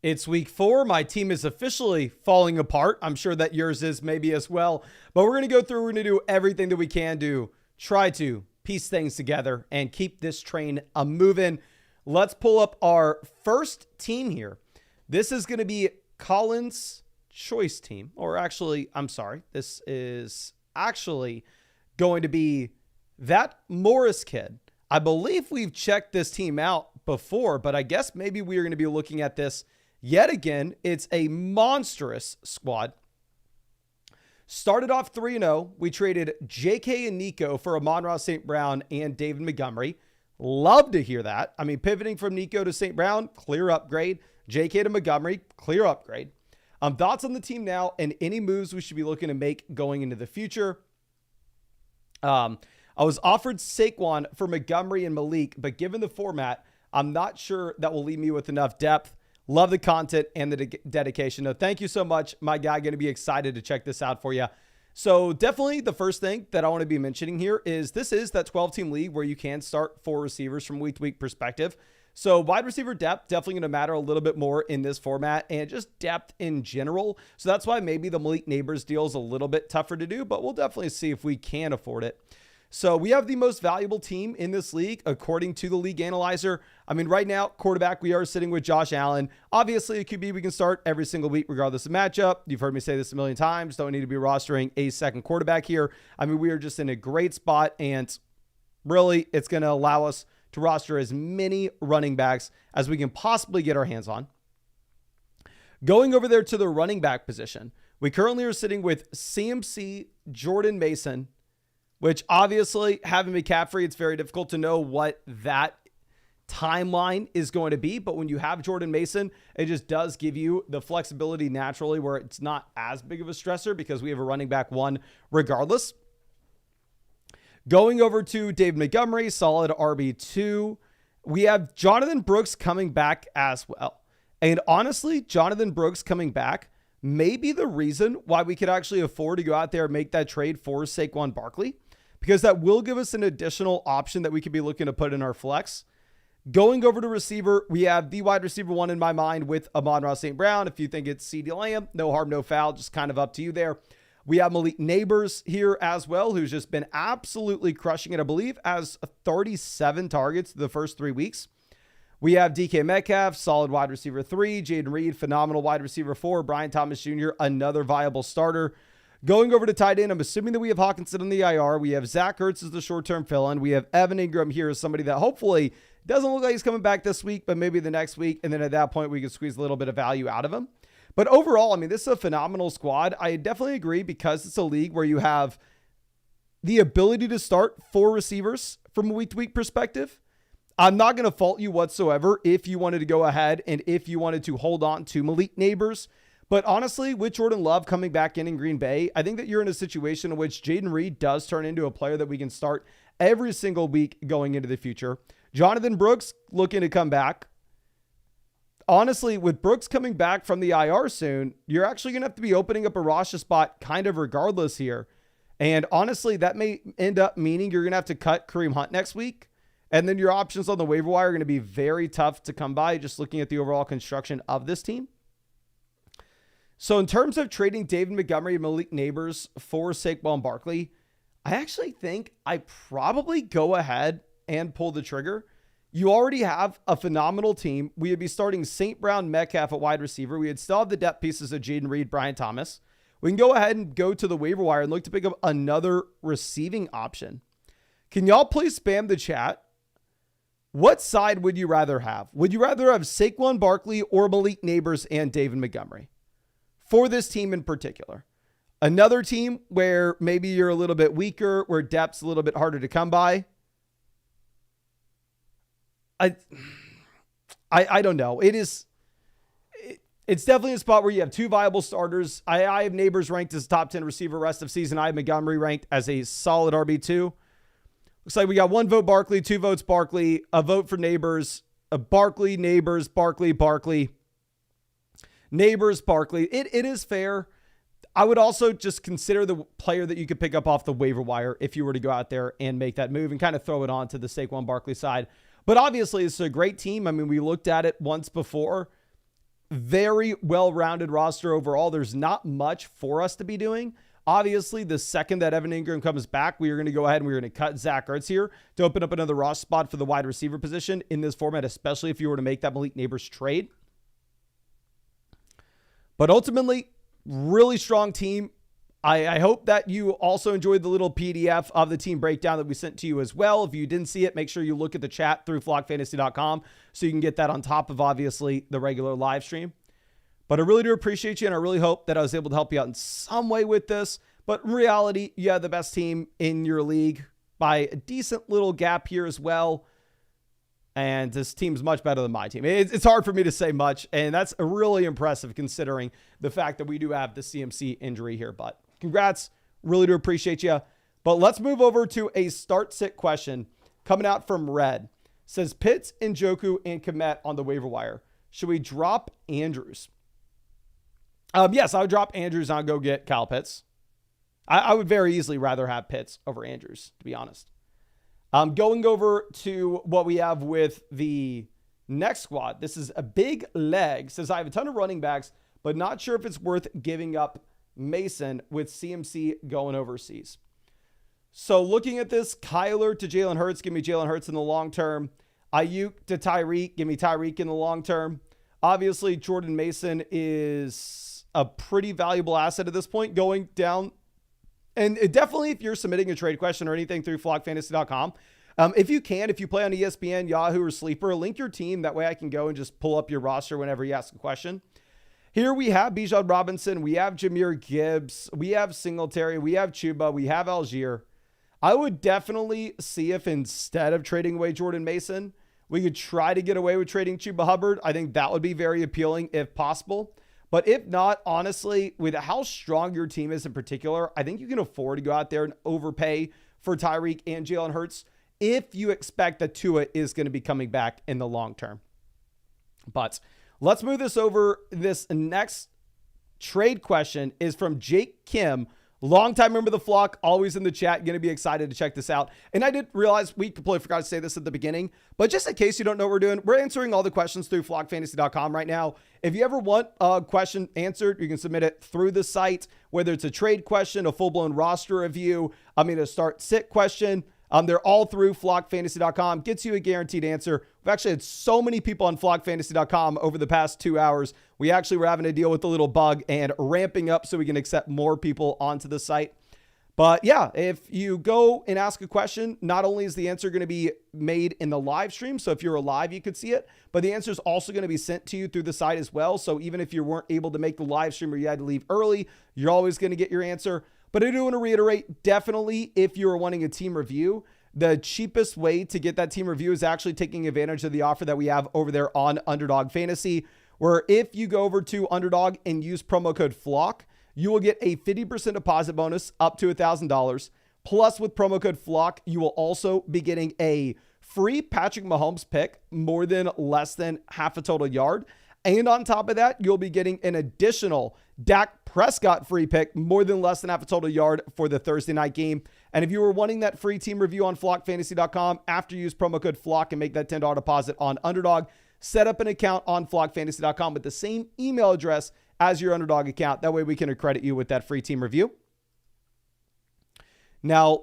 It's week 4. My team is officially falling apart. I'm sure that yours is maybe as well. But we're going to go through. We're going to do everything that we can do. Try to piece things together and keep this train moving. Let's pull up our first team here. This is going to be Colin's choice team. Or actually, I'm sorry. This is actually going to be that Morris kid. I believe we've checked this team out before, but I guess maybe we are going to be looking at this yet again. It's a monstrous squad. Started off 3-0. We traded JK and Nico for Amon-Ra St. Brown and David Montgomery. Love to hear that. I mean, pivoting from Nico to St. Brown, clear upgrade. JK to Montgomery, clear upgrade. Thoughts on the team now and any moves we should be looking to make going into the future. I was offered Saquon for Montgomery and Malik, but given the format, I'm not sure that will leave me with enough depth. Love the content and the dedication. No, thank you so much, my guy. Going to be excited to check this out for you. So definitely the first thing that I want to be mentioning here is this is that 12-team league where you can start 4 receivers from week-to-week perspective. So wide receiver depth definitely going to matter a little bit more in this format and just depth in general. So that's why maybe the Malik Neighbors deal is a little bit tougher to do, but we'll definitely see if we can afford it. So we have the most valuable team in this league, according to the league analyzer. I mean, right now, quarterback, we are sitting with Josh Allen. Obviously, a QB we can start every single week, regardless of matchup. You've heard me say this a million times. Don't need to be rostering a second quarterback here. I mean, we are just in a great spot, and really, it's going to allow us to roster as many running backs as we can possibly get our hands on. Going over there to the running back position, we currently are sitting with CMC, Jordan Mason, which obviously having McCaffrey, it's very difficult to know what that timeline is going to be. But when you have Jordan Mason, it just does give you the flexibility naturally where it's not as big of a stressor because we have a running back 1 regardless. Going over to David Montgomery, solid RB2. We have Jonathan Brooks coming back as well. And honestly, Jonathan Brooks coming back may be the reason why we could actually afford to go out there and make that trade for Saquon Barkley, because that will give us an additional option that we could be looking to put in our flex. Going over to receiver, we have the wide receiver 1 in my mind with Amon-Ra St. Brown. If you think it's CeeDee Lamb, no harm, no foul, just kind of up to you there. We have Malik Neighbors here as well, who's just been absolutely crushing it, I believe, as 37 targets the first 3 weeks. We have DK Metcalf, solid wide receiver 3. Jaden Reed, phenomenal wide receiver 4. Brian Thomas Jr., another viable starter. Going over to tight end, I'm assuming that we have Hawkinson on the IR. We have Zach Ertz as the short-term fill-in. We have Evan Ingram here as somebody that hopefully doesn't look like he's coming back this week, but maybe the next week. And then at that point, we can squeeze a little bit of value out of him. But overall, I mean, this is a phenomenal squad. I definitely agree because it's a league where you have the ability to start 4 receivers from a week-to-week perspective. I'm not going to fault you whatsoever if you wanted to go ahead and if you wanted to hold on to Malik Neighbors. But honestly, with Jordan Love coming back in Green Bay, I think that you're in a situation in which Jaden Reed does turn into a player that we can start every single week going into the future. Jonathan Brooks looking to come back. Honestly, with Brooks coming back from the IR soon, you're actually going to have to be opening up a roster spot kind of regardless here. And honestly, that may end up meaning you're going to have to cut Kareem Hunt next week. And then your options on the waiver wire are going to be very tough to come by just looking at the overall construction of this team. So in terms of trading David Montgomery and Malik Neighbors for Saquon Barkley, I actually think I probably go ahead and pull the trigger. You already have a phenomenal team. We would be starting St. Brown, Metcalf at wide receiver. We would still have the depth pieces of Jaden Reed, Brian Thomas. We can go ahead and go to the waiver wire and look to pick up another receiving option. Can y'all please spam the chat? What side would you rather have? Would you rather have Saquon Barkley or Malik Neighbors and David Montgomery? For this team in particular. Another team where maybe you're a little bit weaker, where depth's a little bit harder to come by. I don't know. It's definitely a spot where you have 2 viable starters. I have Neighbors ranked as top 10 receiver rest of season. I have Montgomery ranked as a solid RB2. Looks like we got 1 vote Barkley, 2 votes Barkley, a vote for Neighbors, a Barkley, Neighbors, Barkley, Barkley. Neighbors, Barkley. It is fair. I would also just consider the player that you could pick up off the waiver wire if you were to go out there and make that move and kind of throw it on to the Saquon Barkley side. But obviously, it's a great team. I mean, we looked at it once before. very well-rounded roster overall. There's not much for us to be doing. Obviously, the second that Evan Ingram comes back, we are going to go ahead and we're going to cut Zach Ertz here to open up another roster spot for the wide receiver position in this format, especially if you were to make that Malik Neighbors trade. But ultimately, really strong team. I hope that you also enjoyed the little PDF of the team breakdown that we sent to you as well. If you didn't see it, make sure you look at the chat through flockfantasy.com so you can get that on top of, obviously, the regular live stream. But I really do appreciate you, and I really hope that I was able to help you out in some way with this. But in reality, you have the best team in your league by a decent little gap here as well. And this team's much better than my team. It's hard for me to say much, and that's really impressive considering the fact that we do have the CMC injury here. But congrats. Really do appreciate you. But let's move over to a start-sit question coming out from Red. It says, Pitts, Njoku, and Komet on the waiver wire. Should we drop Andrews? Yes, I would drop Andrews and I'll go get Kyle Pitts. I would very easily rather have Pitts over Andrews, to be honest. Going over to what we have with the next squad. This is a big leg. Says, I have a ton of running backs, but not sure if it's worth giving up Mason with CMC going overseas. So looking at this, Kyler to Jalen Hurts, give me Jalen Hurts in the long term. Ayuk to Tyreek, give me Tyreek in the long term. Obviously, Jordan Mason is a pretty valuable asset at this point going down. And definitely, if you're submitting a trade question or anything through flockfantasy.com, if you play on ESPN, Yahoo, or Sleeper, link your team. That way I can go and just pull up your roster whenever you ask a question. Here we have Bijan Robinson. We have Jahmyr Gibbs. We have Singletary. We have Chuba. We have Algier. I would definitely see if instead of trading away Jordan Mason, we could try to get away with trading Chuba Hubbard. I think that would be very appealing if possible. But if not, honestly, with how strong your team is in particular, I think you can afford to go out there and overpay for Tyreek and Jalen Hurts if you expect that Tua is going to be coming back in the long term. But let's move this over. This next trade question is from Jake Kim, longtime member of the flock, always in the chat. Going to be excited to check this out. And I did realize we completely forgot to say this at the beginning, but just in case you don't know what we're doing, we're answering all the questions through flockfantasy.com right now. If you ever want a question answered, you can submit it through the site, whether it's a trade question, a full-blown roster review, a start-sit question. They're all through flockfantasy.com. Gets you a guaranteed answer. We've actually had so many people on flockfantasy.com over the past 2 hours. We actually were having to deal with a little bug and ramping up so we can accept more people onto the site. But yeah, if you go and ask a question, not only is the answer going to be made in the live stream, so if you're alive, you could see it, but the answer is also going to be sent to you through the site as well. So even if you weren't able to make the live stream or you had to leave early, you're always going to get your answer. But I do want to reiterate, definitely, if you are wanting a team review, the cheapest way to get that team review is actually taking advantage of the offer that we have over there on Underdog Fantasy, where if you go over to Underdog and use promo code FLOCK, you will get a 50% deposit bonus up to $1,000. Plus, with promo code FLOCK, you will also be getting a free Patrick Mahomes pick, more than less than half a total yard. And on top of that, you'll be getting an additional Dak Prescott free pick, more than less than half a total yard for the Thursday night game. And if you were wanting that free team review on flockfantasy.com, after you use promo code FLOCK and make that $10 deposit on Underdog, set up an account on flockfantasy.com with the same email address as your Underdog account. That way we can accredit you with that free team review. Now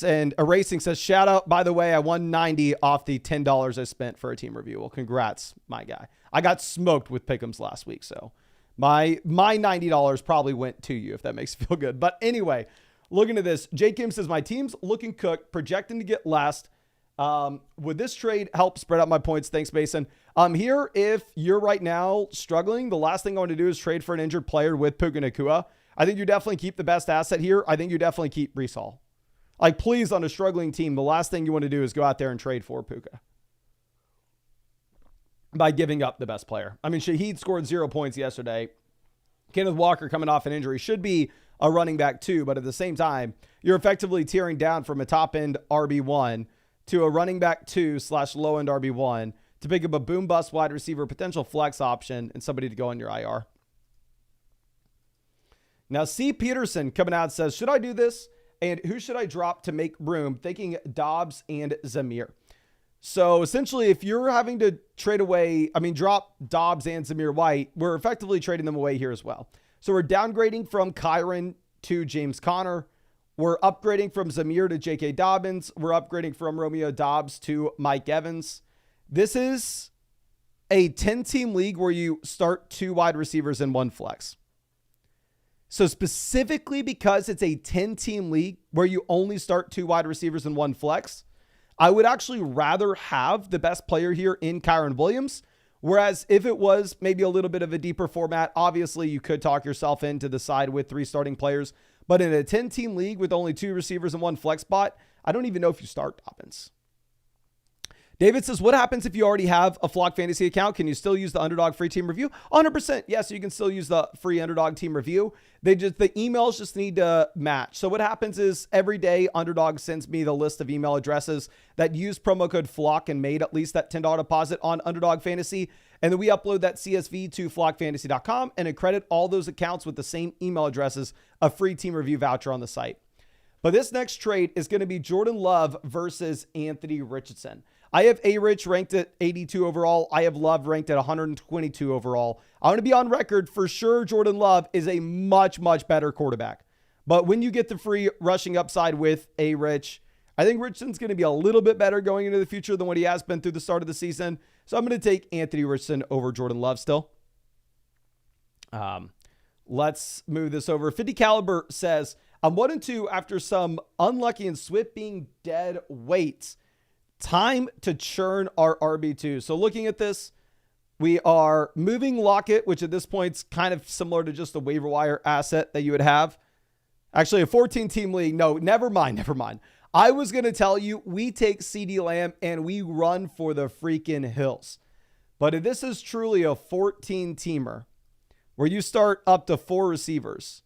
and Erasing says, shout out, by the way, I won 90 off the $10 I spent for a team review. Well, congrats, my guy. I got smoked with Pick'ems last week, so my $90 probably went to you, if that makes you feel good. But anyway, looking at this, J. Kim says, my team's looking cooked, projecting to get last. Would this trade help spread out my points? Thanks, Mason. Here, if you're right now struggling, the last thing I want to do is trade for an injured player with Puka Nacua. I think you definitely keep the best asset here. I think you definitely keep Breece Hall. Like, please, on a struggling team, the last thing you want to do is go out there and trade for Puka by giving up the best player. Shaheed scored 0 points yesterday. Kenneth Walker, coming off an injury, should be a running back too, but at the same time, you're effectively tearing down from a top-end RB1 to a running back 2/low-end RB1 to pick up a boom-bust wide receiver, potential flex option, and somebody to go on your IR. Now, C. Peterson coming out says, should I do this? And who should I drop to make room? Thinking Dobbs and Zamir. So essentially, if you're having to trade away, drop Dobbs and Zamir White, we're effectively trading them away here as well. So we're downgrading from Kyron to James Conner. We're upgrading from Zamir to J.K. Dobbins. We're upgrading from Romeo Dobbs to Mike Evans. This is a 10-team league where you start 2 wide receivers and 1 flex. So specifically because it's a 10-team league where you only start 2 wide receivers and 1 flex, I would actually rather have the best player here in Kyron Williams. Whereas if it was maybe a little bit of a deeper format, obviously you could talk yourself into the side with 3 starting players. But in a 10-team league with only 2 receivers and 1 flex spot, I don't even know if you start Dobbins. David says, what happens if you already have a Flock Fantasy account? Can you still use the Underdog free team review? 100%. Yes, you can still use the free Underdog team review. The emails just need to match. So what happens is every day Underdog sends me the list of email addresses that use promo code FLOCK and made at least that $10 deposit on Underdog Fantasy. And then we upload that CSV to flockfantasy.com and accredit all those accounts with the same email addresses, a free team review voucher on the site. But this next trade is going to be Jordan Love versus Anthony Richardson. I have A-Rich ranked at 82 overall. I have Love ranked at 122 overall. I want to be on record for sure. Jordan Love is a much, much better quarterback. But when you get the free rushing upside with A-Rich, I think Richardson's going to be a little bit better going into the future than what he has been through the start of the season. So I'm going to take Anthony Richardson over Jordan Love still. Let's move this over. 50 Caliber says, I'm 1-2 after some unlucky and Swift being dead weights. Time to churn our RB2. So looking at this, we are moving Lockett, which at this point is kind of similar to just a waiver wire asset that you would have. Actually, a 14-team league. No, never mind. I was going to tell you, we take CeeDee Lamb and we run for the freaking hills. But if this is truly a 14-teamer where you start up to 4 receivers,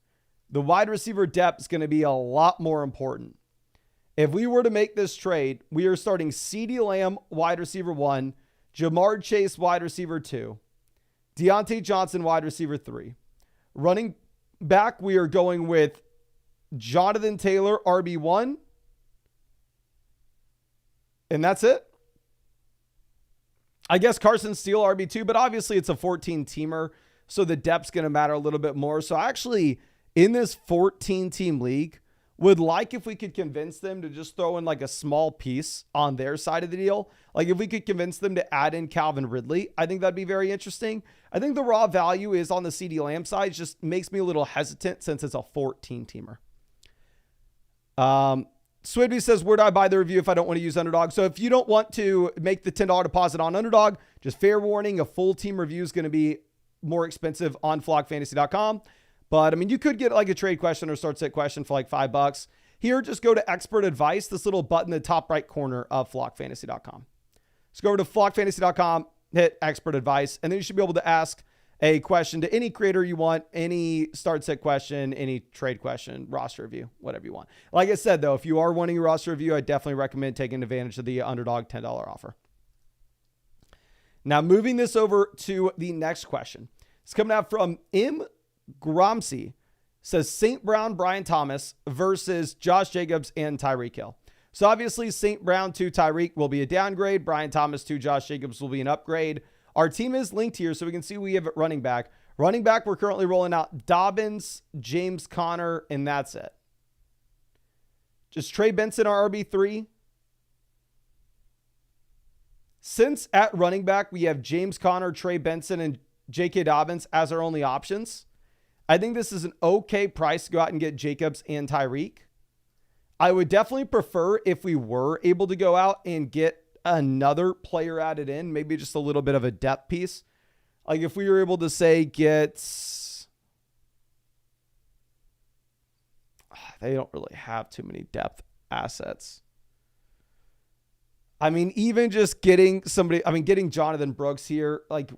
the wide receiver depth is going to be a lot more important. If we were to make this trade, we are starting CeeDee Lamb, wide receiver 1, Jamar Chase, wide receiver 2, Deontay Johnson, wide receiver 3. Running back, we are going with Jonathan Taylor, RB1. And that's it. I guess Carson Steele, RB2, but obviously it's a 14-teamer, so the depth's going to matter a little bit more. So actually, in this 14-team league, would like if we could convince them to just throw in like a small piece on their side of the deal. Like if we could convince them to add in Calvin Ridley, I think that'd be very interesting. I think the raw value is on the CeeDee Lamb side. Just makes me a little hesitant since it's a 14-teamer. Swidby says, where do I buy the review if I don't want to use Underdog? So if you don't want to make the $10 deposit on Underdog, just fair warning, a full team review is going to be more expensive on flockfantasy.com. But I mean, you could get like a trade question or start sit question for like $5. Here, just go to expert advice, this little button in the top right corner of flockfantasy.com. So go over to flockfantasy.com, hit expert advice, and then you should be able to ask a question to any creator you want, any start sit question, any trade question, roster review, whatever you want. Like I said, though, if you are wanting a roster review, I definitely recommend taking advantage of the Underdog $10 offer. Now, moving this over to the next question. It's coming out from M. Gromsey. Says St. Brown, Brian Thomas versus Josh Jacobs and Tyreek Hill. So obviously St. Brown to Tyreek will be a downgrade. Brian Thomas to Josh Jacobs will be an upgrade. Our team is linked here, so we can see we have it running back. Running back, we're currently rolling out Dobbins, James Conner, and that's it. Just Trey Benson, our RB3. Since at running back, we have James Conner, Trey Benson, and J.K. Dobbins as our only options. I think this is an okay price to go out and get Jacobs and Tyreek. I would definitely prefer if we were able to go out and get another player added in, maybe just a little bit of a depth piece. Like if we were able to say they don't really have too many depth assets. I mean, even just getting getting Jonathan Brooks here, like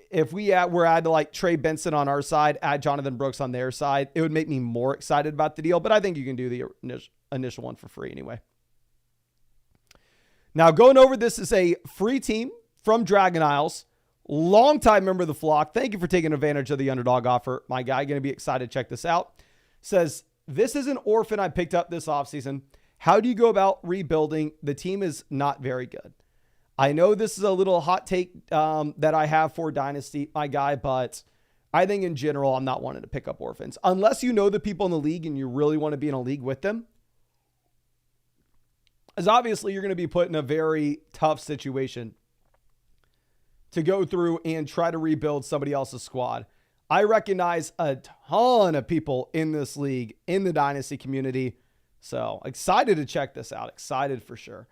if we're add to like Trey Benson on our side, add Jonathan Brooks on their side, it would make me more excited about the deal, but I think you can do the initial one for free anyway. Now going over, this is a free team from Dragon Isles, longtime member of the flock. Thank you for taking advantage of the Underdog offer. My guy, going to be excited to check this out. Says, this is an orphan I picked up this offseason. How do you go about rebuilding? The team is not very good. I know this is a little hot take that I have for Dynasty, my guy, but I think in general, I'm not wanting to pick up orphans. Unless you know the people in the league and you really want to be in a league with them. As obviously you're going to be put in a very tough situation to go through and try to rebuild somebody else's squad. I recognize a ton of people in this league, in the Dynasty community. So excited to check this out. Excited for sure.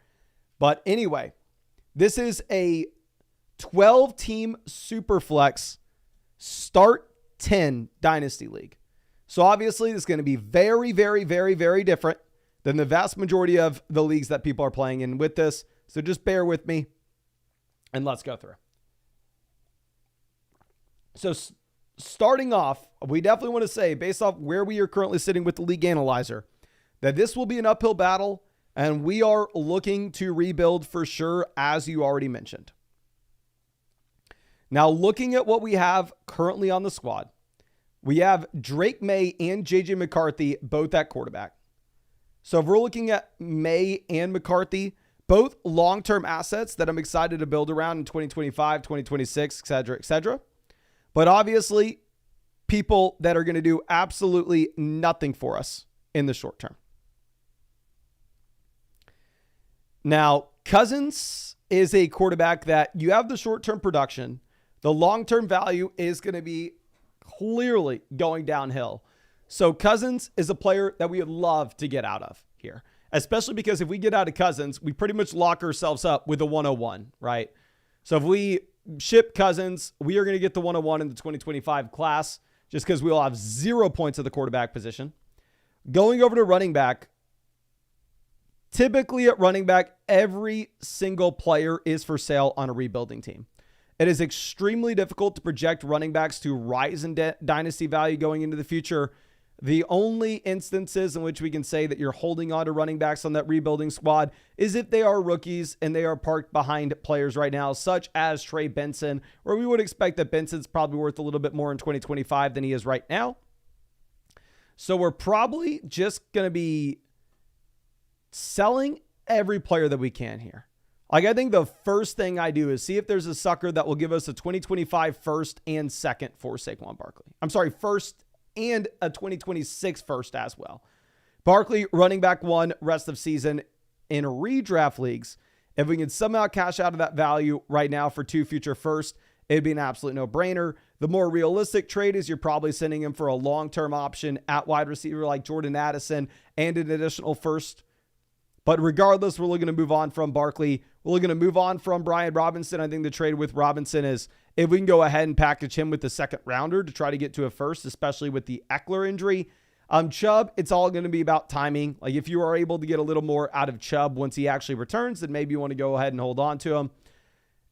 But anyway, this is a 12-team Superflex Start 10 Dynasty League. So obviously this is going to be very, very, very, very different than the vast majority of the leagues that people are playing in with this. So just bear with me and let's go through. So starting off, we definitely want to say, based off where we are currently sitting with the league analyzer, that this will be an uphill battle and we are looking to rebuild for sure, as you already mentioned. Now, looking at what we have currently on the squad, we have Drake May and JJ McCarthy both at quarterback. So if we're looking at May and McCarthy, both long-term assets that I'm excited to build around in 2025, 2026, et cetera, et cetera. But obviously, people that are going to do absolutely nothing for us in the short term. Now, Cousins is a quarterback that you have the short-term production. The long-term value is going to be clearly going downhill. So Cousins is a player that we would love to get out of here, especially because if we get out of Cousins, we pretty much lock ourselves up with a 101, right? So if we ship Cousins, we are going to get the 101 in the 2025 class just because we will have 0 points at the quarterback position. Going over to running back, typically at running back, every single player is for sale on a rebuilding team. It is extremely difficult to project running backs to rise in dynasty value going into the future. The only instances in which we can say that you're holding on to running backs on that rebuilding squad is if they are rookies and they are parked behind players right now, such as Trey Benson, where we would expect that Benson's probably worth a little bit more in 2025 than he is right now. So we're probably just going to be selling every player that we can here. Like, I think the first thing I do is see if there's a sucker that will give us a 2025 first and second for Saquon Barkley. I'm sorry, first and a 2026 first as well. Barkley, running back 1, rest of season in redraft leagues. If we can somehow cash out of that value right now for 2 future first, it'd be an absolute no-brainer. The more realistic trade is you're probably sending him for a long-term option at wide receiver like Jordan Addison and an additional first. But regardless, we're looking to move on from Barkley. We're looking to move on from Brian Robinson. I think the trade with Robinson is if we can go ahead and package him with the second rounder to try to get to a first, especially with the Eckler injury. Chubb, it's all going to be about timing. Like, if you are able to get a little more out of Chubb once he actually returns, then maybe you want to go ahead and hold on to him.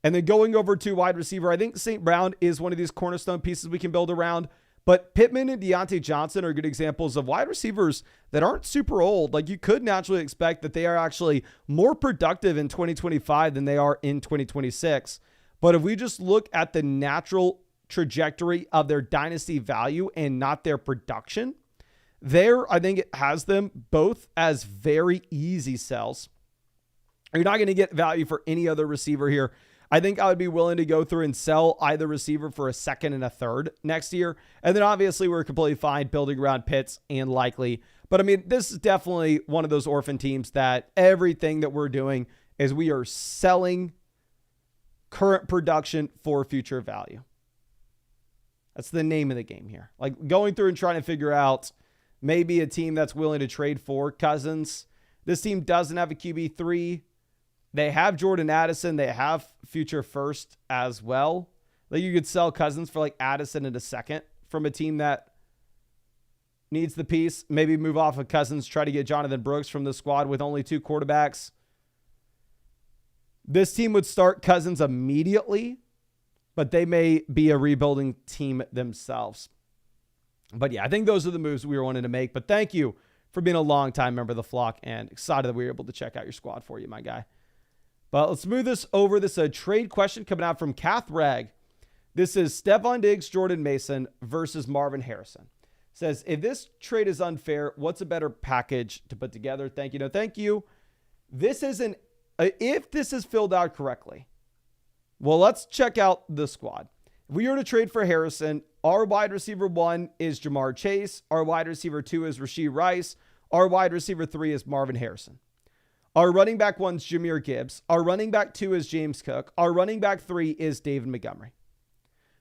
And then going over to wide receiver, I think St. Brown is one of these cornerstone pieces we can build around. But Pittman and Deontay Johnson are good examples of wide receivers that aren't super old. Like, you could naturally expect that they are actually more productive in 2025 than they are in 2026. But if we just look at the natural trajectory of their dynasty value and not their production, I think it has them both as very easy sells. You're not going to get value for any other receiver here. I think I would be willing to go through and sell either receiver for a second and a third next year. And then obviously we're completely fine building around Pitts and Likely. But I mean, this is definitely one of those orphan teams that everything that we're doing is we are selling current production for future value. That's the name of the game here. Like, going through and trying to figure out maybe a team that's willing to trade for Cousins. This team doesn't have a QB3. They have Jordan Addison. They have future first as well. Like, you could sell Cousins for like Addison in a second from a team that needs the piece. Maybe move off of Cousins, try to get Jonathan Brooks from the squad with only 2 quarterbacks. This team would start Cousins immediately, but they may be a rebuilding team themselves. But yeah, I think those are the moves we were wanting to make. But thank you for being a long-time member of the flock, and excited that we were able to check out your squad for you, my guy. But let's move this over. This is a trade question coming out from Kath Reg. This is Stephon Diggs, Jordan Mason versus Marvin Harrison. Says, if this trade is unfair, what's a better package to put together? Thank you. No, thank you. This isn't, if this is filled out correctly, Well, let's check out the squad. If we were to trade for Harrison, our wide receiver 1 is Jamar Chase. Our wide receiver 2 is Rashee Rice. Our wide receiver 3 is Marvin Harrison. Our running back 1 is Jahmyr Gibbs. Our running back 2 is James Cook. Our running back 3 is David Montgomery.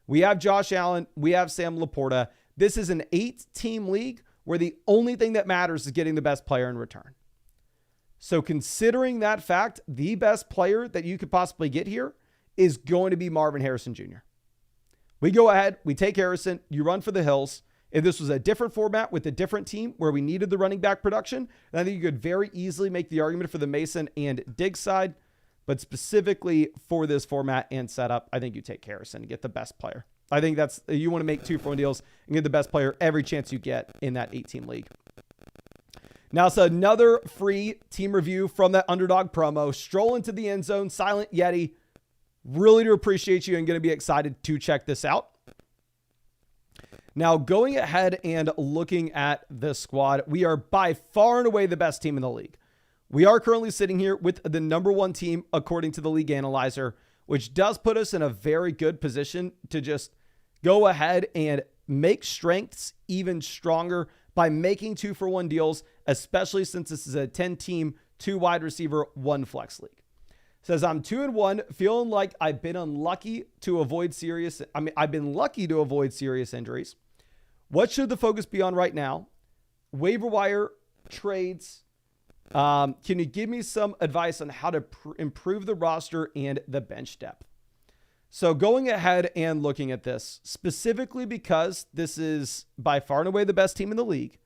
We have Josh Allen. We have Sam Laporta. This is an 8-team league where the only thing that matters is getting the best player in return. So considering that fact, the best player that you could possibly get here is going to be Marvin Harrison Jr. We go ahead, we take Harrison, you run for the hills. If this was a different format with a different team where we needed the running back production, then I think you could very easily make the argument for the Mason and Diggs side. But specifically for this format and setup, I think you take Harrison and get the best player. I think you want to make 2-for-1 deals and get the best player every chance you get in that 8-team league. Now it's another free team review from that Underdog promo. Stroll into the end zone, Silent Yeti. Really do appreciate you and going to be excited to check this out. Now, going ahead and looking at this squad, we are by far and away the best team in the league. We are currently sitting here with the number 1 team, according to the league analyzer, which does put us in a very good position to just go ahead and make strengths even stronger by making 2-for-1 deals, especially since this is a 10-team, 2 wide receiver, 1 flex league. Says, I'm 2-1, feeling like I've been lucky to avoid serious injuries. What should the focus be on right now? Waiver wire, trades. Can you give me some advice on how to improve the roster and the bench depth? So going ahead and looking at this, specifically because this is by far and away the best team in the league.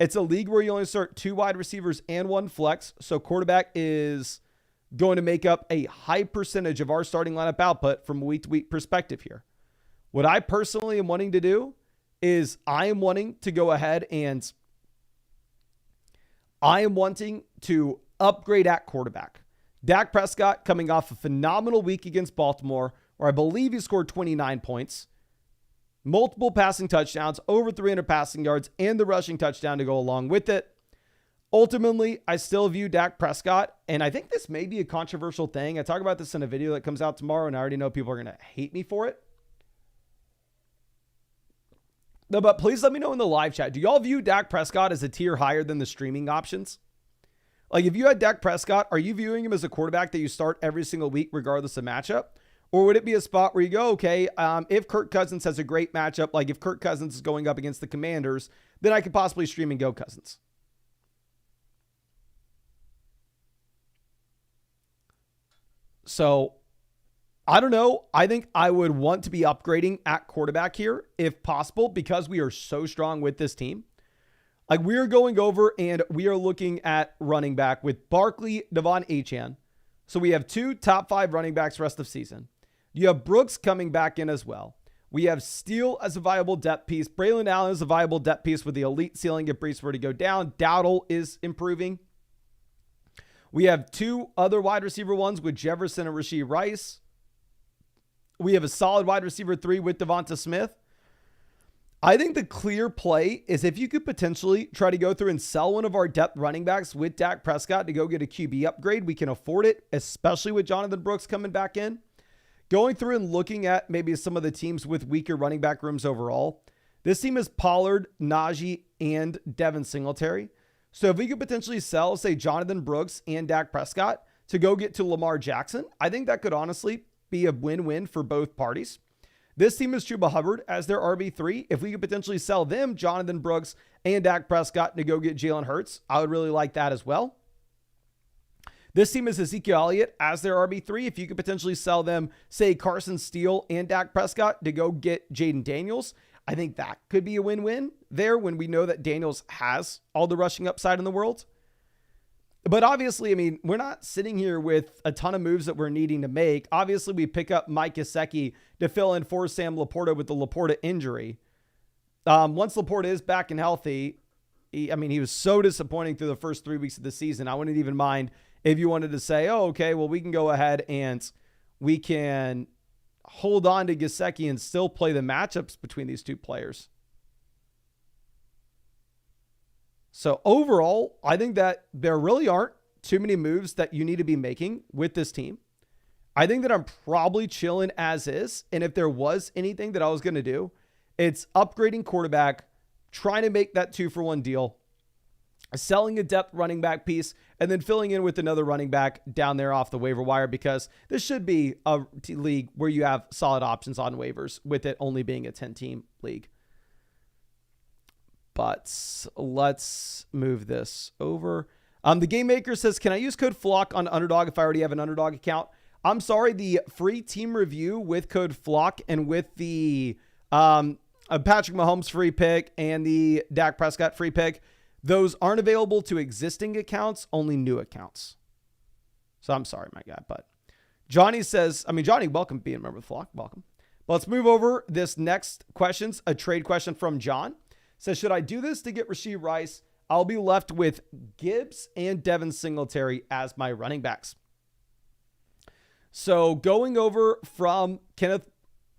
It's a league where you only start 2 wide receivers and 1 flex. So quarterback is going to make up a high percentage of our starting lineup output from a week-to-week perspective here. What I personally am wanting to do is I am wanting to go ahead and I am wanting to upgrade at quarterback. Dak Prescott coming off a phenomenal week against Baltimore, where I believe he scored 29 points, multiple passing touchdowns, over 300 passing yards, and the rushing touchdown to go along with it. Ultimately, I still view Dak Prescott, and I think this may be a controversial thing. I talk about this in a video that comes out tomorrow, and I already know people are going to hate me for it. No, but please let me know in the live chat. Do y'all view Dak Prescott as a tier higher than the streaming options? Like, if you had Dak Prescott, are you viewing him as a quarterback that you start every single week regardless of matchup? Or would it be a spot where you go, okay, if Kirk Cousins has a great matchup, like if Kirk Cousins is going up against the Commanders, then I could possibly stream and go Cousins. So, I don't know. I think I would want to be upgrading at quarterback here if possible because we are so strong with this team. Like, we are going over and we are looking at running back with Barkley, Devon Achane. So we have 2 top 5 running backs rest of season. You have Brooks coming back in as well. We have Steele as a viable depth piece. Braylon Allen is a viable depth piece with the elite ceiling if Brees were to go down. Dowdle is improving. We have 2 other wide receiver ones with Jefferson and Rashee Rice. We have a solid wide receiver 3 with Devonta Smith. I think the clear play is if you could potentially try to go through and sell one of our depth running backs with Dak Prescott to go get a QB upgrade. We can afford it, especially with Jonathan Brooks coming back in. Going through and looking at maybe some of the teams with weaker running back rooms overall. This team is Pollard, Najee, and Devin Singletary. So if we could potentially sell, say, Jonathan Brooks and Dak Prescott to go get to Lamar Jackson, I think that could honestly be a win-win for both parties. This team is Chuba Hubbard as their RB3. If we could potentially sell them, Jonathan Brooks and Dak Prescott, to go get Jalen Hurts, I would really like that as well. This team is Ezekiel Elliott as their RB3. If you could potentially sell them, say, Carson Steele and Dak Prescott to go get Jaden Daniels, I think that could be a win-win there when we know that Daniels has all the rushing upside in the world. But obviously, I mean, we're not sitting here with a ton of moves that we're needing to make. Obviously, we pick up Mike Gesicki to fill in for Sam Laporta with the Laporta injury. Once Laporta is back and healthy, he was so disappointing through the first 3 weeks of the season. I wouldn't even mind if you wanted to say, oh, okay, well, we can go ahead and we can hold on to Gesicki and still play the matchups between these 2 players. So overall, I think that there really aren't too many moves that you need to be making with this team. I think that I'm probably chilling as is. And if there was anything that I was going to do, it's upgrading quarterback, trying to make that 2-for-1 deal, selling a depth running back piece, and then filling in with another running back down there off the waiver wire, because this should be a league where you have solid options on waivers, with it only being a 10-team league. But let's move this over. The Game Maker says, can I use code FLOCK on Underdog if I already have an Underdog account? I'm sorry, the free team review with code FLOCK and with the Patrick Mahomes free pick and the Dak Prescott free pick, those aren't available to existing accounts, only new accounts. So I'm sorry, my guy. But Johnny says, Johnny, welcome being a member of the flock. Welcome. But let's move over. This next question's a trade question from John. Says, should I do this to get Rashee Rice? I'll be left with Gibbs and Devin Singletary as my running backs. So going over from Kenneth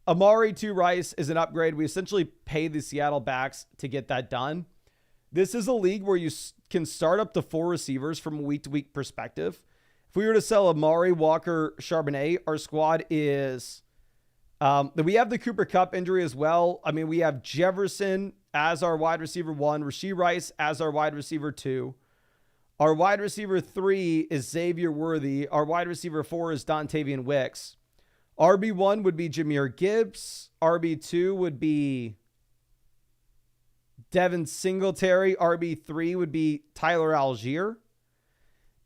Amari to Rice is an upgrade. We essentially pay the Seattle backs to get that done. This is a league where you can start up to 4 receivers from a week-to-week perspective. If we were to sell Amari, Walker, Charbonnet, our squad is... we have the Cooper Kupp injury as well. We have Jefferson as our wide receiver 1, Rashee Rice as our wide receiver 2. Our wide receiver 3 is Xavier Worthy. Our wide receiver 4 is Dontavian Wicks. RB1 would be Jahmyr Gibbs. RB2 would be Devin Singletary. RB3 would be Tyler Algier.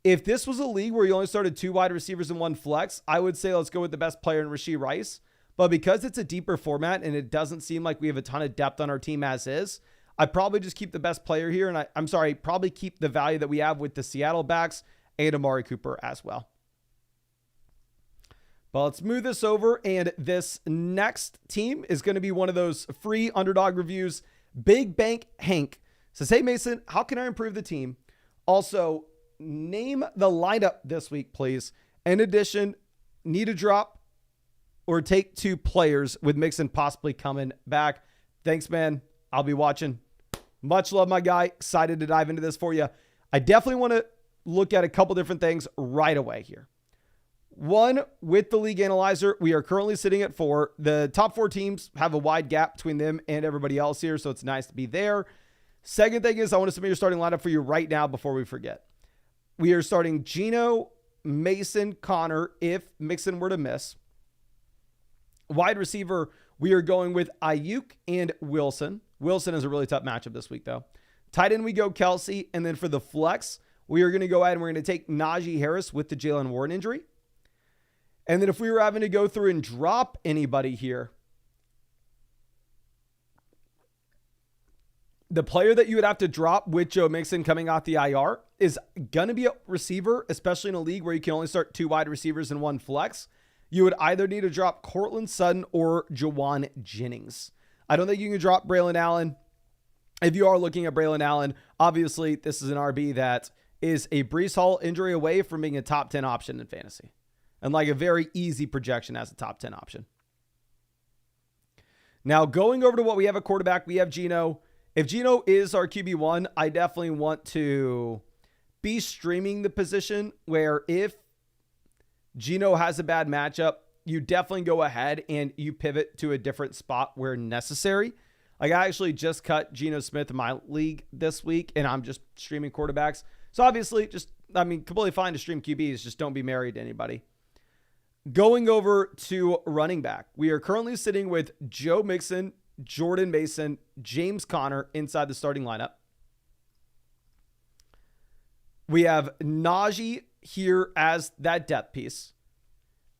If this was a league where you only started 2 wide receivers and 1 flex, I would say let's go with the best player in Rashee Rice. But because it's a deeper format and it doesn't seem like we have a ton of depth on our team as is, I'd probably just keep the best player here. And probably keep the value that we have with the Seattle backs and Amari Cooper as well. But let's move this over. And this next team is going to be one of those free Underdog reviews. Big Bank Hank says, hey, Mason, how can I improve the team? Also, name the lineup this week, please. In addition, need a drop or take 2 players with Mixon possibly coming back. Thanks, man. I'll be watching. Much love, my guy. Excited to dive into this for you. I definitely want to look at a couple different things right away here. One, with the league analyzer, we are currently sitting at 4. The top 4 teams have a wide gap between them and everybody else here, so it's nice to be there. Second thing is, I want to submit your starting lineup for you right now before we forget. We are starting Geno, Mason, Connor, if Mixon were to miss. Wide receiver, we are going with Ayuk and Wilson. Wilson is a really tough matchup this week, though. Tight end, we go Kelsey. And then for the flex, we are going to go ahead and we're going to take Najee Harris with the Jalen Warren injury. And then if we were having to go through and drop anybody here, the player that you would have to drop with Joe Mixon coming off the IR is going to be a receiver, especially in a league where you can only start 2 wide receivers and 1 flex. You would either need to drop Cortland Sutton or Jawan Jennings. I don't think you can drop Braylon Allen. If you are looking at Braylon Allen, obviously this is an RB that is a Breece Hall injury away from being a top 10 option in fantasy. And like a very easy projection as a top 10 option. Now going over to what we have at quarterback, we have Geno. If Geno is our QB1, I definitely want to be streaming the position where if Geno has a bad matchup, you definitely go ahead and you pivot to a different spot where necessary. Like I actually just cut Geno Smith in my league this week and I'm just streaming quarterbacks. So obviously completely fine to stream QBs. Just don't be married to anybody. Going over to running back, we are currently sitting with Joe Mixon, Jordan Mason, James Conner inside the starting lineup. We have Najee here as that depth piece.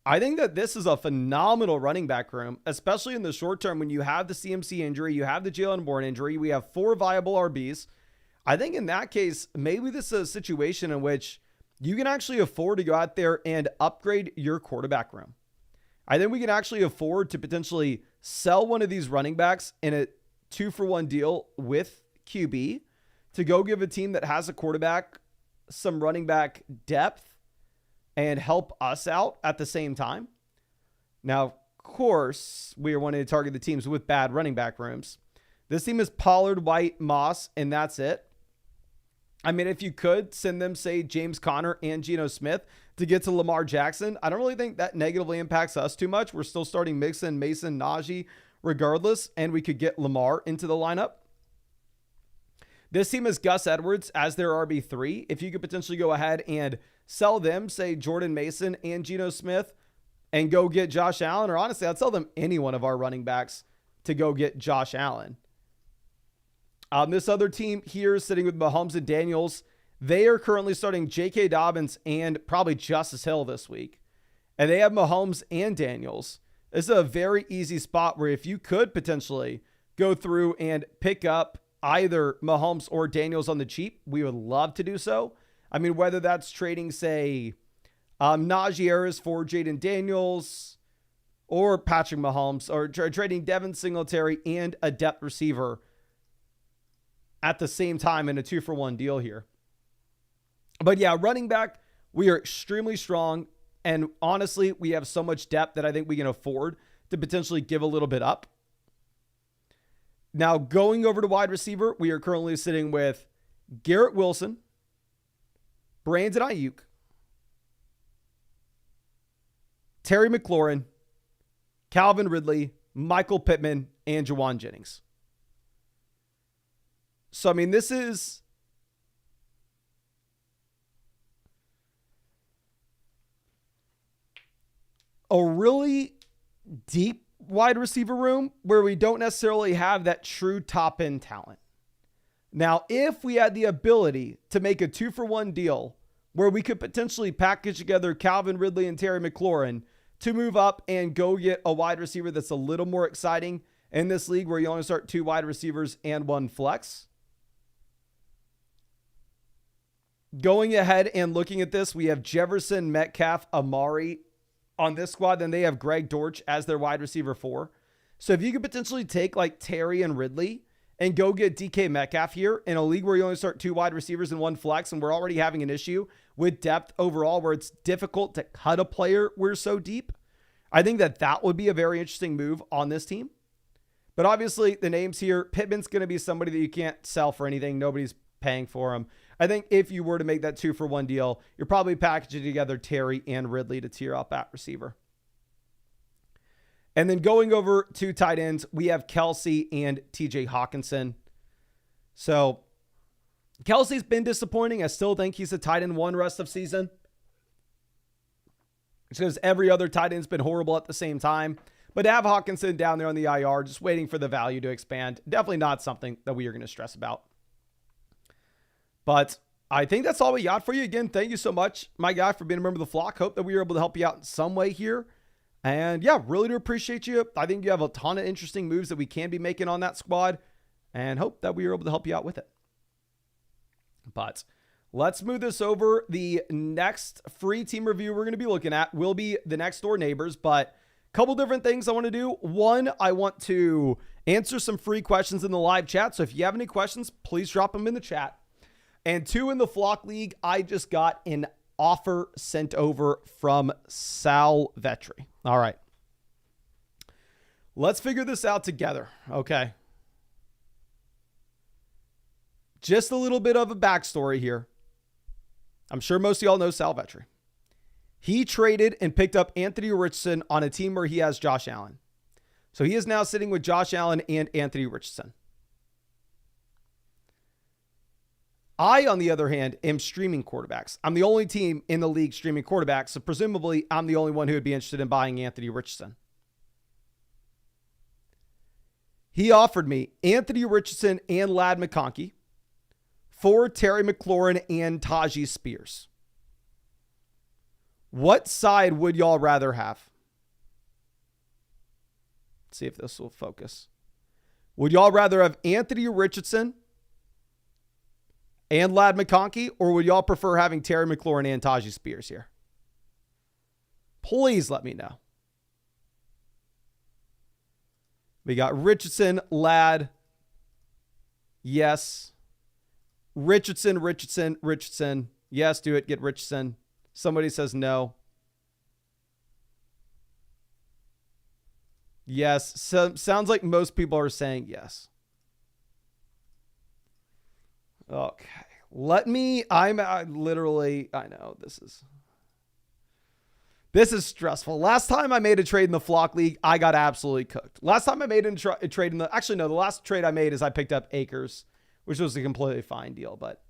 I think that this is a phenomenal running back room, especially in the short term when you have the CMC injury, you have the Jalen Warren injury, we have 4 viable RBs. I think in that case, maybe this is a situation in which you can actually afford to go out there and upgrade your quarterback room. I think we can actually afford to potentially sell one of these running backs in a 2-for-1 deal with QB to go give a team that has a quarterback some running back depth and help us out at the same time. Now, of course, we are wanting to target the teams with bad running back rooms. This team is Pollard, White, Moss, and that's it. If you could send them, say, James Conner and Geno Smith, to get to Lamar Jackson, I don't really think that negatively impacts us too much. We're still starting Mixon, Mason, Najee regardless, and we could get Lamar into the lineup. This team has Gus Edwards as their RB3. If you could potentially go ahead and sell them, say Jordan Mason and Geno Smith, and go get Josh Allen, or honestly, I'd sell them any one of our running backs to go get Josh Allen. This other team here sitting with Mahomes and Daniels, they are currently starting J.K. Dobbins and probably Justice Hill this week. And they have Mahomes and Daniels. This is a very easy spot where if you could potentially go through and pick up either Mahomes or Daniels on the cheap, we would love to do so. I mean, whether that's trading, say, Najee Harris for Jaden Daniels or Patrick Mahomes, or trading Devin Singletary and a depth receiver at the same time in a 2-for-1 deal here. But yeah, running back, we are extremely strong. And honestly, we have so much depth that I think we can afford to potentially give a little bit up. Now, going over to wide receiver, we are currently sitting with Garrett Wilson, Brandon Ayuk, Terry McLaurin, Calvin Ridley, Michael Pittman, and Juwan Jennings. So, I mean, this is a really deep wide receiver room where we don't necessarily have that true top end talent. Now, if we had the ability to make a 2-for-1 deal where we could potentially package together Calvin Ridley and Terry McLaurin to move up and go get a wide receiver that's a little more exciting in this league where you only start 2 wide receivers and 1 flex. Going ahead and looking at this, we have Jefferson, Metcalf, Amari on this squad. Then they have Greg Dortch as their wide receiver 4. So if you could potentially take like Terry and Ridley and go get DK Metcalf here in a league where you only start 2 wide receivers and 1 flex, and we're already having an issue with depth overall where it's difficult to cut a player, we're so deep, I think that that would be a very interesting move on this team. But obviously the names here, Pittman's going to be somebody that you can't sell for anything. Nobody's paying for him. I think if you were to make that 2-for-1 deal, you're probably packaging together Terry and Ridley to tier up at receiver. And then going over to tight ends, we have Kelsey and TJ Hawkinson. So Kelsey's been disappointing. I still think he's a tight end 1 rest of season. It's because every other tight end's been horrible at the same time. But to have Hawkinson down there on the IR, just waiting for the value to expand, definitely not something that we are going to stress about. But I think that's all we got for you. Again, thank you so much, my guy, for being a member of the flock. Hope that we were able to help you out in some way here. And yeah, really do appreciate you. I think you have a ton of interesting moves that we can be making on that squad, and hope that we were able to help you out with it. But let's move this over. The next free team review we're going to be looking at will be the next door neighbors, but a couple different things I want to do. One, I want to answer some free questions in the live chat. So if you have any questions, please drop them in the chat. And 2, in the Flock League, I just got an offer sent over from Sal Vetri. All right. Let's figure this out together. Okay. Just a little bit of a backstory here. I'm sure most of y'all know Sal Vetri. He traded and picked up Anthony Richardson on a team where he has Josh Allen. So he is now sitting with Josh Allen and Anthony Richardson. I, on the other hand, am streaming quarterbacks. I'm the only team in the league streaming quarterbacks, so presumably I'm the only one who would be interested in buying Anthony Richardson. He offered me Anthony Richardson and Ladd McConkey for Terry McLaurin and Tajee Spears. What side would y'all rather have? Let's see if this will focus. Would y'all rather have Anthony Richardson and Ladd McConkey, or would y'all prefer having Terry McLaurin and Tajee Spears here? Please let me know. We got Richardson, Ladd. Yes. Richardson. Yes, do it. Get Richardson. Somebody says no. Yes. So, sounds like most people are saying yes. Okay. I know this is. This is stressful. Last time I made a trade in the Flock League, I got absolutely cooked. Last time I made a trade in the... Actually, no. The last trade I made is I picked up Akers, which was a completely fine deal. But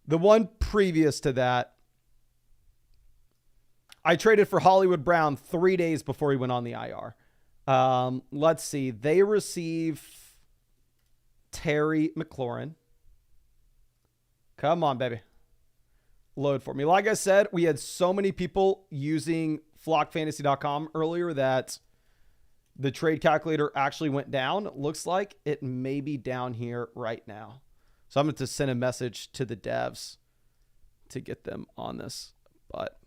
the one previous to that, I traded for Hollywood Brown 3 days before he went on the IR. Let's see. They receive Terry McLaurin. Come on, baby. Load for me. Like I said, we had so many people using flockfantasy.com earlier that the trade calculator actually went down. It looks like it may be down here right now. So I'm going to send a message to the devs to get them on this. But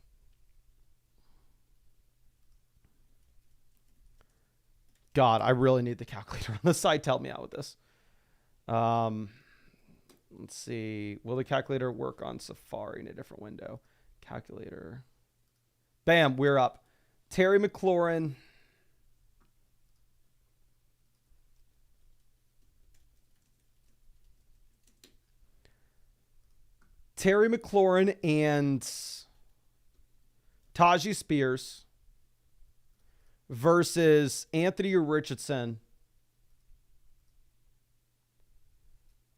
God, I really need the calculator on the site to help me out with this. Let's see. Will the calculator work on Safari in a different window? Calculator. Bam, we're up. Terry McLaurin. Terry McLaurin and Tajee Spears versus Anthony Richardson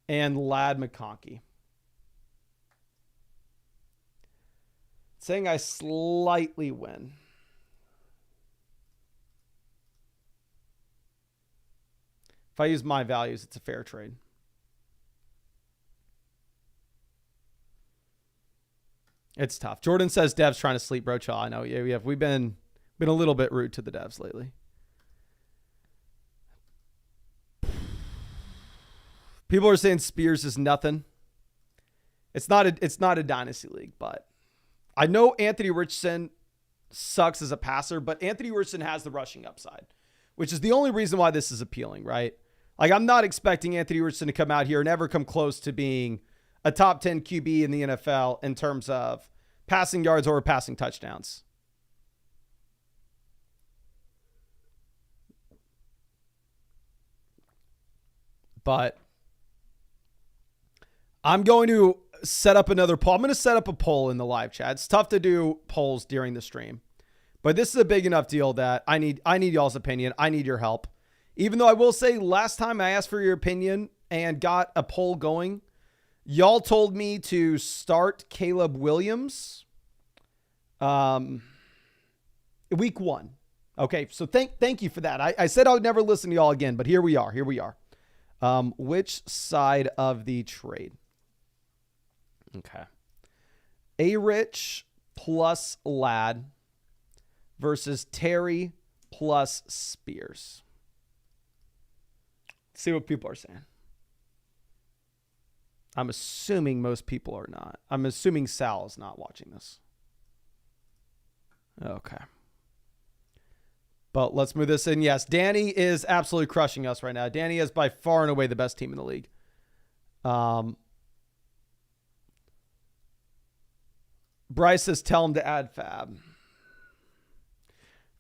and Ladd McConkey. Saying I slightly win. If I use my values, it's a fair trade. It's tough. Jordan says devs trying to sleep, bro. Chill. I know. Yeah, we've been a little bit rude to the devs lately. People are saying Spears is nothing. It's not a dynasty league, but I know Anthony Richardson sucks as a passer, but Anthony Richardson has the rushing upside, which is the only reason why this is appealing, right? Like, I'm not expecting Anthony Richardson to come out here and ever come close to being a top 10 QB in the NFL in terms of passing yards or passing touchdowns. But I'm going to set up another poll. I'm going to set up a poll in the live chat. It's tough to do polls during the stream, but this is a big enough deal that I need y'all's opinion. I need your help. Even though I will say last time I asked for your opinion and got a poll going, y'all told me to start Caleb Williams week 1. Okay, so thank you for that. I said I would never listen to y'all again, but here we are. Which side of the trade? Okay. A-Rich plus Ladd versus Terry plus Spears. Let's see what people are saying. I'm assuming most people are not. I'm assuming Sal is not watching this. Okay. But let's move this in. Yes, Danny is absolutely crushing us right now. Danny is by far and away the best team in the league. Bryce says, tell him to add Fab.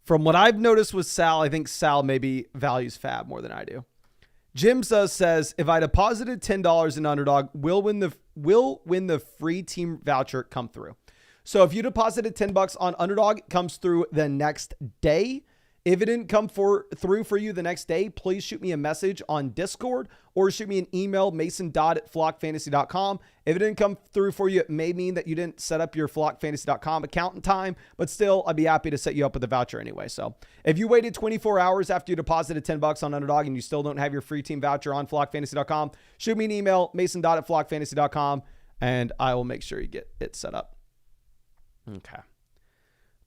From what I've noticed with Sal, I think Sal maybe values Fab more than I do. Jim says, if I deposited $10 in Underdog, will win the free team voucher come through. So if you deposited $10 on Underdog, it comes through the next day. If it didn't come through for you the next day, please shoot me a message on Discord or shoot me an email, mason.flockfantasy.com. If it didn't come through for you, it may mean that you didn't set up your flockfantasy.com account in time, but still, I'd be happy to set you up with a voucher anyway. So if you waited 24 hours after you deposited $10 on Underdog and you still don't have your free team voucher on flockfantasy.com, shoot me an email, mason.flockfantasy.com, and I will make sure you get it set up. Okay.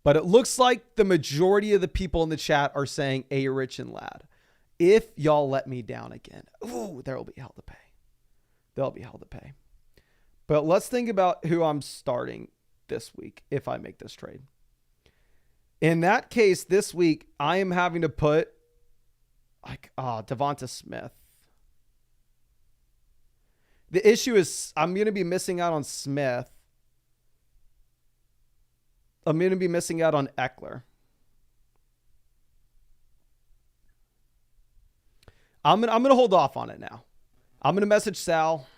But it looks like the majority of the people in the chat are saying A-Rich and Ladd. If y'all let me down again, ooh, there will be hell to pay. There'll be hell to pay. But let's think about who I'm starting this week if I make this trade. In that case, this week, I am having to put Devonta Smith. The issue is I'm going to be missing out on Smith. I'm going to be missing out on Eckler. I'm going to hold off on it now. I'm going to message Sal.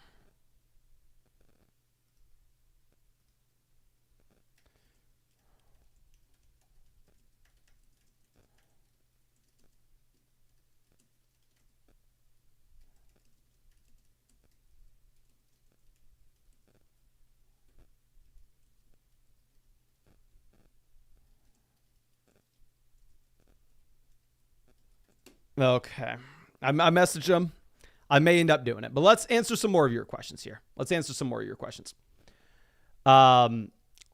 Okay. I messaged him. I may end up doing it, but let's answer some more of your questions here.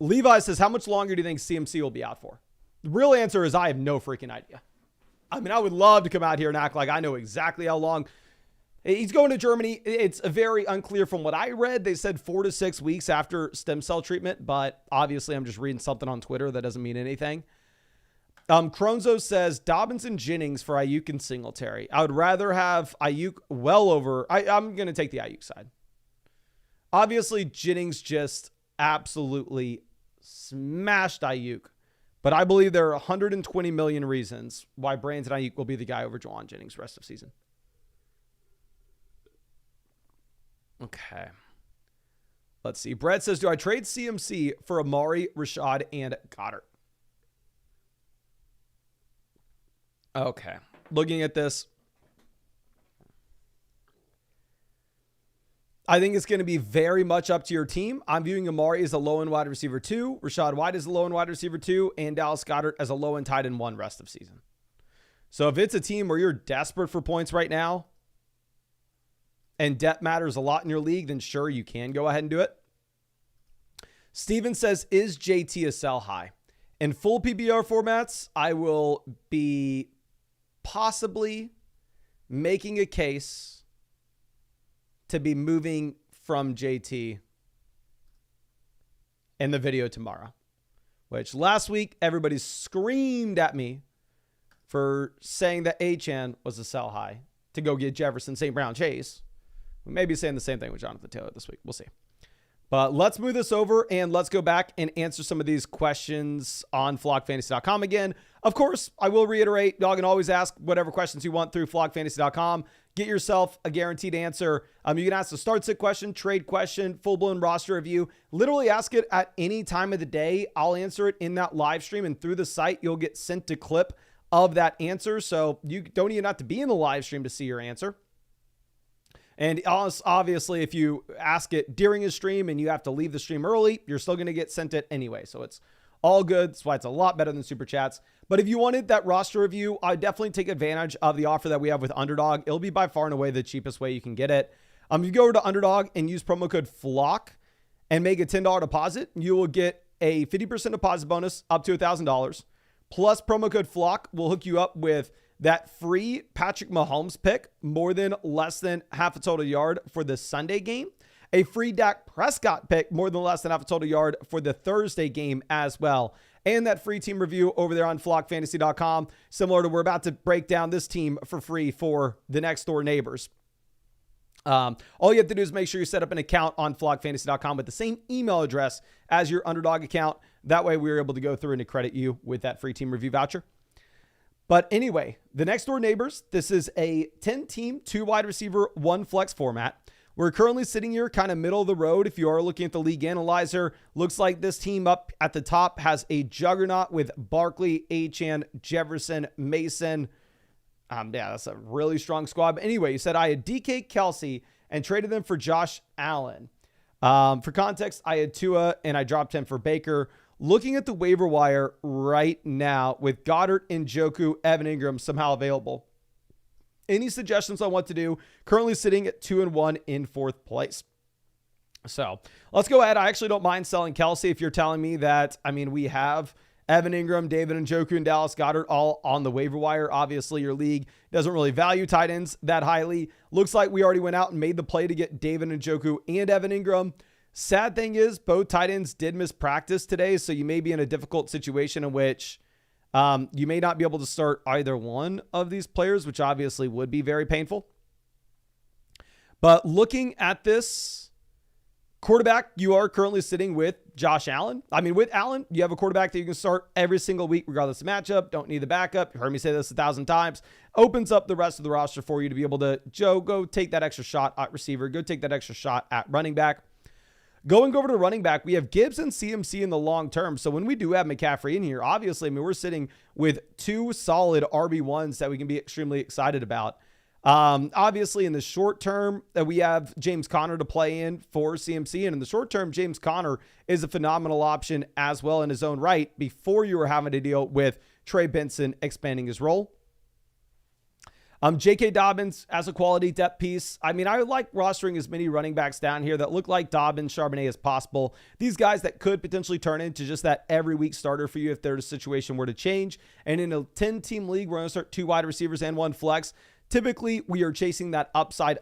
Levi says, how much longer do you think CMC will be out for? The real answer is I have no freaking idea. I mean, I would love to come out here and act like I know exactly how long. He's going to Germany. It's very unclear from what I read. They said 4 to 6 weeks after stem cell treatment, but obviously I'm just reading something on Twitter that doesn't mean anything. Cronzo says Dobbins and Jennings for Ayuk and Singletary. I would rather have Ayuk well over. I'm going to take the Ayuk side. Obviously, Jennings just absolutely smashed Ayuk, but I believe there are 120 million reasons why Brandon Ayuk will be the guy over Juwan Jennings rest of season. Okay. Let's see. Brett says, do I trade CMC for Amari, Rashad, and Goddard? Okay. Looking at this, I think it's going to be very much up to your team. I'm viewing Amari as a low-end wide receiver 2, Rashad White as a low-end wide receiver 2, and Dallas Goedert as a low-end tight end 1 rest of season. So if it's a team where you're desperate for points right now and depth matters a lot in your league, then sure, you can go ahead and do it. Steven says, is JT a sell high? In full PPR formats, I will be possibly making a case to be moving from JT in the video tomorrow, which last week everybody screamed at me for saying that Achane was a sell high to go get Jefferson, St. Brown, Chase. We may be saying the same thing with Jonathan Taylor this week. We'll see. But let's move this over and let's go back and answer some of these questions on flockfantasy.com again. Of course, I will reiterate, y'all can always ask whatever questions you want through flockfantasy.com. Get yourself a guaranteed answer. You can ask a start sit question, trade question, full-blown roster review. Literally ask it at any time of the day. I'll answer it in that live stream, and through the site, you'll get sent a clip of that answer. So you don't even have to be in the live stream to see your answer. And obviously, if you ask it during a stream and you have to leave the stream early, you're still going to get sent it anyway. So it's all good. That's why it's a lot better than Super Chats. But if you wanted that roster review, I definitely take advantage of the offer that we have with Underdog. It'll be by far and away the cheapest way you can get it. If you go over to Underdog and use promo code FLOCK and make a $10 deposit, you will get a 50% deposit bonus up to $1,000. Plus, promo code FLOCK will hook you up with that free Patrick Mahomes pick, more than less than half a total yard for the Sunday game. A free Dak Prescott pick, more than less than half a total yard for the Thursday game as well. And that free team review over there on flockfantasy.com, similar to we're about to break down this team for free for the next door neighbors. All you have to do is make sure you set up an account on flockfantasy.com with the same email address as your Underdog account. That way we're able to go through and to credit you with that free team review voucher. But anyway, the next door neighbors, this is a 10-team, 2 wide receiver, 1 flex format. We're currently sitting here kind of middle of the road. If you are looking at the league analyzer, looks like this team up at the top has a juggernaut with Barkley, Achane, Jefferson, Mason. Yeah, that's a really strong squad. But anyway, you said I had DK Kelsey and traded them for Josh Allen. For context, I had Tua and I dropped him for Baker. Looking at the waiver wire right now with Goddard, Njoku, Evan Ingram somehow available. Any suggestions on what to do? Currently sitting at 2-1 in 4th place. So let's go ahead. I actually don't mind selling Kelsey if you're telling me that, we have Evan Ingram, David Njoku, and Dallas Goedert all on the waiver wire. Obviously, your league doesn't really value tight ends that highly. Looks like we already went out and made the play to get David Njoku and Evan Ingram. Sad thing is, both tight ends did miss practice today, so you may be in a difficult situation in which you may not be able to start either one of these players, which obviously would be very painful. But looking at this quarterback, you are currently sitting with Josh Allen. With Allen, you have a quarterback that you can start every single week, regardless of matchup. Don't need the backup. You heard me say this 1,000 times. Opens up the rest of the roster for you to be able to, go take that extra shot at receiver. Go take that extra shot at running back. Going over to running back, we have Gibbs and CMC in the long term. So when we do have McCaffrey in here, obviously, we're sitting with 2 solid RB1s that we can be extremely excited about. Obviously, in the short term, we have James Conner to play in for CMC. And in the short term, James Conner is a phenomenal option as well in his own right before you were having to deal with Trey Benson expanding his role. J.K. Dobbins as a quality depth piece. I mean, I would like rostering as many running backs down here that look like Dobbins, Charbonnet as possible. These guys that could potentially turn into just that every week starter for you if their situation were to change. And in a 10-team league, we're going to start 2 wide receivers and 1 flex. Typically, we are chasing that upside.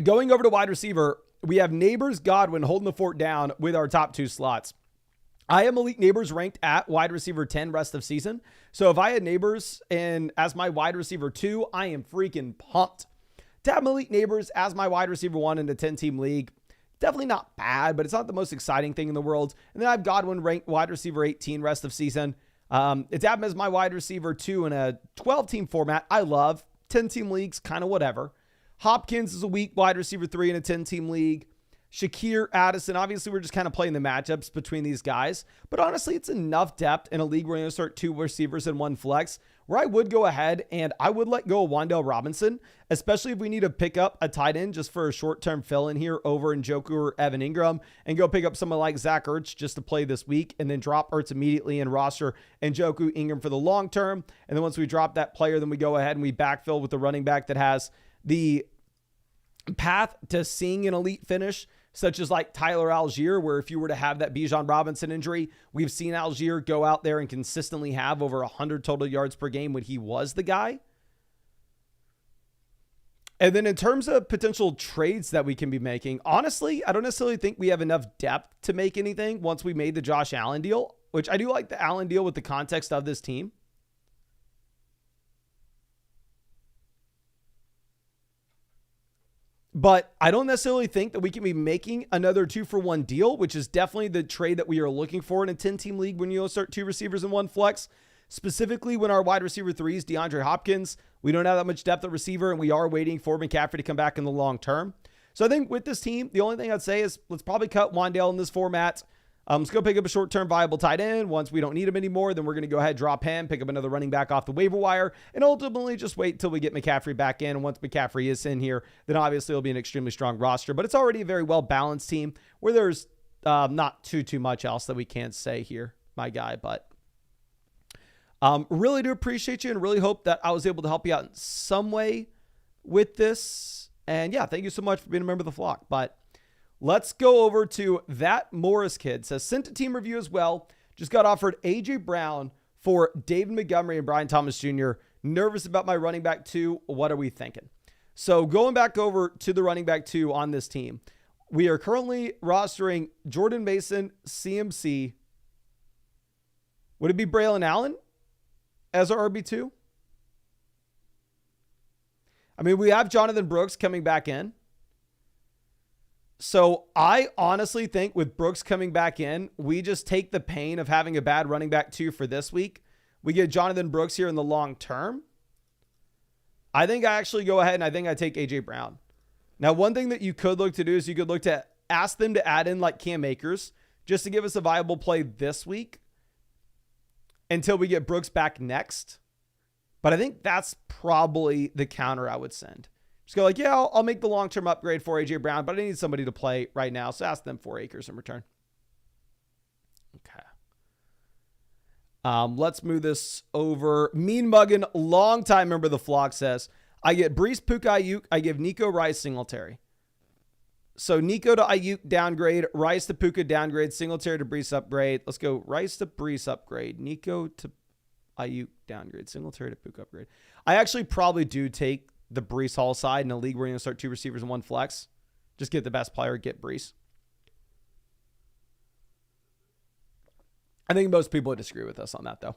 Going over to wide receiver, we have Neighbors, Godwin holding the fort down with our top 2 slots. I am Malik Neighbors ranked at wide receiver 10 rest of season. So if I had Neighbors and as my wide receiver 2, I am freaking pumped. To have Malik Neighbors as my wide receiver 1 in a 10-team league, definitely not bad, but it's not the most exciting thing in the world. And then I have Godwin ranked wide receiver 18 rest of season. It's him as my wide receiver 2 in a 12-team format. I love 10-team leagues, kind of whatever. Hopkins is a weak wide receiver 3 in a 10-team league. Shakir, Addison, obviously we're just kind of playing the matchups between these guys. But honestly, it's enough depth in a league where you're going to start 2 receivers and 1 flex, where I would go ahead and I would let go of Wan'Dale Robinson, especially if we need to pick up a tight end just for a short-term fill-in here over Njoku or Evan Ingram, and go pick up someone like Zach Ertz just to play this week, and then drop Ertz immediately and roster Njoku, Ingram for the long term. And then once we drop that player, then we go ahead and we backfill with the running back that has the path to seeing an elite finish, such as like Tyler Algier, where if you were to have that Bijan Robinson injury, we've seen Algier go out there and consistently have over 100 total yards per game when he was the guy. And then in terms of potential trades that we can be making, honestly, I don't necessarily think we have enough depth to make anything once we made the Josh Allen deal, which I do like the Allen deal with the context of this team. But I don't necessarily think that we can be making another 2-for-1 deal, which is definitely the trade that we are looking for in a 10-team league when you start 2 receivers and 1 flex. Specifically when our wide receiver 3 is DeAndre Hopkins. We don't have that much depth at receiver, and we are waiting for McCaffrey to come back in the long term. So I think with this team, the only thing I'd say is let's probably cut Wan'Dale in this format. Let's go pick up a short-term viable tight end. Once we don't need him anymore, then we're going to go ahead, drop him, pick up another running back off the waiver wire, and ultimately just wait till we get McCaffrey back in. And once McCaffrey is in here, then obviously it'll be an extremely strong roster. But it's already a very well-balanced team where there's not too much else that we can't say here, my guy. But really do appreciate you and really hope that I was able to help you out in some way with this. And yeah, thank you so much for being a member of the flock. But let's go over to that Morris kid. Says, sent a team review as well. Just got offered A.J. Brown for David Montgomery and Brian Thomas Jr. Nervous about my running back 2. What are we thinking? So going back over to the running back 2 on this team, we are currently rostering Jordan Mason, CMC. Would it be Braylon Allen as our RB2? I mean, we have Jonathan Brooks coming back in. So I honestly think with Brooks coming back in, we just take the pain of having a bad running back 2 for this week. We get Jonathan Brooks here in the long term. I think I actually go ahead and I think I take A.J. Brown. Now, one thing that you could look to do is you could look to ask them to add in like Cam Akers just to give us a viable play this week until we get Brooks back next. But I think that's probably the counter I would send. Just go like, yeah, I'll make the long-term upgrade for A.J. Brown, but I need somebody to play right now. So ask them for Akers in return. Okay. Let's move this over. Mean Muggin, longtime member of the flock, says, I get Breece, Puka, Ayuk. I give Nico, Rice, Singletary. So Nico to Ayuk, downgrade. Rice to Puka, downgrade. Singletary to Breece, upgrade. Let's go Rice to Breece, upgrade. Nico to Ayuk, downgrade. Singletary to Puka, upgrade. I actually probably do take the Breece Hall side in a league where you're going to start 2 receivers and 1 flex. Just get the best player, get Breece. I think most people would disagree with us on that, though.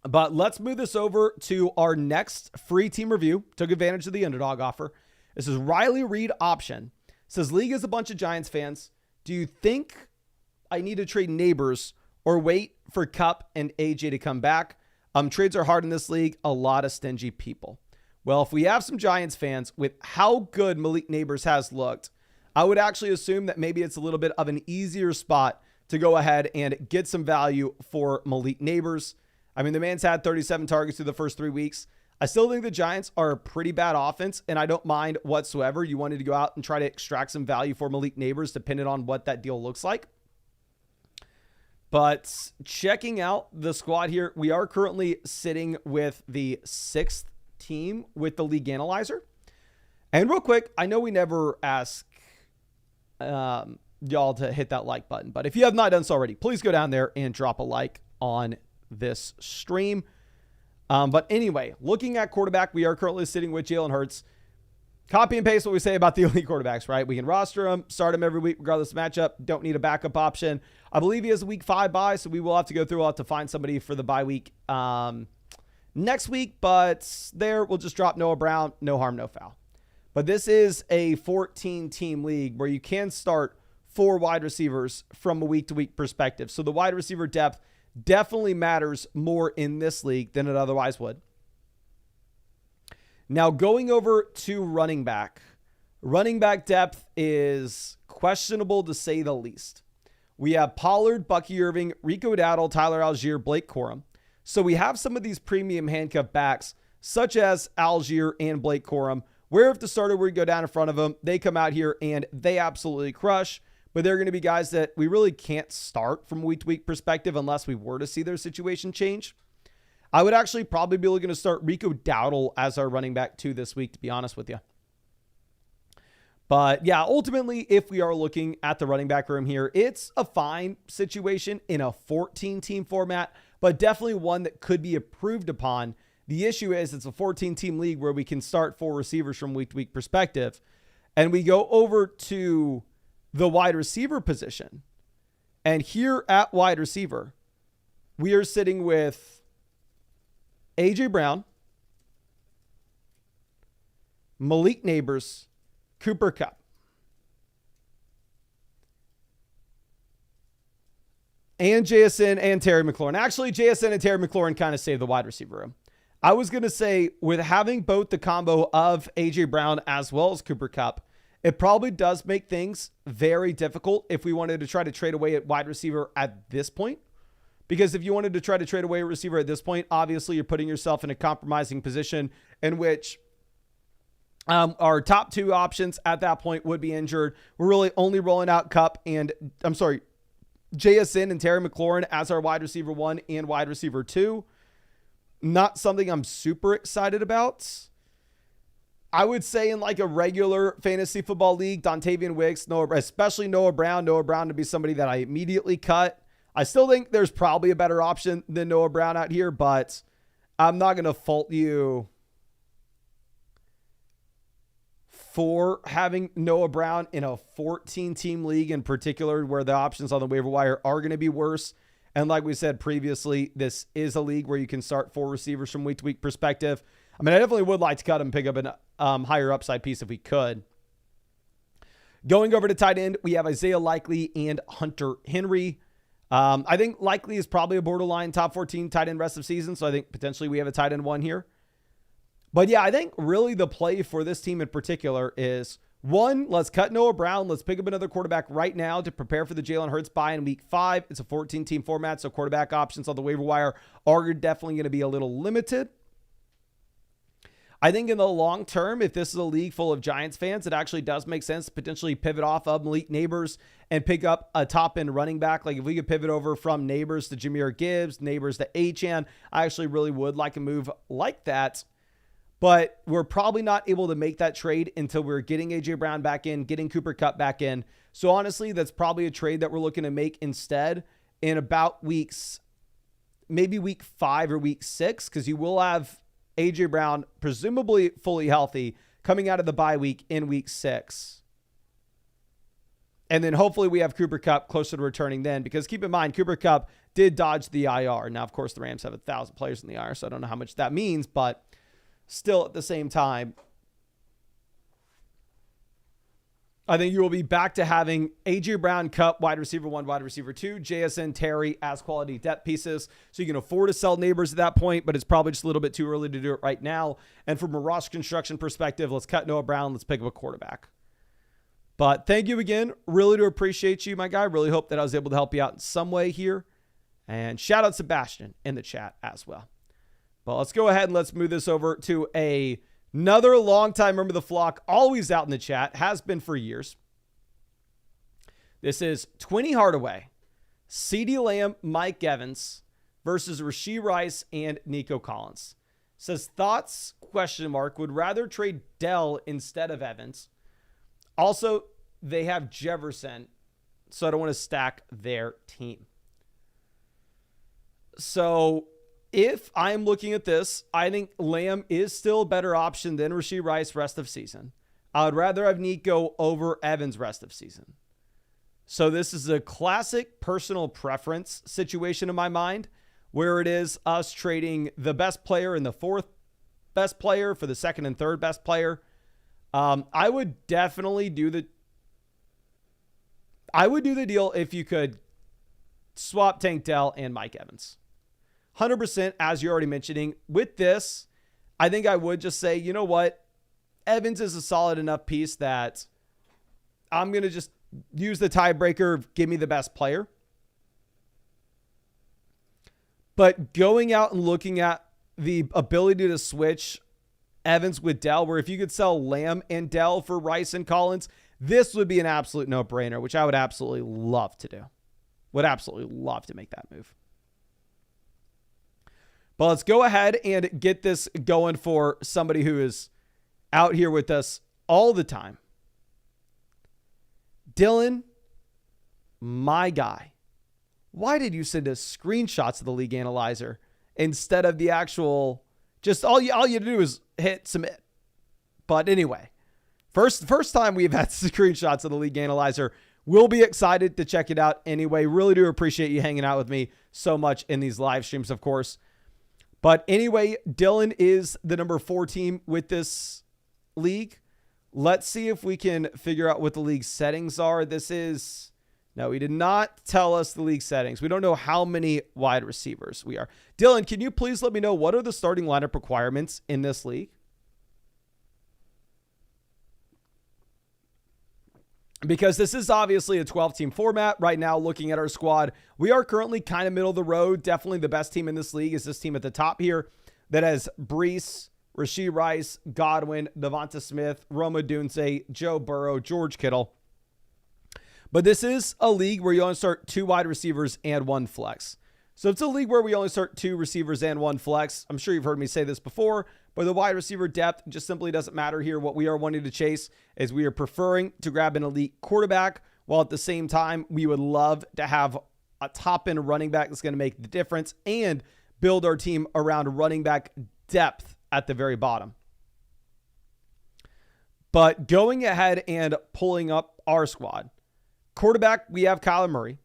But let's move this over to our next free team review. Took advantage of the Underdog offer. This is Riley Reed Option. Says, League is a bunch of Giants fans. Do you think I need to trade Neighbors or wait for Cup and AJ to come back? Trades are hard in this league. A lot of stingy people. Well, if we have some Giants fans with how good Malik Neighbors has looked, I would actually assume that maybe it's a little bit of an easier spot to go ahead and get some value for Malik Neighbors. I mean, the man's had 37 targets through the first 3 weeks. I still think the Giants are a pretty bad offense, and I don't mind whatsoever. You wanted to go out and try to extract some value for Malik Neighbors, depending on what that deal looks like. But checking out the squad here, we are currently sitting with the 6th team with the league analyzer. And real quick, I know we never ask y'all to hit that like button, but if you have not done so already, please go down there and drop a like on this stream. But anyway, looking at quarterback, we are currently sitting with Jalen Hurts. Copy and paste what we say about the elite quarterbacks, right? We can roster them, start them every week, regardless of matchup. Don't need a backup option. I believe he has a week 5 bye, so we will have to go through. We'll have to find somebody for the bye week next week, but there we'll just drop Noah Brown. No harm, no foul. But this is a 14-team league where you can start 4 wide receivers from a week-to-week perspective. So the wide receiver depth definitely matters more in this league than it otherwise would. Now, going over to running back. Running back depth is questionable to say the least. We have Pollard, Bucky Irving, Rico Dowdle, Tyler Algier, Blake Corum. So we have some of these premium handcuff backs, such as Algier and Blake Corum, where if the starter were to go down in front of them, they come out here and they absolutely crush. But they're going to be guys that we really can't start from a week-to-week perspective unless we were to see their situation change. I would actually probably be looking to start Rico Dowdle as our running back 2 this week, to be honest with you. But yeah, ultimately, if we are looking at the running back room here, it's a fine situation in a 14-team format, but definitely one that could be improved upon. The issue is it's a 14-team league where we can start 4 receivers from week-to-week perspective. And we go over to the wide receiver position. And here at wide receiver, we are sitting with A.J. Brown, Malik Neighbors, Cooper Kupp. And JSN and Terry McLaurin. Actually, JSN and Terry McLaurin kind of saved the wide receiver room. I was going to say, with having both the combo of A.J. Brown as well as Cooper Kupp, it probably does make things very difficult if we wanted to try to trade away at wide receiver at this point. Because if you wanted to try to trade away a receiver at this point, obviously you're putting yourself in a compromising position in which our top 2 options at that point would be injured. We're really only rolling out JSN and Terry McLaurin as our wide receiver 1 and wide receiver 2. Not something I'm super excited about. I would say in like a regular fantasy football league, Dontavian Wicks, especially Noah Brown to be somebody that I immediately cut. I still think there's probably a better option than Noah Brown out here, but I'm not going to fault you for having Noah Brown in a 14-team league in particular, where the options on the waiver wire are going to be worse. And like we said previously, this is a league where you can start 4 receivers from week-to-week perspective. I mean, I definitely would like to cut him and pick up an higher upside piece if we could. Going over to tight end, we have Isaiah Likely and Hunter Henry. I think Likely is probably a borderline top 14 tight end rest of season, so I think potentially we have a tight end 1 here. But yeah, I think really the play for this team in particular is, 1, let's cut Noah Brown. Let's pick up another quarterback right now to prepare for the Jalen Hurts bye in week 5. It's a 14-team format, so quarterback options on the waiver wire are definitely going to be a little limited. I think in the long term, if this is a league full of Giants fans, it actually does make sense to potentially pivot off of Malik Neighbors and pick up a top-end running back. Like if we could pivot over from Neighbors to Jahmyr Gibbs, Neighbors to Achane, I actually really would like a move like that. But we're probably not able to make that trade until we're getting A.J. Brown back in, getting Cooper Kupp back in. So honestly, that's probably a trade that we're looking to make instead in about maybe week 5 or week 6, because you will have A.J. Brown presumably fully healthy coming out of the bye week in week 6. And then hopefully we have Cooper Kupp closer to returning then, because keep in mind, Cooper Kupp did dodge the IR. Now, of course, the Rams have 1,000 players in the IR, so I don't know how much that means, but still at the same time, I think you will be back to having A.J. Brown, Kupp, wide receiver 1, wide receiver 2, JSN, Terry as quality depth pieces. So you can afford to sell Neighbors at that point, but it's probably just a little bit too early to do it right now. And from a roster construction perspective, let's cut Noah Brown. Let's pick up a quarterback. But thank you again. Really do appreciate you, my guy. Really hope that I was able to help you out in some way here. And shout out Sebastian in the chat as well. But let's go ahead and let's move this over to another longtime member of the flock, always out in the chat, has been for years. This is Twinny Hardaway. CeeDee Lamb, Mike Evans versus Rashee Rice and Nico Collins. Says thoughts, ? Would rather trade Dell instead of Evans. Also, they have Jefferson, so I don't want to stack their team. So if I'm looking at this, I think Lamb is still a better option than Rashee Rice rest of season. I would rather have Nico over Evans rest of season. So this is a classic personal preference situation in my mind, where it is us trading the best player and the fourth best player for the second and third best player. I would definitely do the deal if you could swap Tank Dell and Mike Evans. 100%, as you're already mentioning. With this, I think I would just say, you know what? Evans is a solid enough piece that I'm going to just use the tiebreaker, give me the best player. But going out and looking at the ability to switch Evans with Dell, where if you could sell Lamb and Dell for Rice and Collins, this would be an absolute no-brainer, which I would absolutely love to do. Would absolutely love to make that move. But let's go ahead and get this going for somebody who is out here with us all the time. Dylan, my guy, why did you send us screenshots of the league analyzer instead of the actual, just all you do is hit submit? But anyway, first time we've had screenshots of the league analyzer. We'll be excited to check it out anyway. Really do appreciate you hanging out with me so much in these live streams, of course. But anyway, Dylan is the number 4 team with this league. Let's see if we can figure out what the league settings are. No, he did not tell us the league settings. We don't know how many wide receivers we are. Dylan, can you please let me know what are the starting lineup requirements in this league? Because this is obviously a 12-team format. Right now, looking at our squad, we are currently kind of middle of the road. Definitely the best team in this league is this team at the top here that has Breece, Rashee Rice, Godwin, Devonta Smith, Roma Dunze, Joe Burrow, George Kittle. But this is a league where you only start 2 wide receivers and 1 flex. So it's a league where we only start 2 receivers and 1 flex. I'm sure you've heard me say this before, but the wide receiver depth just simply doesn't matter here. What we are wanting to chase is we are preferring to grab an elite quarterback, while at the same time, we would love to have a top-end running back that's going to make the difference and build our team around running back depth at the very bottom. But going ahead and pulling up our squad, quarterback, we have Kyler Murray.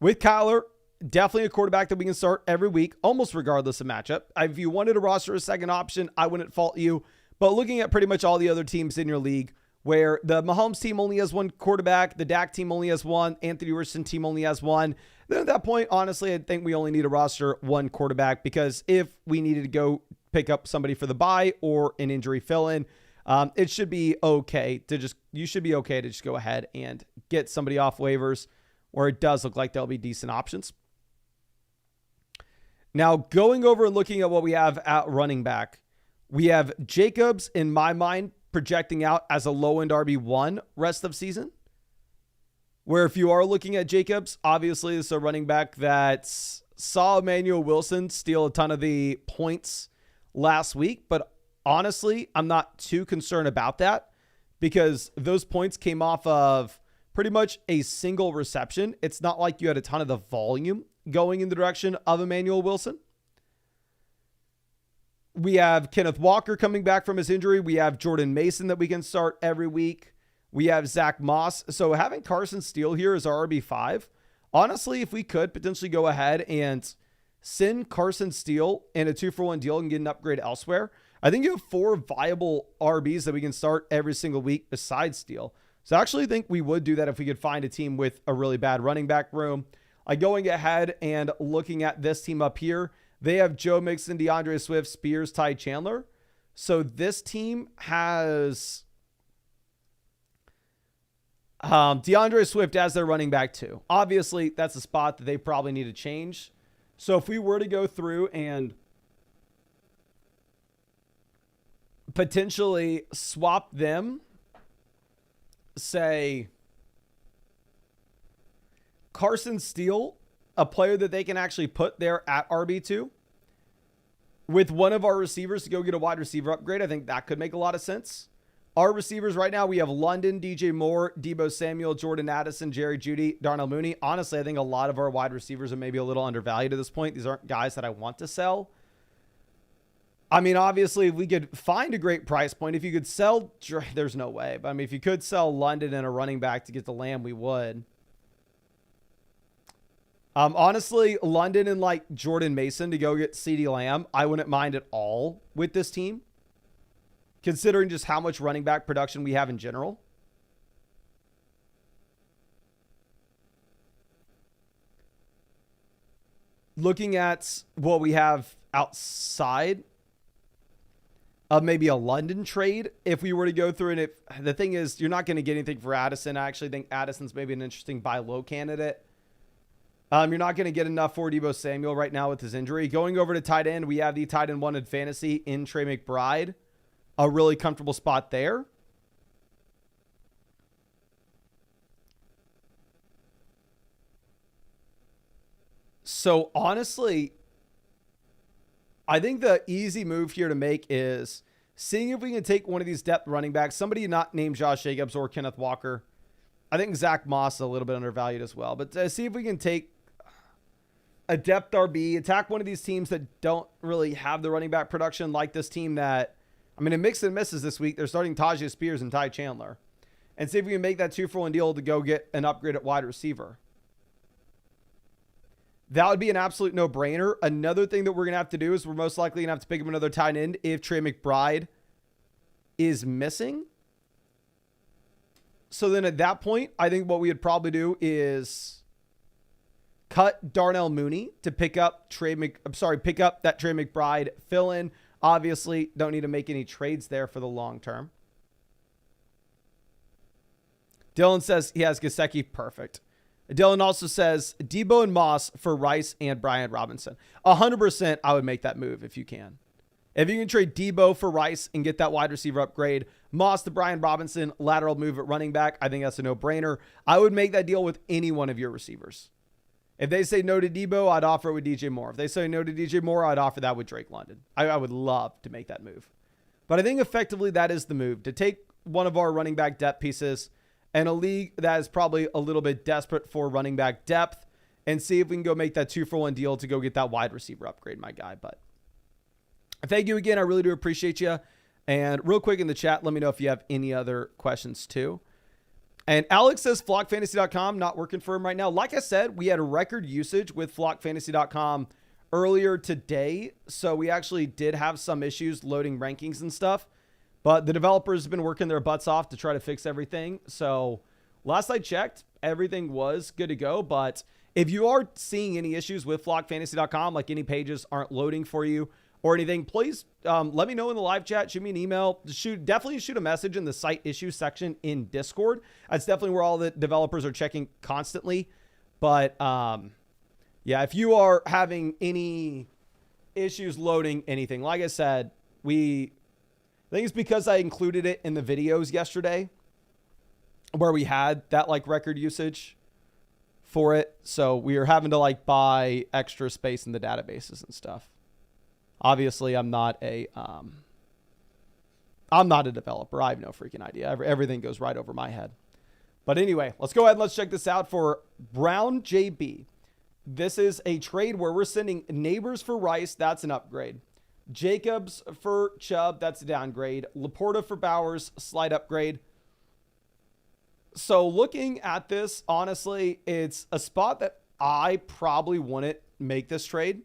With Kyler, definitely a quarterback that we can start every week, almost regardless of matchup. If you wanted to roster a second option, I wouldn't fault you. But looking at pretty much all the other teams in your league, where the Mahomes team only has 1 quarterback, the Dak team only has 1, Anthony Richardson team only has 1, then at that point, honestly, I think we only need to roster 1 quarterback, because if we needed to go pick up somebody for the bye or an injury fill-in, it should be okay to just go ahead and get somebody off waivers where it does look like there'll be decent options. Now, going over and looking at what we have at running back, we have Jacobs, in my mind, projecting out as a low-end RB1 rest of season. Where if you are looking at Jacobs, obviously this is a running back that saw Emmanuel Wilson steal a ton of the points last week. But honestly, I'm not too concerned about that, because those points came off of pretty much a single reception. It's not like you had a ton of the volume going in the direction of Emmanuel Wilson. We have Kenneth Walker coming back from his injury. We have Jordan Mason that we can start every week. We have Zach Moss. So having Carson Steele here as our RB5, honestly, if we could potentially go ahead and send Carson Steele in a 2-for-1 deal and get an upgrade elsewhere, I think you have 4 viable RBs that we can start every single week besides Steele. So I actually think we would do that if we could find a team with a really bad running back room. Going ahead and looking at this team up here, they have Joe Mixon, DeAndre Swift, Spears, Ty Chandler. So this team has DeAndre Swift as their running back too. Obviously, that's a spot that they probably need to change. So if we were to go through and potentially swap them, say Carson Steele, a player that they can actually put there at RB2 with one of our receivers to go get a wide receiver upgrade, I think that could make a lot of sense. Our receivers right now, we have London, DJ Moore, Deebo Samuel, Jordan Addison, Jerry Jeudy, Darnell Mooney. Honestly, I think a lot of our wide receivers are maybe a little undervalued at this point. These aren't guys that I want to sell. I mean, obviously, if we could find a great price point, if you could sell, there's no way. But I mean, if you could sell London and a running back to get the Lamb, we would. Honestly, London and like Jordan Mason to go get CeeDee Lamb, I wouldn't mind at all with this team, considering just how much running back production we have in general. Looking at what we have outside of maybe a London trade, if we were to go through, and if the thing is, you're not going to get anything for Addison. I actually think Addison's maybe an interesting buy low candidate. You're not going to get enough for Deebo Samuel right now with his injury. Going over to tight end, we have the tight end one in fantasy in Trey McBride. A really comfortable spot there. So honestly, I think the easy move here to make is seeing if we can take one of these depth running backs, somebody not named Josh Jacobs or Kenneth Walker. I think Zach Moss is a little bit undervalued as well, but see if we can take a depth RB, attack one of these teams that don't really have the running back production like this team that, I mean, it mix and misses this week. They're starting Tajay Spears and Ty Chandler. And see if we can make that 2-for-1 deal to go get an upgrade at wide receiver. That would be an absolute no-brainer. Another thing that we're going to have to do is we're most likely going to have to pick up another tight end if Trey McBride is missing. So then at that point, I think what we would probably do is cut Darnell Mooney to pick up pick up that Trey McBride fill in. Obviously, don't need to make any trades there for the long term. Dylan says he has Gesicki. Perfect. Dylan also says Deebo and Moss for Rice and Brian Robinson. 100% I would make that move if you can. If you can trade Deebo for Rice and get that wide receiver upgrade, Moss to Brian Robinson, lateral move at running back, I think that's a no-brainer. I would make that deal with any one of your receivers. If they say no to Deebo, I'd offer it with DJ Moore. If they say no to DJ Moore, I'd offer that with Drake London. I would love to make that move. But I think effectively that is the move, to take one of our running back depth pieces and a league that is probably a little bit desperate for running back depth and see if we can go make that 2-for-1 deal to go get that wide receiver upgrade, my guy. But thank you again. I really do appreciate you. And real quick in the chat, let me know if you have any other questions too. And Alex says flockfantasy.com not working for him right now. Like I said, we had a record usage with flockfantasy.com earlier today. So we actually did have some issues loading rankings and stuff. But the developers have been working their butts off to try to fix everything. So last I checked, everything was good to go. But if you are seeing any issues with flockfantasy.com, like any pages aren't loading for you or anything, please let me know in the live chat. Shoot me an email. Definitely shoot a message in the site issues section in Discord. That's definitely where all the developers are checking constantly. But yeah, if you are having any issues loading anything, like I said, I think it's because I included it in the videos yesterday where we had that like record usage for it. So we are having to like buy extra space in the databases and stuff. Obviously, I'm not a developer. I have no freaking idea. Everything goes right over my head. But anyway, let's go ahead and let's check this out for Brown JB. This is a trade where we're sending Neighbors for Rice. That's an upgrade. Jacobs for Chubb. That's a downgrade. Laporta for Bowers. Slight upgrade. So looking at this, honestly, it's a spot that I probably wouldn't make this trade.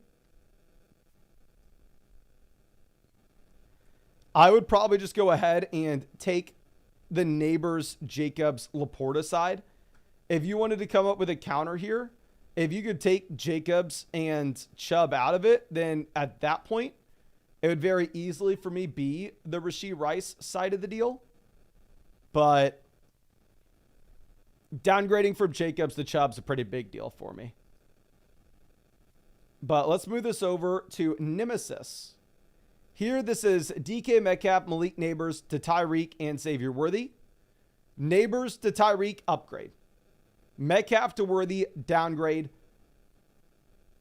I would probably just go ahead and take the Neighbors, Jacobs, Laporta side. If you wanted to come up with a counter here, if you could take Jacobs and Chubb out of it, then at that point, it would very easily for me be the Rashee Rice side of the deal. But downgrading from Jacobs to Chubb's a pretty big deal for me. But let's move this over to Nemesis. Here, this is DK Metcalf, Malik Neighbors to Tyreek and Xavier Worthy. Neighbors to Tyreek, upgrade. Metcalf to Worthy, downgrade.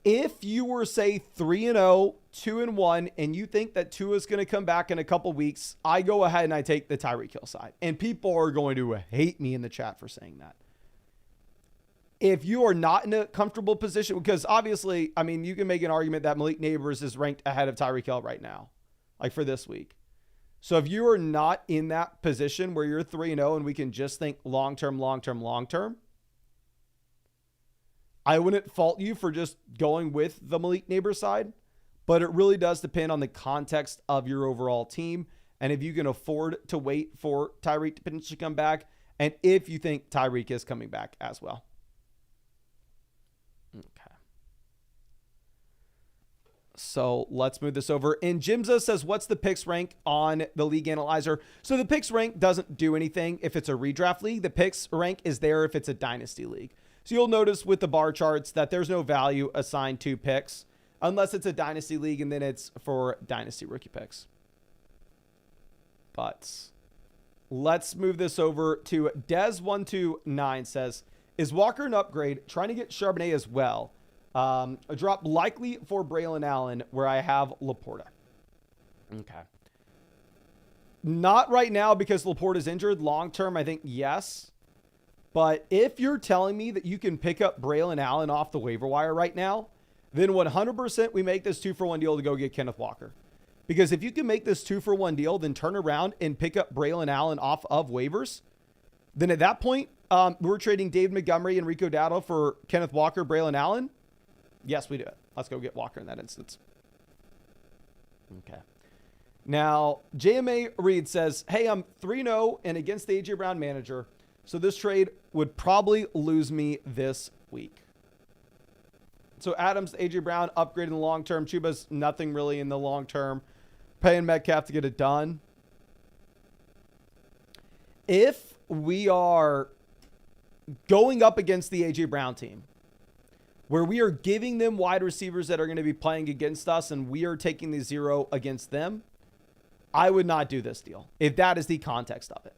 If you were, say, 3-0, 2-1, and you think that Tua is going to come back in a couple weeks, I go ahead and I take the Tyreek Hill side. And people are going to hate me in the chat for saying that. If you are not in a comfortable position, because obviously, I mean, you can make an argument that Malik Neighbors is ranked ahead of Tyreek Hill right now, like for this week. So if you are not in that position where you're 3-0 and we can just think long-term, I wouldn't fault you for just going with the Malik Neighbors side, but it really does depend on the context of your overall team and if you can afford to wait for Tyreek to potentially come back and if you think Tyreek is coming back as well. Okay. So let's move this over. And Jimza says, what's the picks rank on the league analyzer? So the picks rank doesn't do anything if it's a redraft league. The picks rank is there if it's a dynasty league. So you'll notice with the bar charts that there's no value assigned to picks unless it's a dynasty league and then it's for dynasty rookie picks. But let's move this over to Des129 says, is Walker an upgrade? Trying to get Charbonnet as well. A drop likely for Braylon Allen where I have Laporta. Okay. Not right now because Laporta's injured. Long term, I think yes. But if you're telling me that you can pick up Braylon Allen off the waiver wire right now, then 100% we make this 2-for-1 deal to go get Kenneth Walker. Because if you can make this 2-for-1 deal, then turn around and pick up Braylon Allen off of waivers, then at that point, we're trading David Montgomery and Rico Dowdle for Kenneth Walker, Braylon Allen. Yes, we do it. Let's go get Walker in that instance. Okay. Now, JMA Reed says, hey, I'm 3-0 and against the A.J. Brown manager. So this trade would probably lose me this week. So Adams, A.J. Brown, upgrade in the long term. Chuba's nothing really in the long term. Paying Metcalf to get it done. If we are going up against the A.J. Brown team, where we are giving them wide receivers that are going to be playing against us and we are taking the 0 against them, I would not do this deal if that is the context of it.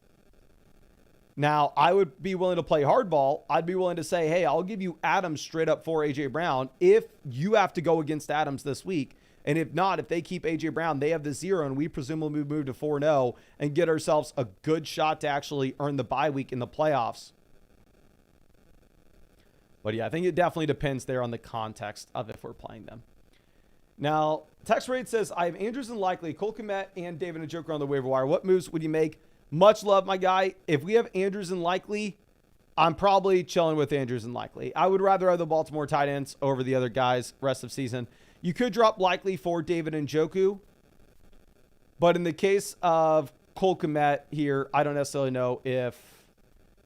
Now, I would be willing to play hardball. I'd be willing to say, hey, I'll give you Adams straight up for A.J. Brown if you have to go against Adams this week. And if not, if they keep A.J. Brown, they have the 0 and we presumably move to 4-0 and get ourselves a good shot to actually earn the bye week in the playoffs. But yeah, I think it definitely depends there on the context of if we're playing them. Now, Text Rate says, I have Andrews and Likely, Cole Kmet, and David Njoku on the waiver wire. What moves would you make? Much love, my guy. If we have Andrews and Likely, I'm probably chilling with Andrews and Likely. I would rather have the Baltimore tight ends over the other guys rest of season. You could drop Likely for David Njoku. But in the case of Cole Kmet here, I don't necessarily know if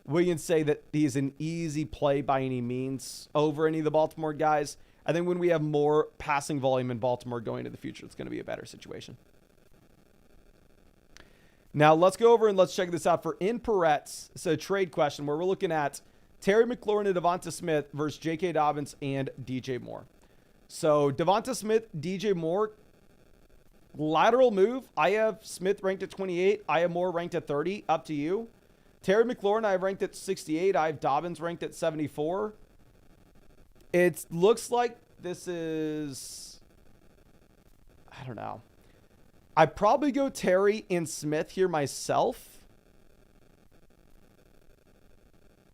we can say that he's an easy play by any means over any of the Baltimore guys. I think when we have more passing volume in Baltimore going into the future, it's going to be a better situation. Now, let's go over and let's check this out for In Peretz. It's a trade question where we're looking at Terry McLaurin and Devonta Smith versus J.K. Dobbins and DJ Moore. So, Devonta Smith, DJ Moore, lateral move. I have Smith ranked at 28. I have Moore ranked at 30. Up to you. Terry McLaurin, I have ranked at 68. I have Dobbins ranked at 74. It looks like this is, I don't know. I'd probably go Terry and Smith here myself.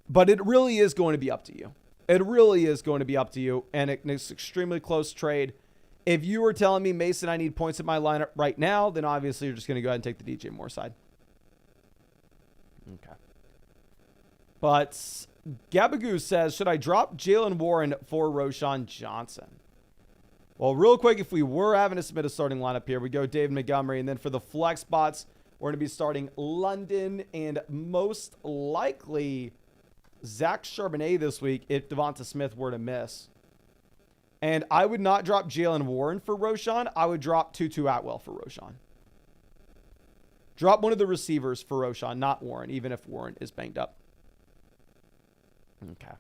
But it really is going to be up to you. It really is going to be up to you. And it's an extremely close trade. If you were telling me, Mason, I need points in my lineup right now, then obviously you're just going to go ahead and take the DJ Moore side. Okay. But Gabagoo says, should I drop Jalen Warren for Roschon Johnson? Well, real quick, if we were having to submit a starting lineup here, we go David Montgomery. And then for the flex spots, we're going to be starting London and most likely Zach Charbonnet this week if Devonta Smith were to miss. And I would not drop Jalen Warren for Roschon. I would drop Tutu Atwell for Roschon. Drop one of the receivers for Roschon, not Warren, even if Warren is banged up. Okay.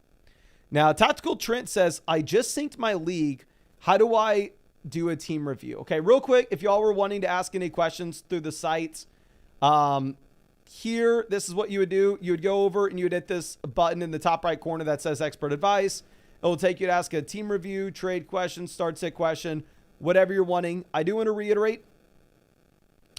Now, Tactical Trent says, I just synced my league. How do I do a team review? Okay, real quick, if y'all were wanting to ask any questions through the site, here, this is what you would do. You would go over and you would hit this button in the top right corner that says expert advice. It will take you to ask a team review, trade question, start sit question, whatever you're wanting. I do want to reiterate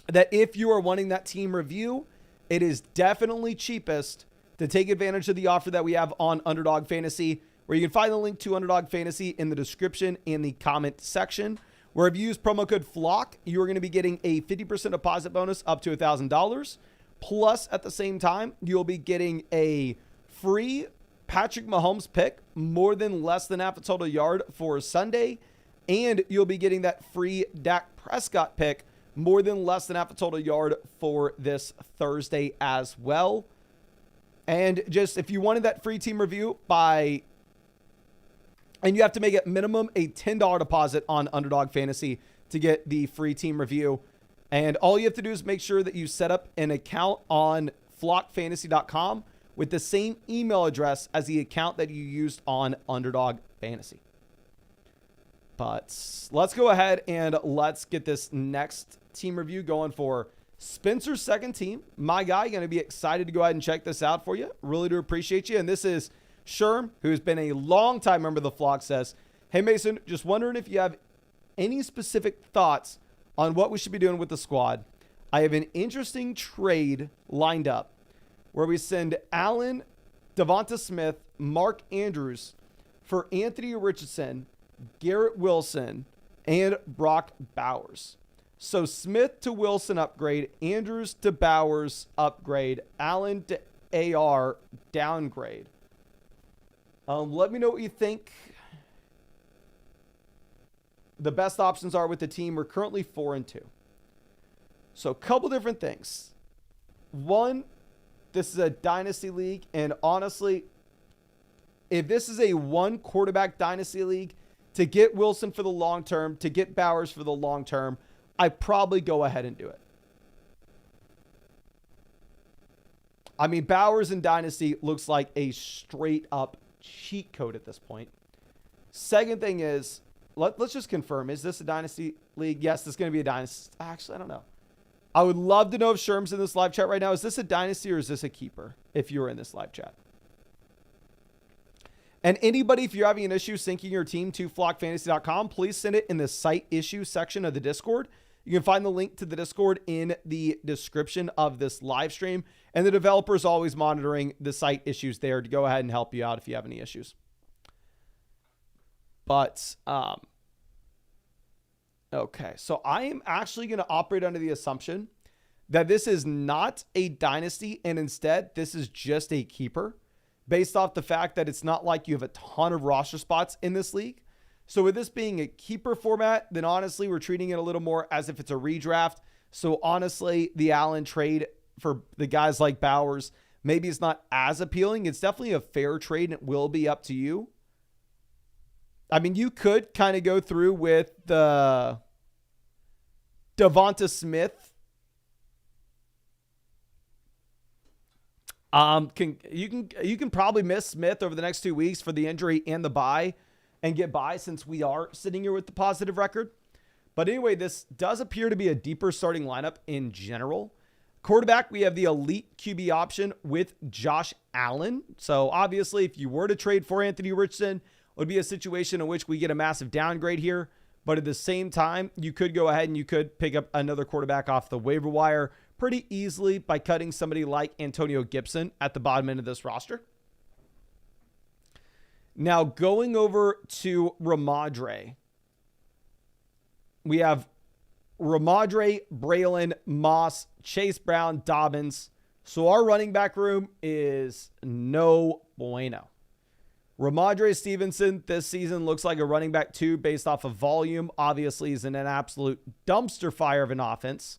that if you are wanting that team review, it is definitely cheapest to take advantage of the offer that we have on Underdog Fantasy, where you can find the link to Underdog Fantasy in the description and the comment section. Where if you use promo code FLOCK, you are going to be getting a 50% deposit bonus up to $1,000. Plus, at the same time, you'll be getting a free Patrick Mahomes pick, more than less than half a total yard for Sunday. And you'll be getting that free Dak Prescott pick, more than less than half a total yard for this Thursday as well. And just if you wanted that free team review and you have to make it minimum a $10 deposit on Underdog Fantasy to get the free team review. And all you have to do is make sure that you set up an account on flockfantasy.com with the same email address as the account that you used on Underdog Fantasy. But let's go ahead and let's get this next team review going for Spencer's second team. My guy, going to be excited to go ahead and check this out for you. Really do appreciate you. And this is Sherm, who's been a long-time member of the flock, says, hey, Mason, just wondering if you have any specific thoughts on what we should be doing with the squad. I have an interesting trade lined up where we send Allen, Devonta Smith, Mark Andrews for Anthony Richardson, Garrett Wilson, and Brock Bowers. So Smith to Wilson upgrade, Andrews to Bowers upgrade, Allen to AR downgrade. Let me know what you think the best options are with the team. We're currently 4-2. So a couple different things. One, this is a dynasty league. And honestly, if this is a one quarterback dynasty league, to get Wilson for the long term, to get Bowers for the long term, I probably go ahead and do it. I mean, Bowers in dynasty looks like a straight up cheat code at this point. Second thing is, let's just confirm. Is this a dynasty league? Yes, this is going to be a dynasty. Actually, I don't know. I would love to know if Sherm's in this live chat right now. Is this a dynasty or is this a keeper? If you're in this live chat. And anybody, if you're having an issue syncing your team to flockfantasy.com, please send it in the site issue section of the Discord. You can find the link to the Discord in the description of this live stream. And the developer is always monitoring the site issues there to go ahead and help you out if you have any issues. But, okay. So I am actually going to operate under the assumption that this is not a dynasty and instead this is just a keeper, based off the fact that it's not like you have a ton of roster spots in this league. So with this being a keeper format, then honestly, we're treating it a little more as if it's a redraft. So honestly, the Allen trade for the guys like Bowers, maybe it's not as appealing. It's definitely a fair trade and it will be up to you. I mean, you could kind of go through with the Devonta Smith. You can probably miss Smith over the next 2 weeks for the injury and the bye and get by since we are sitting here with the positive record. But anyway, this does appear to be a deeper starting lineup in general. Quarterback, we have the elite QB option with Josh Allen. So obviously, if you were to trade for Anthony Richardson, it would be a situation in which we get a massive downgrade here. But at the same time, you could go ahead and you could pick up another quarterback off the waiver wire pretty easily by cutting somebody like Antonio Gibson at the bottom end of this roster. Now, going over to Ramadre, we have Ramadre, Braylon, Moss, Chase Brown, Dobbins. So our running back room is no bueno. Ramadre Stevenson this season looks like a running back 2 based off of volume. Obviously, he's in an absolute dumpster fire of an offense.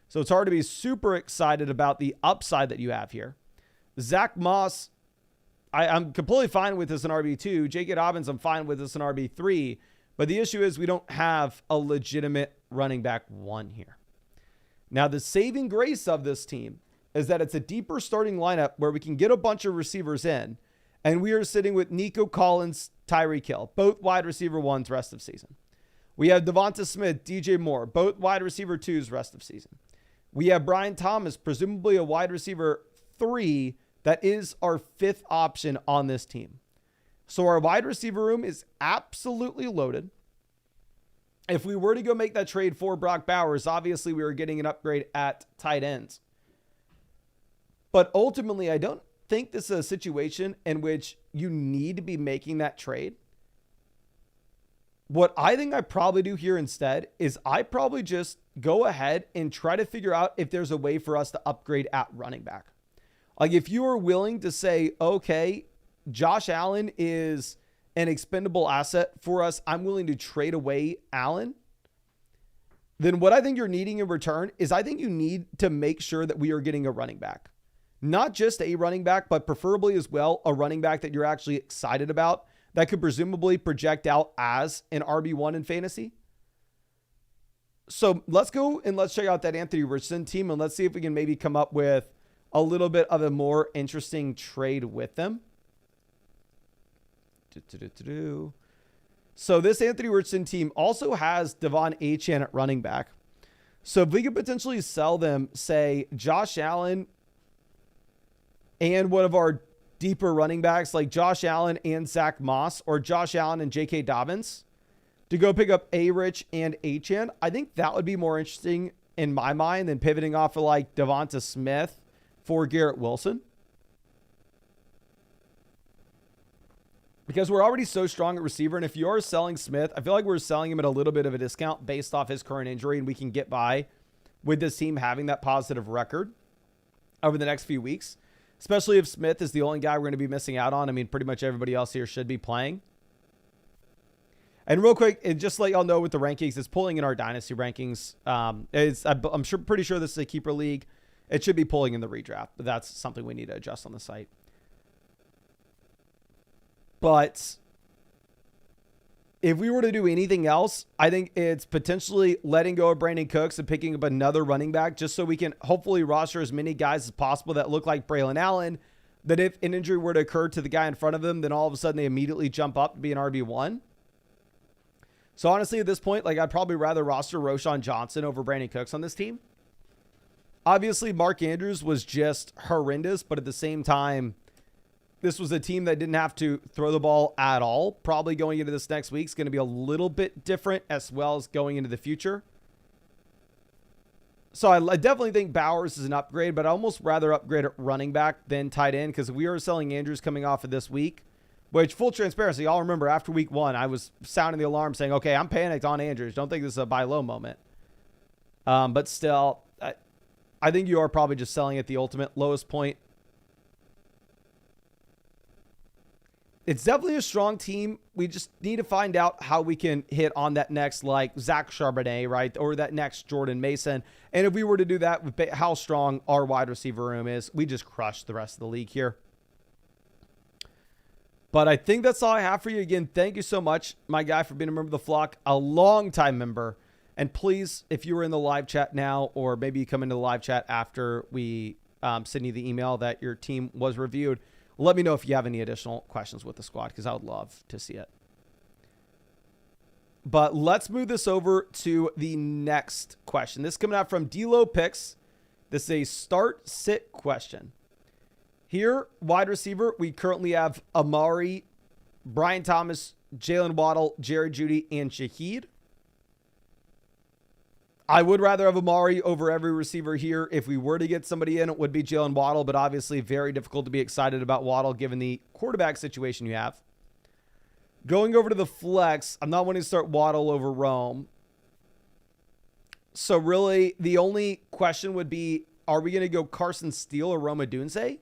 So it's hard to be super excited about the upside that you have here. Zach Moss, I'm completely fine with this in RB2. J.K. Dobbins, I'm fine with this in RB3. But the issue is we don't have a legitimate running back 1 here. Now, the saving grace of this team is that it's a deeper starting lineup where we can get a bunch of receivers in. And we are sitting with Nico Collins, Tyreek Hill, both wide receiver 1s rest of season. We have Devonta Smith, DJ Moore, both wide receiver 2s rest of season. We have Brian Thomas, presumably a wide receiver 3. That is our 5th option on this team. So our wide receiver room is absolutely loaded. If we were to go make that trade for Brock Bowers, obviously we were getting an upgrade at tight ends. But ultimately, I don't think this is a situation in which you need to be making that trade. What I think I probably do here instead is I probably just go ahead and try to figure out if there's a way for us to upgrade at running back. Like if you are willing to say, okay, Josh Allen is an expendable asset for us, I'm willing to trade away Allen. Then what I think you're needing in return is I think you need to make sure that we are getting a running back. Not just a running back, but preferably as well a running back that you're actually excited about that could presumably project out as an RB1 in fantasy. So let's go and let's check out that Anthony Richardson team and let's see if we can maybe come up with a little bit of a more interesting trade with them. So this Anthony Richardson team also has Devon Achane at running back. So if we could potentially sell them, say, Josh Allen and one of our deeper running backs like Josh Allen and Zach Moss or Josh Allen and J.K. Dobbins to go pick up A-Rich and Achane, I think that would be more interesting in my mind than pivoting off of like Devonta Smith for Garrett Wilson. Because we're already so strong at receiver, and if you are selling Smith, I feel like we're selling him at a little bit of a discount based off his current injury, and we can get by with this team having that positive record over the next few weeks, especially if Smith is the only guy we're going to be missing out on. I mean, pretty much everybody else here should be playing. And real quick, and just to let y'all know with the rankings, it's pulling in our Dynasty rankings. I'm pretty sure this is a keeper league. It should be pulling in the redraft, but that's something we need to adjust on the site. But if we were to do anything else, I think it's potentially letting go of Brandon Cooks and picking up another running back just so we can hopefully roster as many guys as possible that look like Braylon Allen, that if an injury were to occur to the guy in front of them, then all of a sudden they immediately jump up to be an RB1. So honestly, at this point, like I'd probably rather roster Roschon Johnson over Brandon Cooks on this team. Obviously, Mark Andrews was just horrendous, but at the same time, this was a team that didn't have to throw the ball at all. Probably going into this next week is going to be a little bit different as well as going into the future. So I definitely think Bowers is an upgrade, but I almost rather upgrade at running back than tight end because we are selling Andrews coming off of this week, which full transparency, y'all remember after week 1, I was sounding the alarm saying, okay, I'm panicked on Andrews. Don't think this is a buy low moment. But still, I think you are probably just selling at the ultimate lowest point. It's definitely a strong team. We just need to find out how we can hit on that next, like, Zach Charbonnet, right? Or that next Jordan Mason. And if we were to do that with how strong our wide receiver room is, we just crush the rest of the league here. But I think that's all I have for you. Again, thank you so much, my guy, for being a member of the flock, a long-time member. And please, if you were in the live chat now, or maybe you come into the live chat after we send you the email that your team was reviewed, let me know if you have any additional questions with the squad, because I would love to see it. But let's move this over to the next question. This is coming out from D-Lo Picks. This is a start-sit question. Here, wide receiver, we currently have Amari, Brian Thomas, Jalen Waddle, Jared Jeudy, and Shaheed. I would rather have Amari over every receiver here. If we were to get somebody in, it would be Jalen Waddle, but obviously very difficult to be excited about Waddle given the quarterback situation you have. Going over to the flex, I'm not wanting to start Waddle over Rome. So really, the only question would be, are we going to go Carson Steele or Rome Odunze?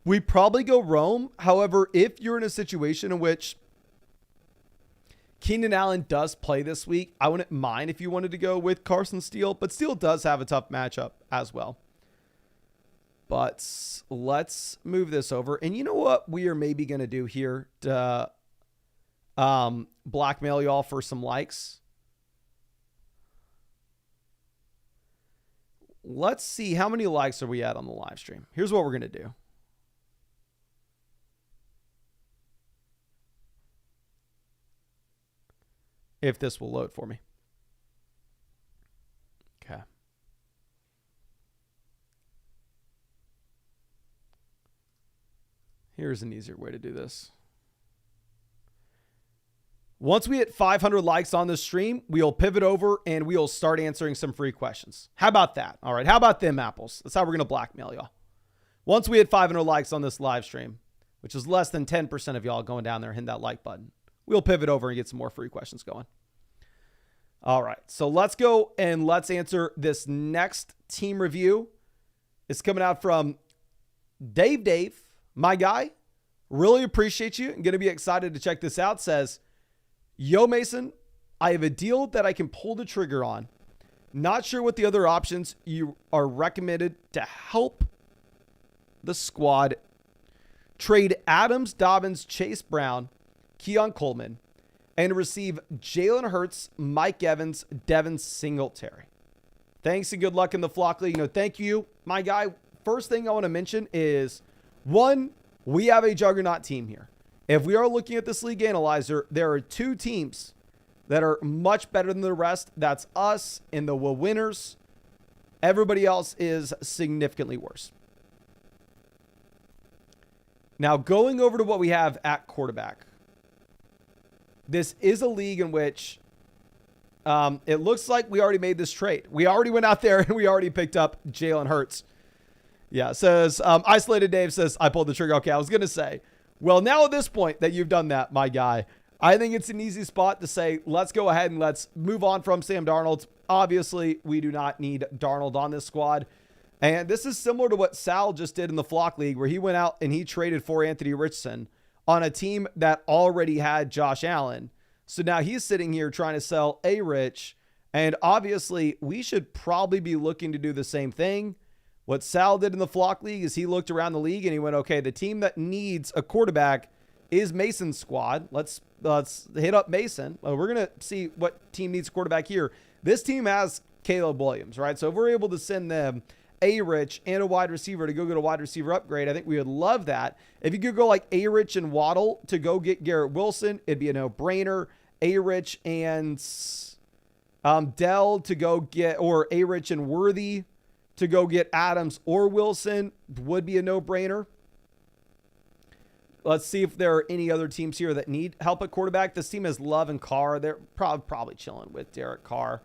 We probably go Rome. However, if you're in a situation in which Keenan Allen does play this week, I wouldn't mind if you wanted to go with Carson Steele, but Steele does have a tough matchup as well. But let's move this over. And you know what we are maybe going to do here to blackmail y'all for some likes? Let's see, how many likes are we at on the live stream? Here's what we're going to do. If this will load for me. Okay. Here's an easier way to do this. Once we hit 500 likes on this stream, we'll pivot over and we'll start answering some free questions. How about that? All right. How about them apples? That's how we're going to blackmail y'all. Once we hit 500 likes on this live stream, which is less than 10% of y'all going down there and hitting that like button, we'll pivot over and get some more free questions going. All right. So let's go and let's answer this next team review. It's coming out from Dave, my guy. Really appreciate you. I'm going to be excited to check this out. Says, yo, Mason, I have a deal that I can pull the trigger on. Not sure what the other options you are recommended to help the squad. Trade Adams, Dobbins, Chase Brown, Keon Coleman, and receive Jalen Hurts, Mike Evans, Devin Singletary. Thanks and good luck in the Flock League. Thank you, my guy. First thing I want to mention is, one, we have a juggernaut team here. If we are looking at this league analyzer, there are two teams that are much better than the rest. That's us and the winners. Everybody else is significantly worse. Now, going over to what we have at quarterback. This is a league in which it looks like we already made this trade. We already went out there and we already picked up Jalen Hurts. Yeah, says, Isolated Dave says, I pulled the trigger. Okay, I was going to say, well, now at this point that you've done that, my guy, I think it's an easy spot to say, let's go ahead and let's move on from Sam Darnold. Obviously, we do not need Darnold on this squad. And this is similar to what Sal just did in the Flock League, where he went out and he traded for Anthony Richardson on a team that already had Josh Allen. So now he's sitting here trying to sell A-Rich. And obviously, we should probably be looking to do the same thing. What Sal did in the Flock League is he looked around the league and he went, okay, the team that needs a quarterback is Mason's squad. Let's hit up Mason. Well, we're going to see what team needs a quarterback here. This team has Caleb Williams, right? So if we're able to send them A-Rich and a wide receiver to go get a wide receiver upgrade, I think we would love that. If you could go like A-Rich and Waddle to go get Garrett Wilson, it'd be a no-brainer. A-Rich and Dell to go get, or A-Rich and Worthy to go get Adams or Wilson would be a no-brainer. Let's see if there are any other teams here that need help at quarterback. This team has Love and Carr. They're probably chilling with Derek Carr.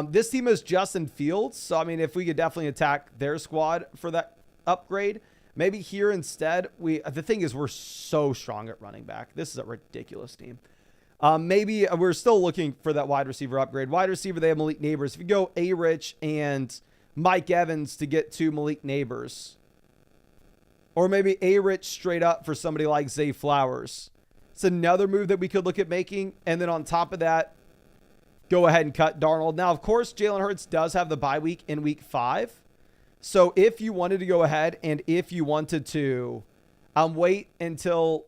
This team is Justin Fields. So, I mean, if we could definitely attack their squad for that upgrade, maybe here instead, the thing is we're so strong at running back. This is a ridiculous team. Maybe we're still looking for that wide receiver upgrade. Wide receiver, they have Malik Neighbors. If you go A-Rich and Mike Evans to get to Malik Neighbors, or maybe A-Rich straight up for somebody like Zay Flowers, it's another move that we could look at making. And then on top of that, go ahead and cut Darnold. Now, of course, Jalen Hurts does have the bye week in week 5. So if you wanted to go ahead and if you wanted to wait until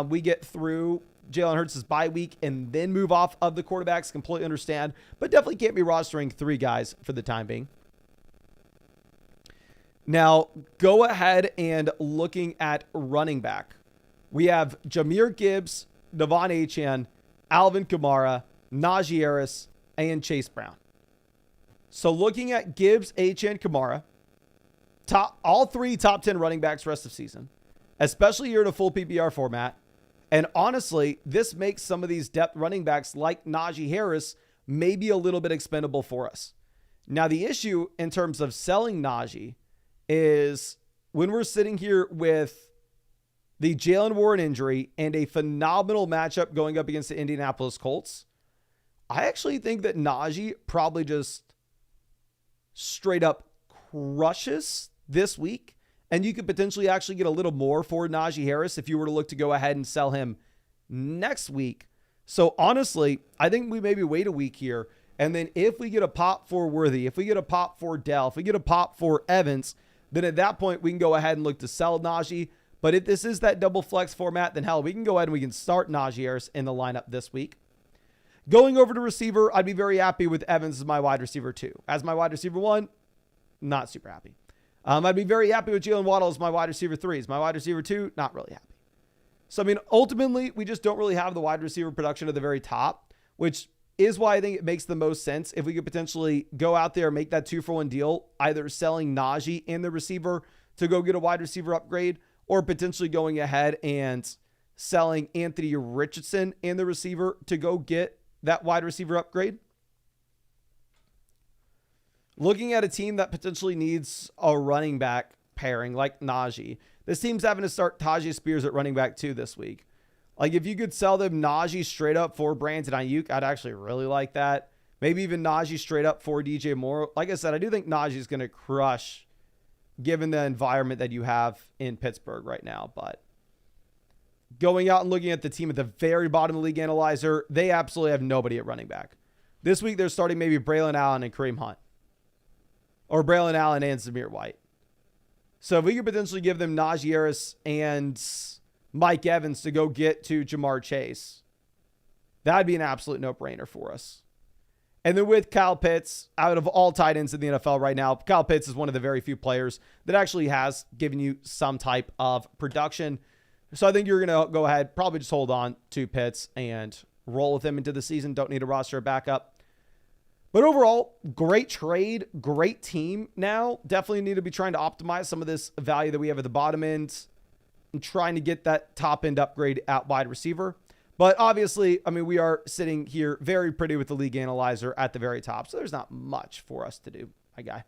we get through Jalen Hurts' bye week and then move off of the quarterbacks, completely understand, but definitely can't be rostering 3 guys for the time being. Now, go ahead and looking at running back. We have Jahmyr Gibbs, Devon Achane, Alvin Kamara, Najee Harris, and Chase Brown. So looking at Gibbs, Achane, Kamara, all 3 top 10 running backs rest of season, especially here in a full PPR format. And honestly, this makes some of these depth running backs like Najee Harris maybe a little bit expendable for us. Now, the issue in terms of selling Najee is when we're sitting here with the Jalen Warren injury and a phenomenal matchup going up against the Indianapolis Colts, I actually think that Najee probably just straight up crushes this week. And you could potentially actually get a little more for Najee Harris if you were to look to go ahead and sell him next week. So honestly, I think we maybe wait a week here. And then if we get a pop for Worthy, if we get a pop for Dell, if we get a pop for Evans, then at that point we can go ahead and look to sell Najee. But if this is that double flex format, then hell, we can go ahead and we can start Najee Harris in the lineup this week. Going over to receiver, I'd be very happy with Evans as my wide receiver 2. As my wide receiver 1, not super happy. I'd be very happy with Jalen Waddle as my wide receiver 3. As my wide receiver 2, not really happy. So, I mean, ultimately, we just don't really have the wide receiver production at the very top, which is why I think it makes the most sense if we could potentially go out there and make that 2-for-1 deal, either selling Najee and the receiver to go get a wide receiver upgrade, or potentially going ahead and selling Anthony Richardson and the receiver to go get that wide receiver upgrade. Looking at a team that potentially needs a running back pairing like Najee. This team's having to start Tajay Spears at running back too this week. Like if you could sell them Najee straight up for Brandon Ayuk, I'd actually really like that. Maybe even Najee straight up for DJ Moore. Like I said, I do think Najee's going to crush given the environment that you have in Pittsburgh right now. But going out and looking at the team at the very bottom of the league analyzer, they absolutely have nobody at running back. This week they're starting maybe Braylon Allen and Kareem Hunt. Or Braylon Allen and Zamir White. So if we could potentially give them Najee Harris and Mike Evans to go get to Jamar Chase, that'd be an absolute no-brainer for us. And then with Kyle Pitts, out of all tight ends in the NFL right now, Kyle Pitts is one of the very few players that actually has given you some type of production. So I think you're going to go ahead, probably just hold on to Pitts and roll with him into the season. Don't need a roster backup. But overall, great trade, great team now. Definitely need to be trying to optimize some of this value that we have at the bottom end and trying to get that top end upgrade at wide receiver. But obviously, I mean, we are sitting here very pretty with the league analyzer at the very top. So there's not much for us to do, my guy.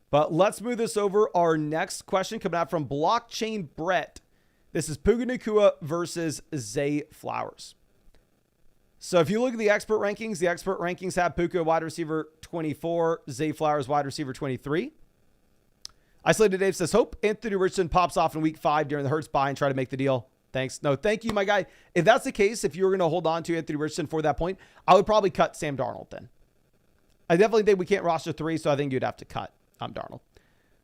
But let's move this over. Our next question coming out from Blockchain Brett. This is Puka Nacua versus Zay Flowers. So if you look at the expert rankings have Puka wide receiver 24, Zay Flowers wide receiver 23. Isolated Dave says, hope Anthony Richardson pops off in week 5 during the Hurts bye and try to make the deal. Thanks. No, thank you, my guy. If that's the case, if you were going to hold on to Anthony Richardson for that point, I would probably cut Sam Darnold then. I definitely think we can't roster 3, so I think you'd have to cut Darnold.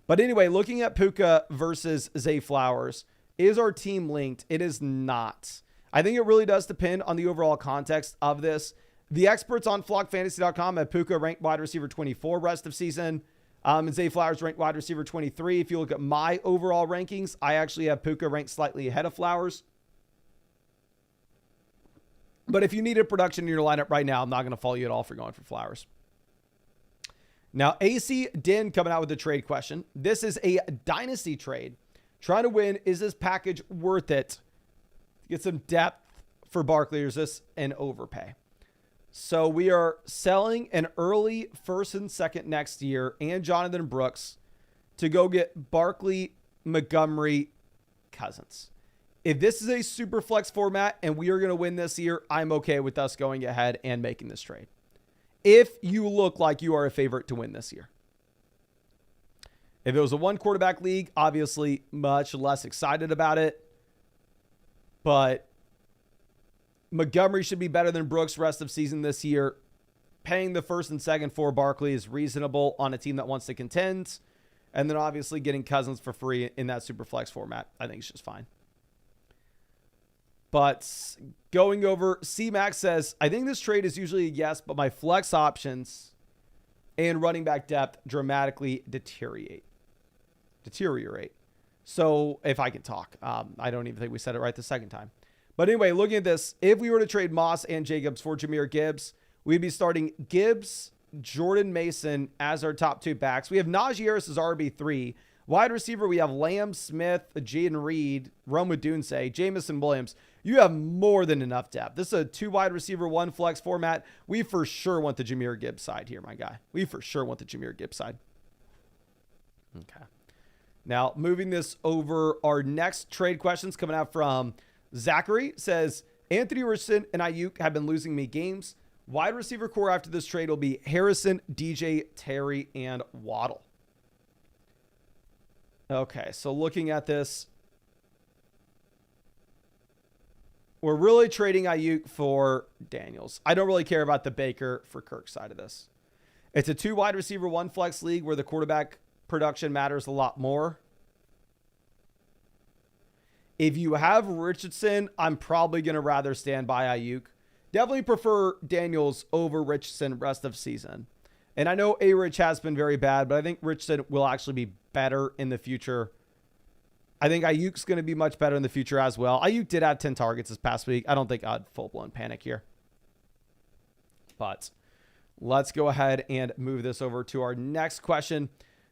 But anyway, looking at Puka versus Zay Flowers, is our team linked? It is not. I think it really does depend on the overall context of this. The experts on flockfantasy.com have Puka ranked wide receiver 24 rest of season. And Zay Flowers ranked wide receiver 23. If you look at my overall rankings, I actually have Puka ranked slightly ahead of Flowers. But if you needed production in your lineup right now, I'm not going to fault you at all for going for Flowers. Now, AC Din coming out with a trade question. This is a Dynasty trade. Trying to win, is this package worth it? Get some depth for Barkley, or is this an overpay? So we are selling an early first and second next year and Jonathan Brooks to go get Barkley, Montgomery, Cousins. If this is a super flex format and we are going to win this year, I'm okay with us going ahead and making this trade. If you look like you are a favorite to win this year. If it was a 1 quarterback league, obviously much less excited about it. But Montgomery should be better than Brooks rest of season this year. Paying the first and second for Barkley is reasonable on a team that wants to contend. And then obviously getting Cousins for free in that super flex format, I think is just fine. But going over, C-Max says, I think this trade is usually a yes, but my flex options and running back depth dramatically deteriorate. So if I can talk, I don't even think we said it right the second time. But anyway, looking at this, if we were to trade Moss and Jacobs for Jahmyr Gibbs, we'd be starting Gibbs, Jordan Mason as our top 2 backs. We have Najee Harris as RB3. Wide receiver, we have Lamb, Smith, Jaden Reed, Rome Odunze, Jamison Williams. You have more than enough depth. This is a 2 wide receiver, 1 flex format. We for sure want the Jahmyr Gibbs side here, my guy. We for sure want the Jahmyr Gibbs side. Okay. Now, moving this over, our next trade questions coming out from Zachary says, Anthony Richardson and Ayuk have been losing me games. Wide receiver core after this trade will be Harrison, DJ, Terry, and Waddle. Okay, so looking at this, we're really trading Ayuk for Daniels. I don't really care about the Baker for Kirk side of this. It's a 2 wide receiver, 1 flex league where the quarterback production matters a lot more. If you have Richardson, I'm probably going to rather stand by Ayuk. Definitely prefer Daniels over Richardson rest of season. And I know A-Rich has been very bad, but I think Richardson will actually be better in the future. I think Ayuk's going to be much better in the future as well. Ayuk did have 10 targets this past week. I don't think I'd full-blown panic here. But let's go ahead and move this over to our next question.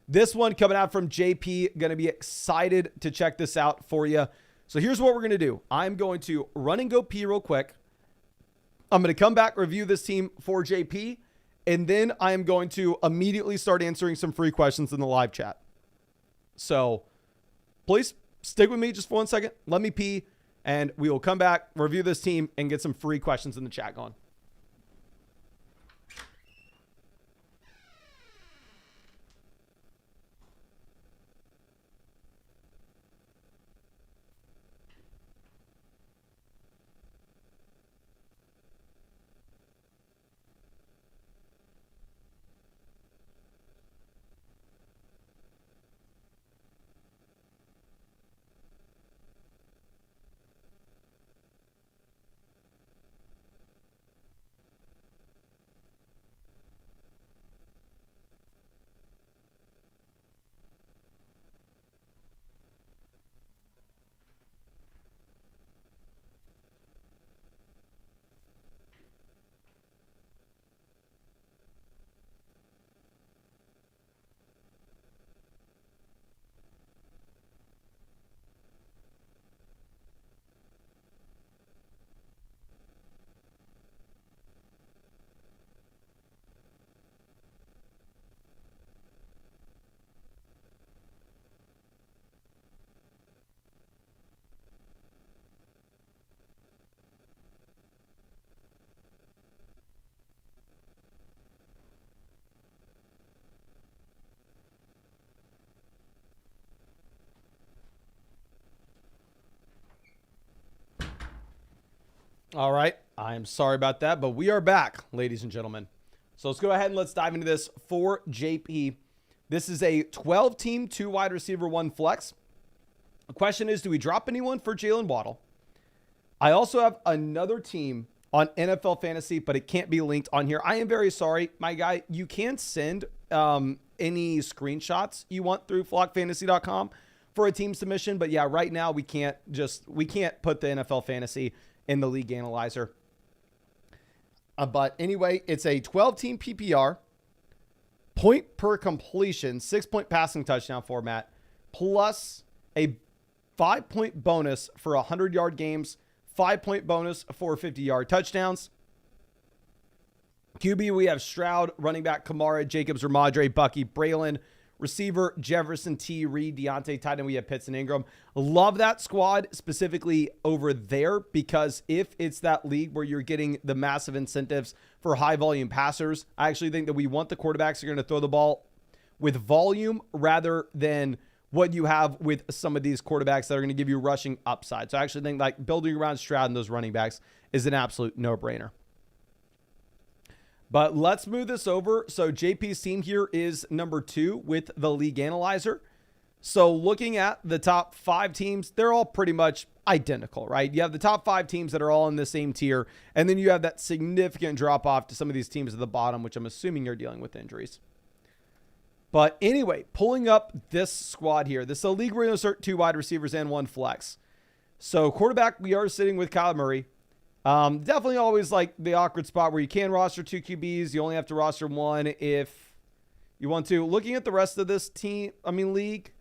This one coming out from JP. Going to be excited to check this out for you. So here's what we're going to do. I'm going to run and go pee real quick. I'm going to come back, review this team for JP, and then I am going to immediately start answering some free questions in the live chat. So please stick with me just for 1 second. Let me pee, and we will come back, review this team, and get some free questions in the chat going. All right. I'm sorry about that, but we are back, ladies and gentlemen. So let's go ahead and let's dive into this for JP. This is a 12-team, 2 wide receiver, 1 flex. The question is, do we drop anyone for Jalen Waddle? I also have another team on NFL Fantasy, but it can't be linked on here. I am very sorry, my guy. You can send any screenshots you want through flockfantasy.com for a team submission. But yeah, right now we can't put the NFL Fantasy in the league analyzer. But anyway, it's a 12-team PPR, point per completion, 6-point passing touchdown format, plus a 5-point bonus for 100-yard games, 5-point bonus for 50-yard touchdowns. QB, we have Stroud, running back Kamara, Jacobs, Ramadre, Bucky, Braylon, receiver Jefferson, T. Reed, Deontay, tight end, we have Pitts and Ingram. Love that squad specifically over there, because if it's that league where you're getting the massive incentives for high volume passers, I actually think that we want the quarterbacks who are going to throw the ball with volume rather than what you have with some of these quarterbacks that are going to give you rushing upside. So I actually think like building around Stroud and those running backs is an absolute no-brainer. But let's move this over. So JP's team here is number 2 with the league analyzer. So looking at the top 5 teams, they're all pretty much identical, right? You have the top 5 teams that are all in the same tier. And then you have that significant drop off to some of these teams at the bottom, which I'm assuming you're dealing with injuries. But anyway, pulling up this squad here. This is a league where you're going to start 2 wide receivers and 1 flex. So quarterback, we are sitting with Kyler Murray. Definitely always like the awkward spot where you can roster 2 QBs. You only have to roster 1 if you want to. Looking at the rest of this league,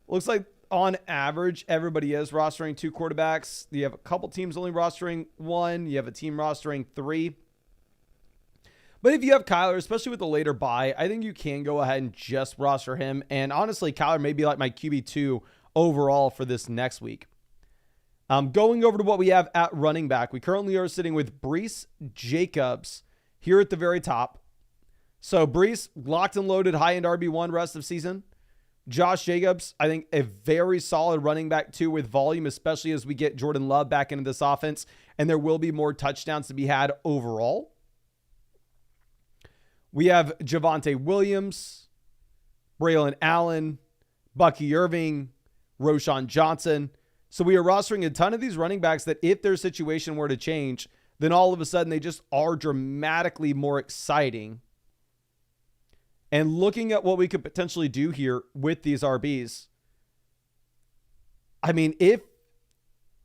looks like on average, everybody is rostering 2 quarterbacks. You have a couple teams only rostering 1. You have a team rostering 3. But if you have Kyler, especially with the later bye, I think you can go ahead and just roster him. And honestly, Kyler may be like my QB2 overall for this next week. Going over to what we have at running back, we currently are sitting with Breece Jacobs here at the very top. So Breece, locked and loaded, high-end RB1 rest of season. Josh Jacobs, I think a very solid running back too with volume, especially as we get Jordan Love back into this offense. And there will be more touchdowns to be had overall. We have Javonte Williams, Braylon Allen, Bucky Irving, Roschon Johnson. So we are rostering a ton of these running backs that if their situation were to change, then all of a sudden they just are dramatically more exciting. And looking at what we could potentially do here with these RBs, I mean, if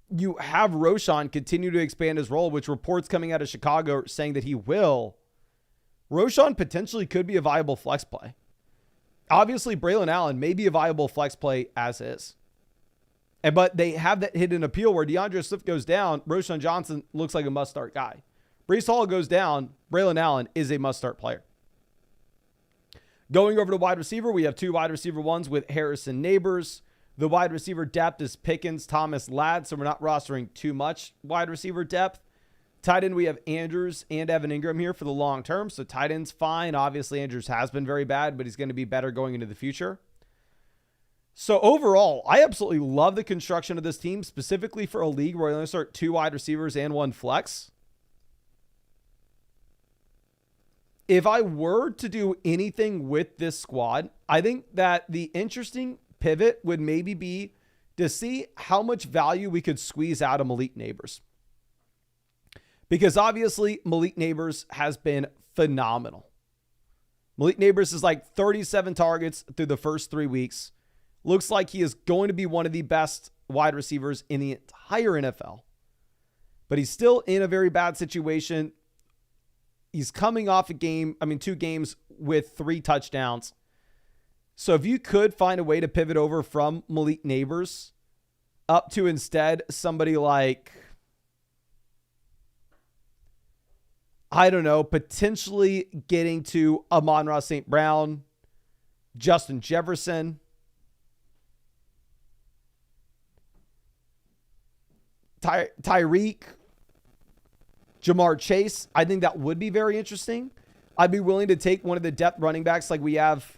you have Roschon continue to expand his role, which reports coming out of Chicago are saying that he will, Roschon potentially could be a viable flex play. Obviously, Braylon Allen may be a viable flex play as is. But they have that hidden appeal where DeAndre Swift goes down, Roschon Johnson looks like a must-start guy. Breece Hall goes down, Braylon Allen is a must-start player. Going over to wide receiver, we have 2 wide receiver ones with Harrison Neighbors. The wide receiver depth is Pickens, Thomas, Ladd, so we're not rostering too much wide receiver depth. Tight end, we have Andrews and Evan Ingram here for the long term, so tight end's fine. Obviously, Andrews has been very bad, but he's going to be better going into the future. So overall, I absolutely love the construction of this team, specifically for a league where I only start 2 wide receivers and 1 flex. If I were to do anything with this squad, I think that the interesting pivot would maybe be to see how much value we could squeeze out of Malik Neighbors. Because obviously, Malik Neighbors has been phenomenal. Malik Neighbors is like 37 targets through the first 3 weeks. Looks like he is going to be one of the best wide receivers in the entire NFL. But he's still in a very bad situation. He's coming off 2 games with 3 touchdowns. So if you could find a way to pivot over from Malik Neighbors up to instead somebody like, I don't know, potentially getting to Amon-Ra St. Brown, Justin Jefferson, Tyreek, Jamar Chase, I think that would be very interesting. I'd be willing to take one of the depth running backs like we have,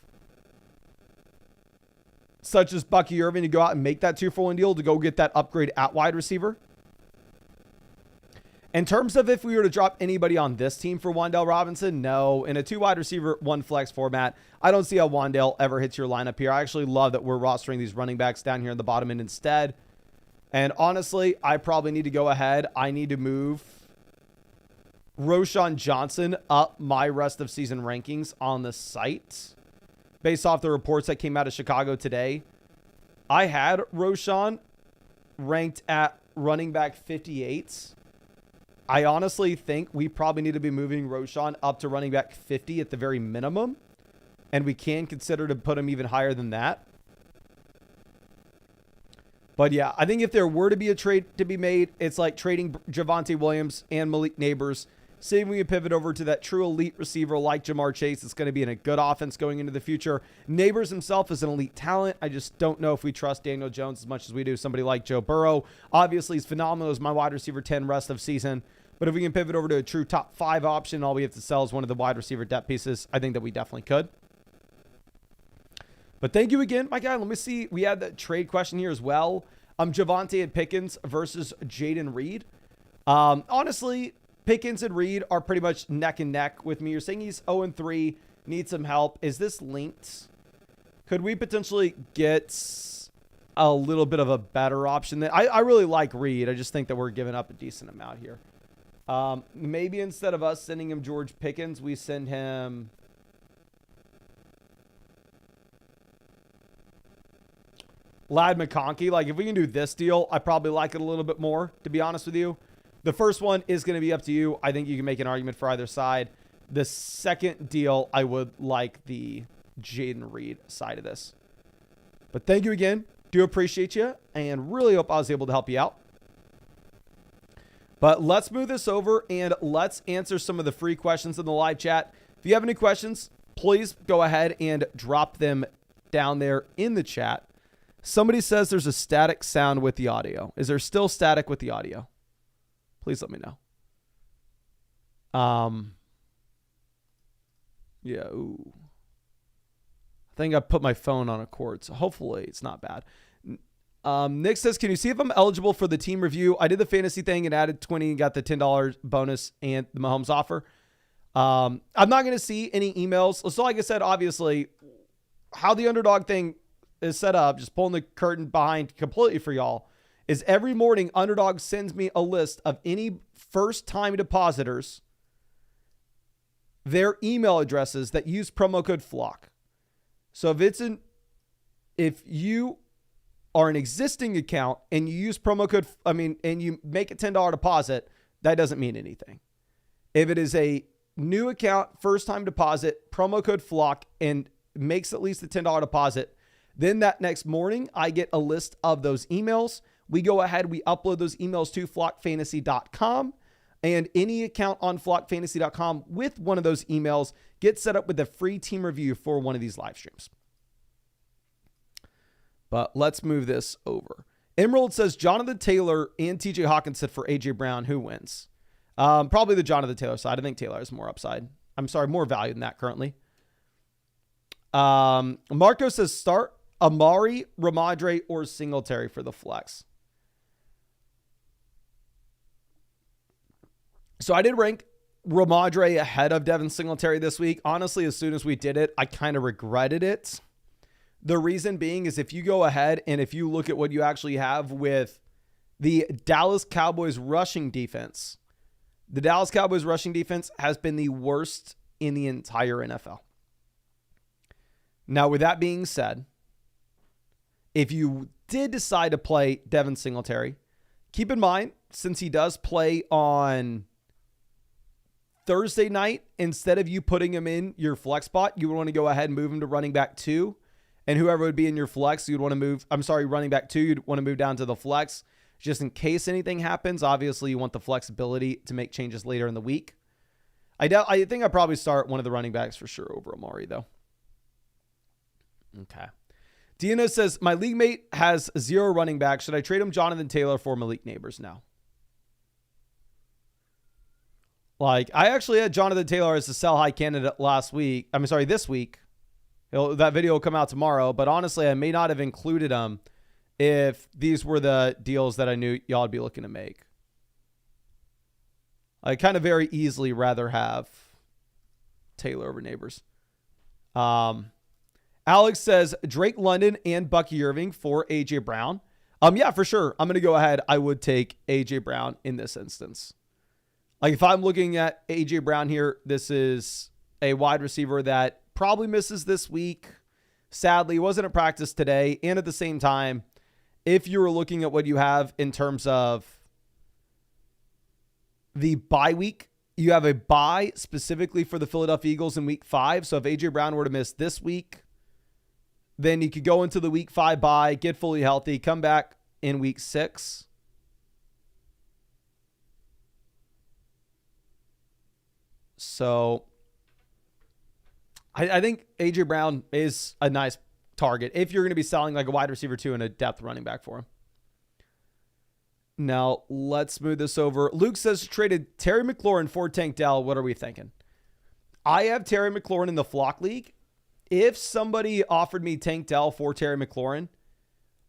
such as Bucky Irving, to go out and make that 2-for-1 deal to go get that upgrade at wide receiver. In terms of if we were to drop anybody on this team for Wan'Dale Robinson, no. In a 2 wide receiver, 1 flex format, I don't see how Wan'Dale ever hits your lineup here. I actually love that we're rostering these running backs down here in the bottom end instead. And honestly, I probably need to go ahead. I need to move Roschon Johnson up my rest of season rankings on the site. Based off the reports that came out of Chicago today, I had Roschon ranked at running back 58. I honestly think we probably need to be moving Roschon up to running back 50 at the very minimum. And we can consider to put him even higher than that. But yeah, I think if there were to be a trade to be made, it's like trading Javonte Williams and Malik Neighbors, seeing if we can pivot over to that true elite receiver like Jamar Chase. It's going to be in a good offense going into the future. Neighbors himself is an elite talent. I just don't know if we trust Daniel Jones as much as we do somebody like Joe Burrow. Obviously, he's phenomenal as my wide receiver 10 rest of season. But if we can pivot over to a true top 5 option, all we have to sell is one of the wide receiver depth pieces. I think that we definitely could. But thank you again, my guy. Let me see. We had that trade question here as well. Javonte and Pickens versus Jaden Reed. Honestly, Pickens and Reed are pretty much neck and neck with me. You're saying he's 0-3, needs some help. Is this linked? Could we potentially get a little bit of a better option? I really like Reed. I just think that we're giving up a decent amount here. Maybe instead of us sending him George Pickens, we send him Ladd McConkey. Like, if we can do this deal, I probably like it a little bit more, to be honest with you. The first one is going to be up to you. I think you can make an argument for either side. The second deal, I would like the Jaden Reed side of this. But thank you again. Do appreciate you and really hope I was able to help you out. But let's move this over and let's answer some of the free questions in the live chat. If you have any questions, please go ahead and drop them down there in the chat. Somebody says there's a static sound with the audio. Is there still static with the audio? Please let me know. Yeah, ooh. I think I put my phone on a cord, so hopefully it's not bad. Nick says, can you see if I'm eligible for the team review? I did the fantasy thing and added 20 and got the $10 bonus and the Mahomes offer. I'm not going to see any emails. So like I said, obviously, how the Underdog thing is set up, just pulling the curtain behind completely for y'all, is every morning Underdog sends me a list of any first-time depositors, their email addresses that use promo code FLOCK. So if you are an existing account and you use promo code, and you make a $10 deposit, that doesn't mean anything. If it is a new account, first-time deposit, promo code FLOCK, and makes at least a $10 deposit. Then that next morning, I get a list of those emails. We go ahead, we upload those emails to flockfantasy.com, and any account on flockfantasy.com with one of those emails gets set up with a free team review for one of these live streams. But let's move this over. Emerald says Jonathan Taylor and TJ Hawkinson for AJ Brown. Who wins? Probably the Jonathan Taylor side. I think Taylor has more upside. I'm sorry, more value than that currently. Marco says start Amari, Ramadre, or Singletary for the flex. So I did rank Ramadre ahead of Devin Singletary this week. Honestly, as soon as we did it, I kind of regretted it. The reason being is if you go ahead and if you look at what you actually have with the Dallas Cowboys rushing defense, the Dallas Cowboys rushing defense has been the worst in the entire NFL. Now, with that being said, if you did decide to play Devin Singletary, keep in mind, since he does play on Thursday night, instead of you putting him in your flex spot, you would want to go ahead and move him to running back 2. And whoever would be in your flex, you'd want to move, running back 2, you'd want to move down to the flex just in case anything happens. Obviously, you want the flexibility to make changes later in the week. I think I'd probably start one of the running backs for sure over Amari, though. Okay. Dino says, my league mate has 0 running backs. Should I trade him Jonathan Taylor for Malik Neighbors now? Like, I actually had Jonathan Taylor as a sell high candidate this week. That video will come out tomorrow, but honestly, I may not have included him if these were the deals that I knew y'all would be looking to make. I kind of very easily rather have Taylor over Neighbors. Alex says Drake London and Bucky Irving for AJ Brown. Yeah, for sure. I'm going to go ahead. I would take AJ Brown in this instance. Like if I'm looking at AJ Brown here, this is a wide receiver that probably misses this week. Sadly, wasn't at practice today. And at the same time, if you were looking at what you have in terms of the bye week, you have a bye specifically for the Philadelphia Eagles in week 5. So if AJ Brown were to miss this week, then you could go into the week 5 bye, get fully healthy, come back in week 6. So I think AJ Brown is a nice target if you're going to be selling like a wide receiver 2 and a depth running back for him. Now, let's move this over. Luke says traded Terry McLaurin for Tank Dell. What are we thinking? I have Terry McLaurin in the Flock League. If somebody offered me Tank Dell for Terry McLaurin,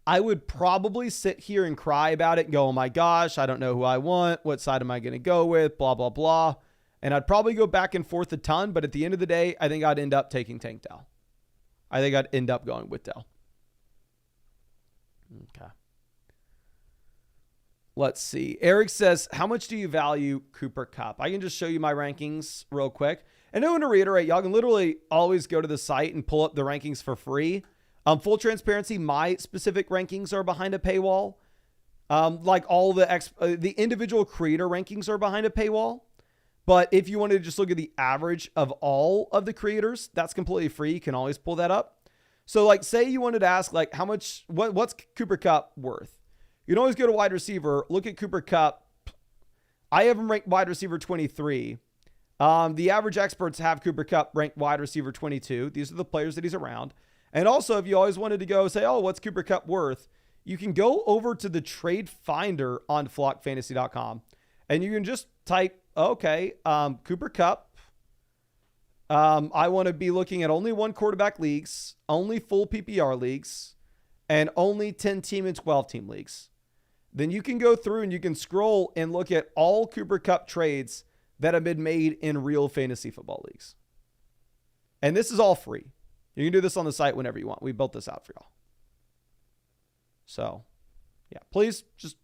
I would probably sit here and cry about it and go, oh my gosh, I don't know who I want. What side am I going to go with? Blah, blah, blah. And I'd probably go back and forth a ton, but at the end of the day, I think I'd end up taking Tank Dell. I think I'd end up going with Dell. Okay. Let's see. Eric says, how much do you value Cooper Kupp? I can just show you my rankings real quick. And I want to reiterate, y'all can literally always go to the site and pull up the rankings for free. Full transparency, my specific rankings are behind a paywall. Like all the individual creator rankings are behind a paywall. But if you wanted to just look at the average of all of the creators, that's completely free. You can always pull that up. So like, say you wanted to ask like what's Cooper Kupp worth? You can always go to wide receiver, look at Cooper Kupp. I have him ranked wide receiver 23. The average experts have Cooper Kupp ranked wide receiver 22. These are the players that he's around. And also, if you always wanted to go say, oh, what's Cooper Kupp worth? You can go over to the trade finder on flockfantasy.com and you can just type, okay, Cooper Kupp. I want to be looking at only 1 quarterback leagues, only full PPR leagues, and only 10 team and 12 team leagues. Then you can go through and you can scroll and look at all Cooper Kupp trades that have been made in real fantasy football leagues. And this is all free. You can do this on the site whenever you want. We built this out for y'all. So, yeah, please just,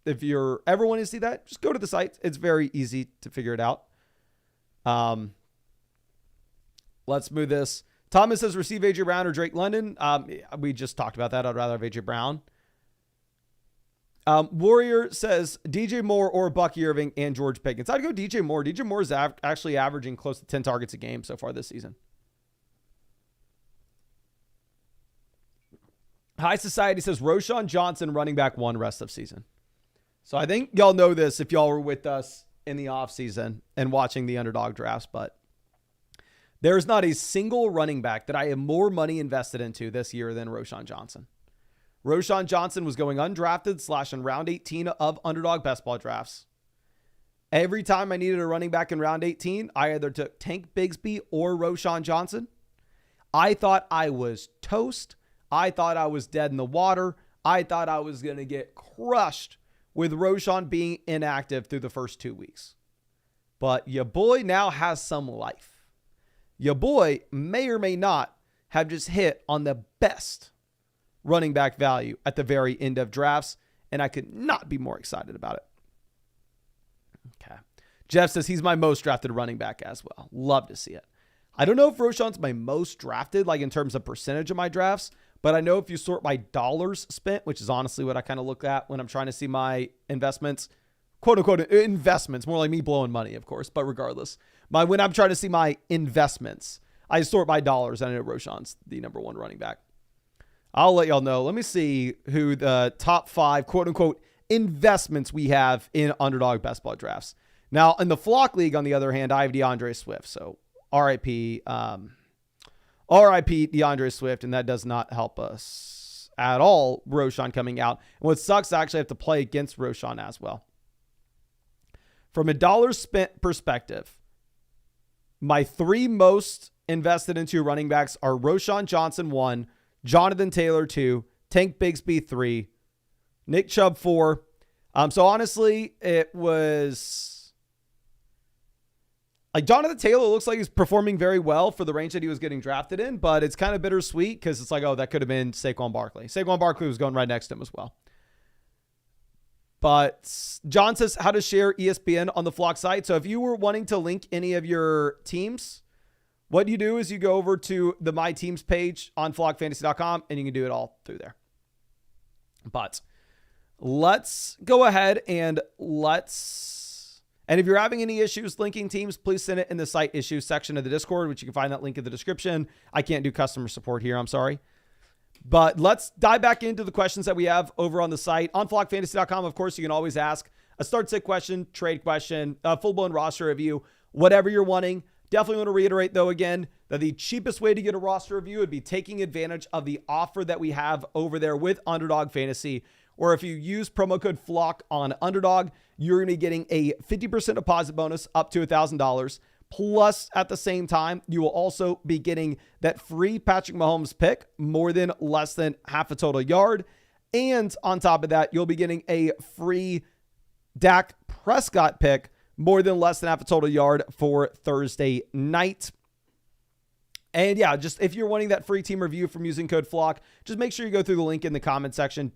if you're ever wanting to see that, just go to the site. It's very easy to figure it out. Let's move this. Thomas says, receive AJ Brown or Drake London. We just talked about that. I'd rather have AJ Brown. Warrior says DJ Moore or Bucky Irving and George Pickens. I'd go DJ Moore. DJ Moore is actually averaging close to 10 targets a game so far this season. High Society says Roschon Johnson running back 1 rest of season. So I think y'all know this if y'all were with us in the offseason and watching the Underdog drafts, but there's not a single running back that I have more money invested into this year than Roschon Johnson. Roschon Johnson was going undrafted / in round 18 of Underdog best ball drafts. Every time I needed a running back in round 18, I either took Tank Bigsby or Roschon Johnson. I thought I was toast. I thought I was dead in the water. I thought I was going to get crushed with Roschon being inactive through the first 2 weeks. But your boy now has some life. Your boy may or may not have just hit on the best running back value at the very end of drafts, and I could not be more excited about it. Okay. Jeff says he's my most drafted running back as well. Love to see it. I don't know if Roschon's my most drafted, like in terms of percentage of my drafts, but I know if you sort by dollars spent, which is honestly what I kind of look at when I'm trying to see my investments, quote unquote investments, more like me blowing money, of course, but regardless, when I'm trying to see my investments, I sort by dollars. And I know Roschon's the number 1 running back. I'll let y'all know. Let me see who the top 5 quote unquote investments we have in Underdog best ball drafts. Now in the Flock League, on the other hand, I have DeAndre Swift. So RIP DeAndre Swift, and that does not help us at all. Roschon coming out. And what sucks, I actually have to play against Roschon as well. From a dollars spent perspective, my 3 most invested into running backs are Roschon Johnson 1, Jonathan Taylor 2, Tank Bigsby 3, Nick Chubb 4. So honestly, it was like Jonathan Taylor looks like he's performing very well for the range that he was getting drafted in, but it's kind of bittersweet because it's like, oh, that could have been Saquon Barkley. Saquon Barkley was going right next to him as well. But John says how to share ESPN on the Flock site. So if you were wanting to link any of your teams, what you do is you go over to the My Teams page on flockfantasy.com and you can do it all through there. But let's go ahead and and if you're having any issues linking teams, please send it in the site issues section of the Discord, which you can find that link in the description. I can't do customer support here. I'm sorry. But let's dive back into the questions that we have over on the site. On flockfantasy.com, of course, you can always ask a start sit question, trade question, a full-blown roster review, whatever you're wanting. Definitely want to reiterate, though, again, that the cheapest way to get a roster review would be taking advantage of the offer that we have over there with Underdog Fantasy, or if you use promo code FLOCK on Underdog, you're going to be getting a 50% deposit bonus up to $1,000. Plus, at the same time, you will also be getting that free Patrick Mahomes pick, more than less than half a total yard. And on top of that, you'll be getting a free Dak Prescott pick, more than less than half a total yard for Thursday night. And yeah, just if you're wanting that free team review from using code FLOCK, just make sure you go through the link in the comment section,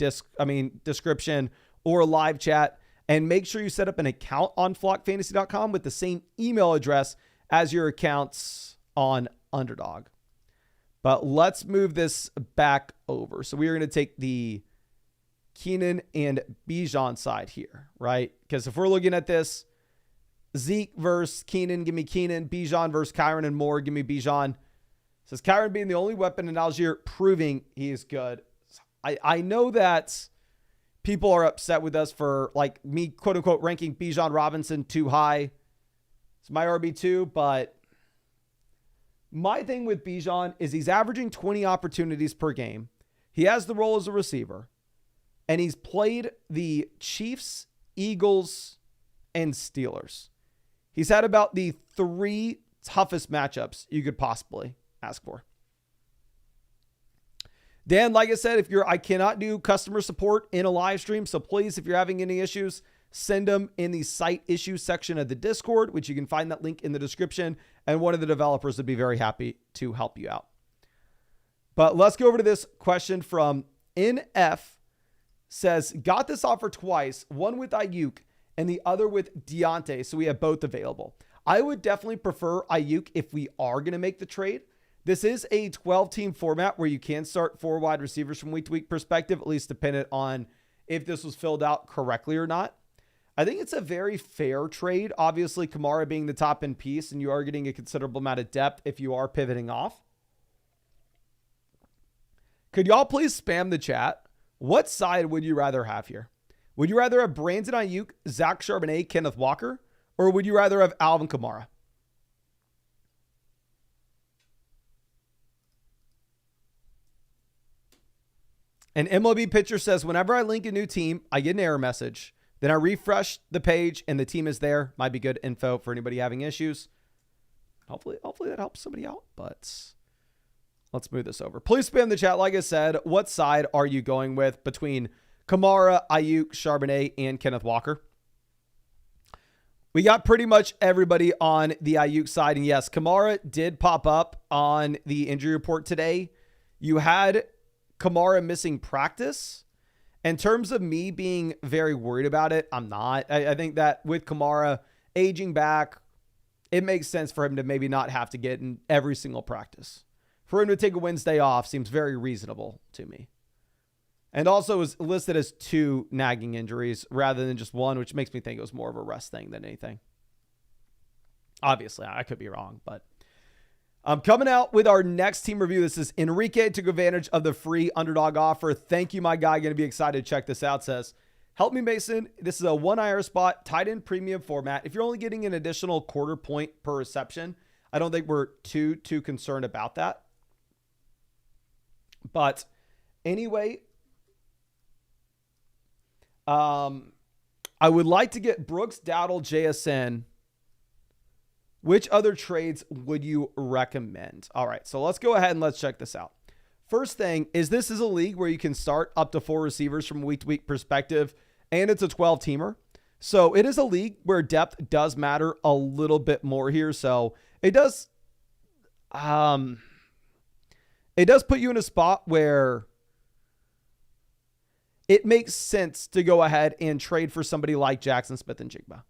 description, or live chat. And make sure you set up an account on flockfantasy.com with the same email address as your accounts on Underdog. But let's move this back over. So we are going to take the Keenan and Bijan side here, right? Because if we're looking at this, Zeke versus Keenan, give me Keenan. Bijan versus Kyron and Moore, give me Bijan. Says Kyron being the only weapon in Algier, proving he is good. I know that people are upset with us for like me, quote unquote, ranking Bijan Robinson too high. It's my RB2, but my thing with Bijan is he's averaging 20 opportunities per game. He has the role as a receiver, and he's played the Chiefs, Eagles, and Steelers. He's had about the 3 toughest matchups you could possibly ask for. Dan, like I said, I cannot do customer support in a live stream. So please, if you're having any issues, send them in the site issues section of the Discord, which you can find that link in the description. And one of the developers would be very happy to help you out. But let's go over to this question from NF. Says, got this offer twice, one with Ayuk and the other with Deontay. So we have both available. I would definitely prefer Ayuk if we are going to make the trade. This is a 12-team format where you can start 4 wide receivers from week to week perspective, at least dependent on if this was filled out correctly or not. I think it's a very fair trade. Obviously, Kamara being the top end piece, and you are getting a considerable amount of depth if you are pivoting off. Could y'all please spam the chat? What side would you rather have here? Would you rather have Brandon Ayuk, Zach Charbonnet, Kenneth Walker, or would you rather have Alvin Kamara? An MLB pitcher says, whenever I link a new team, I get an error message. Then I refresh the page and the team is there. Might be good info for anybody having issues. Hopefully that helps somebody out, but let's move this over. Please spam the chat. Like I said, what side are you going with between Kamara, Ayuk, Charbonnet, and Kenneth Walker? We got pretty much everybody on the Ayuk side. And yes, Kamara did pop up on the injury report today. You had Kamara missing practice. In terms of me being very worried about it, I'm not. I think that with Kamara aging back, it makes sense for him to maybe not have to get in every single practice. For him to take a Wednesday off seems very reasonable to me. And also was listed as 2 nagging injuries rather than just 1, which makes me think it was more of a rest thing than anything. Obviously, I could be wrong, but I'm coming out with our next team review. This is Enrique. Took advantage of the free Underdog offer. Thank you, my guy. Going to be excited to check this out. Says, help me, Mason. This is a 1 IR spot, tight end premium format. If you're only getting an additional quarter point per reception, I don't think we're too concerned about that. But anyway, I would like to get Brooks, Dowdle, JSN. Which other trades would you recommend? All right, so let's go ahead and let's check this out. First thing is this is a league where you can start up to 4 receivers from a week-to-week perspective, and it's a 12-teamer. So it is a league where depth does matter a little bit more here. So it does put you in a spot where it makes sense to go ahead and trade for somebody like Jackson Smith and Jigba.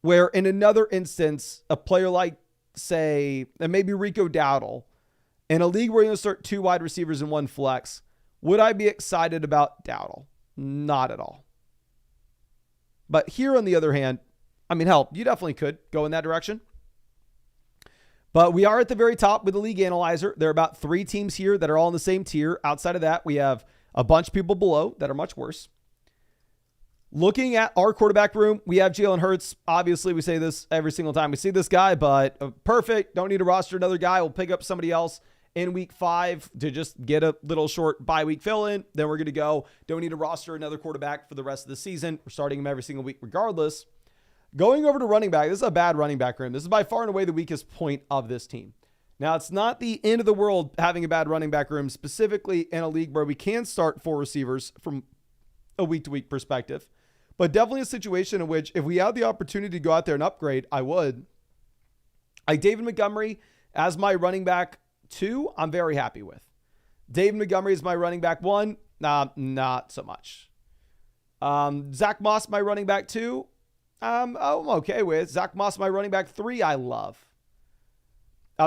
Where in another instance, a player like, say, and maybe Rico Dowdle, in a league where you're going to start 2 wide receivers and 1 flex, would I be excited about Dowdle? Not at all. But here, on the other hand, I mean, hell, you definitely could go in that direction. But we are at the very top with the league analyzer. There are about 3 teams here that are all in the same tier. Outside of that, we have a bunch of people below that are much worse. Looking at our quarterback room, we have Jalen Hurts. Obviously, we say this every single time we see this guy, but perfect. Don't need to roster another guy. We'll pick up somebody else in week 5 to just get a little short bye week fill in. Then we're going to go. Don't need to roster another quarterback for the rest of the season. We're starting him every single week regardless. Going over to running back, this is a bad running back room. This is by far and away the weakest point of this team. Now, it's not the end of the world having a bad running back room, specifically in a league where we can start 4 receivers from a week-to-week perspective. But definitely a situation in which if we had the opportunity to go out there and upgrade, I would. David Montgomery as my running back 2, I'm very happy with. David Montgomery is my running back 1, not so much. Zach Moss, my running back 2, I'm okay with. Zach Moss, my running back 3, I love.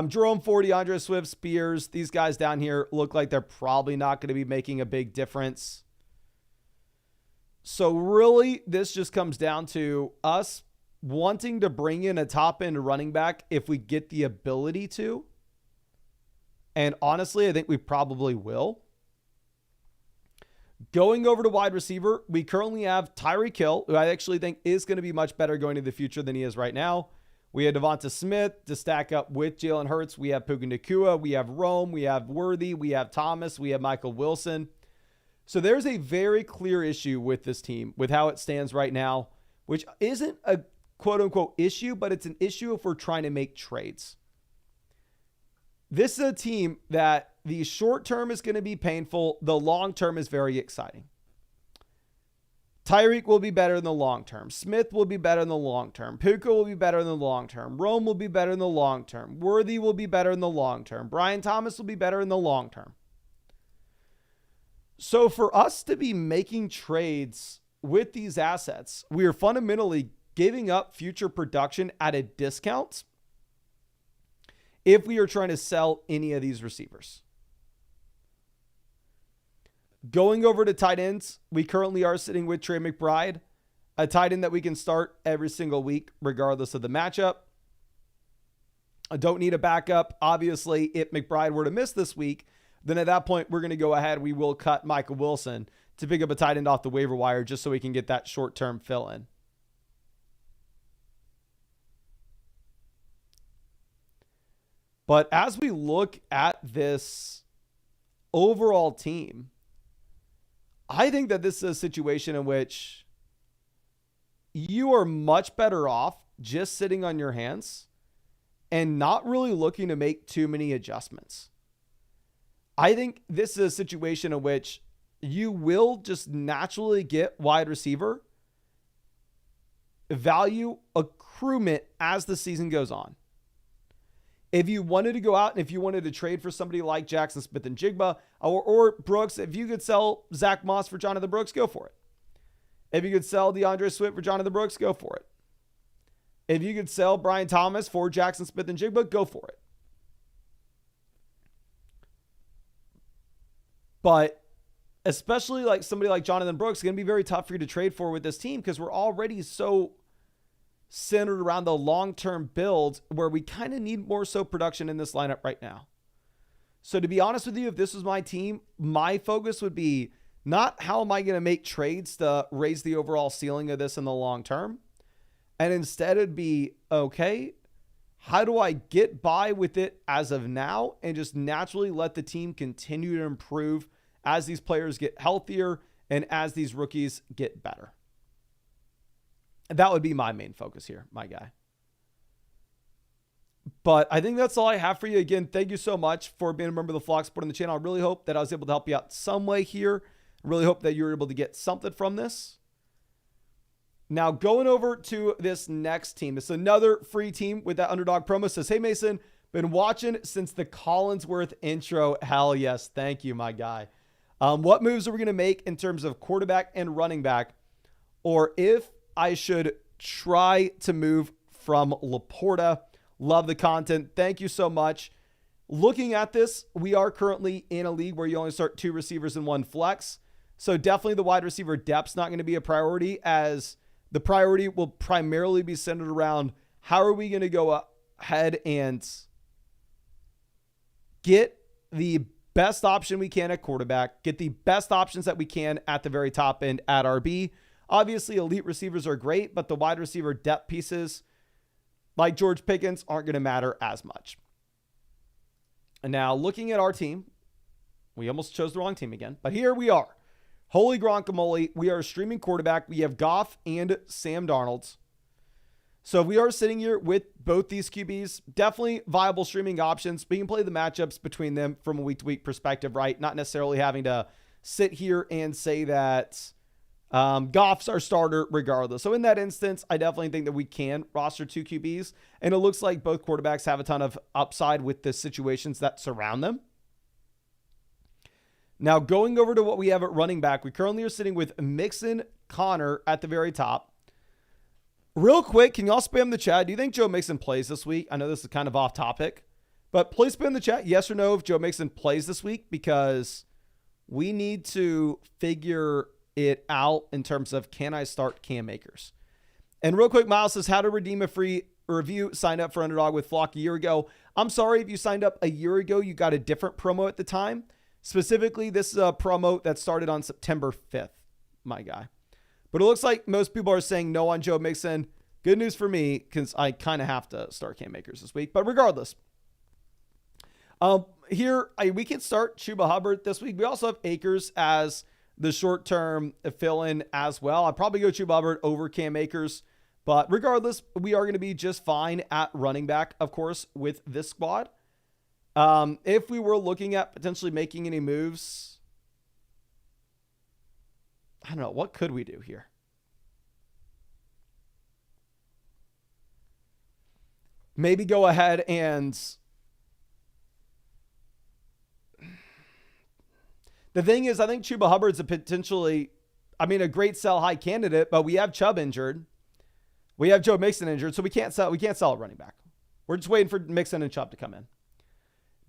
Jerome Ford, DeAndre Swift, Spears, these guys down here look like they're probably not going to be making a big difference. So really, this just comes down to us wanting to bring in a top-end running back if we get the ability to. And honestly, I think we probably will. Going over to wide receiver, we currently have Tyreek Hill, who I actually think is going to be much better going into the future than he is right now. We have Devonta Smith to stack up with Jalen Hurts. We have Puka Nacua. We have Rome. We have Worthy. We have Thomas. We have Michael Wilson. So there's a very clear issue with this team, with how it stands right now, which isn't a quote-unquote issue, but it's an issue if we're trying to make trades. This is a team that the short term is going to be painful. The long term is very exciting. Tyreek will be better in the long term. Smith will be better in the long term. Puka will be better in the long term. Rome will be better in the long term. Worthy will be better in the long term. Brian Thomas will be better in the long term. So for us to be making trades with these assets, we are fundamentally giving up future production at a discount if we are trying to sell any of these receivers. Going over to tight ends, we currently are sitting with Trey McBride, a tight end that we can start every single week, regardless of the matchup. I don't need a backup. Obviously, if McBride were to miss this week, then at that point, we're going to go ahead. We will cut Michael Wilson to pick up a tight end off the waiver wire just so we can get that short-term fill in. But as we look at this overall team, I think that this is a situation in which you are much better off just sitting on your hands and not really looking to make too many adjustments. I think this is a situation in which you will just naturally get wide receiver value accruement as the season goes on. If you wanted to go out and if you wanted to trade for somebody like Jackson Smith and Jigba or Brooks, if you could sell Zach Moss for Jonathan Brooks, go for it. If you could sell DeAndre Swift for Jonathan Brooks, go for it. If you could sell Brian Thomas for Jackson Smith and Jigba, go for it. But especially like somebody like Jonathan Brooks, it's going to be very tough for you to trade for with this team because we're already so centered around the long-term build where we kind of need more so production in this lineup right now. So to be honest with you, if this was my team, my focus would be not how am I going to make trades to raise the overall ceiling of this in the long term. And instead it'd be, okay, how do I get by with it as of now and just naturally let the team continue to improve as these players get healthier and as these rookies get better? That would be my main focus here, my guy. But I think that's all I have for you. Again, thank you so much for being a member of the Flock supporting the channel. I really hope that I was able to help you out some way here. I really hope that you were able to get something from this. Now, going over to this next team. It's another free team with that Underdog promo. It says, hey, Mason, been watching since the Collinsworth intro. Hell yes. Thank you, my guy. What moves are we going to make in terms of quarterback and running back? Or if I should try to move from Laporta. Love the content. Thank you so much. Looking at this, we are currently in a league where you only start 2 receivers and 1 flex. So definitely the wide receiver depth's not going to be a priority, as the priority will primarily be centered around how are we going to go ahead and get the best option we can at quarterback, get the best options that we can at the very top end at RB. Obviously, elite receivers are great, but the wide receiver depth pieces like George Pickens aren't going to matter as much. And now looking at our team, we almost chose the wrong team again, but here we are. Holy guacamole, we are a streaming quarterback. We have Goff and Sam Darnold. So we are sitting here with both these QBs, definitely viable streaming options. We can play the matchups between them from a week-to-week perspective, right? Not necessarily having to sit here and say that Goff's our starter regardless. So in that instance, I definitely think that we can roster 2 QBs, and it looks like both quarterbacks have a ton of upside with the situations that surround them. Now going over to what we have at running back, we currently are sitting with Mixon, Connor at the very top. Real quick, can y'all spam the chat? Do you think Joe Mixon plays this week? I know this is kind of off topic, but please spam the chat yes or no if Joe Mixon plays this week, because we need to figure it out in terms of can I start Cam Akers. And real quick, Miles says how to redeem a free review. Signed up for Underdog with Flock a year ago. I'm sorry if you signed up a year ago, you got a different promo at the time. Specifically, this is a promo that started on September 5th, my guy. But it looks like most people are saying no on Joe Mixon. Good news for me, because I kind of have to start Cam Akers this week. But regardless, here we can start Chuba Hubbard this week. We also have Akers as the short-term fill-in as well. I'd probably go Chuba Hubbard over Cam Akers. But regardless, we are going to be just fine at running back, of course, with this squad. If we were looking at potentially making any moves, I don't know. What could we do here? Maybe go ahead and... The thing is, I think Chuba Hubbard's a potentially, a great sell high candidate, but we have Chubb injured. We have Joe Mixon injured, so we can't sell a running back. We're just waiting for Mixon and Chubb to come in.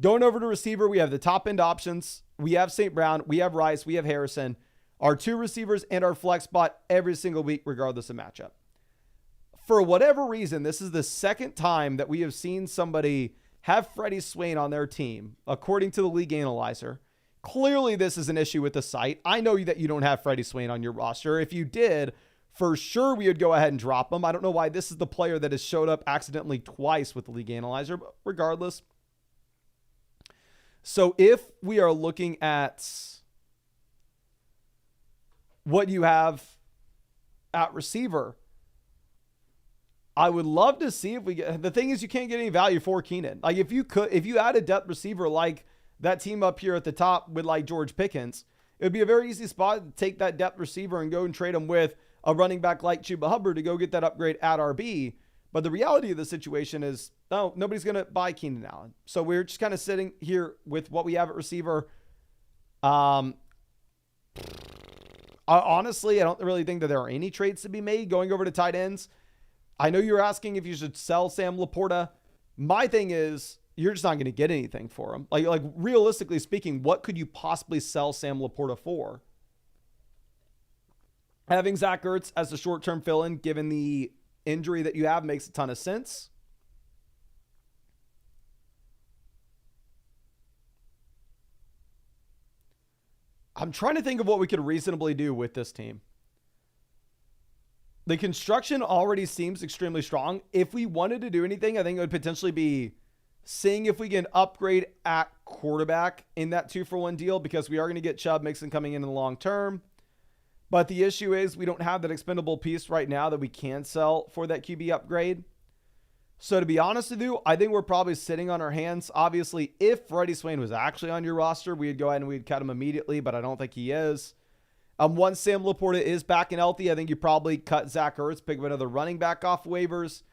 Going over to receiver, we have the top end options. We have St. Brown, we have Rice, we have Harrison. Our 2 receivers and our flex spot every single week, regardless of matchup. For whatever reason, this is the second time that we have seen somebody have Freddie Swain on their team, according to the league analyzer. Clearly, this is an issue with the site. I know that you don't have Freddie Swain on your roster. If you did, for sure we would go ahead and drop him. I don't know why this is the player that has showed up accidentally twice with the league analyzer, but regardless. So if we are looking at what you have at receiver, I would love to see if we get, the thing is you can't get any value for Keenan. Like if you add a depth receiver like that team up here at the top with like George Pickens, it would be a very easy spot to take that depth receiver and go and trade him with a running back like Chuba Hubbard to go get that upgrade at RB. But the reality of the situation is, no, nobody's going to buy Keenan Allen. So we're just kind of sitting here with what we have at receiver. Honestly, I don't really think that there are any trades to be made going over to tight ends. I know you're asking if you should sell Sam Laporta. My thing is, you're just not going to get anything for him. Like realistically speaking, what could you possibly sell Sam Laporta for? Having Zach Ertz as a short-term fill-in, given the injury that you have, makes a ton of sense. I'm trying to think of what we could reasonably do with this team. The construction already seems extremely strong. If we wanted to do anything, I think it would potentially be seeing if we can upgrade at quarterback in that 2-for-1 deal, because we are going to get Chubb Mixon coming in the long term. But the issue is we don't have that expendable piece right now that we can sell for that QB upgrade. So to be honest with you, I think we're probably sitting on our hands. Obviously, if Freddie Swain was actually on your roster, we'd go ahead and we'd cut him immediately, but I don't think he is. Once Sam Laporta is back and healthy, I think you probably cut Zach Ertz, pick up another running back off waivers.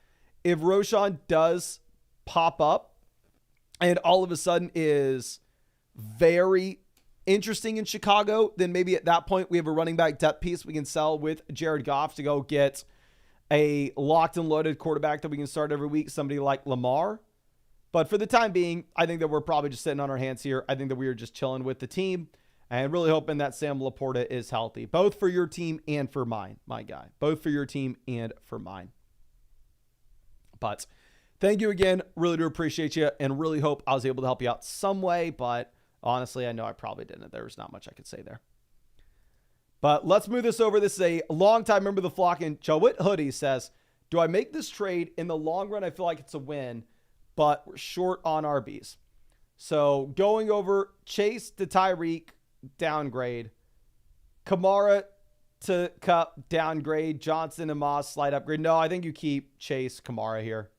If Roshan does pop up and all of a sudden is very interesting in Chicago, then maybe at that point we have a running back depth piece we can sell with Jared Goff to go get a locked and loaded quarterback that we can start every week, somebody like Lamar. But for the time being, I think that we're probably just sitting on our hands here. I think that we are just chilling with the team and really hoping that Sam Laporta is healthy, both for your team and for mine, my guy. Both for your team and for mine. But thank you again. Really do appreciate you and really hope I was able to help you out some way. But honestly, I know I probably didn't. There's not much I could say there. But let's move this over. This is a longtime member of the flock. And Jawit Hoodie says, do I make this trade? In the long run, I feel like it's a win, but we're short on RBs. So going over Chase to Tyreek, downgrade. Kamara to Cup, downgrade. Johnson and Moss, slight upgrade. No, I think you keep Chase, Kamara here.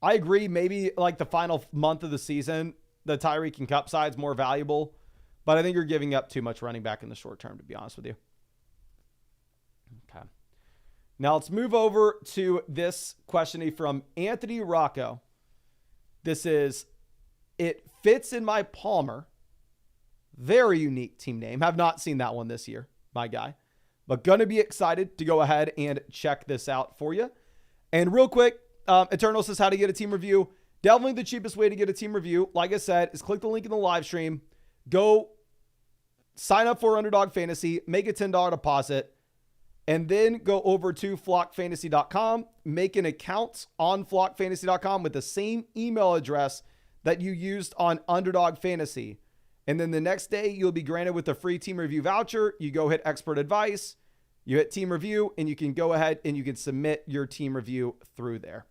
I agree. Maybe like the final month of the season, the Tyreek and Cup side's more valuable, but I think you're giving up too much running back in the short term, to be honest with you. Okay. Now let's move over to this question from Anthony Rocco. This is, it fits in my Palmer. Very unique team name. Have not seen that one this year, my guy. But going to be excited to go ahead and check this out for you. And real quick, Eternal says how to get a team review. Definitely the cheapest way to get a team review, like I said, is click the link in the live stream. Go sign up for Underdog Fantasy, make a $10 deposit, and then go over to flockfantasy.com, make an account on flockfantasy.com with the same email address that you used on Underdog Fantasy. And then the next day, you'll be granted with a free team review voucher. You go hit expert advice, you hit team review, and you can go ahead and you can submit your team review through there.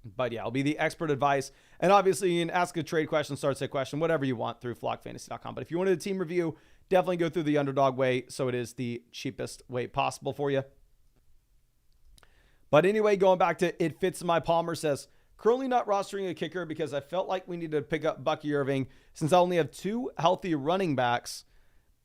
But yeah, it'll be the expert advice. And obviously, you can ask a trade question, start say question, whatever you want through flockfantasy.com. But if you wanted a team review, definitely go through the Underdog way, so it is the cheapest way possible for you. But anyway, going back to It Fits My Palmer says, currently not rostering a kicker because I felt like we needed to pick up Bucky Irving since I only have 2 healthy running backs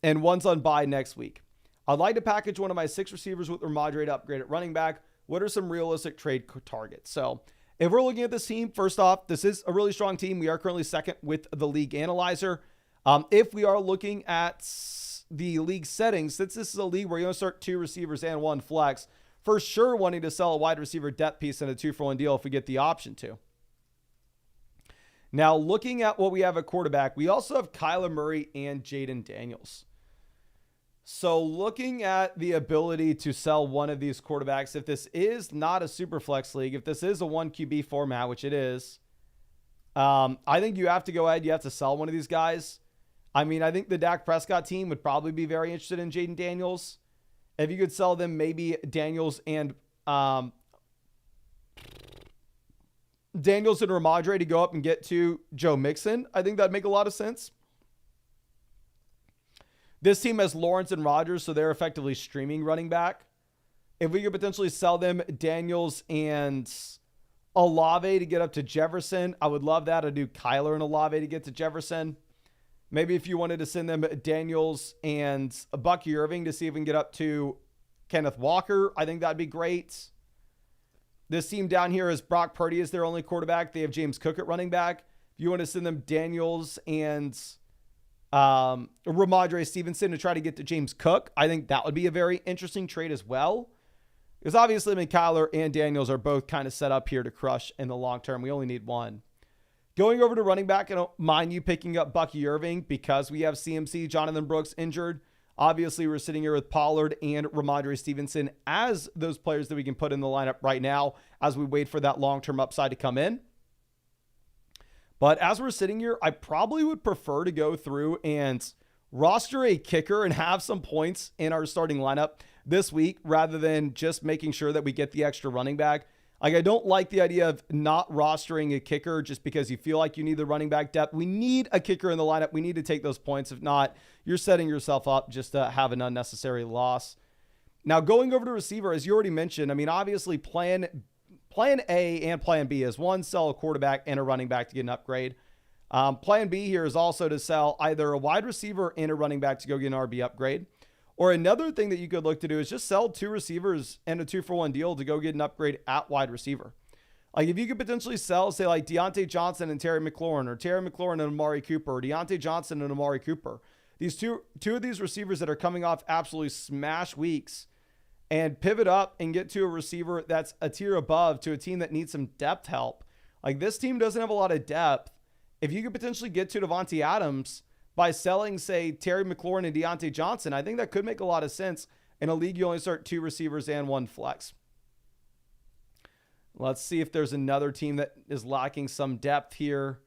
and one's on bye next week. I'd like to package one of my 6 receivers with a moderate upgrade at running back. What are some realistic trade targets? So if we're looking at this team, first off, this is a really strong team. We are currently second with the league analyzer. If we are looking at the league settings, since this is a league where you're going to start 2 receivers and 1 flex, for sure wanting to sell a wide receiver depth piece in a 2-for-1 deal if we get the option to. Now, looking at what we have at quarterback, we also have Kyler Murray and Jaden Daniels. So looking at the ability to sell one of these quarterbacks, if this is not a super flex league, if this is a 1 QB format, which it is, I think you have to go ahead. You have to sell one of these guys. I mean, I think the Dak Prescott team would probably be very interested in Jaden Daniels. If you could sell them, maybe Daniels and Ramondre to go up and get to Joe Mixon, I think that'd make a lot of sense. This team has Lawrence and Rodgers, so they're effectively streaming running back. If we could potentially sell them Daniels and Olave to get up to Jefferson, I would love that. I'd do Kyler and Olave to get to Jefferson. Maybe if you wanted to send them Daniels and Bucky Irving to see if we can get up to Kenneth Walker, I think that'd be great. This team down here is Brock Purdy is their only quarterback. They have James Cook at running back. If you want to send them Daniels and Ramondre Stevenson to try to get to James Cook, I think that would be a very interesting trade as well. Because obviously, I mean, Kyler and Daniels are both kind of set up here to crush in the long term. We only need one. Going over to running back, I don't mind you picking up Bucky Irving because we have CMC, Jonathan Brooks injured. Obviously, we're sitting here with Pollard and Ramondre Stevenson as those players that we can put in the lineup right now as we wait for that long-term upside to come in. But as we're sitting here, I probably would prefer to go through and roster a kicker and have some points in our starting lineup this week rather than just making sure that we get the extra running back. Like, I don't like the idea of not rostering a kicker just because you feel like you need the running back depth. We need a kicker in the lineup. We need to take those points. If not, you're setting yourself up just to have an unnecessary loss. Now, going over to receiver, as you already mentioned, I mean, obviously plan A and plan B is one, sell a quarterback and a running back to get an upgrade. Plan B here is also to sell either a wide receiver and a running back to go get an RB upgrade. Or another thing that you could look to do is just sell two receivers and a 2-for-1 deal to go get an upgrade at wide receiver. Like, if you could potentially sell, say, like Deontay Johnson and Terry McLaurin, or Terry McLaurin and Amari Cooper, or Deontay Johnson and Amari Cooper. These two of these receivers that are coming off absolutely smash weeks, and pivot up and get to a receiver that's a tier above to a team that needs some depth help. Like, this team doesn't have a lot of depth. If you could potentially get to Devontae Adams by selling, say, Terry McLaurin and Deontay Johnson, I think that could make a lot of sense. In a league, you only start two receivers and one flex. Let's see if there's another team that is lacking some depth here.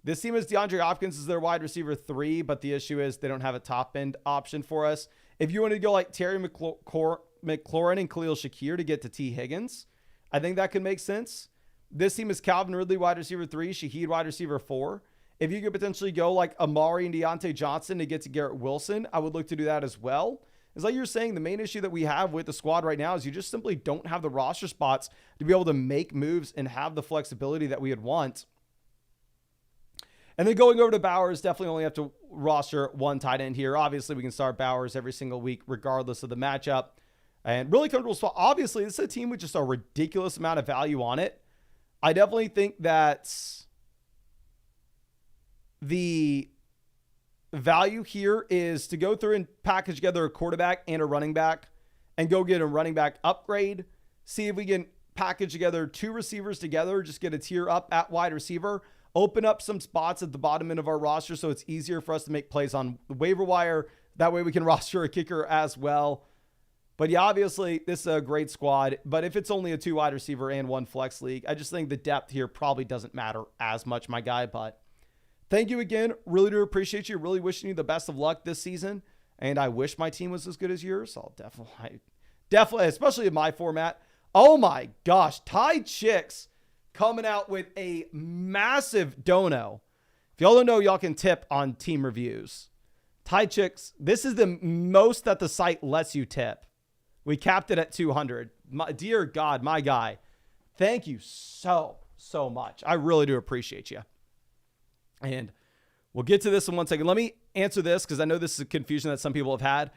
This team is DeAndre Hopkins is their wide receiver 3, but the issue is they don't have a top-end option for us. If you want to go like Terry McLaurin and Khalil Shakir to get to T. Higgins, I think that could make sense. This team is Calvin Ridley, wide receiver 3, Shaheed, wide receiver 4. If you could potentially go like Amari and Deontay Johnson to get to Garrett Wilson, I would look to do that as well. It's like you're saying, the main issue that we have with the squad right now is you just simply don't have the roster spots to be able to make moves and have the flexibility that we would want. And then going over to Bowers, definitely only have to roster one tight end here. Obviously, we can start Bowers every single week, regardless of the matchup. And really comfortable spot. Obviously, this is a team with just a ridiculous amount of value on it. I definitely think that the value here is to go through and package together a quarterback and a running back and go get a running back upgrade. See if we can package together two receivers together, just get a tier up at wide receiver, open up some spots at the bottom end of our roster so it's easier for us to make plays on the waiver wire. That way we can roster a kicker as well. But yeah, obviously this is a great squad, but if it's only a 2 wide receiver and 1 flex league, I just think the depth here probably doesn't matter as much, my guy. But thank you again. Really do appreciate you. Really wishing you the best of luck this season. And I wish my team was as good as yours. I'll definitely, especially in my format. Oh my gosh. Ty Chicks coming out with a massive dono. If y'all don't know, y'all can tip on team reviews. Ty Chicks, this is the most that the site lets you tip. We capped it at 200. Dear God, my guy, thank you so much. I really do appreciate you. And we'll get to this in one second. Let me answer this because I know this is a confusion that some people have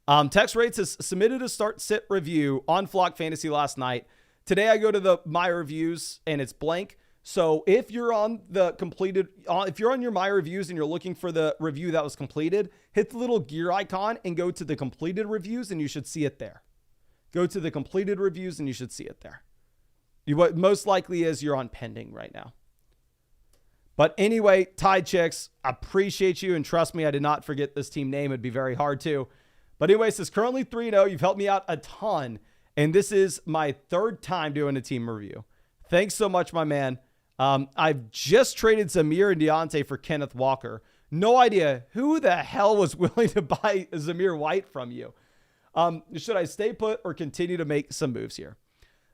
had. Tex Rates has submitted a start-sit review on Flock Fantasy last night. Today I go to my reviews and it's blank. So if you're on if you're on your my reviews and you're looking for the review that was completed, hit the little gear icon and go to the completed reviews and you should see it there. Go to the completed reviews and you should see it there. What most likely is you're on pending right now. But anyway, Tide Chicks, appreciate you. And trust me, I did not forget this team name. It'd be very hard to. But anyways, it's currently 3-0. You've helped me out a ton. And this is my 3rd time doing a team review. Thanks so much, my man. I've just traded Zamir and Deontay for Kenneth Walker. No idea who the hell was willing to buy Zamir White from you. Should I stay put or continue to make some moves here?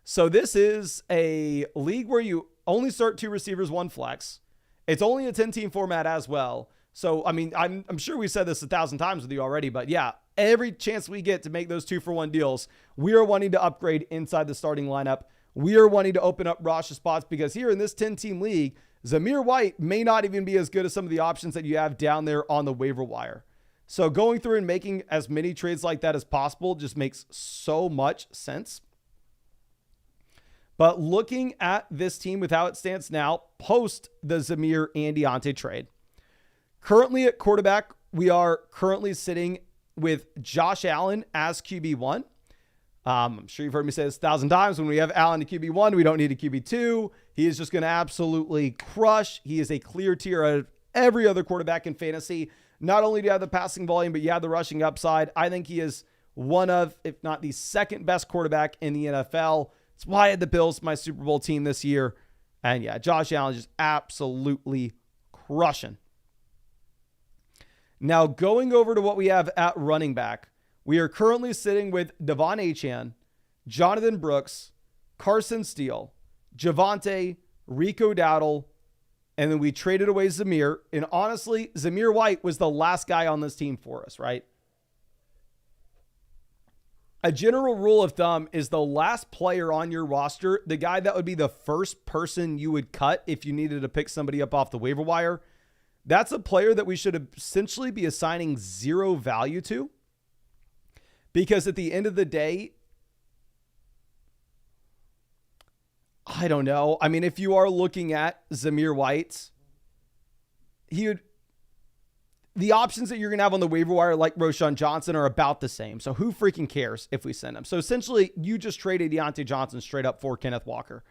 So this is a league where you only start 2 receivers, 1 flex. It's only a 10-team format as well. So, I mean, I'm sure we said this 1,000 times with you already, but yeah, every chance we get to make those 2-for-1 deals, we are wanting to upgrade inside the starting lineup. We are wanting to open up roster spots because here in this 10-team league, Zamir White may not even be as good as some of the options that you have down there on the waiver wire. So going through and making as many trades like that as possible just makes so much sense. But looking at this team with how it stands now, post the Zamir and Deontay trade, currently at quarterback, we are currently sitting with Josh Allen as QB1. I'm sure you've heard me say this 1,000 times. When we have Allen to QB1, we don't need a QB2. He is just going to absolutely crush. He is a clear tier out of every other quarterback in fantasy. Not only do you have the passing volume, but you have the rushing upside. I think he is one of, if not the second best quarterback in the NFL. It's why I had the Bills, my Super Bowl team this year. And yeah, Josh Allen just absolutely crushing. Now going over to what we have at running back, we are currently sitting with Devon Achane, Jonathan Brooks, Carson Steele, Javonte, Rico Dowdle, and then we traded away Zamir. And honestly, Zamir White was the last guy on this team for us, right? A general rule of thumb is the last player on your roster, the guy that would be the first person you would cut if you needed to pick somebody up off the waiver wire. That's a player that we should essentially be assigning 0 value to. Because at the end of the day, I don't know. I mean, if you are looking at Zamir White, the options that you're going to have on the waiver wire, like Roschon Johnson, are about the same. So who freaking cares if we send him? So essentially, you just traded Deontay Johnson straight up for Kenneth Walker.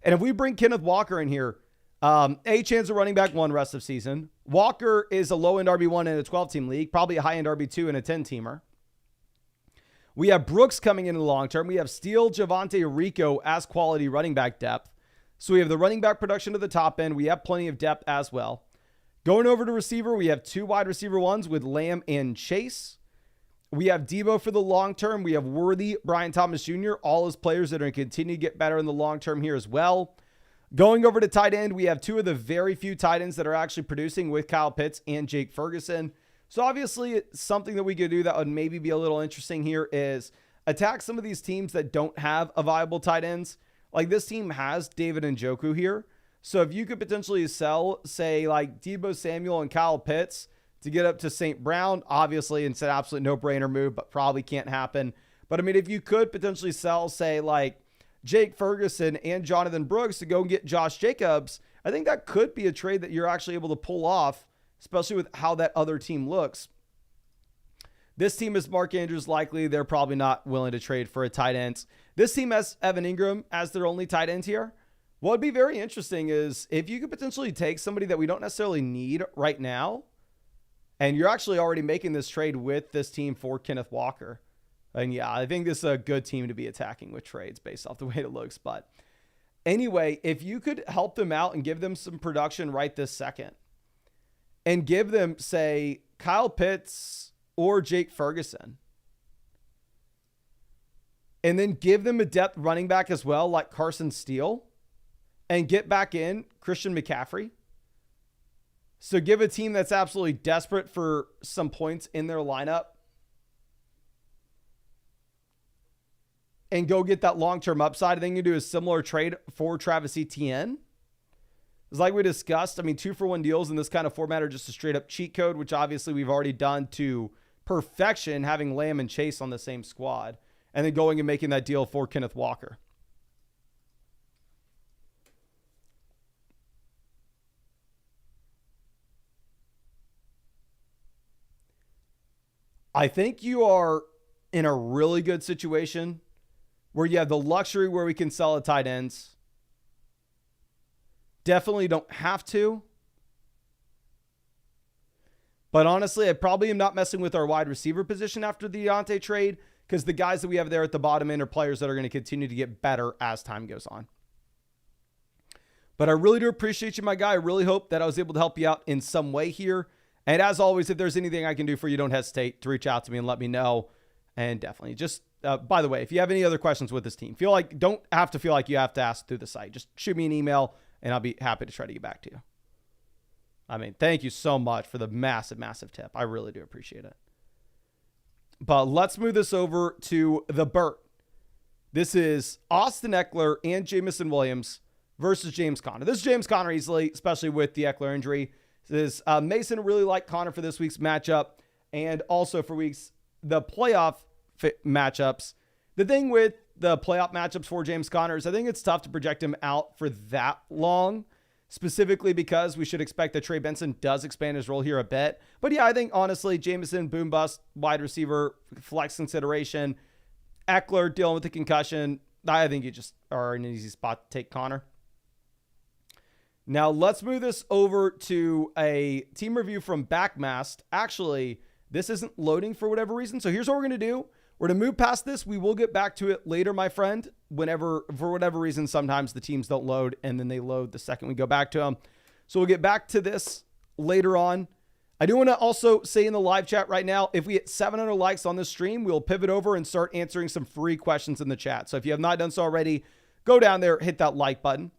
And if we bring Kenneth Walker in here, Achane's a running back 1 rest of season. Walker is a low-end RB1 in a 12-team league, probably a high-end RB2 in a 10-teamer. We have Brooks coming in the long term. We have Steele, Javonte, Rico as quality running back depth. So we have the running back production to the top end. We have plenty of depth as well. Going over to receiver, we have 2 wide receiver 1s with Lamb and Chase. We have Debo for the long term. We have Worthy, Brian Thomas Jr., all as players that are going to continue to get better in the long term here as well. Going over to tight end, we have 2 of the very few tight ends that are actually producing with Kyle Pitts and Jake Ferguson. So obviously something that we could do that would maybe be a little interesting here is attack some of these teams that don't have a viable tight ends. Like this team has David Njoku here. So if you could potentially sell, say, like Deebo Samuel and Kyle Pitts to get up to St. Brown, obviously it's an absolute no-brainer move, but probably can't happen. But I mean, if you could potentially sell, say, like Jake Ferguson and Jonathan Brooks to go and get Josh Jacobs, I think that could be a trade that you're actually able to pull off, especially with how that other team looks. This team is Mark Andrews likely. They're probably not willing to trade for a tight end. This team has Evan Ingram as their only tight end here. What would be very interesting is if you could potentially take somebody that we don't necessarily need right now, and you're actually already making this trade with this team for Kenneth Walker. And yeah, I think this is a good team to be attacking with trades based off the way it looks. But anyway, if you could help them out and give them some production right this second, and give them, say, Kyle Pitts or Jake Ferguson, and then give them a depth running back as well, like Carson Steele, and get back in Christian McCaffrey. So give a team that's absolutely desperate for some points in their lineup and go get that long-term upside. I think you do a similar trade for Travis Etienne. It's like we discussed. I mean, 2-for-1 deals in this kind of format are just a straight up cheat code, which obviously we've already done to perfection, having Lamb and Chase on the same squad, and then going and making that deal for Kenneth Walker. I think you are in a really good situation where you have the luxury where we can sell at tight ends. Definitely don't have to. But honestly, I probably am not messing with our wide receiver position after the Deontay trade because the guys that we have there at the bottom end are players that are going to continue to get better as time goes on. But I really do appreciate you, my guy. I really hope that I was able to help you out in some way here. And as always, if there's anything I can do for you, don't hesitate to reach out to me and let me know. And definitely just, by the way, if you have any other questions with this team, don't have to feel like you have to ask through the site. Just shoot me an email and I'll be happy to try to get back to you. I mean, thank you so much for the massive, massive tip. I really do appreciate it. But let's move this over to the Burt. This is Austin Eckler and Jamison Williams versus James Conner. This is James Conner easily, especially with the Eckler injury. This Mason really liked Conner for this week's matchup and also for the playoff matchups. The thing with the playoff matchups for James Conner is I think it's tough to project him out for that long, specifically because we should expect that Trey Benson does expand his role here a bit. But yeah, I think honestly, Jamison, boom bust, wide receiver, flex consideration, Eckler dealing with the concussion. I think you just are in an easy spot to take Conner. Now let's move this over to a team review from Backmast. Actually, this isn't loading for whatever reason. So here's what we're going to do. We're going to move past this. We will get back to it later, my friend. For whatever reason, sometimes the teams don't load and then they load the second we go back to them. So we'll get back to this later on. I do want to also say in the live chat right now, if we hit 700 likes on this stream, we'll pivot over and start answering some free questions in the chat. So if you have not done so already, go down there, hit that like button.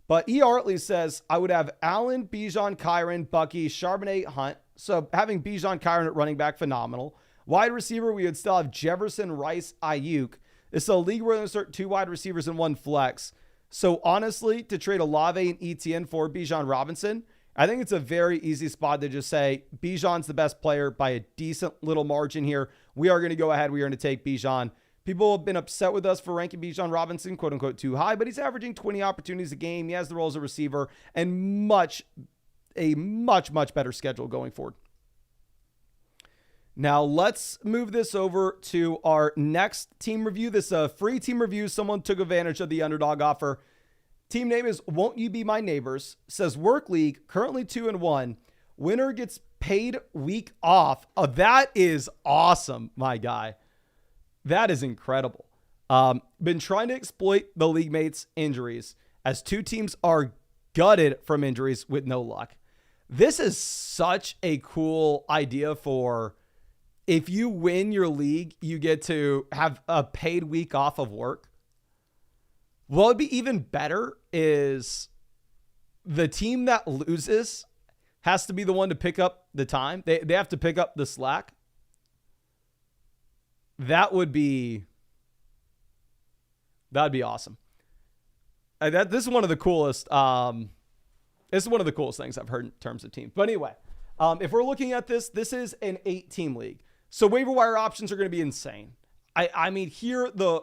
But E. Artley says, I would have Allen, Bijan, Kyron, Bucky, Charbonnet, Hunt. So having Bijan, Kyron at running back, phenomenal. Wide receiver, we would still have Jefferson, Rice, Ayuk. It's a league where we're going to start 2 wide receivers and 1 flex. So honestly, to trade Olave and Etienne for Bijan Robinson, I think it's a very easy spot to just say Bijan's the best player by a decent little margin here. We are going to go ahead. We are going to take Bijan. People have been upset with us for ranking Bijan Robinson, quote unquote, too high, but he's averaging 20 opportunities a game. He has the role as a receiver and a much better schedule going forward. Now let's move this over to our next team review. This is a free team review. Someone took advantage of the Underdog offer. Team name is Won't You Be My Neighbors. Says work league, currently 2-1. Winner gets paid week off. Oh, that is awesome, my guy. That is incredible. Been trying to exploit the league mates' injuries as 2 teams are gutted from injuries with no luck. This is such a cool idea for if you win your league, you get to have a paid week off of work. What would be even better is the team that loses has to be the one to pick up the time. They have to pick up the slack. That'd be awesome. This is one of the coolest. This is one of the coolest things I've heard in terms of teams. But anyway, if we're looking at this is an 8-team league. So waiver wire options are going to be insane. I mean, here the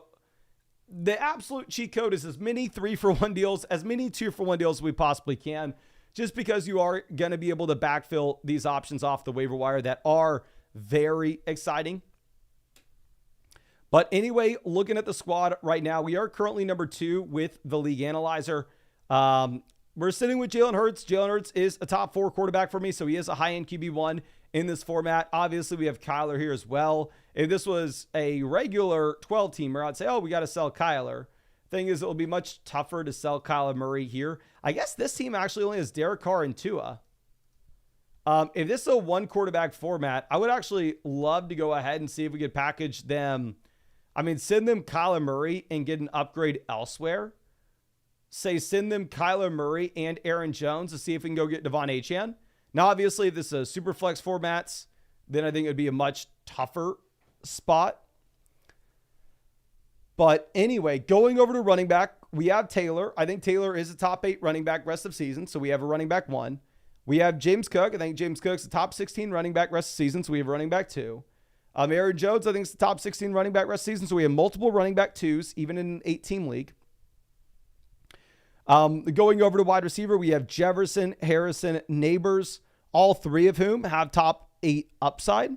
absolute cheat code is as many 3-for-1 deals, as many 2-for-1 deals as we possibly can, just because you are going to be able to backfill these options off the waiver wire that are very exciting. But anyway, looking at the squad right now, we are currently number 2 with the league analyzer. We're sitting with Jalen Hurts. Jalen Hurts is a top 4 quarterback for me, so he is a high-end QB1 in this format. Obviously, we have Kyler here as well. If this was a regular 12-teamer, I'd say, oh, we got to sell Kyler. Thing is, it'll be much tougher to sell Kyler Murray here. I guess this team actually only has Derek Carr and Tua. If this is a 1-quarterback format, I would actually love to go ahead and see if we could package them. I mean, send them Kyler Murray and get an upgrade elsewhere. Say send them Kyler Murray and Aaron Jones to see if we can go get Devon Achane. Now, obviously, if this is a super flex formats, then I think it would be a much tougher spot. But anyway, going over to running back, we have Taylor. I think Taylor is a top 8 running back rest of season, so we have a running back 1. We have James Cook. I think James Cook's the top 16 running back rest of season, so we have running back 2. Aaron Jones, I think, is the top 16 running back rest of season, so we have multiple running back 2s, even in an 8-team league. Going over to wide receiver, we have Jefferson, Harrison, Neighbors, all 3 of whom have top 8 upside.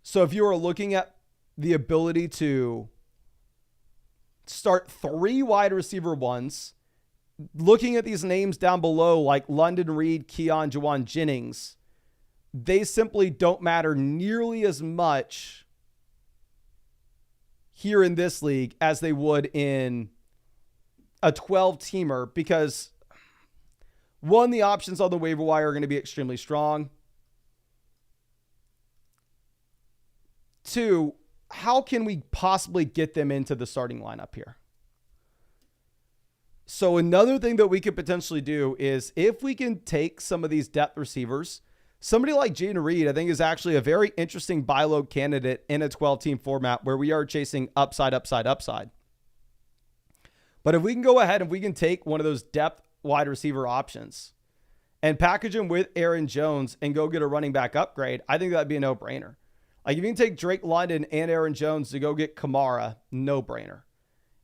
So if you are looking at the ability to start 3 wide receiver 1s, looking at these names down below, like London Reed, Keon, Juwan Jennings, they simply don't matter nearly as much here in this league as they would in a 12-teamer because, one, the options on the waiver wire are going to be extremely strong. Two, how can we possibly get them into the starting lineup here? So another thing that we could potentially do is if we can take some of these depth receivers, somebody like Jaden Reed, I think, is actually a very interesting buy low candidate in a 12-team format where we are chasing upside, upside, upside. But if we can go ahead and we can take one of those depth wide receiver options and package him with Aaron Jones and go get a running back upgrade, I think that'd be a no-brainer. Like if you can take Drake London and Aaron Jones to go get Kamara, no-brainer.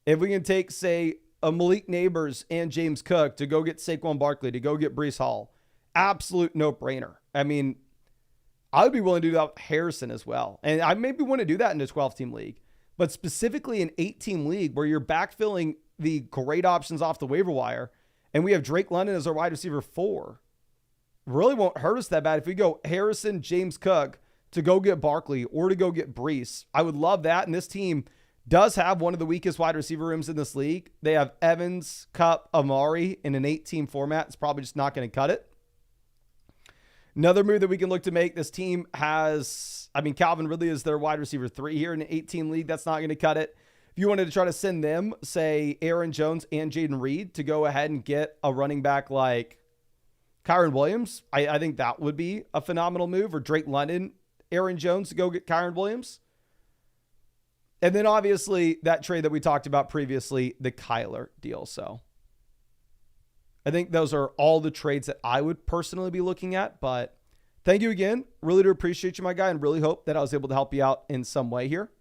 If we can take, say, a Malik Neighbors and James Cook to go get Saquon Barkley, to go get Breece Hall, absolute no-brainer. I mean, I would be willing to do that with Harrison as well. And I maybe want to do that in a 12-team league. But specifically an 8-team league where you're backfilling the great options off the waiver wire, and we have Drake London as our wide receiver 4, really won't hurt us that bad. If we go Harrison, James Cook to go get Barkley or to go get Breece, I would love that. And this team does have one of the weakest wide receiver rooms in this league. They have Evans, Kupp, Amari in an 8-team format. It's probably just not going to cut it. Another move that we can look to make, this team has, Calvin Ridley is their wide receiver 3 here in an 8-team league. That's not going to cut it. If you wanted to try to send them, say, Aaron Jones and Jaden Reed to go ahead and get a running back like Kyron Williams, I think that would be a phenomenal move. Or Drake London, Aaron Jones to go get Kyron Williams. And then obviously that trade that we talked about previously, the Kyler deal. So I think those are all the trades that I would personally be looking at. But thank you again. Really do appreciate you, my guy, and really hope that I was able to help you out in some way here.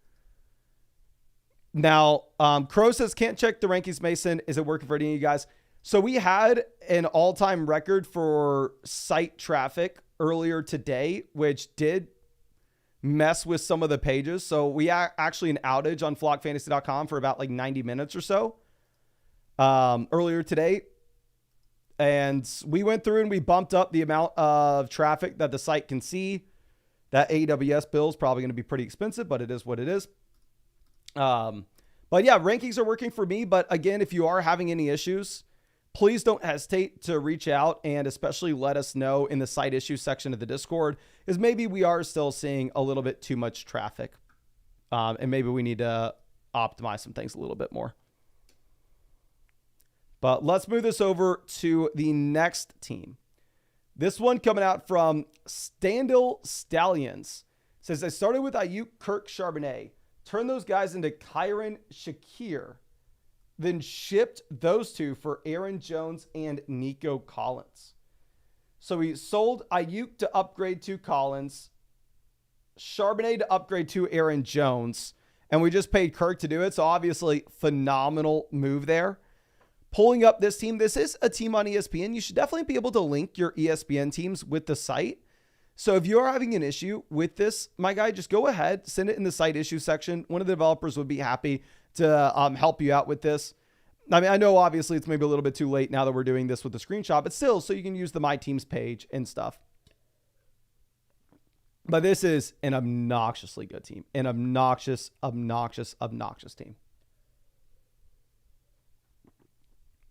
Now, Crow says, can't check the rankings, Mason. Is it working for any of you guys? So we had an all-time record for site traffic earlier today, which did mess with some of the pages. So we actually an outage on flockfantasy.com for about like 90 minutes or so earlier today. And we went through and we bumped up the amount of traffic that the site can see. That AWS bill is probably going to be pretty expensive, but it is what it is. But yeah, rankings are working for me. But again, if you are having any issues, please don't hesitate to reach out and especially let us know in the site issues section of the Discord, because maybe we are still seeing a little bit too much traffic. And maybe we need to optimize some things a little bit more. But let's move this over to the next team. This one coming out from Standill Stallions. It says, I started with Ayuk, Kirk, Charbonnet. Turned those guys into Kyron Shakir. Then shipped those two for Aaron Jones and Nico Collins. So we sold Ayuk to upgrade to Collins, Charbonnet to upgrade to Aaron Jones, and we just paid Kirk to do it. So obviously, phenomenal move there. Pulling up this team, this is a team on ESPN. You should definitely be able to link your ESPN teams with the site. So if you're having an issue with this, my guy, just go ahead, send it in the site issue section. One of the developers would be happy to help you out with this. I know obviously it's maybe a little bit too late now that we're doing this with the screenshot, but still, so you can use the My Teams page and stuff. But this is an obnoxiously good team. An obnoxious team.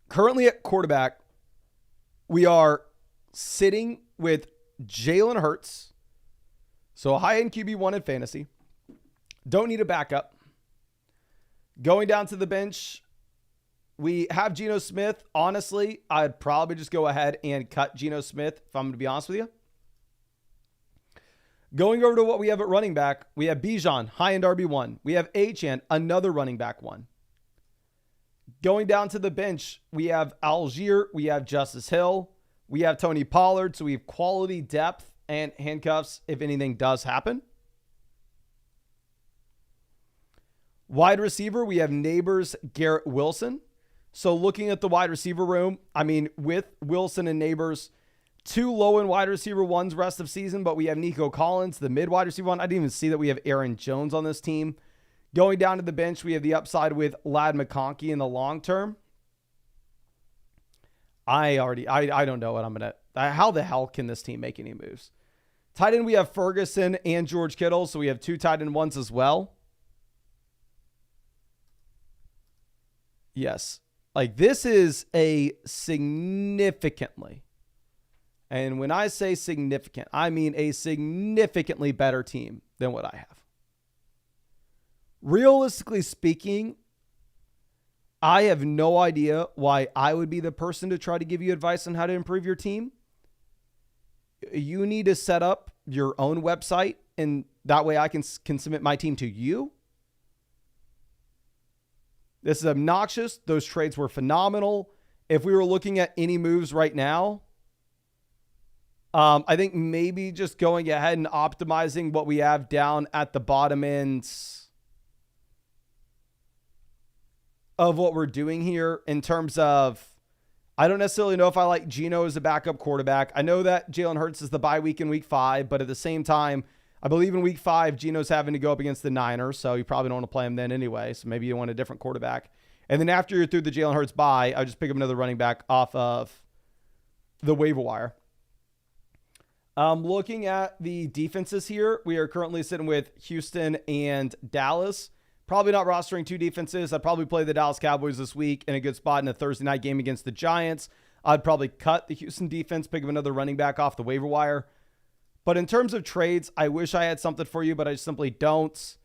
Currently at quarterback, we are sitting with Jalen Hurts. So a high-end QB1 in fantasy. Don't need a backup. Going down to the bench, we have Geno Smith. Honestly, I'd probably just go ahead and cut Geno Smith, if I'm going to be honest with you. Going over to what we have at running back, we have Bijan, high-end RB1. We have Achane, another running back one. Going down to the bench, we have Algier, we have Justice Hill, we have Tony Pollard, so we have quality depth and handcuffs if anything does happen. Wide receiver, we have Neighbors, Garrett Wilson. So looking at the wide receiver room, with Wilson and Neighbors, 2 low-end wide receiver ones rest of season, but we have Nico Collins, the mid wide receiver one. I didn't even see that we have Aaron Jones on this team. Going down to the bench, we have the upside with Ladd McConkey in the long term. I don't know what I'm going to... How the hell can this team make any moves? Tight end, we have Ferguson and George Kittle, so we have 2 tight end ones as well. Yes. Like, this is a significantly, and when I say significant, I mean a significantly better team than what I have. Realistically speaking, I have no idea why I would be the person to try to give you advice on how to improve your team. You need to set up your own website, and that way I can submit my team to you. This is obnoxious. Those trades were phenomenal. If we were looking at any moves right now, I think maybe just going ahead and optimizing what we have down at the bottom ends of what we're doing here in terms of, I don't necessarily know if I like Geno as a backup quarterback. I know that Jalen Hurts is the bye week in week 5, but at the same time, I believe in week 5, Geno's having to go up against the Niners, so you probably don't want to play him then anyway, so maybe you want a different quarterback. And then after you're through the Jalen Hurts bye, I'll just pick up another running back off of the waiver wire. Looking at the defenses here, we are currently sitting with Houston and Dallas. Probably not rostering 2 defenses. I'd probably play the Dallas Cowboys this week in a good spot in a Thursday night game against the Giants. I'd probably cut the Houston defense, pick up another running back off the waiver wire. But in terms of trades, I wish I had something for you, but I simply don't.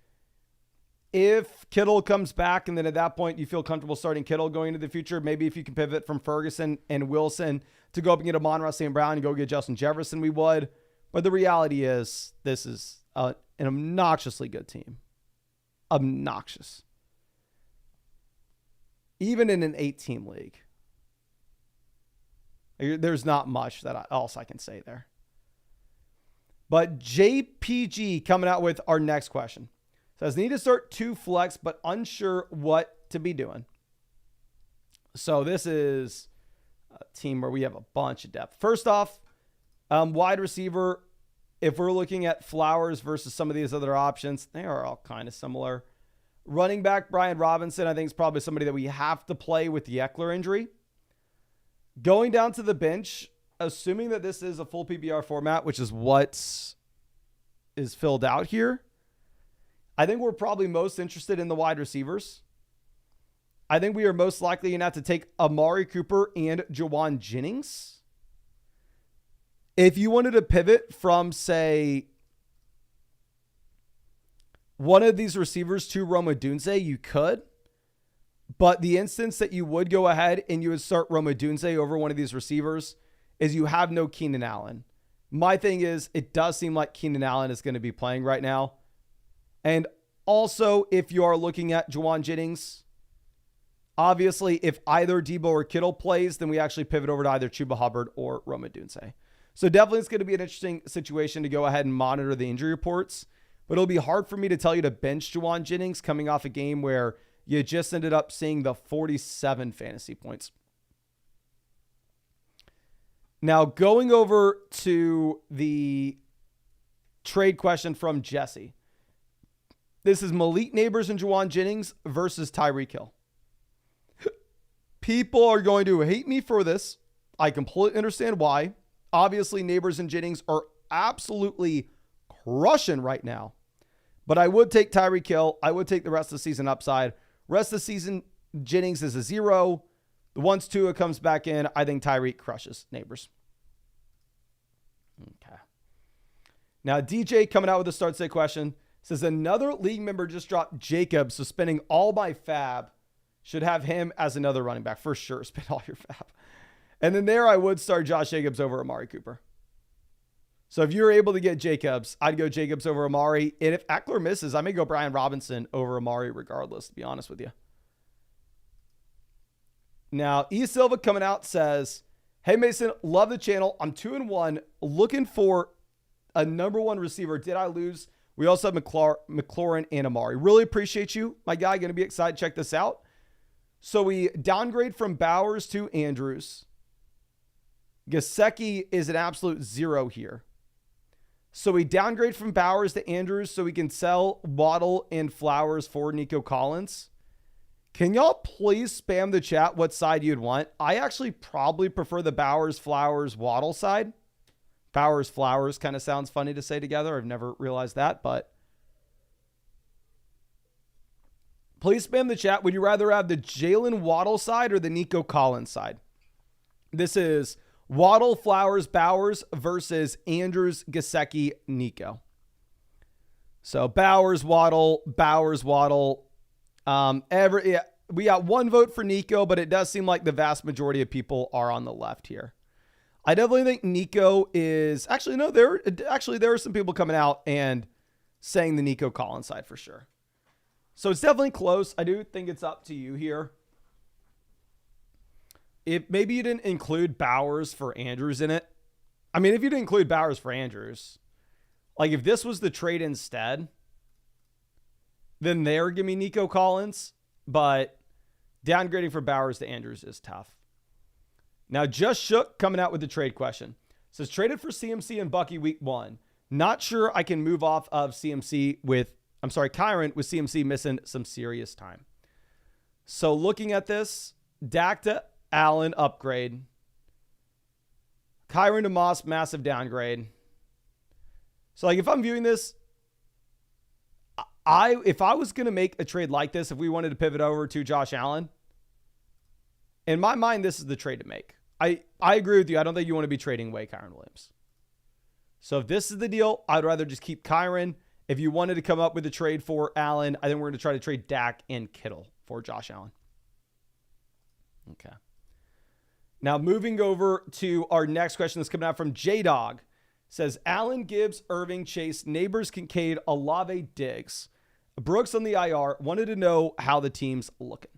If Kittle comes back and then at that point you feel comfortable starting Kittle going into the future, maybe if you can pivot from Ferguson and Wilson to go up and get a monstrous St. Brown and go get Justin Jefferson, we would. But the reality is this is an obnoxiously good team. Obnoxious. Even in an 8-team league. There's not much else I can say there. But JPG coming out with our next question. Says, need to start 2 flex, but unsure what to be doing. So this is a team where we have a bunch of depth. First off, wide receiver, if we're looking at Flowers versus some of these other options, they are all kind of similar. Running back, Brian Robinson, I think is probably somebody that we have to play with the Eckler injury. Going down to the bench, assuming that this is a full PPR format, which is what is filled out here, I think we're probably most interested in the wide receivers. I think we are most likely going to have to take Amari Cooper and Juwan Jennings. If you wanted to pivot from, say, one of these receivers to Rome Odunze, you could. But the instance that you would go ahead and you would start Rome Odunze over one of these receivers is you have no Keenan Allen. My thing is, it does seem like Keenan Allen is going to be playing right now. And also, if you are looking at Juwan Jennings, obviously, if either Debo or Kittle plays, then we actually pivot over to either Chuba Hubbard or Rome Odunze. So definitely it's going to be an interesting situation to go ahead and monitor the injury reports. But it'll be hard for me to tell you to bench Juwan Jennings coming off a game where you just ended up seeing the 47 fantasy points. Now, going over to the trade question from Jesse. This is Malik Neighbors and Juwan Jennings versus Tyreek Hill. People are going to hate me for this. I completely understand why. Obviously, Neighbors and Jennings are absolutely crushing right now. But I would take Tyreek Hill. I would take the rest of the season upside. Rest of the season, Jennings is a 0. Once Tua comes back in, I think Tyreek crushes Neighbors. Okay. Now, DJ coming out with a start say question. Says, another league member just dropped Jacob, so spending all my fab. Should have him as another running back. For sure, spend all your fab. And then there I would start Josh Jacobs over Amari Cooper. So if you're able to get Jacobs, I'd go Jacobs over Amari. And if Eckler misses, I may go Brian Robinson over Amari regardless, to be honest with you. Now, E. Silva coming out says, hey, Mason, love the channel. I'm 2-1, looking for a number 1 receiver. Did I lose? We also have McLaurin and Amari. Really appreciate you, my guy. Going to be excited to check this out. So we downgrade from Bowers to Andrews. Gesicki is an absolute 0 here. So we downgrade from Bowers to Andrews so we can sell Waddle and Flowers for Nico Collins. Can y'all please spam the chat what side you'd want? I actually probably prefer the Bowers, Flowers, Waddle side. Bowers, Flowers kind of sounds funny to say together. I've never realized that, but Please spam the chat. Would you rather have the Jalen Waddle side or the Nico Collins side? This is Waddle, Flowers, Bowers versus Andrews, Gesicki, Nico. So Bowers, Waddle. We got one vote for Nico, but it does seem like the vast majority of people are on the left here. I definitely think Nico is actually, no, there are some people coming out and saying the Nico Collins side for sure. So it's definitely close. I do think it's up to you here. If maybe you didn't include Bowers for Andrews in it. I mean, if you didn't include Bowers for Andrews, like if this was the trade instead, then give me Nico Collins. But downgrading for Bowers to Andrews is tough. Now, Just Shook coming out with the trade question. It says, traded for CMC and Bucky week 1. Not sure I can move off of Kyron with CMC missing some serious time. So looking at this, Dak to Allen upgrade. Kyron to Moss, massive downgrade. So like if I'm viewing this, if I was going to make a trade like this, if we wanted to pivot over to Josh Allen, in my mind, this is the trade to make. I agree with you. I don't think you want to be trading away Kyron Williams. So if this is the deal, I'd rather just keep Kyron. If you wanted to come up with a trade for Allen, I think we're going to try to trade Dak and Kittle for Josh Allen. Okay. Now moving over to our next question that's coming out from J-Dog. Says Allen, Gibbs, Irving, Chase, Neighbors, Kincaid, Olave, Diggs. Brooks on the IR. Wanted to know how the team's looking.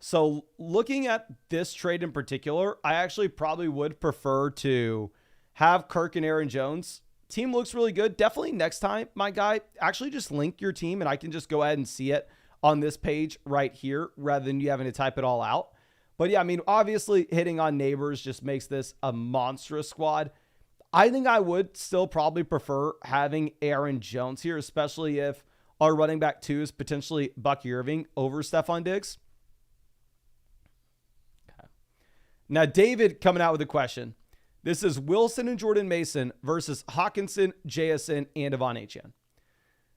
So looking at this trade in particular, I actually probably would prefer to have Kirk and Aaron Jones. Team looks really good. Definitely next time, my guy, actually just link your team and I can just go ahead and see it on this page right here rather than you having to type it all out. But yeah, I mean, obviously hitting on Neighbors just makes this a monstrous squad. I think I would still probably prefer having Aaron Jones here, especially if our running back 2 is potentially Bucky Irving over Stephon Diggs. Okay. Now, David coming out with a question. This is Wilson and Jordan Mason versus Hawkinson, JSN, and Devon Achane.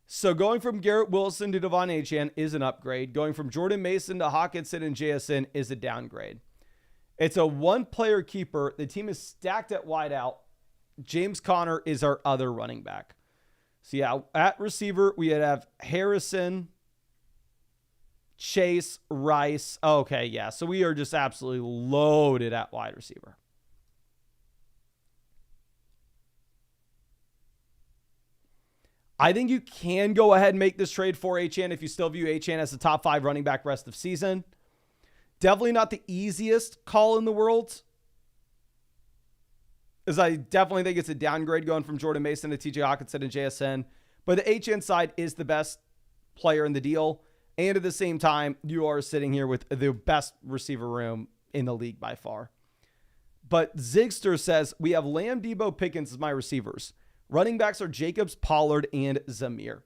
So going from Garrett Wilson to Devon Achane is an upgrade. Going from Jordan Mason to Hawkinson and JSN is a downgrade. It's a one-player keeper. The team is stacked at wideout. James Conner is our other running back. So yeah, at receiver, we have Harrison, Chase, Rice. Okay, yeah. So we are just absolutely loaded at wide receiver. I think you can go ahead and make this trade for Achane if you still view Achane as the top 5 running back rest of season. Definitely not the easiest call in the world, as I definitely think it's a downgrade going from Jordan Mason to TJ Hawkinson and JSN. But the Achane side is the best player in the deal. And at the same time, you are sitting here with the best receiver room in the league by far. But Zigster says, we have Lamb, Debo, Pickens as my receivers. Running backs are Jacobs, Pollard, and Zamir.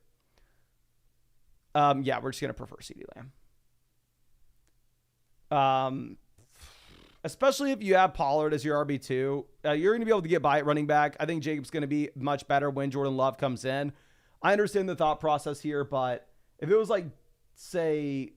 Yeah, we're just going to prefer CeeDee Lamb. Especially if you have Pollard as your RB2, you're going to be able to get by at running back. I think Jacobs going to be much better when Jordan Love comes in. I understand the thought process here, but if it was like, say,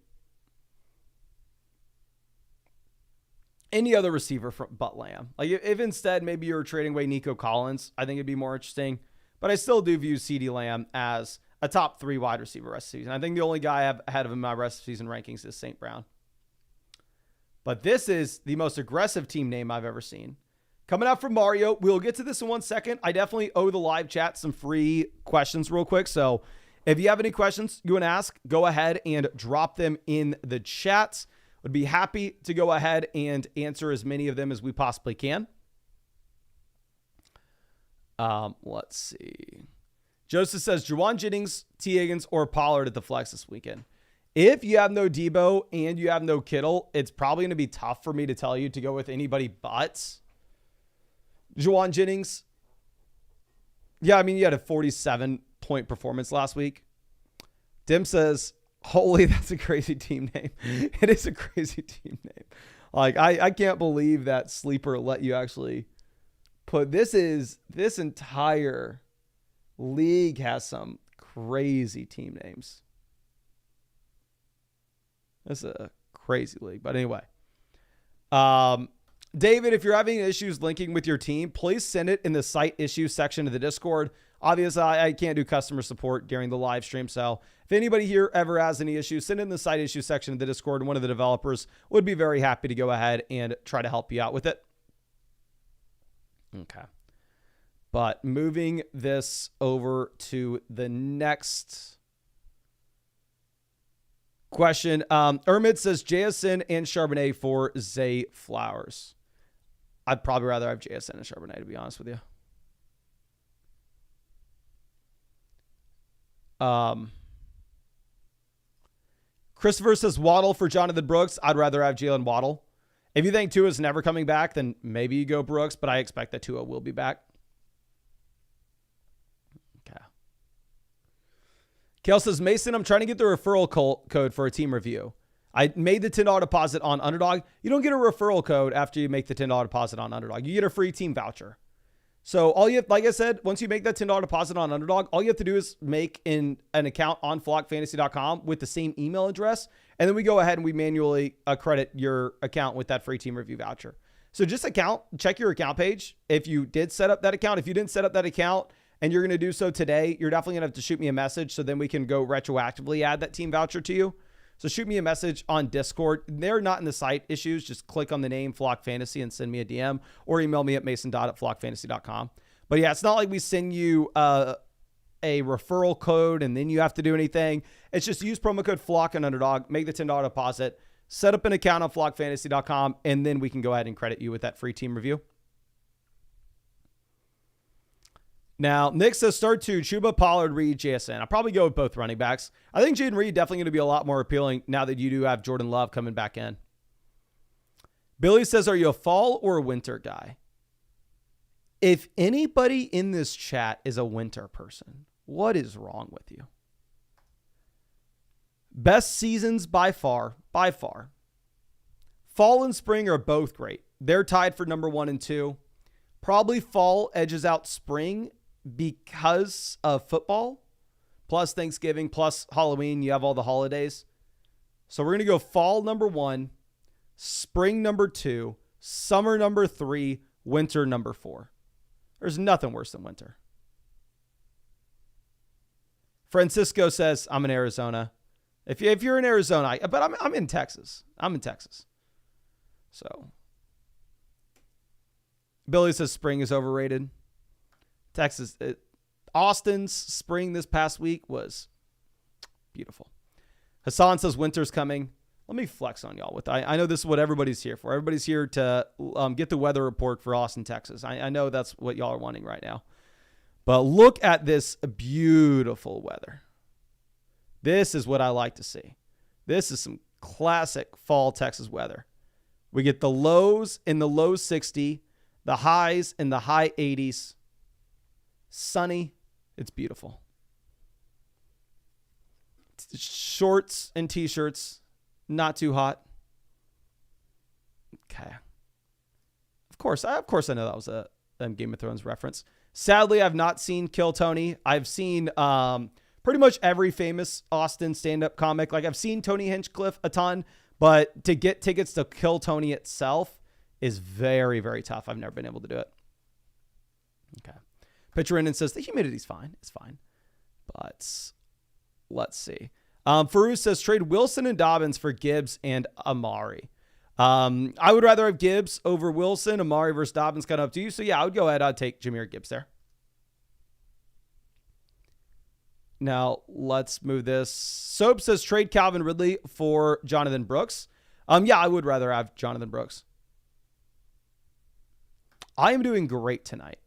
any other receiver but Lamb, like if instead maybe you're trading away Nico Collins, I think it'd be more interesting. But I still do view CeeDee Lamb as a top 3 wide receiver rest of the season. I think the only guy I have ahead of him in my rest of season rankings is St. Brown. But this is the most aggressive team name I've ever seen. Coming out from Mario. We'll get to this in 1 second. I definitely owe the live chat some free questions real quick. So if you have any questions you want to ask, go ahead and drop them in the chats. Would be happy to go ahead and answer as many of them as we possibly can. Let's see. Joseph says, Juwan Jennings, T. Higgins, or Pollard at the flex this weekend. If you have no Debo and you have no Kittle, it's probably going to be tough for me to tell you to go with anybody but Juwan Jennings. Yeah, I mean, you had a 47-point performance last week. Dim says, holy, that's a crazy team name. It is a crazy team name. Like, I can't believe that Sleeper let you actually put this entire league has some crazy team names. That's a crazy league. But anyway. David, if you're having issues linking with your team, please send it in the site issues section of the Discord. Obviously, I can't do customer support during the live stream. So if anybody here ever has any issues, send it in the site issues section of the Discord. And one of the developers would be very happy to go ahead and try to help you out with it. Okay. But moving this over to the next question. Ermid says JSN and Charbonnet for Zay Flowers. I'd probably rather have JSN and Charbonnet, to be honest with you. Christopher says Waddle for Jonathan Brooks. I'd rather have Jalen Waddle. If you think Tua's never coming back, then maybe you go Brooks, but I expect that Tua will be back. Okay. Kale says, Mason, I'm trying to get the referral code for a team review. I made the $10 deposit on Underdog. You don't get a referral code after you make the $10 deposit on Underdog. You get a free team voucher. So all you have, like I said, once you make that $10 deposit on Underdog, all you have to do is make an account on flockfantasy.com with the same email address. And then we go ahead and we manually credit your account with that free team review voucher. So just check your account page. If you did set up that account, if you didn't set up that account and you're going to do so today, you're definitely going to have to shoot me a message so then we can go retroactively add that team voucher to you. So shoot me a message on Discord. They're not in the site issues. Just click on the name Flock Fantasy and send me a DM or email me at mason.flockfantasy.com. But yeah, it's not like we send you a referral code and then you have to do anything. It's just use promo code Flock and Underdog, make the $10 deposit, set up an account on flockfantasy.com, and then we can go ahead and credit you with that free team review. Now, Nick says start two, Chuba, Pollard, Reed, JSN. I'll probably go with both running backs. I think Jaden Reed definitely going to be a lot more appealing now that you do have Jordan Love coming back in. Billy says, are you a fall or a winter guy? If anybody in this chat is a winter person, what is wrong with you? Best seasons by far. Fall and spring are both great. They're tied for number 1 and 2. Probably fall edges out spring because of football, plus Thanksgiving, plus Halloween. You have all the holidays. So we're going to go fall number 1, spring number 2, summer number 3, winter number 4. There's nothing worse than winter. Francisco says, I'm in Arizona. If you're in Arizona, but I'm in Texas. So Billy says spring is overrated. Texas, Austin's spring this past week was beautiful. Hassan says winter's coming. Let me flex on y'all with I know this is what everybody's here for. Everybody's here to get the weather report for Austin, Texas. I know that's what y'all are wanting right now. But look at this beautiful weather. This is what I like to see. This is some classic fall Texas weather. We get the lows in the low 60, the highs in the high 80s. Sunny. It's beautiful. Shorts and t-shirts. Not too hot. Okay. Of course I know that was a Game of Thrones reference. Sadly, I've not seen Kill Tony. I've seen pretty much every famous Austin stand-up comic. Like I've seen Tony Hinchcliffe a ton, but to get tickets to Kill Tony itself is very, very tough. I've never been able to do it. Okay. Pitcher in and says the humidity's fine. It's fine. But let's see. Farouz says trade Wilson and Dobbins for Gibbs and Amari. I would rather have Gibbs over Wilson. Amari versus Dobbins kind of up to you. So yeah, I would go ahead. I'd take Jahmyr Gibbs there. Now let's move this. Soap says trade Calvin Ridley for Jonathan Brooks. Yeah, I would rather have Jonathan Brooks. I am doing great tonight.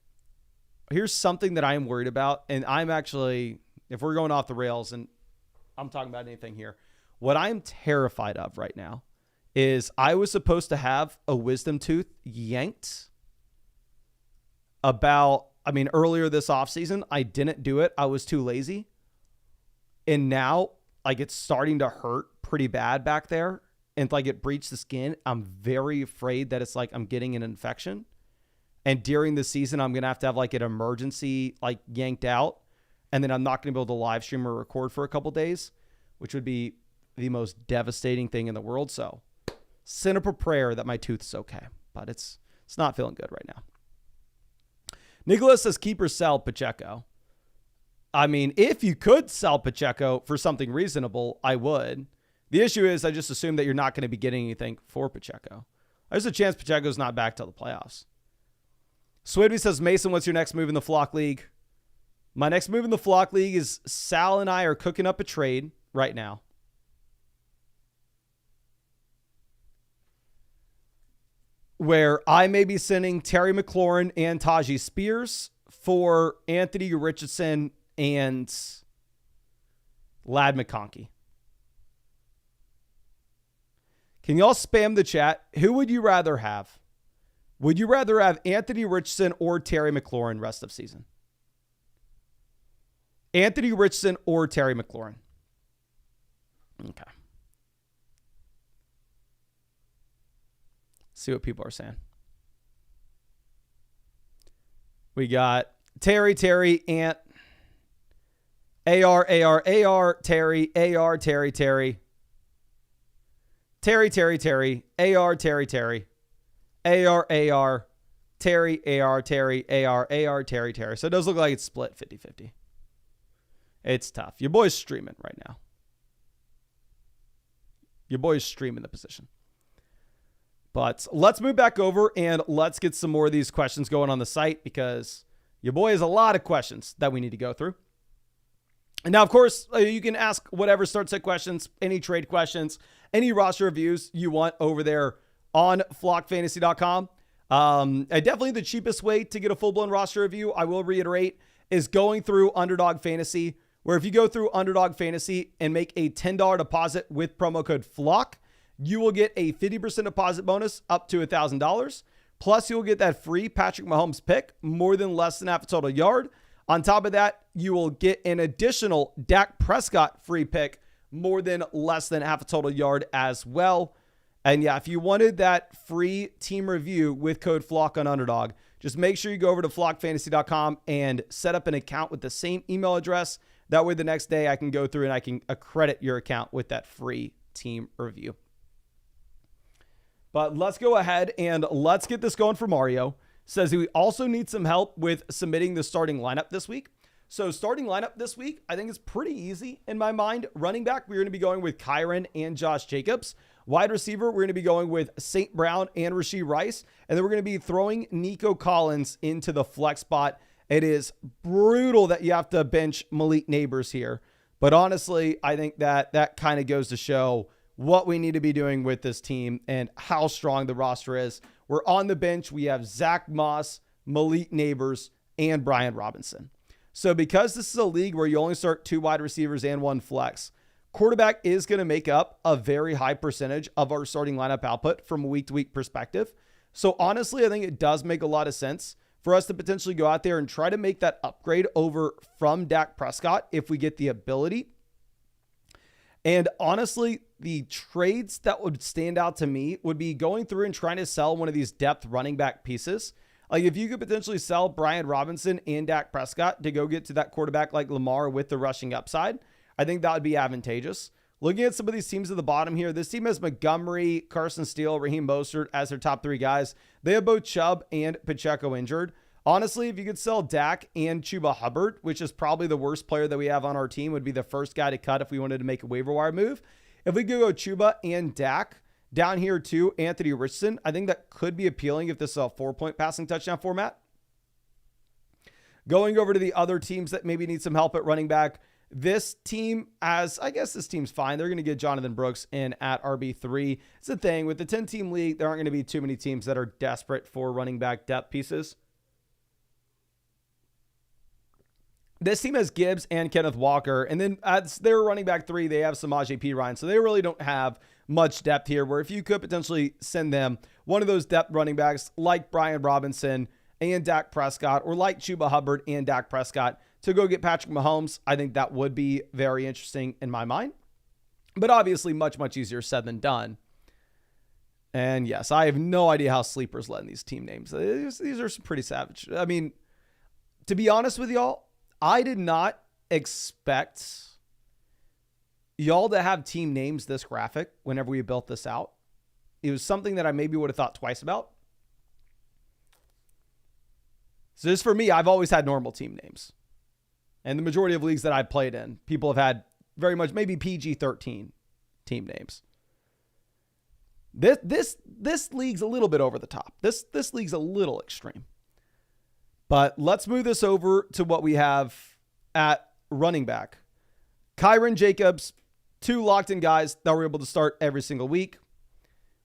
Here's something that I am worried about. And I'm actually, if we're going off the rails and I'm talking about anything here, what I'm terrified of right now is I was supposed to have a wisdom tooth yanked earlier this offseason. I didn't do it. I was too lazy. And now, it's starting to hurt pretty bad back there. And it breached the skin. I'm very afraid that it's I'm getting an infection. And during the season, I'm going to have an emergency, yanked out. And then I'm not going to be able to live stream or record for a couple days, which would be the most devastating thing in the world. So send up a prayer that my tooth's okay, but it's not feeling good right now. Nicholas says keep or sell Pacheco. I mean, if you could sell Pacheco for something reasonable, I would. The issue is I just assume that you're not going to be getting anything for Pacheco. There's a chance Pacheco's not back till the playoffs. Swidby says, Mason, what's your next move in the Flock League? My next move in the Flock League is Sal and I are cooking up a trade right now. Where I may be sending Terry McLaurin and Tajee Spears for Anthony Richardson and Ladd McConkey. Can y'all spam the chat? Who would you rather have? Would you rather have Anthony Richardson or Terry McLaurin rest of season? Anthony Richardson or Terry McLaurin? Okay. See what people are saying. We got Terry, Ant, AR, Terry, AR, Terry, Terry, AR, Terry, AR, Terry, AR, Terry. So it does look like it's split 50-50. It's tough. Your boy's streaming right now. Your boy's streaming the position. But let's move back over and let's get some more of these questions going on the site because your boy has a lot of questions that we need to go through. And now, of course, you can ask whatever start set questions, any trade questions, any roster reviews you want over there on flockfantasy.com. Definitely the cheapest way to get a full-blown roster review, I will reiterate, is going through Underdog Fantasy, where if you go through Underdog Fantasy and make a $10 deposit with promo code FLOCK, you will get a 50% deposit bonus up to $1,000. Plus, you'll get that free Patrick Mahomes pick, more than less than half a total yard. On top of that, you will get an additional Dak Prescott free pick, more than less than half a total yard as well. And yeah, if you wanted that free team review with code FLOCK on Underdog, just make sure you go over to flockfantasy.com and set up an account with the same email address. That way the next day I can go through and I can accredit your account with that free team review. But let's go ahead and let's get this going for Mario. Says we also need some help with submitting the starting lineup this week. So starting lineup this week, I think is pretty easy in my mind. Running back, we're going to be going with Kyron and Josh Jacobs. Wide receiver, we're going to be going with St. Brown and Rashee Rice. And then we're going to be throwing Nico Collins into the flex spot. It is brutal that you have to bench Malik Neighbors here. But honestly, I think that kind of goes to show what we need to be doing with this team and how strong the roster is. We're on the bench. We have Zach Moss, Malik Neighbors, and Brian Robinson. So because this is a league where you only start 2 wide receivers and 1 flex, quarterback is going to make up a very high percentage of our starting lineup output from a week-to-week perspective. So honestly, I think it does make a lot of sense for us to potentially go out there and try to make that upgrade over from Dak Prescott if we get the ability. And honestly, the trades that would stand out to me would be going through and trying to sell one of these depth running back pieces. Like if you could potentially sell Brian Robinson and Dak Prescott to go get to that quarterback like Lamar with the rushing upside, I think that would be advantageous. Looking at some of these teams at the bottom here, this team has Montgomery, Carson Steele, Raheem Mostert as their top 3 guys. They have both Chubb and Pacheco injured. Honestly, if you could sell Dak and Chuba Hubbard, which is probably the worst player that we have on our team, would be the first guy to cut if we wanted to make a waiver wire move. If we could go Chuba and Dak down here too, Anthony Richardson, I think that could be appealing if this is a 4-point passing touchdown format. Going over to the other teams that maybe need some help at running back, this team, I guess this team's fine. They're going to get Jonathan Brooks in at RB3. It's the thing with the 10-team league, there aren't going to be too many teams that are desperate for running back depth pieces. This team has Gibbs and Kenneth Walker. And then as their running back 3, they have Samaje Perine. So they really don't have much depth here, where if you could potentially send them one of those depth running backs like Brian Robinson and Dak Prescott, or like Chuba Hubbard and Dak Prescott to go get Patrick Mahomes, I think that would be very interesting in my mind. But obviously much, much easier said than done. And yes, I have no idea how Sleeper's letting these team names. These are some pretty savage. I mean, to be honest with y'all, I did not expect y'all that have team names this graphic, whenever we built this out, it was something that I maybe would have thought twice about. So just for me, I've always had normal team names. And the majority of leagues that I've played in, people have had very much maybe PG-13 team names. This league's a little bit over the top. This league's a little extreme. But let's move this over to what we have at running back. Kyron Jacobs, 2 locked-in guys that were able to start every single week.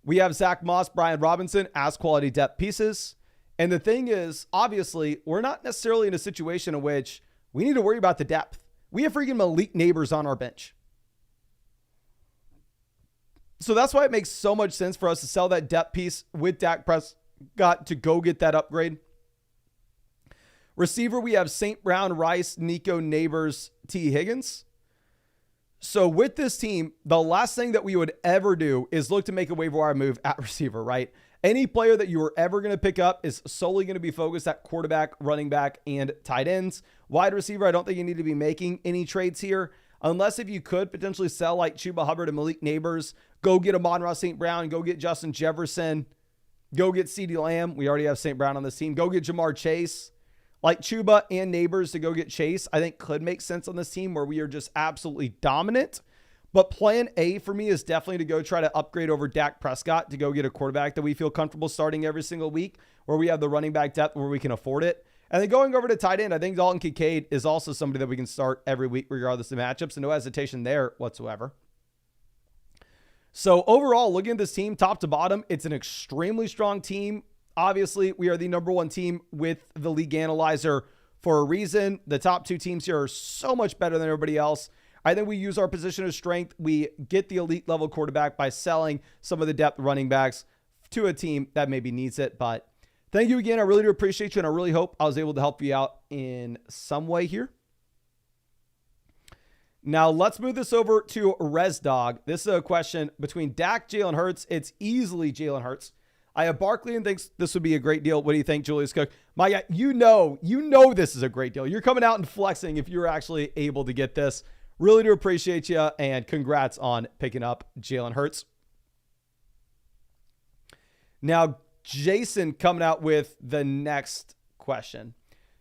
We have Zach Moss, Brian Robinson as quality depth pieces. And the thing is, obviously, we're not necessarily in a situation in which we need to worry about the depth. We have freaking Malik Neighbors on our bench. So that's why it makes so much sense for us to sell that depth piece with Dak Prescott to go get that upgrade. Receiver, we have St. Brown, Rice, Nico, Neighbors, T. Higgins. So with this team, the last thing that we would ever do is look to make a waiver wire move at receiver, right? Any player that you are ever going to pick up is solely going to be focused at quarterback, running back, and tight ends. Wide receiver, I don't think you need to be making any trades here. Unless if you could potentially sell like Chuba Hubbard and Malik Neighbors, go get Amon-Ra St. Brown, go get Justin Jefferson, go get CeeDee Lamb. We already have St. Brown on this team. Go get Jamar Chase. Like Chuba and Neighbors to go get Chase, I think could make sense on this team where we are just absolutely dominant. But plan A for me is definitely to go try to upgrade over Dak Prescott to go get a quarterback that we feel comfortable starting every single week, where we have the running back depth where we can afford it. And then going over to tight end, I think Dalton Kincaid is also somebody that we can start every week regardless of matchups, and no hesitation there whatsoever. So overall, looking at this team top to bottom, it's an extremely strong team. Obviously, we are the number 1 team with the league analyzer for a reason. The top 2 teams here are so much better than everybody else. I think we use our position of strength. We get the elite level quarterback by selling some of the depth running backs to a team that maybe needs it. But thank you again. I really do appreciate you, and I really hope I was able to help you out in some way here. Now, let's move this over to ResDog. This is a question between Dak, Jalen Hurts. It's easily Jalen Hurts. I have Barkley and thinks this would be a great deal. What do you think, Julius Cook? My guy, you know this is a great deal. You're coming out and flexing if you're actually able to get this. Really do appreciate you, and congrats on picking up Jalen Hurts. Now, Jason coming out with the next question.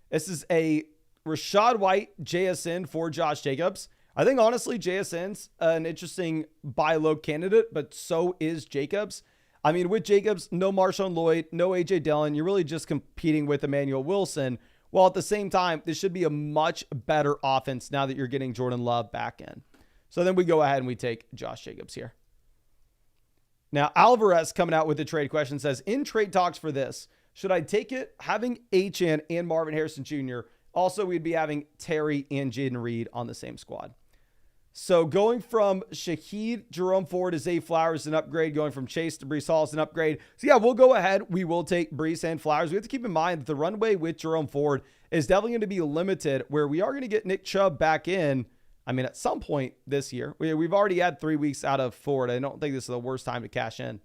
This is a Rachaad White JSN for Josh Jacobs. I think, honestly, JSN's an interesting buy low candidate, but so is Jacobs. I mean, with Jacobs, no Marshawn Lloyd, no A.J. Dillon. You're really just competing with Emmanuel Wilson. While at the same time, this should be a much better offense now that you're getting Jordan Love back in. So then we go ahead and we take Josh Jacobs here. Now, Alvarez coming out with the trade question says, in trade talks for this, should I take it having Achane and Marvin Harrison Jr.? Also, we'd be having Terry and Jaden Reed on the same squad. So going from Shaheed, Jerome Ford to Zay Flowers is an upgrade. Going from Chase to Breece Hall is an upgrade. So yeah, we'll go ahead. We will take Breece and Flowers. We have to keep in mind that the runway with Jerome Ford is definitely going to be limited, where we are going to get Nick Chubb back in. I mean, at some point this year. We've already had 3 weeks out of Ford. I don't think this is the worst time to cash in.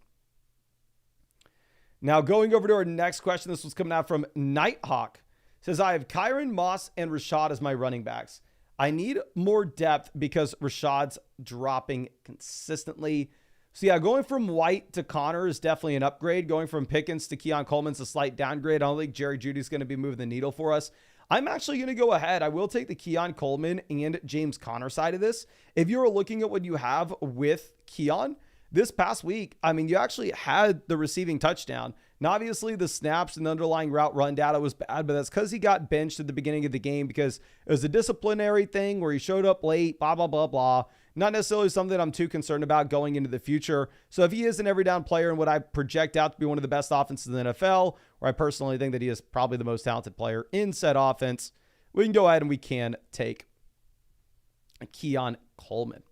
Now going over to our next question. This was coming out from Nighthawk. It says, I have Kyron, Moss, and Rashad as my running backs. I need more depth because Rashad's dropping consistently. So yeah, going from White to Connor is definitely an upgrade. Going from Pickens to Keon Coleman's a slight downgrade. I don't think Jerry Jeudy's going to be moving the needle for us. I'm actually going to go ahead. I will take the Keon Coleman and James Conner side of this. If you're looking at what you have with Keon this past week, I mean, you actually had the receiving touchdown. Now, obviously, the snaps and the underlying route run data was bad, but that's because he got benched at the beginning of the game because it was a disciplinary thing where he showed up late, blah, blah, blah, blah. Not necessarily something I'm too concerned about going into the future. So if he is an every down player and what I project out to be one of the best offenses in the NFL, where I personally think that he is probably the most talented player in said offense, we can go ahead and we can take Keon Coleman.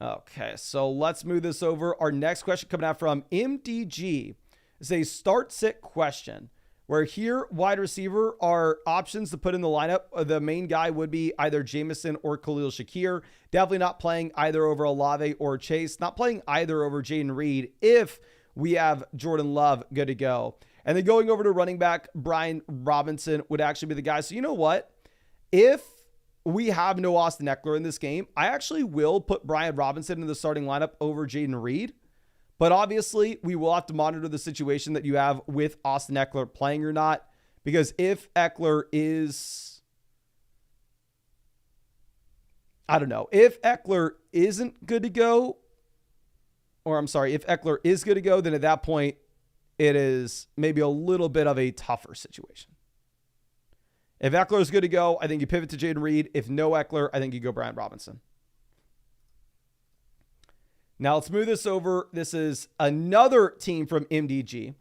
Okay, so let's move this over. Our next question coming out from MDG. It's a start-sit question where here wide receiver are options to put in the lineup. The main guy would be either Jameson or Khalil Shakir. Definitely not playing either over Olave or Chase. Not playing either over Jaden Reed if we have Jordan Love good to go. And then going over to running back, Brian Robinson would actually be the guy. So you know what? If we have no Austin Eckler in this game, I actually will put Brian Robinson in the starting lineup over Jaden Reed. But obviously, we will have to monitor the situation that you have with Austin Eckler playing or not. Because if Eckler is, if Eckler isn't good to go, if Eckler is good to go, then at that point, it is maybe a little bit of a tougher situation. If Eckler is good to go, I think you pivot to Jaden Reed. If no Eckler, I think you go Brian Robinson. Now let's move this over. This is another team from MDG.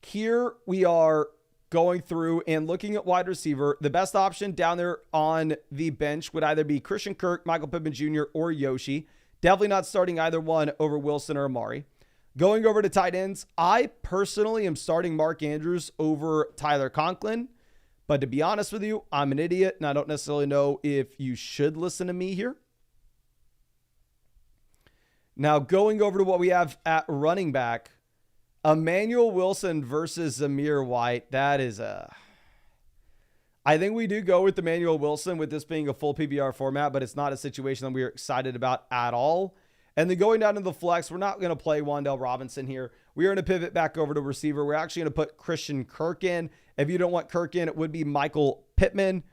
Here we are going through and looking at wide receiver. The best option down there on the bench would either be Christian Kirk, Michael Pittman Jr., or Yoshi. Definitely not starting either one over Wilson or Amari. Going over to tight ends, I personally am starting Mark Andrews over Tyler Conklin. But to be honest with you, I'm an idiot, and I don't necessarily know if you should listen to me here. Now, going over to what we have at running back, Emmanuel Wilson versus Zamir White. That is I think we do go with Emmanuel Wilson with this being a full PPR format, but it's not a situation that we are excited about at all. And then going down to the flex, we're not going to play Wan'Dale Robinson here. We are going to pivot back over to receiver. We're actually going to put Christian Kirk in. If you don't want Kirk in, it would be Michael Pittman.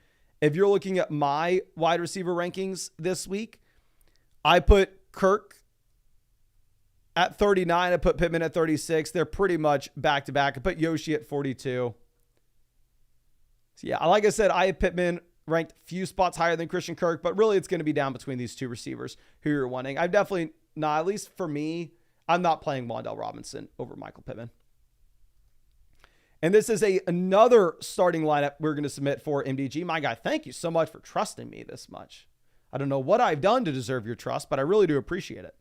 If you're looking at my wide receiver rankings this week, I put Kirk at 39. I put Pittman at 36. They're pretty much back-to-back. I put Yoshi at 42. So yeah, like I said, I have Pittman ranked a few spots higher than Christian Kirk, but really it's going to be down between these two receivers who you're wanting. I've definitely not, at least for me, I'm not playing Wan'Dale Robinson over Michael Pittman. And this is another starting lineup we're going to submit for MDG. My guy, thank you so much for trusting me this much. I don't know what I've done to deserve your trust, but I really do appreciate it.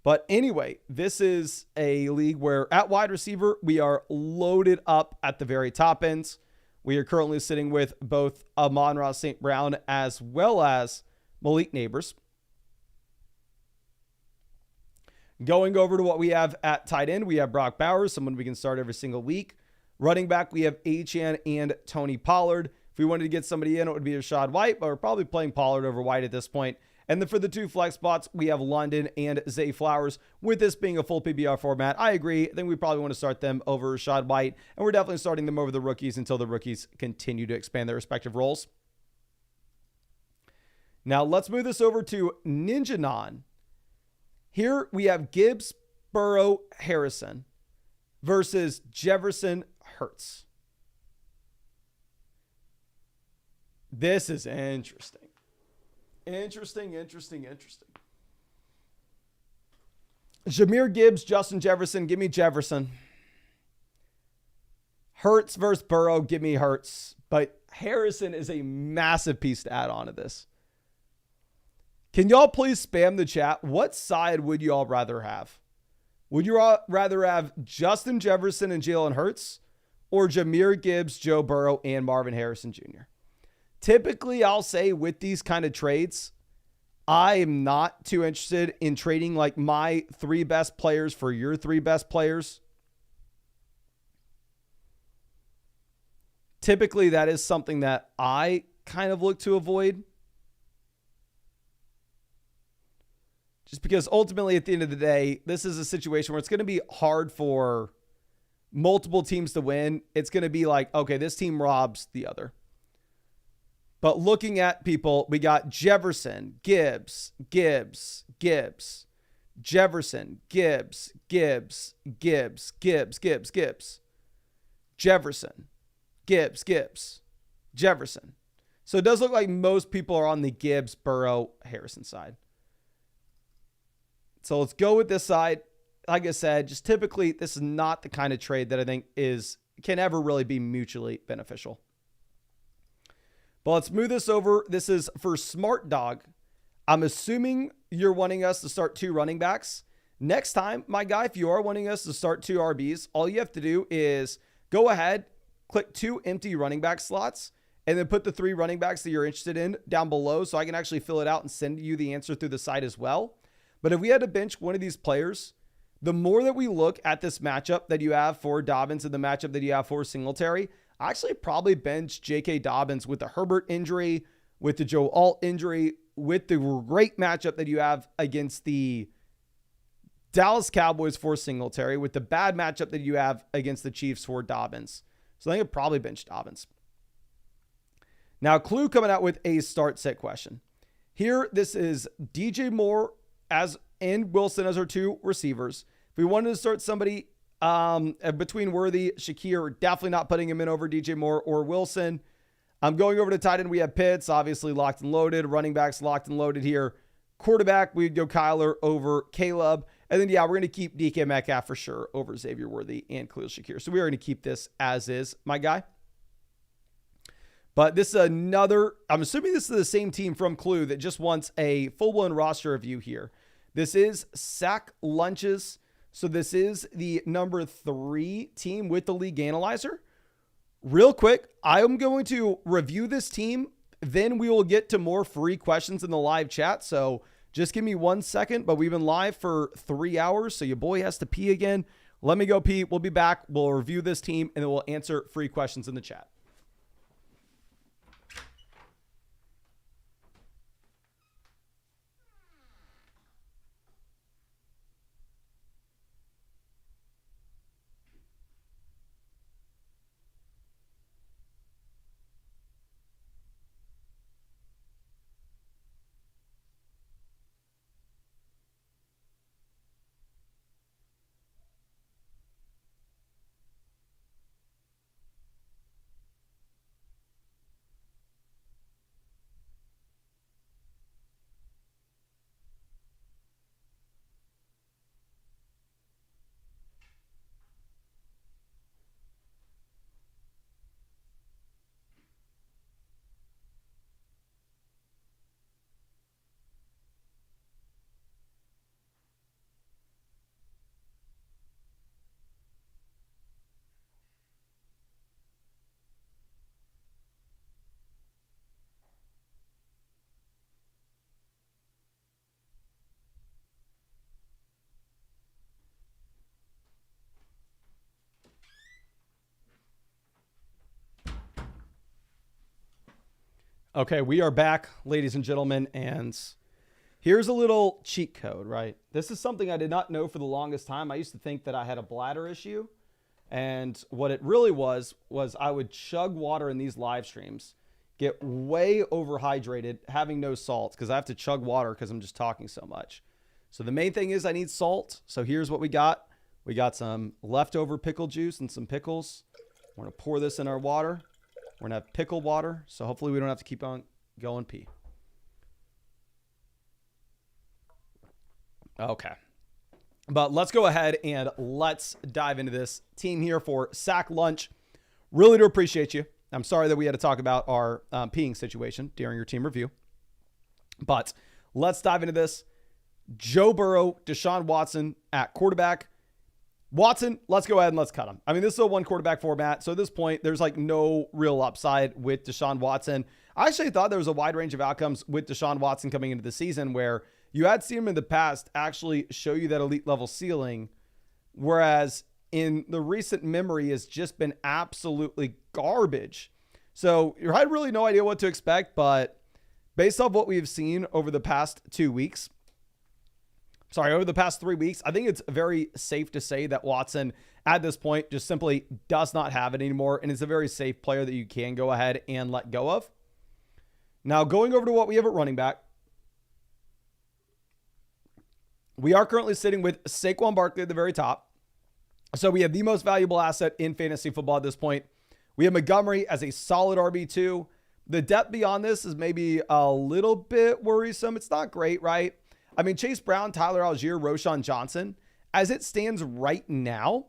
But anyway, this is a league where at wide receiver, we are loaded up at the very top ends. We are currently sitting with both Amon-Ra St. Brown as well as Malik Neighbors. Going over to what we have at tight end, we have Brock Bowers, someone we can start every single week. Running back, we have Achane and Tony Pollard. If we wanted to get somebody in, it would be Rachaad White, but we're probably playing Pollard over White at this point. And then for the two flex spots, we have London and Zay Flowers. With this being a full PPR format, I agree. I think we probably want to start them over Rachaad White, and we're definitely starting them over the rookies until the rookies continue to expand their respective roles. Now let's move this over to Ninja Non. Here we have Gibbs, Burrow, Harrison versus Jefferson, Hurts. This is interesting. Interesting. Jahmyr Gibbs, Justin Jefferson. Give me Jefferson. Hurts versus Burrow. Give me Hurts. But Harrison is a massive piece to add on to this. Can y'all please spam the chat? What side would y'all rather have? Would you rather have Justin Jefferson and Jalen Hurts or Jahmyr Gibbs, Joe Burrow, and Marvin Harrison Jr.? Typically, I'll say with these kind of trades, I am not too interested in trading like my three best players for your three best players. Typically, that is something that I kind of look to avoid. Just because ultimately, at the end of the day, this is a situation where it's going to be hard for multiple teams to win. It's going to be like, okay, this team robs the other. But looking at people, we got Jefferson, Gibbs, Jefferson, Gibbs, Jefferson, Jefferson. So it does look like most people are on the Gibbs, Burrow, Harrison side. So let's go with this side. Like I said, just typically, this is not the kind of trade that I think can ever really be mutually beneficial. But let's move this over. This is for Smart Dog. I'm assuming you're wanting us to start two running backs. Next time, my guy, if you are wanting us to start two RBs, all you have to do is go ahead, click two empty running back slots, and then put the three running backs that you're interested in down below so I can actually fill it out and send you the answer through the site as well. But if we had to bench one of these players, the more that we look at this matchup that you have for Dobbins and the matchup that you have for Singletary, I actually probably bench J.K. Dobbins with the Herbert injury, with the Joe Alt injury, with the great matchup that you have against the Dallas Cowboys for Singletary, with the bad matchup that you have against the Chiefs for Dobbins. So I think I'd probably bench Dobbins. Now, Clue coming out with a start sit question. Here, this is DJ Moore and Wilson as our two receivers. If we wanted to start somebody between Worthy, Shakir, definitely not putting him in over DJ Moore or Wilson. I'm going over to tight end. We have Pitts, obviously locked and loaded. Running backs locked and loaded here. Quarterback, we'd go Kyler over Caleb. And then, yeah, we're going to keep DK Metcalf for sure over Xavier Worthy and Khalil Shakir. So we are going to keep this as is, my guy. But this is another, I'm assuming this is the same team from Clue that just wants a full-blown roster review here. This is Sack Lunches. So this is the number 3 team with the league analyzer. Real quick, I'm going to review this team. Then we will get to more free questions in the live chat. So just give me 1 second, but we've been live for 3 hours. So your boy has to pee again. Let me go pee. We'll be back. We'll review this team and then we'll answer free questions in the chat. Okay, we are back, ladies and gentlemen, and here's a little cheat code, right? This is something I did not know for the longest time. I used to think that I had a bladder issue, and what it really was I would chug water in these live streams, get way overhydrated, having no salt, because I have to chug water because I'm just talking so much. So the main thing is I need salt, so here's what we got. We got some leftover pickle juice and some pickles. We're going to pour this in our water. We're going to have pickle water, so hopefully we don't have to keep on going pee. Okay. But let's go ahead and let's dive into this team here for Sack Lunch. Really do appreciate you. I'm sorry that we had to talk about our peeing situation during your team review. But let's dive into this. Joe Burrow, Deshaun Watson at quarterback. Watson, let's go ahead and let's cut him. I mean, this is a one quarterback format. So at this point, there's like no real upside with Deshaun Watson. I actually thought there was a wide range of outcomes with Deshaun Watson coming into the season where you had seen him in the past actually show you that elite level ceiling. Whereas in the recent memory has just been absolutely garbage. So I had really no idea what to expect, but based off what we've seen over the past 2 weeks, over the past 3 weeks, I think it's very safe to say that Watson at this point just simply does not have it anymore. And it's a very safe player that you can go ahead and let go of. Now going over to what we have at running back. We are currently sitting with Saquon Barkley at the very top. So we have the most valuable asset in fantasy football at this point. We have Montgomery as a solid RB2. The depth beyond this is maybe a little bit worrisome. It's not great, right? I mean, Chase Brown, Tyler Algier, Roschon Johnson, as it stands right now,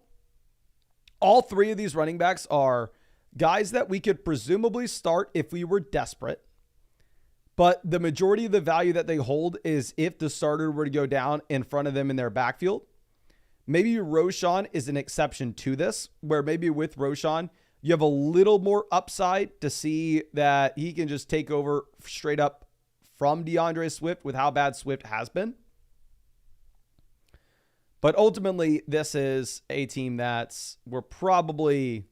all 3 of these running backs are guys that we could presumably start if we were desperate. But the majority of the value that they hold is if the starter were to go down in front of them in their backfield. Maybe Roschon is an exception to this, where maybe with Roschon, you have a little more upside to see that he can just take over straight up from DeAndre Swift with how bad Swift has been. But ultimately, this is a team that's we're probably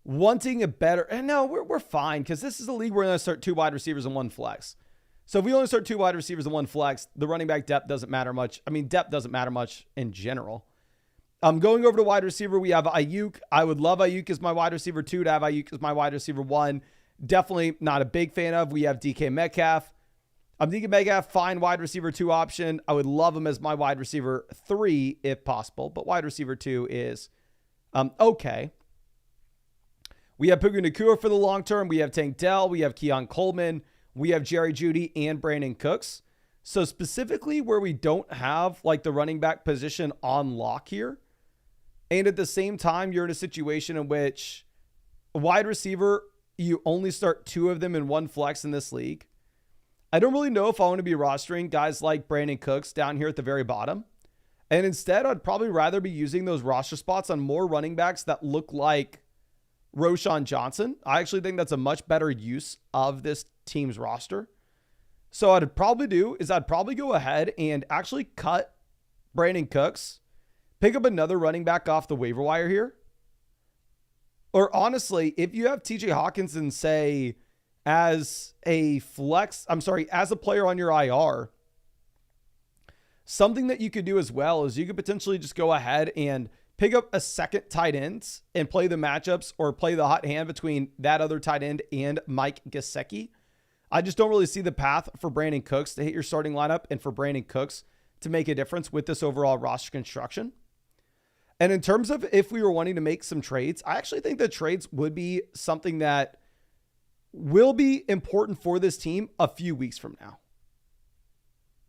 wanting a better, and no, we're fine because this is a league where we're going to start 2 wide receivers and 1 flex. So if we only start 2 wide receivers and 1 flex, the running back depth doesn't matter much. I mean, depth doesn't matter much in general. Going over to wide receiver, we have Ayuk. I would love Ayuk as my wide receiver 2 to have Ayuk as my wide receiver 1. Definitely not a big fan of. We have DK Metcalf. DK Metcalf, fine wide receiver 2 option. I would love him as my wide receiver 3 if possible, but wide receiver 2 is okay. We have Puka Nacua for the long term. We have Tank Dell. We have Keon Coleman. We have Jerry Jeudy and Brandon Cooks. So specifically where we don't have like the running back position on lock here, and at the same time, you're in a situation in which a wide receiver, you only start 2 of them in 1 flex in this league. I don't really know if I want to be rostering guys like Brandon Cooks down here at the very bottom. And instead, I'd probably rather be using those roster spots on more running backs that look like Roschon Johnson. I actually think that's a much better use of this team's roster. So what I'd probably do is I'd probably go ahead and actually cut Brandon Cooks, pick up another running back off the waiver wire here. Or honestly, if you have TJ Hawkinson, say, as a as a player on your IR, something that you could do as well is you could potentially just go ahead and pick up a second tight end and play the matchups or play the hot hand between that other tight end and Mike Gesicki. I just don't really see the path for Brandon Cooks to hit your starting lineup and for Brandon Cooks to make a difference with this overall roster construction. And in terms of if we were wanting to make some trades, I actually think that trades would be something that will be important for this team a few weeks from now.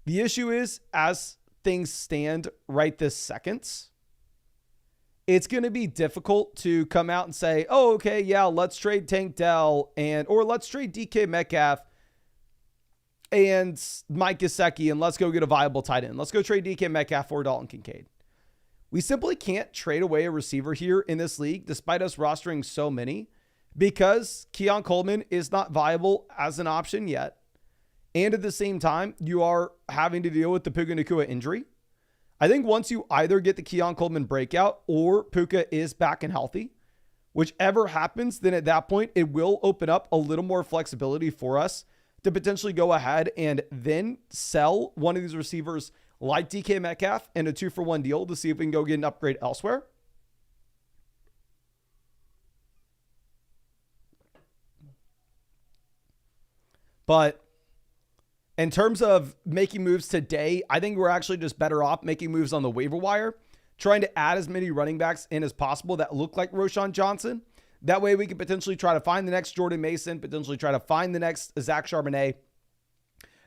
The issue is, as things stand right this second, it's going to be difficult to come out and say, oh, okay, yeah, let's trade Tank Dell or let's trade DK Metcalf and Mike Gesicki and let's go get a viable tight end. Let's go trade DK Metcalf for Dalton Kincaid. We simply can't trade away a receiver here in this league, despite us rostering so many, because Keon Coleman is not viable as an option yet. And at the same time, you are having to deal with the Puka Nacua injury. I think once you either get the Keon Coleman breakout or Puka is back and healthy, whichever happens, then at that point, it will open up a little more flexibility for us to potentially go ahead and then sell one of these receivers like DK Metcalf in a 2-for-1 deal to see if we can go get an upgrade elsewhere. But in terms of making moves today, I think we're actually just better off making moves on the waiver wire, trying to add as many running backs in as possible that look like Roschon Johnson. That way we can potentially try to find the next Jordan Mason, potentially try to find the next Zach Charbonnet.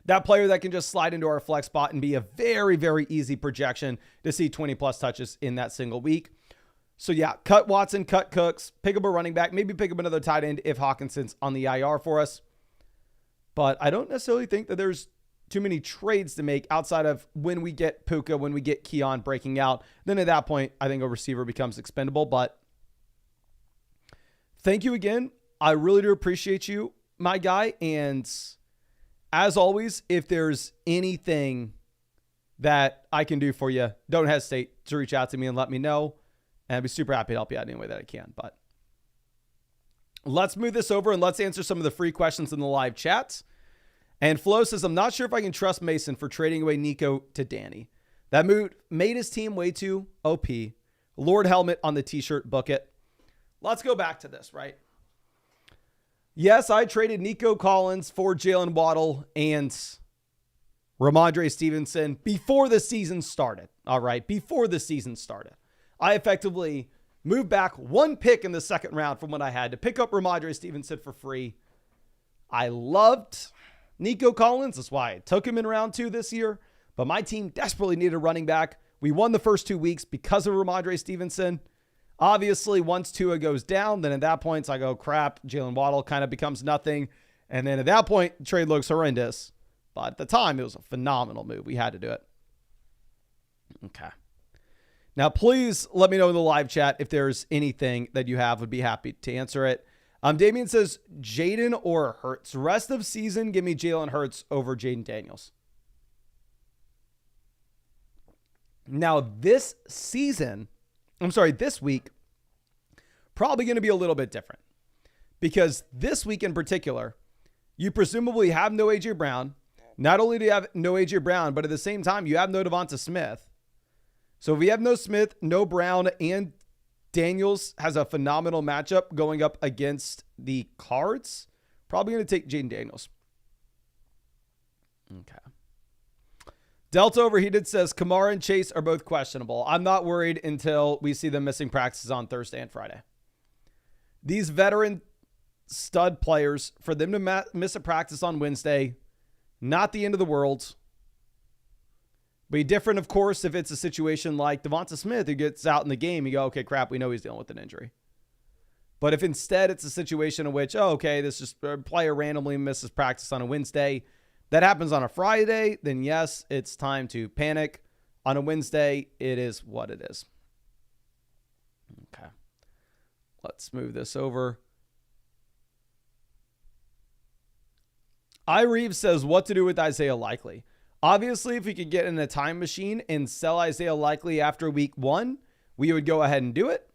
That player that can just slide into our flex spot and be a very, very easy projection to see 20 plus touches in that single week. So yeah, cut Watson, cut Cooks, pick up a running back, maybe pick up another tight end if Hawkinson's on the IR for us. But I don't necessarily think that there's too many trades to make outside of when we get Puka, when we get Keon breaking out. Then at that point, I think a receiver becomes expendable. But thank you again. I really do appreciate you, my guy. And as always, if there's anything that I can do for you, don't hesitate to reach out to me and let me know. And I'd be super happy to help you out any way that I can. But let's move this over and let's answer some of the free questions in the live chats. And Flo says, I'm not sure if I can trust Mason for trading away Nico to Danny. That move made his team way too OP. Lord Helmet on the t-shirt, book it. Let's go back to this, right? Yes, I traded Nico Collins for Jalen Waddle and Ramondre Stevenson before the season started. All right, before the season started. I effectively moved back 1 pick in the second round from what I had to pick up Ramondre Stevenson for free. I loved Nico Collins. That's why I took him in round 2 this year. But my team desperately needed a running back. We won the first 2 weeks because of Ramondre Stevenson. Obviously, once Tua goes down, then at that point, I go, crap, Jalen Waddle kind of becomes nothing. And then at that point, the trade looks horrendous. But at the time, it was a phenomenal move. We had to do it. Okay. Now, please let me know in the live chat if there's anything that you have. Would be happy to answer it. Damien says, Jaden or Hurts? Rest of season, give me Jalen Hurts over Jaden Daniels. Now, this week, probably going to be a little bit different. Because this week in particular, you presumably have no A.J. Brown. Not only do you have no A.J. Brown, but at the same time, you have no Devonta Smith. So if we have no Smith, no Brown, and Daniels has a phenomenal matchup going up against the Cards, probably going to take Jaden Daniels. Okay. Delta Overheated says Kamara and Chase are both questionable. I'm not worried until we see them missing practices on Thursday and Friday. These veteran stud players, for them to miss a practice on Wednesday, not the end of the world. Be different, of course, if it's a situation like Devonta Smith who gets out in the game. You go, okay, crap, we know he's dealing with an injury. But if instead it's a situation in which, this just a player randomly misses practice on a Wednesday, that happens on a Friday, then yes, it's time to panic. On a Wednesday, it is what it is. Okay. Let's move this over. Reeves says, what to do with Isaiah Likely? Obviously, if we could get in a time machine and sell Isaiah Likely after week 1, we would go ahead and do it.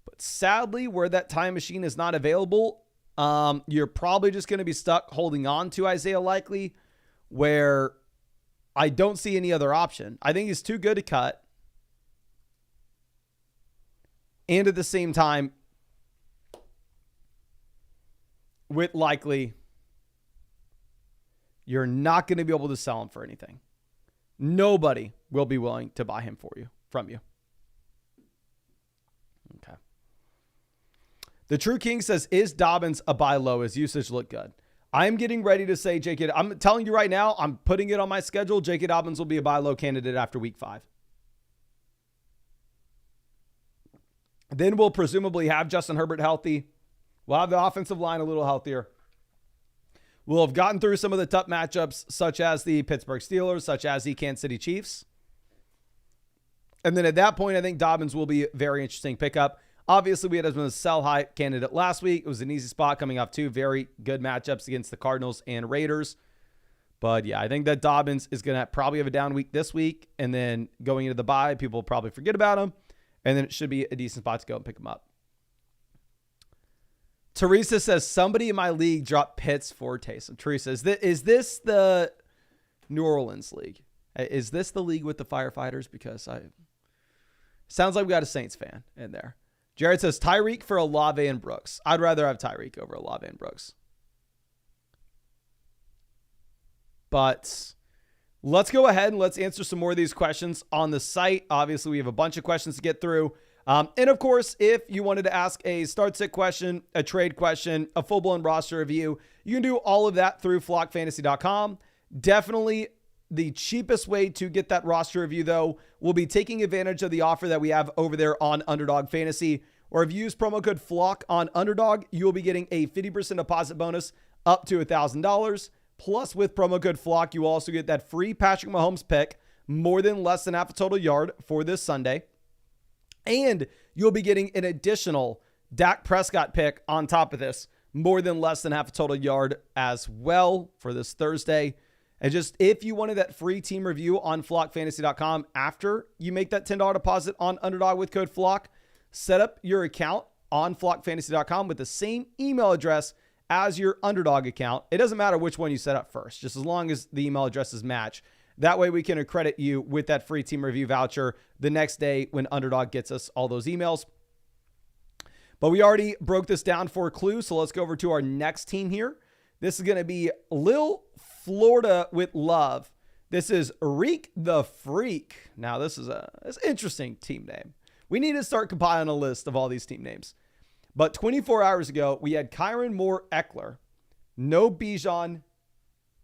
But sadly, where that time machine is not available, you're probably just going to be stuck holding on to Isaiah Likely, where I don't see any other option. I think he's too good to cut. And at the same time, with Likely, you're not going to be able to sell him for anything. Nobody will be willing to buy him from you. Okay. The True King says, is Dobbins a buy low? His usage look good? I'm getting ready to say I'm telling you right now, I'm putting it on my schedule. J.K. Dobbins will be a buy low candidate after week 5. Then we'll presumably have Justin Herbert healthy. We'll have the offensive line a little healthier. We'll have gotten through some of the tough matchups, such as the Pittsburgh Steelers, such as the Kansas City Chiefs. And then at that point, I think Dobbins will be a very interesting pickup. Obviously, we had as a sell high candidate last week. It was an easy spot coming off 2 very good matchups against the Cardinals and Raiders. But yeah, I think that Dobbins is going to probably have a down week this week. And then going into the bye, people will probably forget about him. And then it should be a decent spot to go and pick him up. Teresa says, somebody in my league dropped Pitts for Taysom. Teresa, is this the New Orleans league? Is this the league with the firefighters? Because sounds like we got a Saints fan in there. Jared says, Tyreek for Olave and Brooks. I'd rather have Tyreek over Olave and Brooks. But let's go ahead and let's answer some more of these questions on the site. Obviously, we have a bunch of questions to get through. And of course, if you wanted to ask a start sit question, a trade question, a full-blown roster review, you can do all of that through flockfantasy.com. Definitely the cheapest way to get that roster review, though, will be taking advantage of the offer that we have over there on Underdog Fantasy, or if you use promo code FLOCK on Underdog, you will be getting a 50% deposit bonus up to $1,000. Plus, with promo code FLOCK, you will also get that free Patrick Mahomes pick, more than less than half a total yard for this Sunday. And you'll be getting an additional Dak Prescott pick on top of this, more than less than half a total yard as well for this Thursday. And just if you wanted that free team review on flockfantasy.com after you make that $10 deposit on Underdog with code FLOCK, set up your account on flockfantasy.com with the same email address as your Underdog account. It doesn't matter which one you set up first, just as long as the email addresses match. That way we can accredit you with that free team review voucher the next day when Underdog gets us all those emails. But we already broke this down for a clue, so let's go over to our next team here. This is going to be Lil Florida with Love. This is Reek the Freak. Now, this is an interesting team name. We need to start compiling a list of all these team names. But 24 hours ago, we had Kyron Moore Eckler, no Bijan,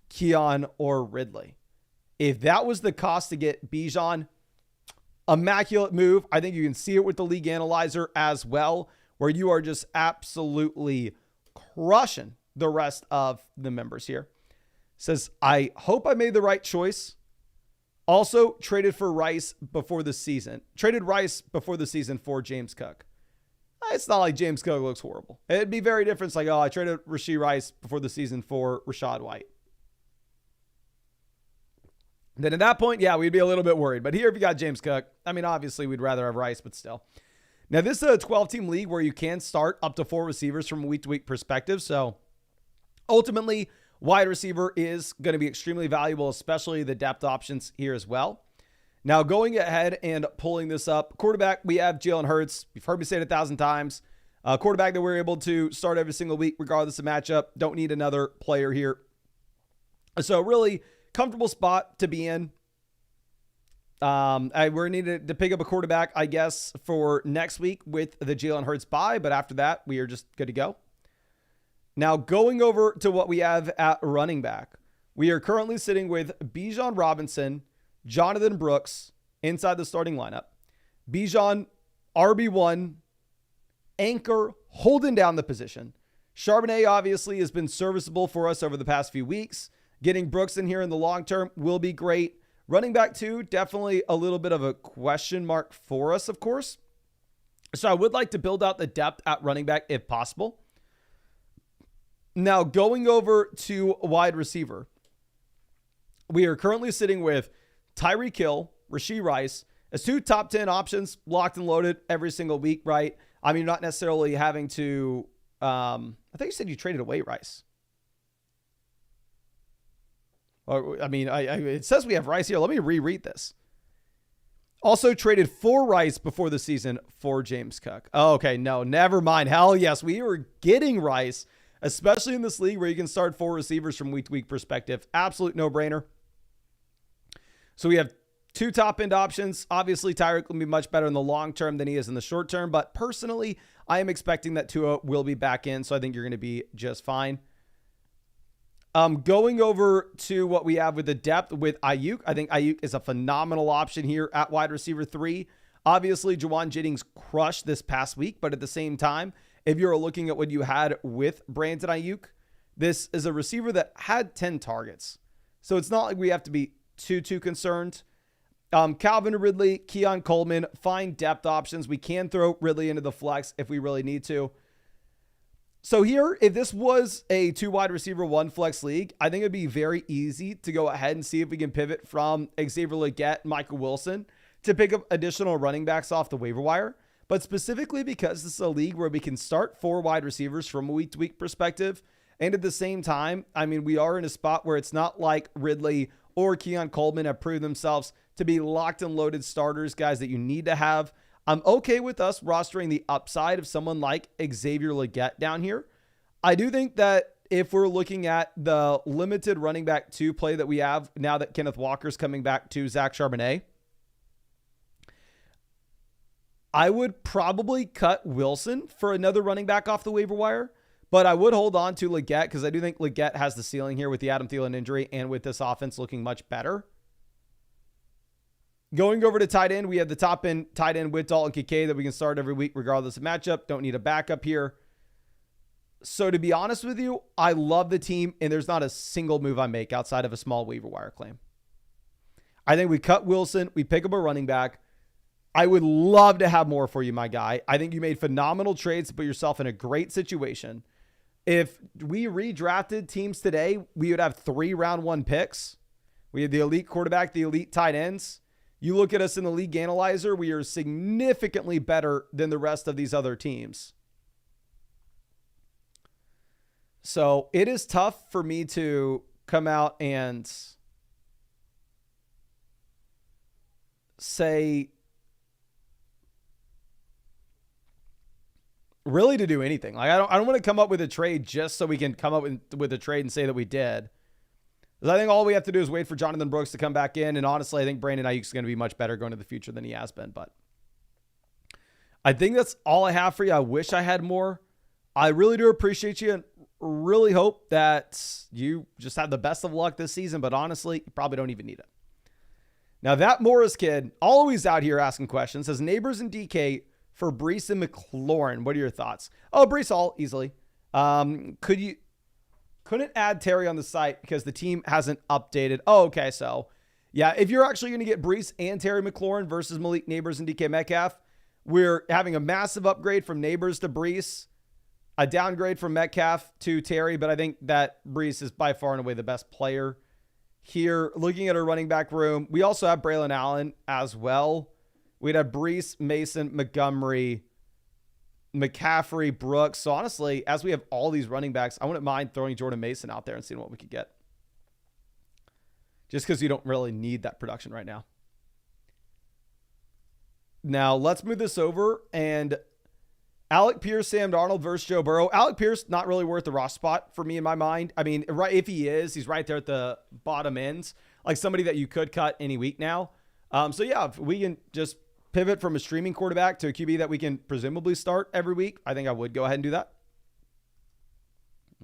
Keon, or Ridley. If that was the cost to get Bijan, immaculate move. I think you can see it with the league analyzer as well, where you are just absolutely crushing the rest of the members here. Says, I hope I made the right choice. Also traded Rice before the season for James Cook. It's not like James Cook looks horrible. It'd be very different. It's like, I traded Rashee Rice before the season for Rachaad White. Then at that point, yeah, we'd be a little bit worried. But here, if you got James Cook, I mean, obviously we'd rather have Rice, but still. Now, this is a 12-team league where you can start up to 4 receivers from a week-to-week perspective. So ultimately, wide receiver is going to be extremely valuable, especially the depth options here as well. Now, going ahead and pulling this up, quarterback, we have Jalen Hurts. You've heard me say it 1,000 times. Quarterback that we're able to start every single week, regardless of matchup. Don't need another player here. So really comfortable spot to be in. We're needed to pick up a quarterback, I guess, for next week with the Jalen Hurts bye. But after that, we are just good to go. Now, going over to what we have at running back. We are currently sitting with Bijan Robinson, Jonathan Brooks inside the starting lineup. Bijan, RB1, anchor, holding down the position. Charbonnet obviously has been serviceable for us over the past few weeks. Getting Brooks in here in the long term will be great. Running back 2, definitely a little bit of a question mark for us, of course. So I would like to build out the depth at running back if possible. Now, going over to wide receiver. We are currently sitting with Tyreek Hill, Rashee Rice as 2 top 10 options, locked and loaded every single week, right? I mean, not necessarily having to, I think you said you traded away Rice. Or, I mean, it says we have Rice here. Let me reread this. Also traded for Rice before the season for James Cook. Oh, okay, no, never mind. Hell yes, we were getting Rice, especially in this league where you can start 4 receivers from week-to-week perspective. Absolute no-brainer. So we have 2 top-end options. Obviously, Tyreek will be much better in the long term than he is in the short term. But personally, I am expecting that Tua will be back in. So I think you're going to be just fine. Going over to what we have with the depth with Ayuk. I think Ayuk is a phenomenal option here at wide receiver 3. Obviously, Juwan Jennings crushed this past week. But at the same time, if you're looking at what you had with Brandon Ayuk, this is a receiver that had 10 targets. So it's not like we have to be too concerned. Calvin Ridley, Keon Coleman, fine depth options. We can throw Ridley into the flex if we really need to. So here, if this was a 2 wide receiver, 1 flex league, I think it'd be very easy to go ahead and see if we can pivot from Xavier Legette, Michael Wilson to pick up additional running backs off the waiver wire. But specifically because this is a league where we can start 4 wide receivers from a week-to-week perspective. And at the same time, I mean, we are in a spot where it's not like Ridley or Keon Coleman have proved themselves to be locked and loaded starters, guys that you need to have. I'm okay with us rostering the upside of someone like Xavier Legette down here. I do think that if we're looking at the limited running back 2 play that we have now that Kenneth Walker's coming back to Zach Charbonnet, I would probably cut Wilson for another running back off the waiver wire, but I would hold on to Legette because I do think Legette has the ceiling here with the Adam Thielen injury and with this offense looking much better. Going over to tight end, we have the top end tight end with Dalton Kincaid that we can start every week regardless of matchup. Don't need a backup here. So to be honest with you, I love the team, and there's not a single move I make outside of a small waiver wire claim. I think we cut Wilson. We pick up a running back. I would love to have more for you, my guy. I think you made phenomenal trades to put yourself in a great situation. If we redrafted teams today, we would have 3 round 1 picks. We have the elite quarterback, the elite tight ends. You look at us in the league analyzer, we are significantly better than the rest of these other teams. So it is tough for me to come out and say really to do anything. Like I don't want to come up with a trade just so we can come up with a trade and say that we did. Because I think all we have to do is wait for Jonathan Brooks to come back in. And honestly, I think Brandon Ayuk is going to be much better going to the future than he has been. But I think that's all I have for you. I wish I had more. I really do appreciate you and really hope that you just have the best of luck this season. But honestly, you probably don't even need it. Now, that Morris kid, always out here asking questions, says Neighbors and DK for Breece and McLaurin. What are your thoughts? Oh, Breece all easily. Couldn't add Terry on the site because the team hasn't updated. Oh, okay. So, yeah, if you're actually going to get Breece and Terry McLaurin versus Malik Neighbors and DK Metcalf, we're having a massive upgrade from Neighbors to Breece, a downgrade from Metcalf to Terry, but I think that Breece is by far and away the best player here. Looking at our running back room, we also have Braylon Allen as well. We'd have Breece, Mason, Montgomery, McCaffrey, Brooks. So honestly, as we have all these running backs, I wouldn't mind throwing Jordan Mason out there and seeing what we could get. Just because you don't really need that production right now. Now, let's move this over. And Alec Pierce, Sam Darnold versus Joe Burrow. Alec Pierce, not really worth the roster spot for me in my mind. I mean, right, if he is, he's right there at the bottom ends. Like somebody that you could cut any week now. So yeah, if we can just pivot from a streaming quarterback to a QB that we can presumably start every week, I think I would go ahead and do that.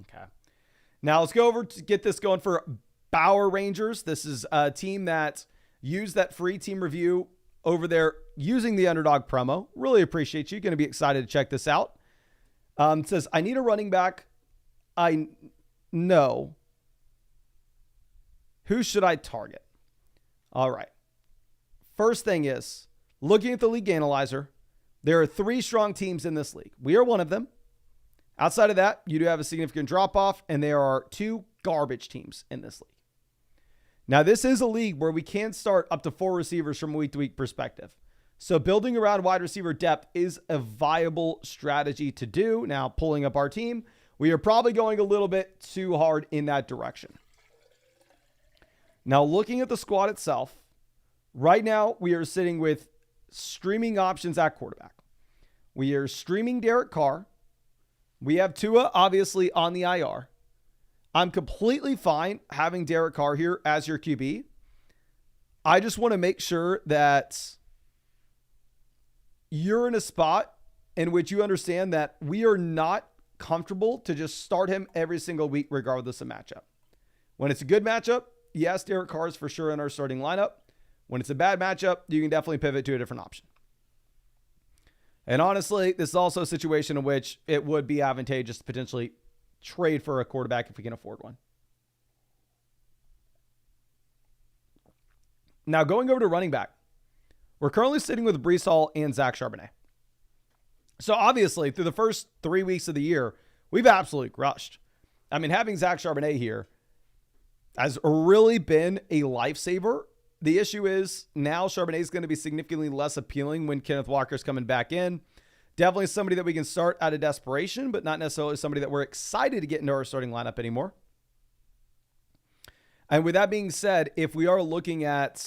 Okay. Now let's go over to get this going for Bauer Rangers. This is a team that used that free team review over there using the Underdog promo. Really appreciate you. Going to be excited to check this out. It says, I need a running back. I know. Who should I target? All right. First thing is, looking at the league analyzer, there are 3 strong teams in this league. We are one of them. Outside of that, you do have a significant drop-off, and there are 2 garbage teams in this league. Now, this is a league where we can start up to 4 receivers from a week-to-week perspective. So building around wide receiver depth is a viable strategy to do. Now, pulling up our team, we are probably going a little bit too hard in that direction. Now, looking at the squad itself, right now we are sitting with streaming options at quarterback. We are streaming Derek Carr. We have Tua, obviously, on the IR. I'm completely fine having Derek Carr here as your QB. I just want to make sure that you're in a spot in which you understand that we are not comfortable to just start him every single week, regardless of matchup. When it's a good matchup, yes, Derek Carr is for sure in our starting lineup. When it's a bad matchup, you can definitely pivot to a different option. And honestly, this is also a situation in which it would be advantageous to potentially trade for a quarterback if we can afford one. Now, going over to running back, we're currently sitting with Breece Hall and Zach Charbonnet. So obviously, through the first 3 weeks of the year, we've absolutely crushed. I mean, having Zach Charbonnet here has really been a lifesaver. The issue is now Charbonnet is going to be significantly less appealing when Kenneth Walker's coming back in. Definitely somebody that we can start out of desperation, but not necessarily somebody that we're excited to get into our starting lineup anymore. And with that being said, if we are looking at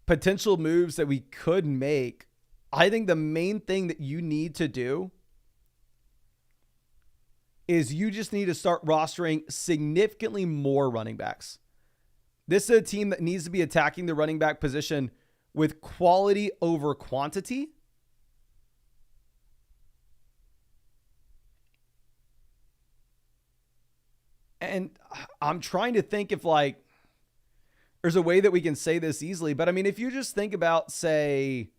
potential moves that we could make, I think the main thing that you need to do is you just need to start rostering significantly more running backs. This is a team that needs to be attacking the running back position with quality over quantity. And I'm trying to think if there's a way that we can say this easily, but I mean, if you just think about, say,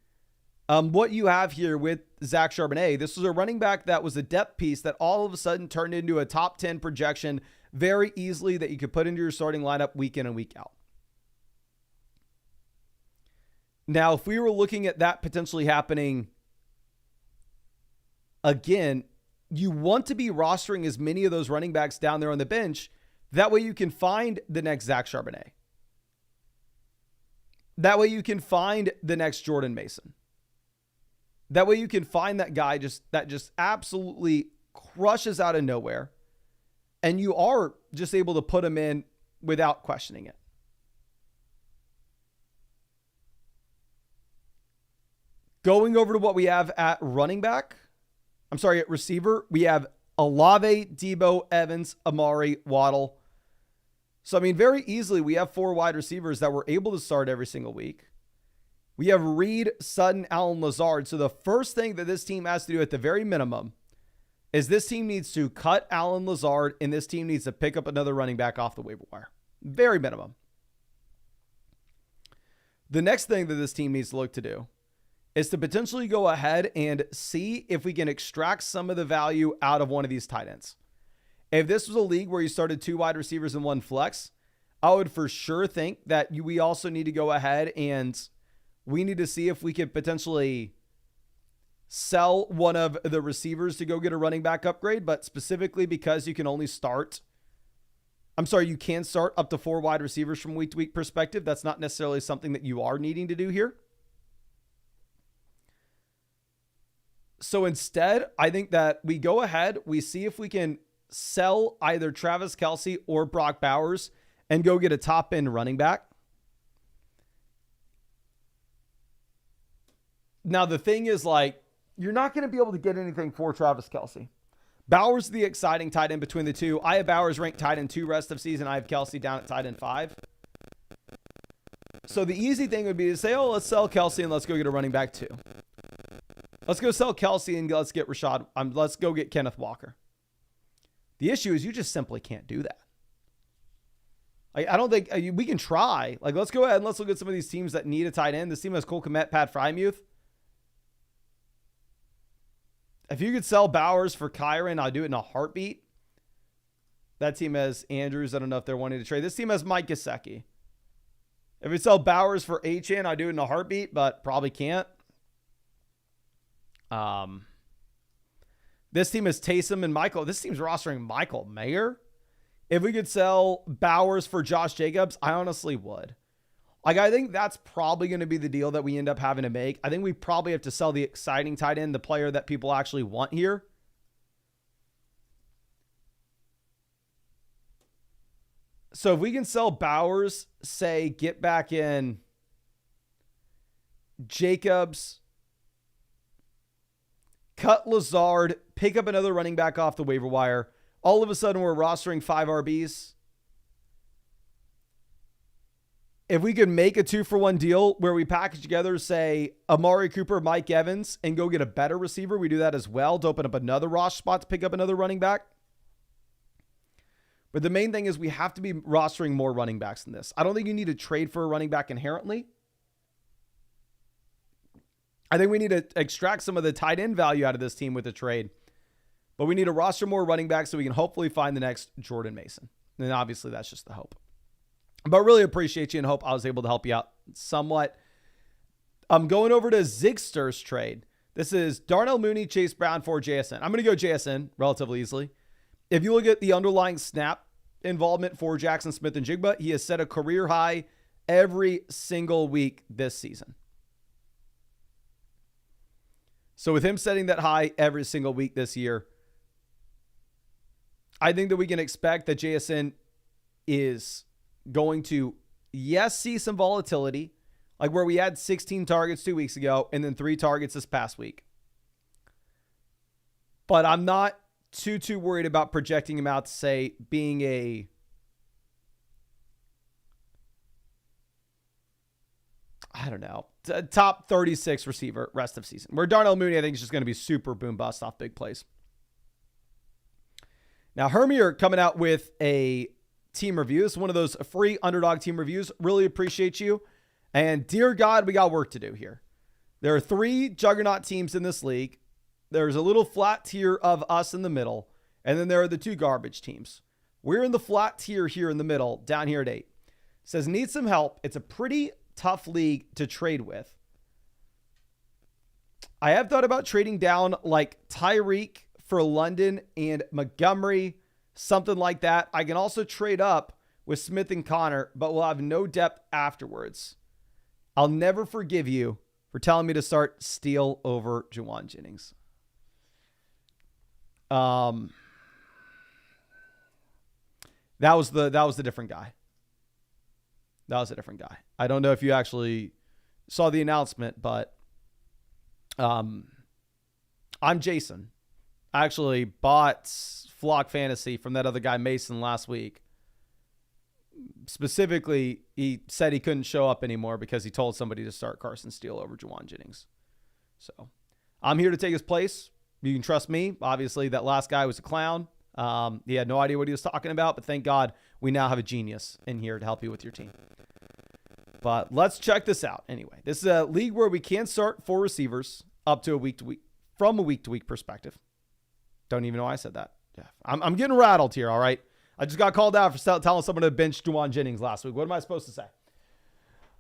what you have here with Zach Charbonnet, this was a running back that was a depth piece that all of a sudden turned into a top 10 projection very easily that you could put into your starting lineup week in and week out. Now, if we were looking at that potentially happening again, you want to be rostering as many of those running backs down there on the bench. That way you can find the next Zach Charbonnet. That way you can find the next Jordan Mason. That way you can find that guy that just absolutely crushes out of nowhere. And you are just able to put him in without questioning it. Going over to what we have at at receiver, we have Olave, Debo, Evans, Amari, Waddle. So, I mean, very easily, we have 4 wide receivers that we're able to start every single week. We have Reed, Sutton, Allen, Lazard. So the first thing that this team has to do at the very minimum is this team needs to cut Allen Lazard, and this team needs to pick up another running back off the waiver wire. Very minimum. The next thing that this team needs to look to do is to potentially go ahead and see if we can extract some of the value out of one of these tight ends. If this was a league where you started 2 wide receivers and 1 flex, I would for sure think that we also need to go ahead and we need to see if we could potentially sell one of the receivers to go get a running back upgrade, but specifically because you can start up to 4 wide receivers from week to week perspective. That's not necessarily something that you are needing to do here. So instead, I think that we go ahead, we see if we can sell either Travis Kelce or Brock Bowers and go get a top end running back. Now, the thing is, like, you're not going to be able to get anything for Travis Kelce. Bowers, the exciting tight end between the two. I have Bowers ranked tight end 2 rest of season. I have Kelce down at tight end 5. So the easy thing would be to say, oh, let's sell Kelce and let's go get a running back 2. Let's go sell Kelce and let's get let's go get Kenneth Walker. The issue is you just simply can't do that. I don't think we can try. Like, let's go ahead and let's look at some of these teams that need a tight end. This team has Cole Kmet, Pat Frymuth. If you could sell Bowers for Kyron, I'll do it in a heartbeat. That team has Andrews. I don't know if they're wanting to trade. This team has Mike Gesicki. If we sell Bowers for HN, I'll do it in a heartbeat, but probably can't. This team is Taysom and Michael. This team's rostering Michael Mayer. If we could sell Bowers for Josh Jacobs, I honestly would. Like, I think that's probably going to be the deal that we end up having to make. I think we probably have to sell the exciting tight end, the player that people actually want here. So if we can sell Bowers, say, get back in Jacobs, cut Lazard, pick up another running back off the waiver wire, all of a sudden we're rostering 5 RBs. If we could make a 2-for-1 deal where we package together, say, Amari Cooper, Mike Evans, and go get a better receiver, we do that as well to open up another roster spot to pick up another running back. But the main thing is we have to be rostering more running backs than this. I don't think you need to trade for a running back inherently. I think we need to extract some of the tight end value out of this team with a trade. But we need to roster more running backs so we can hopefully find the next Jordan Mason. And obviously that's just the hope. But really appreciate you and hope I was able to help you out somewhat. I'm going over to Zigster's trade. This is Darnell Mooney, Chase Brown for JSN. I'm going to go JSN relatively easily. If you look at the underlying snap involvement for Jackson Smith and Jigba, he has set a career high every single week this season. So with him setting that high every single week this year, I think that we can expect that JSN is going to, yes, see some volatility, like where we had 16 targets 2 weeks ago and then 3 targets this past week. But I'm not too worried about projecting him out to say being a top 36 receiver rest of season. Where Darnell Mooney, I think, is just going to be super boom bust off big plays. Now, Hermier coming out with a team review. This is one of those free Underdog team reviews. Really appreciate you. And dear God, we got work to do here. There are 3 juggernaut teams in this league. There's a little flat tier of us in the middle. And then there are the 2 garbage teams. We're in the flat tier here in the middle, down here at 8. Says, need some help. It's a pretty tough league to trade with. I have thought about trading down like Tyreek for London and Montgomery, something like that. I can also trade up with Smith and Connor, but we'll have no depth afterwards. I'll never forgive you for telling me to start Steele over Juwan Jennings. That was the different guy. That was a different guy. I don't know if you actually saw the announcement, but I'm Jason. I actually bought Flock Fantasy from that other guy, Mason, last week. Specifically, he said he couldn't show up anymore because he told somebody to start Carson Steele over Juwan Jennings. So I'm here to take his place. You can trust me. Obviously, that last guy was a clown. He had no idea what he was talking about, but thank God we now have a genius in here to help you with your team. But let's check this out. Anyway, this is a league where we can start 4 receivers up to a week-to-week, from a week-to-week perspective. Don't even know why I said that. Yeah, I'm getting rattled here, all right? I just got called out for telling someone to bench Juwan Jennings last week. What am I supposed to say?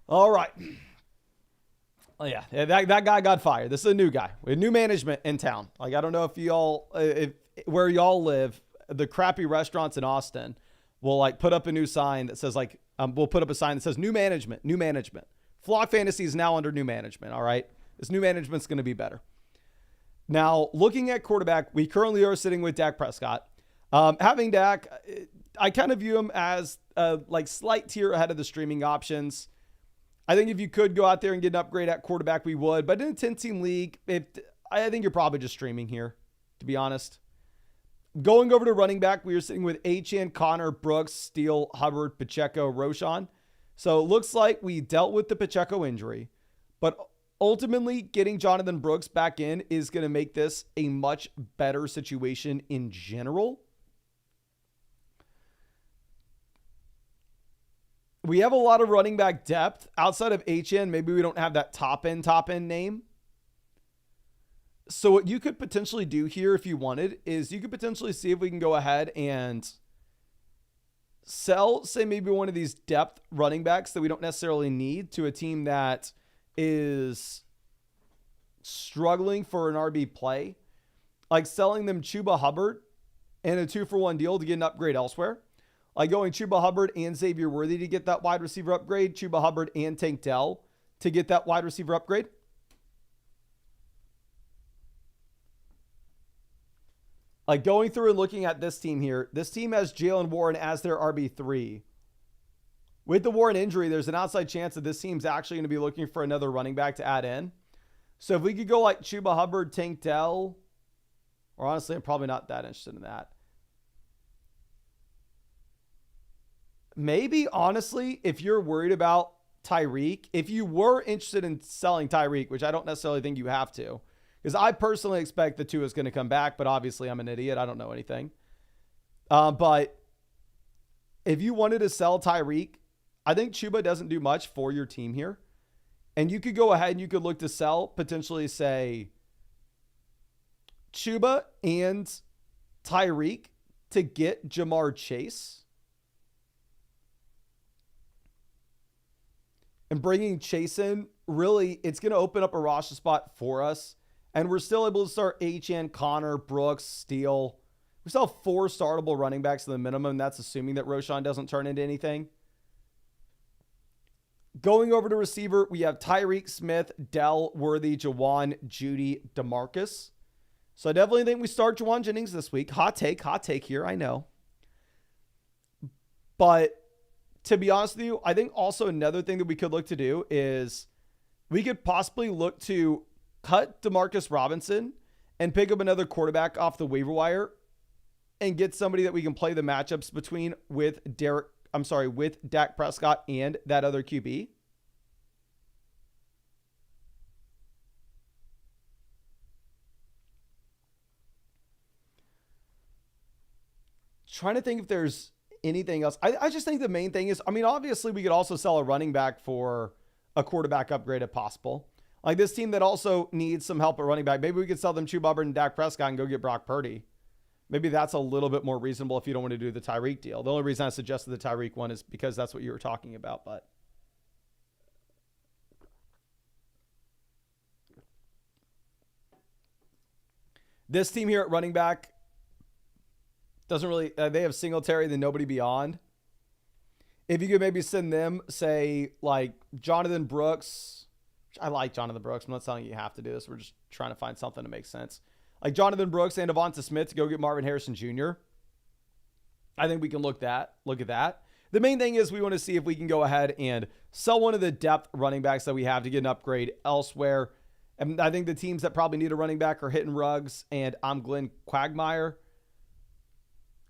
All right. Oh, yeah, that guy got fired. This is a new guy. We have new management in town. Like, I don't know if y'all, where y'all live, the crappy restaurants in Austin will like put up a new sign that says like, we'll put up a sign that says new management. Flock Fantasy is now under new management. All right. This new management's going to be better. Now, looking at quarterback, we currently are sitting with Dak Prescott. Having Dak, I kind of view him as a slight tier ahead of the streaming options. I think if you could go out there and get an upgrade at quarterback, we would. But in a 10-team league, I think you're probably just streaming here, to be honest. Going over to running back, we are sitting with Achane, Connor, Brooks, Steele, Hubbard, Pacheco, Roschon. So it looks like we dealt with the Pacheco injury. But ultimately, getting Jonathan Brooks back in is going to make this a much better situation in general. We have a lot of running back depth outside of HN. Maybe we don't have that top end name. So what you could potentially do here if you wanted is you could potentially see if we can go ahead and sell, say, maybe one of these depth running backs that we don't necessarily need to a team that is struggling for an RB play, like selling them Chuba Hubbard and a 2-for-1 deal to get an upgrade elsewhere. Like going Chuba Hubbard and Xavier Worthy to get that wide receiver upgrade, Chuba Hubbard and Tank Dell to get that wide receiver upgrade. Like going through and looking at this team here, this team has Jalen Warren as their RB3. With the Warren injury, there's an outside chance that this team's actually going to be looking for another running back to add in. So if we could go like Chuba Hubbard, Tank Dell, or honestly, I'm probably not that interested in that. Maybe, honestly, if you're worried about Tyreek, if you were interested in selling Tyreek, which I don't necessarily think you have to, because I personally expect the Tua is going to come back, but obviously I'm an idiot. I don't know anything. But if you wanted to sell Tyreek, I think Chuba doesn't do much for your team here. And you could go ahead and you could look to sell, potentially say Chuba and Tyreek to get Jamar Chase. And bringing Chase in, really, it's going to open up a roster spot for us. And we're still able to start HN, Connor, Brooks, Steele. We still have 4 startable running backs at the minimum. That's assuming that Roschon doesn't turn into anything. Going over to receiver, we have Tyreek, Smith, Dell, Worthy, Jawan, Judy, DeMarcus. So I definitely think we start Jawan Jennings this week. Hot take here, I know. But to be honest with you, I think also another thing that we could look to do is we could possibly look to cut DeMarcus Robinson and pick up another quarterback off the waiver wire and get somebody that we can play the matchups between with Dak Prescott and that other QB. Trying to think if there's anything else. I just think the main thing is, I mean, obviously we could also sell a running back for a quarterback upgrade if possible. Like this team that also needs some help at running back. Maybe we could sell them Chuba Hubbard and Dak Prescott and go get Brock Purdy. Maybe that's a little bit more reasonable if you don't want to do the Tyreek deal. The only reason I suggested the Tyreek one is because that's what you were talking about. But this team here at running back doesn't really, they have Singletary, then nobody beyond. If you could maybe send them, say, like Jonathan Brooks. I like Jonathan Brooks. I'm not telling you you have to do this. We're just trying to find something to make sense. Like Jonathan Brooks and Devonta Smith to go get Marvin Harrison Jr. I think we can look at that. The main thing is we want to see if we can go ahead and sell one of the depth running backs that we have to get an upgrade elsewhere. And I think the teams that probably need a running back are Hitting Ruggs and I'm Glenn Quagmire.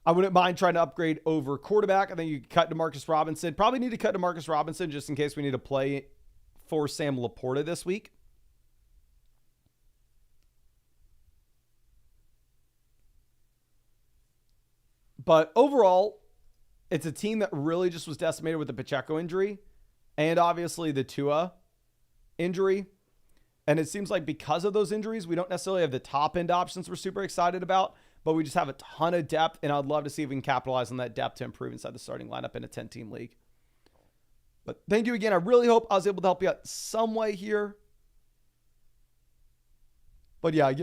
I wouldn't mind trying to upgrade over quarterback. I think you could cut DeMarcus Robinson. Probably need to cut DeMarcus Robinson just in case we need to play for Sam Laporta this week. But overall, it's a team that really just was decimated with the Pacheco injury and obviously the Tua injury. And it seems like because of those injuries, we don't necessarily have the top end options we're super excited about, but we just have a ton of depth. And I'd love to see if we can capitalize on that depth to improve inside the starting lineup in a 10-team league. But thank you again. I really hope I was able to help you out some way here. But yeah,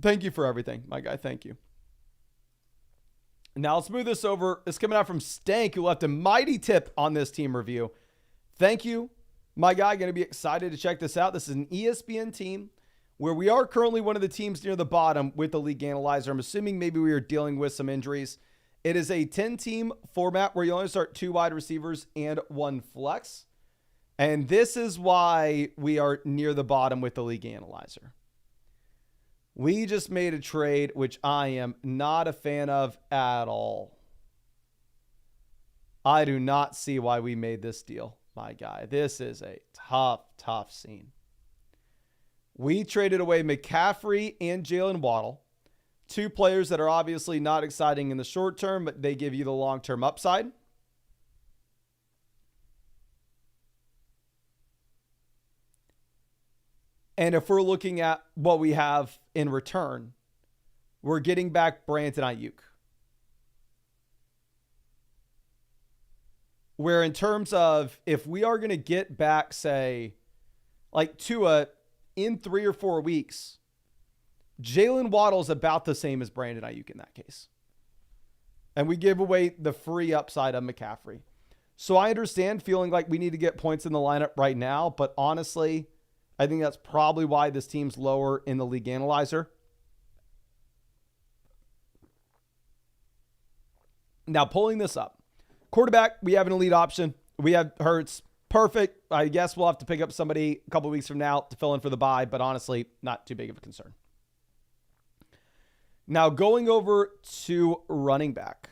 thank you for everything, my guy. Thank you. Now let's move this over. It's coming out from Stank, who left a mighty tip on this team review. Thank you, my guy. Going to be excited to check this out. This is an ESPN team where we are currently one of the teams near the bottom with the league analyzer. I'm assuming maybe we are dealing with some injuries. It is a 10-team format where you only start 2 wide receivers and 1 flex. And this is why we are near the bottom with the league analyzer. We just made a trade, which I am not a fan of at all. I do not see why we made this deal, my guy. This is a tough scene. We traded away McCaffrey and Jalen Waddle, 2 players that are obviously not exciting in the short term, but they give you the long-term upside. And if we're looking at what we have in return, we're getting back Brandon Ayuk. Where in terms of if we are going to get back, say, like Tua in 3 or 4 weeks, Jalen Waddle is about the same as Brandon Ayuk in that case. And we give away the free upside of McCaffrey. So I understand feeling like we need to get points in the lineup right now, but honestly, I think that's probably why this team's lower in the league analyzer. Now, pulling this up. Quarterback, we have an elite option. We have Hurts. Perfect. I guess we'll have to pick up somebody a couple weeks from now to fill in for the bye, but honestly, not too big of a concern. Now, going over to running back.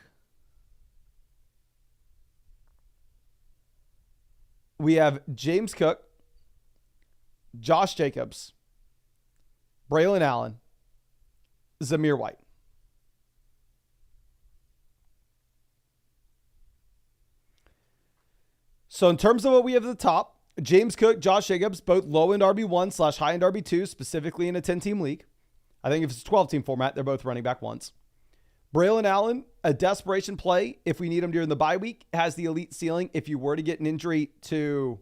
We have James Cook, Josh Jacobs, Braylon Allen, Zamir White. So in terms of what we have at the top, James Cook, Josh Jacobs, both low-end RB1 / high-end RB2, specifically in a 10-team league. I think if it's a 12-team format, they're both running back ones. Braylon Allen, a desperation play if we need him during the bye week, has the elite ceiling if you were to get an injury to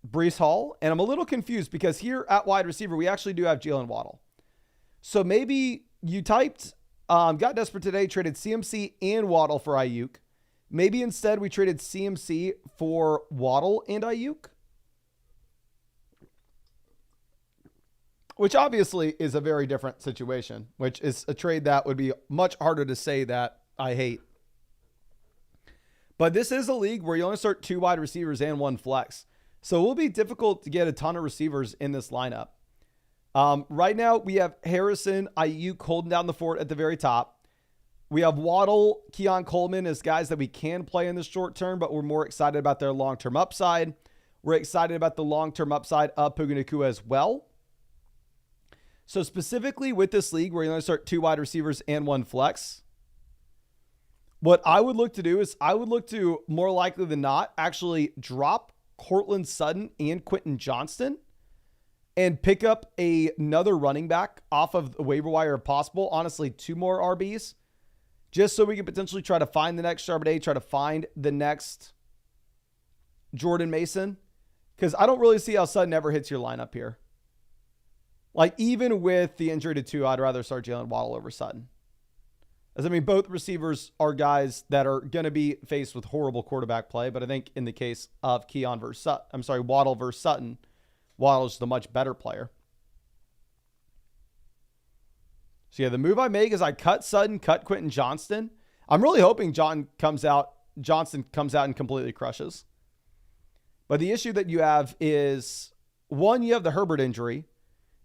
Breece Hall. And I'm a little confused because here at wide receiver, we actually do have Jalen Waddle. So maybe you typed, got desperate today, traded CMC and Waddle for Ayuk. Maybe instead we traded CMC for Waddle and Ayuk, which obviously is a very different situation, which is a trade that would be much harder to say that I hate. But this is a league where you only start 2 wide receivers and 1 flex. So it will be difficult to get a ton of receivers in this lineup. Right now, we have Harrison, Ayuk holding down the fort at the very top. We have Waddle, Keon Coleman as guys that we can play in the short term, but we're more excited about their long-term upside. We're excited about the long-term upside of Puka Nacua as well. So specifically with this league, where you're going to start 2 wide receivers and 1 flex, what I would look to do is I would look to, more likely than not, actually drop Cortland Sutton and Quentin Johnston and pick up another running back off of the waiver wire if possible. Honestly, 2 more RBs, just so we can potentially try to find the next Charbonnet, try to find the next Jordan Mason, because I don't really see how Sutton ever hits your lineup here. Like, even with the injury to Tua, I'd rather start Jalen Waddle over Sutton. As I mean, both receivers are guys that are going to be faced with horrible quarterback play, but I think in the case of Waddle versus Sutton, Waddle's the much better player. So yeah, the move I make is I cut Sutton, cut Quentin Johnston. I'm really hoping Johnson comes out and completely crushes. But the issue that you have is, 1, you have the Herbert injury,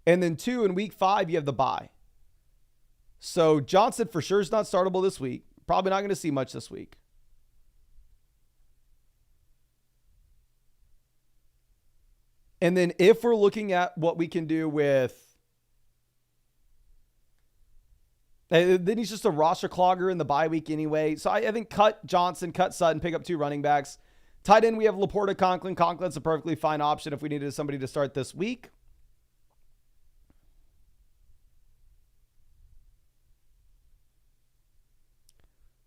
and then 2, in week 5, you have the bye. So Johnson for sure is not startable this week. Probably not going to see much this week. And then if we're looking at what we can do with, then he's just a roster clogger in the bye week anyway. So I think cut Johnson, cut Sutton, pick up 2 running backs. Tight end, we have Laporta, Conklin. Conklin's a perfectly fine option if we needed somebody to start this week.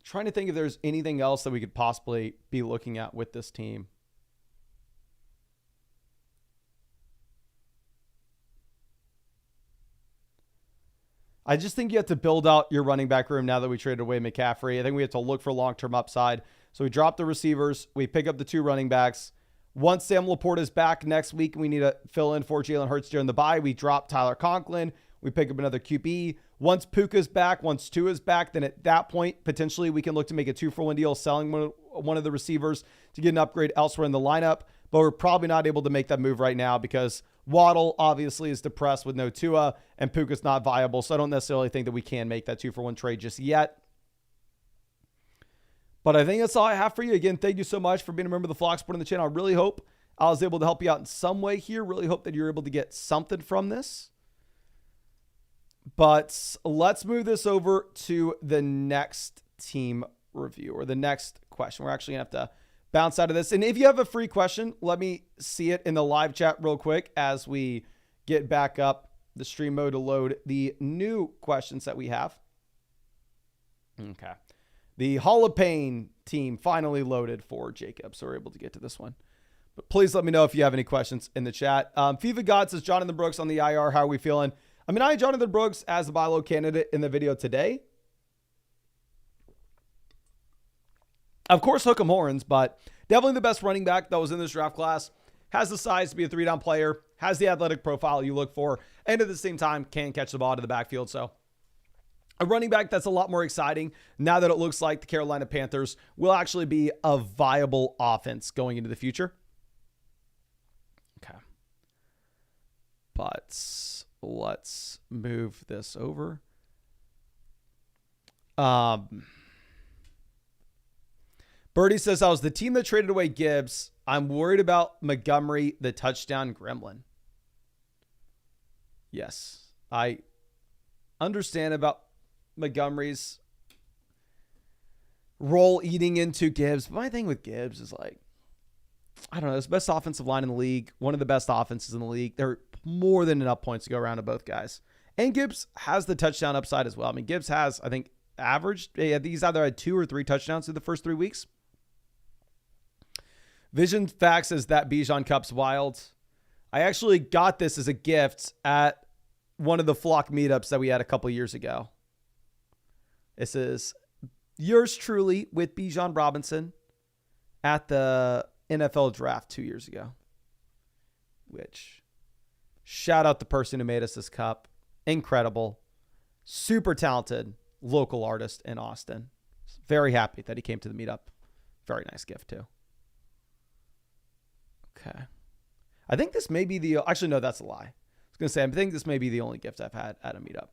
Trying to think if there's anything else that we could possibly be looking at with this team. I just think you have to build out your running back room now that we traded away McCaffrey. I think we have to look for long-term upside. So we drop the receivers. We pick up the 2 running backs. Once Sam Laporta is back next week, we need to fill in for Jalen Hurts during the bye. We drop Tyler Conklin. We pick up another QB. Once Puka's back, once Tua's back, then at that point, potentially we can look to make a 2-for-1 deal, selling one of the receivers to get an upgrade elsewhere in the lineup. But we're probably not able to make that move right now because Waddle obviously is depressed with no Tua and Puka's not viable. So I don't necessarily think that we can make that 2-for-1 trade just yet. But I think that's all I have for you. Again, thank you so much for being a member of the Flock Sport on the channel. I really hope I was able to help you out in some way here. Really hope that you're able to get something from this. But let's move this over to the next team review or the next question. We're actually going to have to bounce out of this. And if you have a free question, let me see it in the live chat real quick as we get back up the stream mode to load the new questions that we have. Okay. The Hall of Pain team finally loaded for Jacob, so we're able to get to this one. But please let me know if you have any questions in the chat. FIFA God says, Jonathan Brooks on the IR. How are we feeling? I mean, I had Jonathan Brooks as a buy low candidate in the video today. Of course, hook 'em horns, but definitely the best running back that was in this draft class. Has the size to be a 3-down player, has the athletic profile you look for, and at the same time can catch the ball to the backfield. So a running back that's a lot more exciting now that it looks like the Carolina Panthers will actually be a viable offense going into the future. Okay. But let's move this over. Birdie says, I was the team that traded away Gibbs. I'm worried about Montgomery, the touchdown gremlin. Yes, I understand about Montgomery's role eating into Gibbs. But my thing with Gibbs is like, I don't know, it's the best offensive line in the league, one of the best offenses in the league. There are more than enough points to go around to both guys. And Gibbs has the touchdown upside as well. I mean, Gibbs has, I think, averaged, he's either had 2 or 3 touchdowns through the first 3 weeks. Vision Fact says that Bijan Cup's wild. I actually got this as a gift at one of the Flock meetups that we had a couple years ago. This is yours truly with Bijan Robinson at the NFL draft 2 years ago. Which, shout out the person who made us this cup. Incredible. Super talented local artist in Austin. Very happy that he came to the meetup. Very nice gift too. Okay. I think this may be actually, no, that's a lie. I was going to say, I think this may be the only gift I've had at a meetup.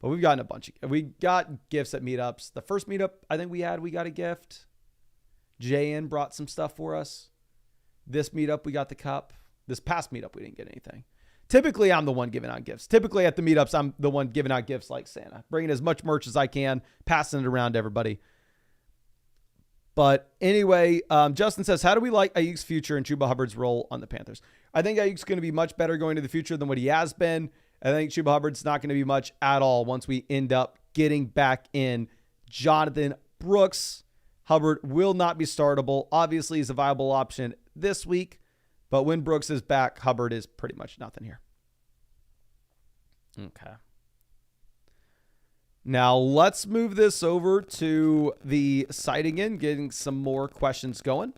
But we've gotten a bunch we got gifts at meetups. The first meetup I think we got a gift. JN brought some stuff for us. This meetup, we got the cup. This past meetup, we didn't get anything. Typically, I'm the one giving out gifts. Typically, at the meetups, I'm the one giving out gifts like Santa. Bringing as much merch as I can, passing it around to everybody. But anyway, Justin says, how do we like Ayuk's future and Chuba Hubbard's role on the Panthers? I think Ayuk's going to be much better going to the future than what he has been. I think Chuba Hubbard's not going to be much at all once we end up getting back in Jonathan Brooks. Hubbard will not be startable. Obviously, he's a viable option this week. But when Brooks is back, Hubbard is pretty much nothing here. Okay. Now, let's move this over to the site again, getting some more questions going.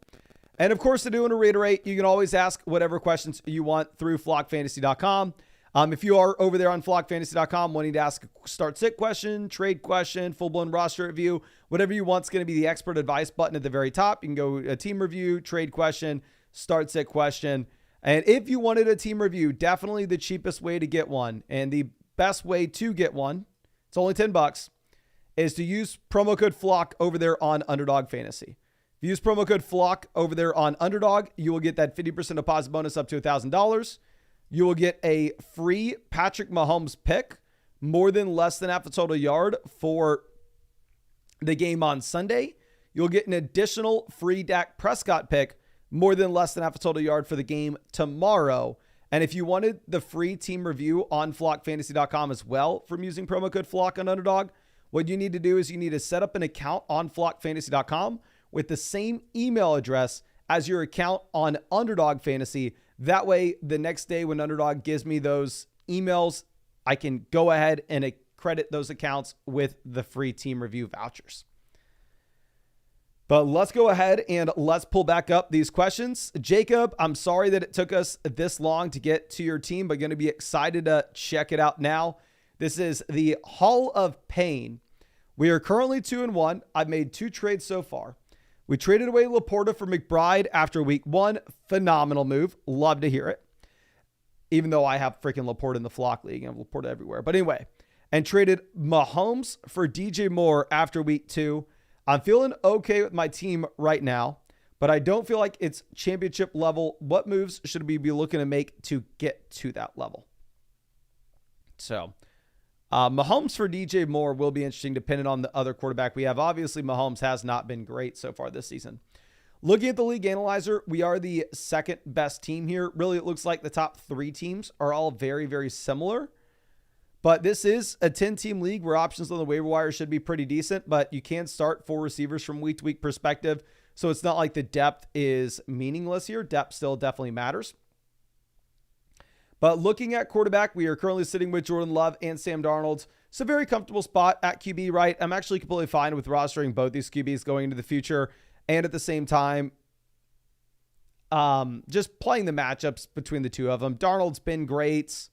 And, of course, I do want to reiterate, you can always ask whatever questions you want through flockfantasy.com. If you are over there on flockfantasy.com wanting to ask a start-sit question, trade question, full-blown roster review, whatever you want is going to be the expert advice button at the very top. You can go a team review, trade question, start-sit question. And if you wanted a team review, definitely the cheapest way to get one and the best way to get one, it's only $10, is to use promo code FLOCK over there on Underdog Fantasy. If you use promo code FLOCK over there on Underdog, you will get that 50% deposit bonus up to $1,000. You will get a free Patrick Mahomes pick, more than less than half a total yard for the game on Sunday. You'll get an additional free Dak Prescott pick, more than less than half a total yard for the game tomorrow. And if you wanted the free team review on flockfantasy.com as well from using promo code FLOCK on Underdog, what you need to do is you need to set up an account on flockfantasy.com with the same email address as your account on Underdog Fantasy. That way, the next day when Underdog gives me those emails, I can go ahead and credit those accounts with the free team review vouchers. But let's go ahead and let's pull back up these questions. Jacob, I'm sorry that it took us this long to get to your team, but going to be excited to check it out now. This is the Hall of Pain. We are currently 2-1. I've made 2 trades so far. We traded away Laporta for McBride after week 1. Phenomenal move. Love to hear it. Even though I have freaking Laporta in the flock league and I have Laporta everywhere. But anyway, and traded Mahomes for DJ Moore after week 2. I'm feeling okay with my team right now, but I don't feel like it's championship level. What moves should we be looking to make to get to that level? So, Mahomes for DJ Moore will be interesting depending on the other quarterback we have. Obviously, Mahomes has not been great so far this season. Looking at the league analyzer, we are the second best team here. Really, it looks like the top 3 teams are all very, very similar. But this is a 10-team league where options on the waiver wire should be pretty decent, but you can start 4 receivers from week-to-week perspective. So it's not like the depth is meaningless here. Depth still definitely matters. But looking at quarterback, we are currently sitting with Jordan Love and Sam Darnold. It's a very comfortable spot at QB, right? I'm actually completely fine with rostering both these QBs going into the future. And at the same time, just playing the matchups between the two of them. Darnold's been great.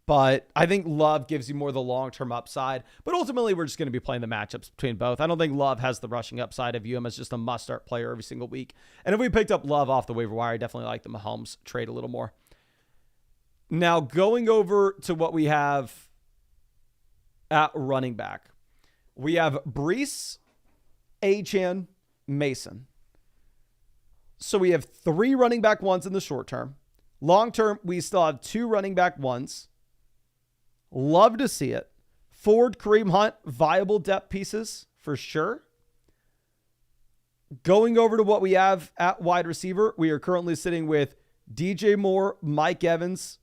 But I think Love gives you more of the long-term upside. But ultimately, we're just going to be playing the matchups between both. I don't think Love has the rushing upside. I view him as just a must-start player every single week. And if we picked up Love off the waiver wire, I definitely like the Mahomes trade a little more. Now, going over to what we have at running back. We have Brees, Achane, Mason. So we have 3 running back ones in the short term. Long term, we still have 2 running back ones. Love to see it. Ford, Kareem Hunt, viable depth pieces for sure. Going over to what we have at wide receiver, we are currently sitting with DJ Moore, Mike Evans.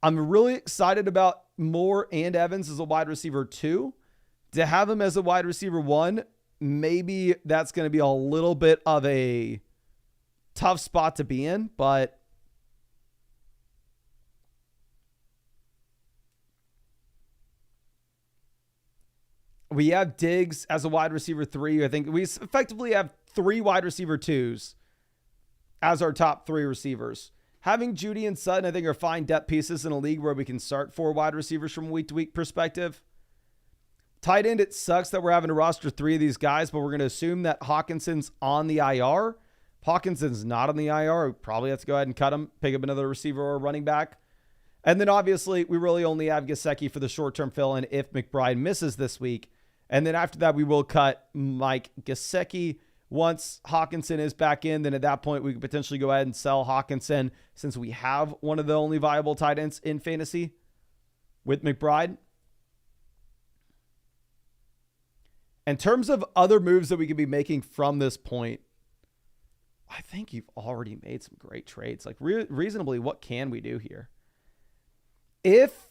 I'm really excited about Moore and Evans as a wide receiver 2. To have him as a wide receiver 1, maybe that's going to be a little bit of a tough spot to be in, but we have Diggs as a wide receiver 3. I think we effectively have 3 wide receiver 2s as our top 3 receivers. Having Judy and Sutton, I think, are fine depth pieces in a league where we can start 4 wide receivers from week-to-week perspective. Tight end, it sucks that we're having to roster 3 of these guys, but we're going to assume that Hawkinson's on the IR. Hawkinson's not on the IR. We probably have to go ahead and cut him, pick up another receiver or running back. And then, obviously, we really only have Gesicki for the short-term fill-in if McBride misses this week. And then after that, we will cut Mike Gesicki. Once Hawkinson is back in, then at that point, we could potentially go ahead and sell Hawkinson since we have one of the only viable tight ends in fantasy with McBride. In terms of other moves that we could be making from this point, I think you've already made some great trades. Like reasonably, what can we do here? If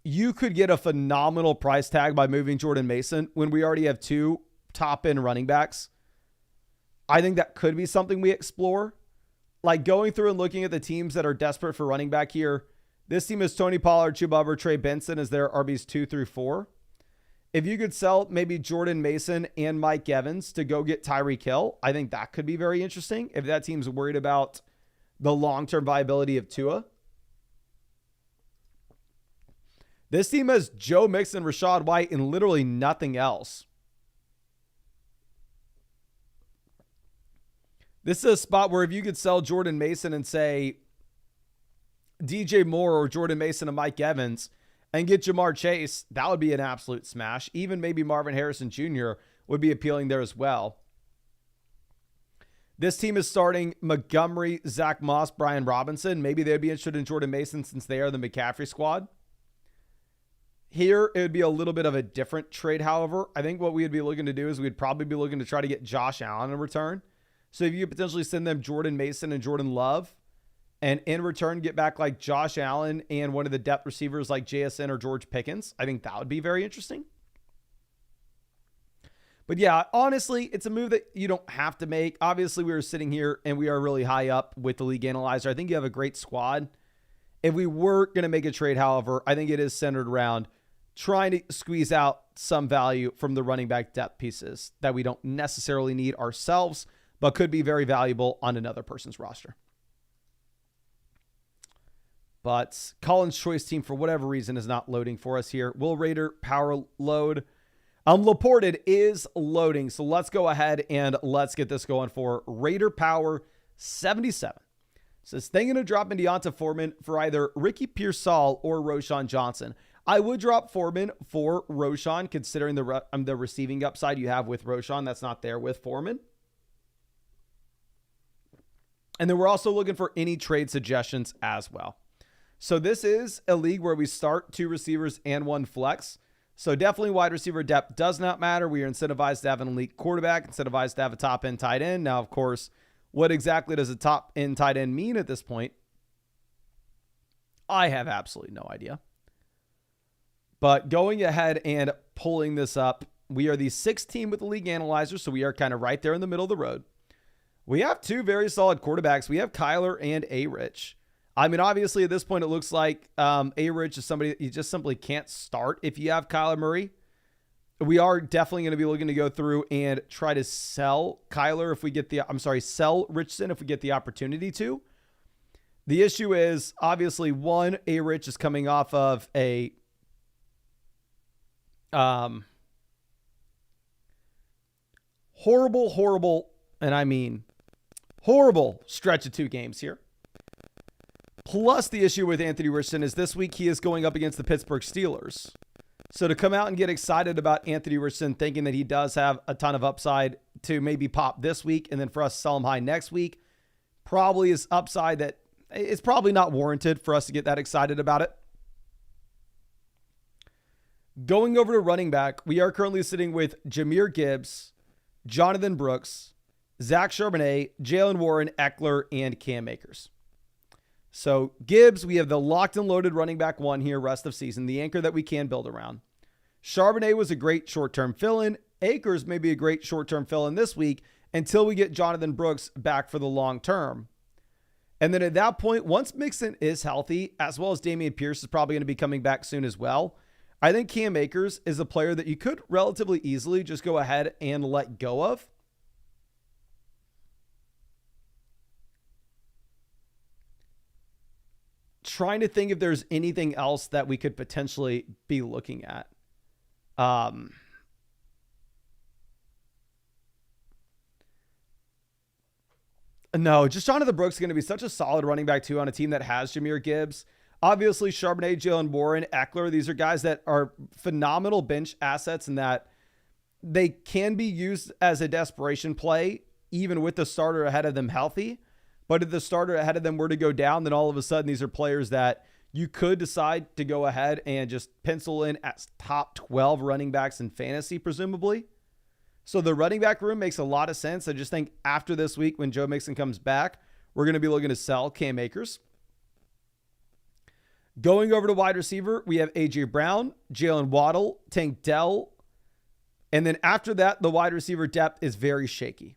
you could get a phenomenal price tag by moving Jordan Mason when we already have 2 top-end running backs, I think that could be something we explore. Like going through and looking at the teams that are desperate for running back here. This team is Tony Pollard, Chuba Hubbard, Trey Benson as their RBs 2 through 4. If you could sell maybe Jordan Mason and Mike Evans to go get Tyreek Hill, I think that could be very interesting if that team's worried about the long-term viability of Tua. This team has Joe Mixon, Rachaad White, and literally nothing else. This is a spot where if you could sell Jordan Mason and say DJ Moore or Jordan Mason and Mike Evans and get Jamar Chase, that would be an absolute smash. Even maybe Marvin Harrison Jr. would be appealing there as well. This team is starting Montgomery, Zach Moss, Brian Robinson. Maybe they'd be interested in Jordan Mason since they are the McCaffrey squad. Here, it would be a little bit of a different trade, however. I think what we would be looking to do is we'd probably be looking to try to get Josh Allen in return. So if you could potentially send them Jordan Mason and Jordan Love, and in return get back like Josh Allen and one of the depth receivers like JSN or George Pickens, I think that would be very interesting. But yeah, honestly, it's a move that you don't have to make. Obviously, we were sitting here and we are really high up with the league analyzer. I think you have a great squad. If we were going to make a trade, however, I think it is centered around trying to squeeze out some value from the running back depth pieces that we don't necessarily need ourselves, but could be very valuable on another person's roster. But Colin's choice team, for whatever reason, is not loading for us here. Will Raider power load? Laported is loading. So let's go ahead and let's get this going for Raider Power 77. Says, thinking of dropping Deonta Foreman for either Ricky Pearsall or Roschon Johnson. I would drop Foreman for Roschon, considering the receiving upside you have with Roschon. That's not there with Foreman. And then we're also looking for any trade suggestions as well. So this is a league where we start 2 receivers and 1 flex. So definitely wide receiver depth does not matter. We are incentivized to have an elite quarterback, incentivized to have a top end tight end. Now, of course, what exactly does a top end tight end mean at this point? I have absolutely no idea. But going ahead and pulling this up, we are the 6th team with the league analyzer, so we are kind of right there in the middle of the road. We have 2 very solid quarterbacks. We have Kyler and A-Rich. I mean, obviously, at this point, it looks like A-Rich is somebody that you just simply can't start if you have Kyler Murray. We are definitely going to be looking to go through and try to sell Kyler if we get sell Richardson if we get the opportunity to. The issue is, obviously, one, A-Rich is coming off of a horrible, and I mean horrible stretch of 2 games here. Plus, the issue with Anthony Richardson is this week he is going up against the Pittsburgh Steelers. So to come out and get excited about Anthony Richardson, thinking that he does have a ton of upside to maybe pop this week, and then for us to sell him high next week, probably is upside that it's probably not warranted for us to get that excited about it. Going over to running back, we are currently sitting with Jahmyr Gibbs, Jonathan Brooks, Zach Charbonnet, Jalen Warren, Eckler, and Cam Akers. So Gibbs, we have the locked and loaded running back 1 here rest of season, the anchor that we can build around. Charbonnet was a great short-term fill-in. Akers may be a great short-term fill-in this week until we get Jonathan Brooks back for the long term. And then at that point, once Mixon is healthy, as well as Dameon Pierce is probably going to be coming back soon as well, I think Cam Akers is a player that you could relatively easily just go ahead and let go of. Trying to think if there's anything else that we could potentially be looking at. No, just Jonathan Brooks is going to be such a solid running back too on a team that has Jahmyr Gibbs. Obviously, Charbonnet, Jalen Warren, Eckler, these are guys that are phenomenal bench assets and that they can be used as a desperation play, even with the starter ahead of them healthy. But if the starter ahead of them were to go down, then all of a sudden these are players that you could decide to go ahead and just pencil in as top 12 running backs in fantasy, presumably. So the running back room makes a lot of sense. I just think after this week, when Joe Mixon comes back, we're going to be looking to sell Cam Akers. Going over to wide receiver, we have A.J. Brown, Jalen Waddle, Tank Dell. And then after that, the wide receiver depth is very shaky.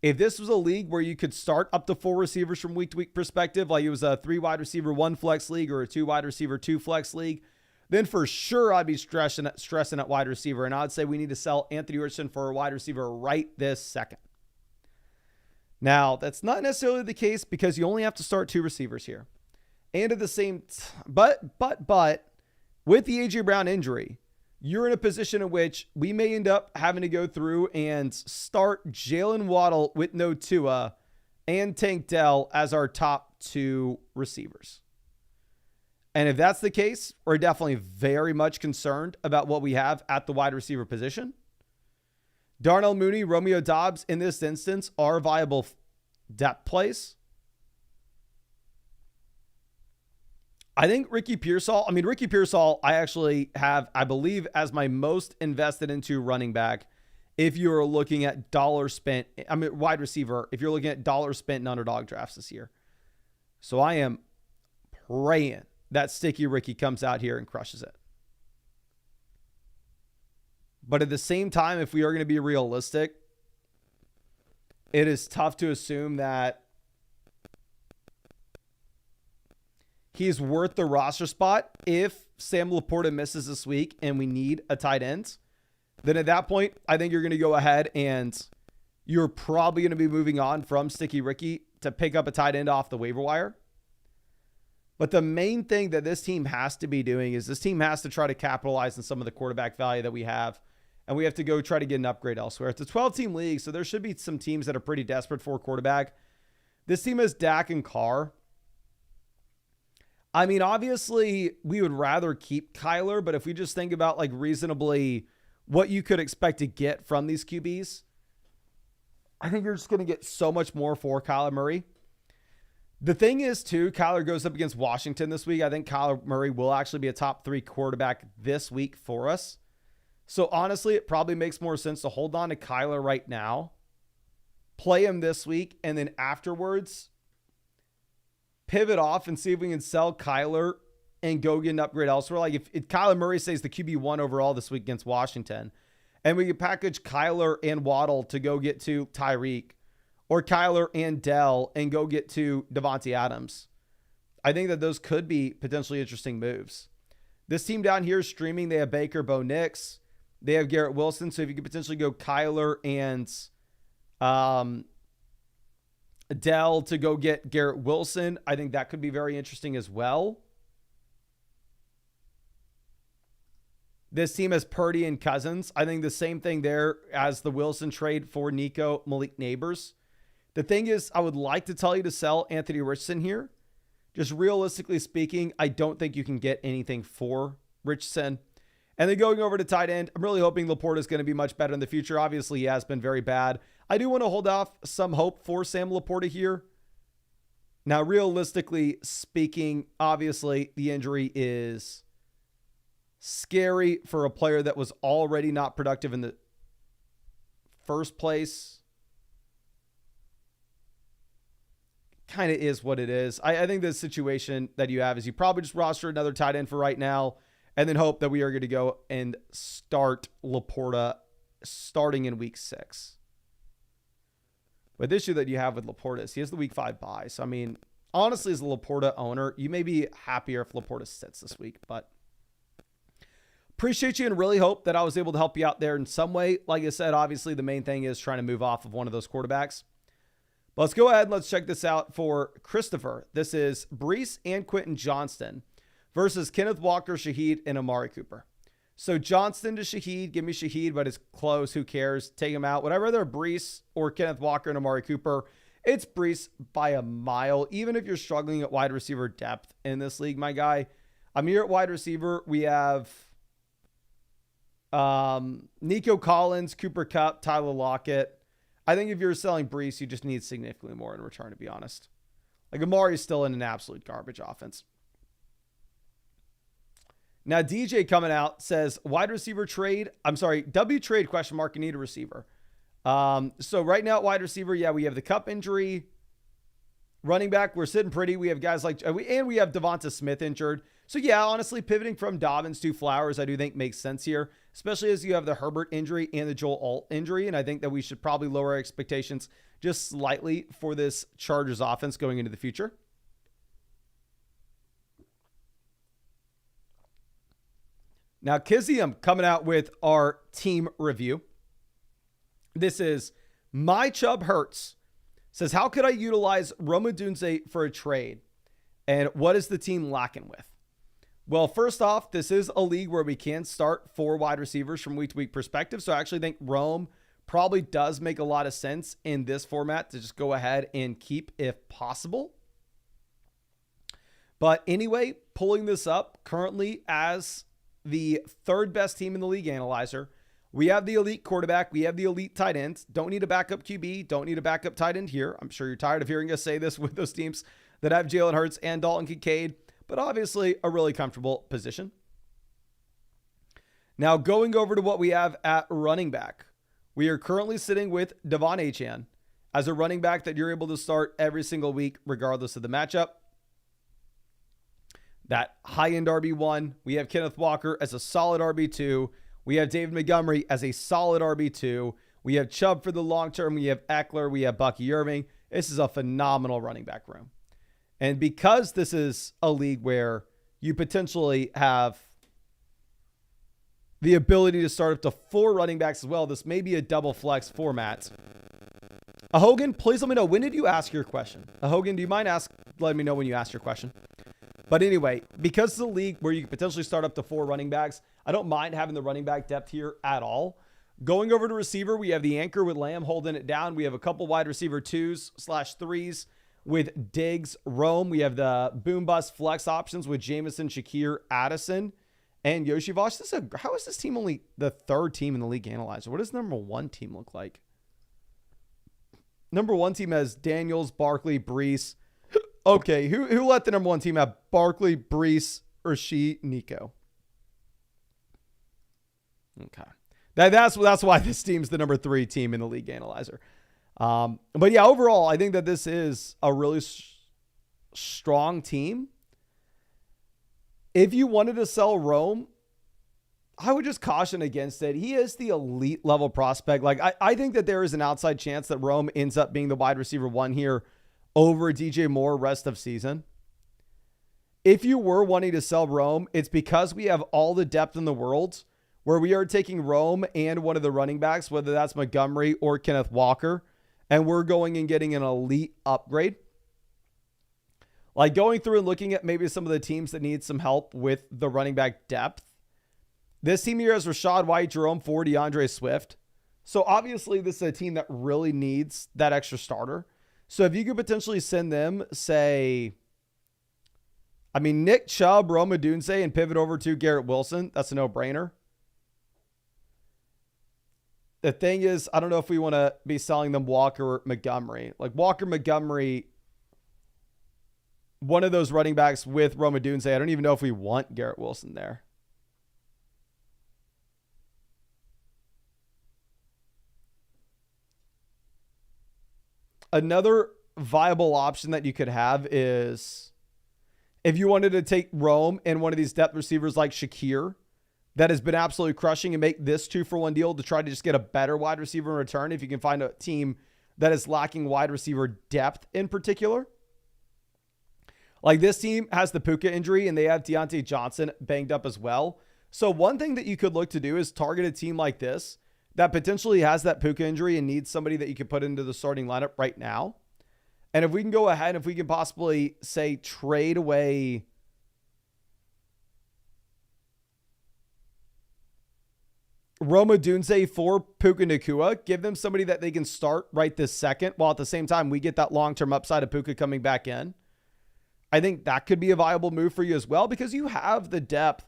If this was a league where you could start up to 4 receivers from week to week perspective, like it was a 3 wide receiver, 1 flex league or a 2 wide receiver, 2 flex league, then for sure I'd be stressing at wide receiver. And I'd say we need to sell Anthony Richardson for a wide receiver right this second. Now, that's not necessarily the case because you only have to start 2 receivers here. And at the same, but with the A.J. Brown injury, you're in a position in which we may end up having to go through and start Jalen Waddle with no Tua and Tank Dell as our top 2 receivers. And if that's the case, we're definitely very much concerned about what we have at the wide receiver position. Darnell Mooney, Romeo Doubs in this instance are viable depth plays. I think Ricky Pearsall, I actually have, I believe, as my most invested into running back. If you're looking at wide receiver, if you're looking at dollars spent in underdog drafts this year. So I am praying that Sticky Ricky comes out here and crushes it. But at the same time, if we are going to be realistic, it is tough to assume that he's worth the roster spot. If Sam Laporta misses this week and we need a tight end, then at that point, I think you're going to go ahead and you're probably going to be moving on from Sticky Ricky to pick up a tight end off the waiver wire. But the main thing that this team has to be doing is this team has to try to capitalize on some of the quarterback value that we have. And we have to go try to get an upgrade elsewhere. It's a 12-team league, so there should be some teams that are pretty desperate for a quarterback. This team has Dak and Carr. I mean, obviously, we would rather keep Kyler, but if we just think about like reasonably what you could expect to get from these QBs, I think you're just going to get so much more for Kyler Murray. The thing is, too, Kyler goes up against Washington this week. I think Kyler Murray will actually be a top 3 quarterback this week for us. So honestly, it probably makes more sense to hold on to Kyler right now, play him this week, and then afterwards pivot off and see if we can sell Kyler and go get an upgrade elsewhere. Like if Kyler Murray stays the QB1 overall this week against Washington, and we can package Kyler and Waddle to go get to Tyreek, or Kyler and Dell and go get to Devontae Adams, I think that those could be potentially interesting moves. This team down here is streaming. They have Baker, Bo Nix. They have Garrett Wilson. So if you could potentially go Kyler and Dell to go get Garrett Wilson, I think that could be very interesting as well. This team has Purdy and Cousins. I think the same thing there as the Wilson trade for Nico Malik Neighbors. The thing is, I would like to tell you to sell Anthony Richardson here. Just realistically speaking, I don't think you can get anything for Richardson. And then going over to tight end, I'm really hoping Laporta is going to be much better in the future. Obviously, he has been very bad. I do want to hold off some hope for Sam Laporta here. Now, realistically speaking, obviously, the injury is scary for a player that was already not productive in the first place. Kind of is what it is. I think the situation that you have is you probably just roster another tight end for right now and then hope that we are going to go and start Laporta starting in week 6. But the issue that you have with Laporta is he has the week 5 bye. So, I mean, honestly, as a Laporta owner, you may be happier if Laporta sits this week, but appreciate you and really hope that I was able to help you out there in some way. Like I said, obviously the main thing is trying to move off of one of those quarterbacks. But let's go ahead and let's check this out for Christopher. This is Brees and Quentin Johnston versus Kenneth Walker, Shaheed, and Amari Cooper. So Johnston to Shaheed. Give me Shaheed, but it's close. Who cares? Take him out. Would I rather Brees or Kenneth Walker and Amari Cooper? It's Brees by a mile. Even if you're struggling at wide receiver depth in this league, my guy. I'm here at wide receiver. We have Nico Collins, Cooper Kupp, Tyler Lockett. I think if you're selling Brees, you just need significantly more in return, to be honest. Like Amari is still in an absolute garbage offense. Now, DJ coming out says wide receiver trade. I'm sorry, W trade ? You need a receiver. So right now at wide receiver, yeah, we have the Kupp injury. Running back, we're sitting pretty. We have guys like, and we have Devonta Smith injured. So yeah, honestly, pivoting from Dobbins to Flowers, I do think makes sense here, especially as you have the Herbert injury and the Joel Alt injury. And I think that we should probably lower our expectations just slightly for this Chargers offense going into the future. Now, Kizium coming out with our team review. This is My Chubb Hurts. Says, how could I utilize Rome Odunze for a trade? And what is the team lacking with? Well, first off, this is a league where we can start 4 wide receivers from week to week perspective. So I actually think Rome probably does make a lot of sense in this format to just go ahead and keep if possible. But anyway, pulling this up currently as the 3rd best team in the league analyzer. We have the elite quarterback. We have the elite tight ends. Don't need a backup QB. Don't need a backup tight end here. I'm sure you're tired of hearing us say this with those teams that have Jalen Hurts and Dalton Kincaid, but obviously a really comfortable position. Now going over to what we have at running back. We are currently sitting with Devon Achane as a running back that you're able to start every single week, regardless of the matchup. That high-end RB1. We have Kenneth Walker as a solid RB2. We have David Montgomery as a solid RB2. We have Chubb for the long term. We have Eckler. We have Bucky Irving. This is a phenomenal running back room. And because this is a league where you potentially have the ability to start up to 4 running backs as well, this may be a double flex format. Hogan, please let me know, when did you ask your question? Hogan, do you mind letting me know when you asked your question? But anyway, because it's a league where you can potentially start up to 4 running backs, I don't mind having the running back depth here at all. Going over to receiver, we have the anchor with Lamb holding it down. We have a couple wide receiver 2s/3s with Diggs, Rome. We have the boom bust flex options with Jameson, Shakir, Addison, and Yoshi Vosh. How is this team only the 3rd team in the league analyzer? What does number 1 team look like? Number 1 team has Daniels, Barkley, Brees. Okay, who let the number 1 team have Barkley, Brees, Rashid, Nico? Okay. That's why this team's the number 3 team in the league analyzer. But yeah, overall, I think that this is a really strong team. If you wanted to sell Rome, I would just caution against it. He is the elite level prospect. Like I think that there is an outside chance that Rome ends up being the wide receiver 1 here over DJ Moore rest of season. If you were wanting to sell Rome, it's because we have all the depth in the world where we are taking Rome and one of the running backs, whether that's Montgomery or Kenneth Walker, and we're going and getting an elite upgrade. Like going through and looking at maybe some of the teams that need some help with the running back depth. This team here has Rashad White, Jerome Ford, DeAndre Swift. So obviously this is a team that really needs that extra starter. So if you could potentially send them, say, Nick Chubb, Rome Odunze, and pivot over to Garrett Wilson, that's a no-brainer. The thing is, I don't know if we want to be selling them Walker Montgomery. Like Walker Montgomery, one of those running backs with Rome Odunze, I don't even know if we want Garrett Wilson there. Another viable option that you could have is if you wanted to take Rome and one of these depth receivers like Shakir that has been absolutely crushing and make this 2-for-1 deal to try to just get a better wide receiver in return. If you can find a team that is lacking wide receiver depth in particular. Like this team has the Puka injury and they have Deontay Johnson banged up as well. So one thing that you could look to do is target a team like this that potentially has that Puka injury and needs somebody that you could put into the starting lineup right now. And if we can go ahead, if we can possibly say trade away Rome Odunze for Puka Nacua, give them somebody that they can start right this second, while at the same time we get that long-term upside of Puka coming back in. I think that could be a viable move for you as well, because you have the depth,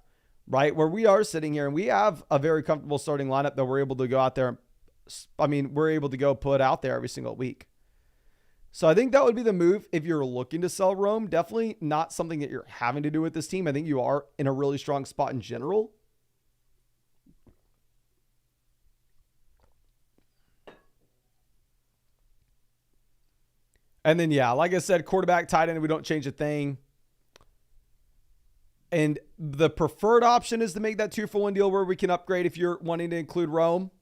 right, where we are sitting here and we have a very comfortable starting lineup that we're able to go out there. We're able to go put out there every single week. So I think that would be the move if you're looking to sell Rome. Definitely not something that you're having to do with this team. I think you are in a really strong spot in general. And then, yeah, like I said, quarterback, tight end, we don't change a thing. And the preferred option is to make that 2-for-1 deal where we can upgrade if you're wanting to include Rome.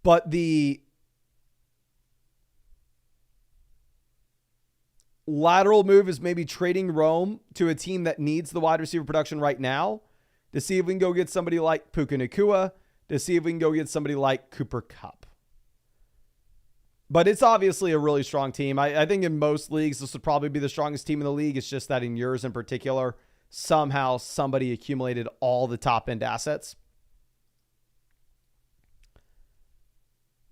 But the lateral move is maybe trading Rome to a team that needs the wide receiver production right now to see if we can go get somebody like Puka Nacua, to see if we can go get somebody like Cooper Kupp. But it's obviously a really strong team. I think in most leagues, this would probably be the strongest team in the league. It's just that in yours in particular, somehow somebody accumulated all the top end assets.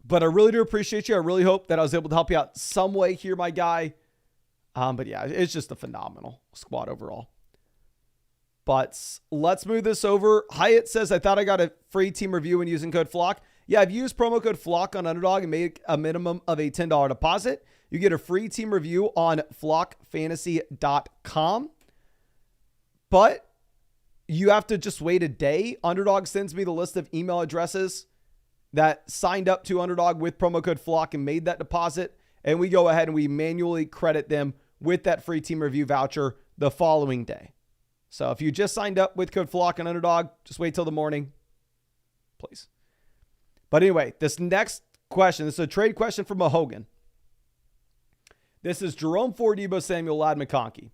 But I really do appreciate you. I really hope that I was able to help you out some way here, my guy. But yeah, it's just a phenomenal squad overall. But let's move this over. Hyatt says, I thought I got a free team review when using code FLOCK. Yeah, I've used promo code FLOCK on Underdog and made a minimum of a $10 deposit. You get a free team review on flockfantasy.com. But you have to just wait a day. Underdog sends me the list of email addresses that signed up to Underdog with promo code FLOCK and made that deposit. And we go ahead and we manually credit them with that free team review voucher the following day. So if you just signed up with code FLOCK on Underdog, just wait till the morning, please. But anyway, this next question, this is a trade question from Hogan. This is Jerome Ford, Deebo Samuel, Ladd McConkey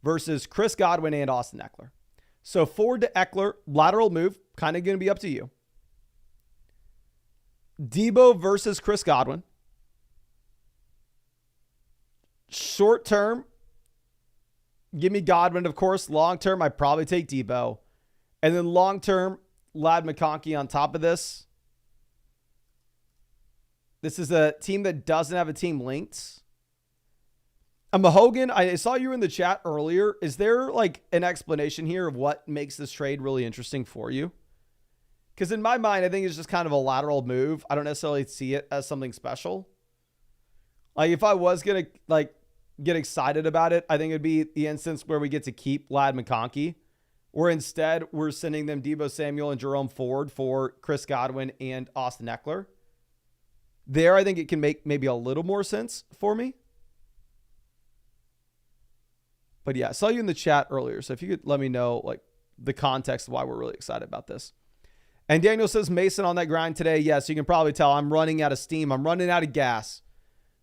versus Chris Godwin and Austin Eckler. So Ford to Eckler, lateral move, kind of going to be up to you. Deebo versus Chris Godwin. Short term, give me Godwin, of course. Long term, I'd probably take Deebo. And then long term, Ladd McConkey on top of this. This is a team that doesn't have a team linked. Mahogan, I saw you in the chat earlier. Is there like an explanation here of what makes this trade really interesting for you? Because in my mind, I think it's just kind of a lateral move. I don't necessarily see it as something special. Like if I was going to like get excited about it, I think it'd be the instance where we get to keep Ladd McConkey, or instead we're sending them Deebo Samuel and Jerome Ford for Chris Godwin and Austin Eckler. There, I think it can make maybe a little more sense for me. But yeah, I saw you in the chat earlier, so if you could let me know like the context of why we're really excited about this. And Daniel says, Mason on that grind today. Yes, you can probably tell I'm running out of steam. I'm running out of gas.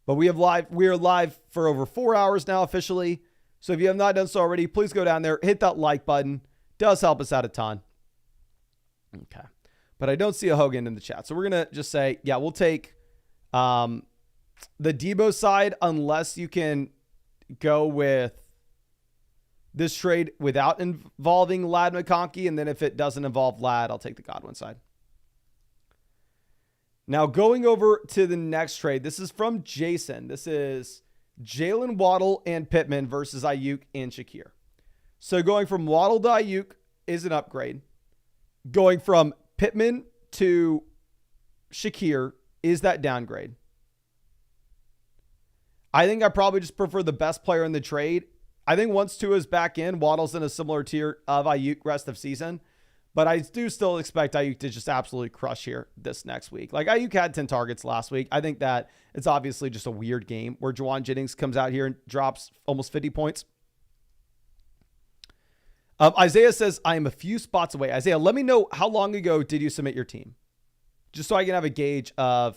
But we are live for over 4 hours now officially. So if you have not done so already, please go down there, hit that like button. Does help us out a ton. Okay. But I don't see a Hogan in the chat. So we're going to just say, yeah, we'll take the Deebo side unless you can go with this trade without involving Ladd McConkey. And then if it doesn't involve Ladd, I'll take the Godwin side. Now going over to the next trade. This is from Jason. This is Jalen Waddle and Pittman versus Ayuk and Shakir. So going from Waddle to Ayuk is an upgrade. Going from Pittman to Shakir is that downgrade. I think I probably just prefer the best player in the trade. I think once Tua is back in, Waddle's in a similar tier of Ayuk rest of season. But I do still expect Ayuk to just absolutely crush here this next week. Like Ayuk had 10 targets last week. I think that it's obviously just a weird game where Juwan Jennings comes out here and drops almost 50 points. Isaiah says, I am a few spots away. Isaiah, let me know how long ago did you submit your team? Just so I can have a gauge of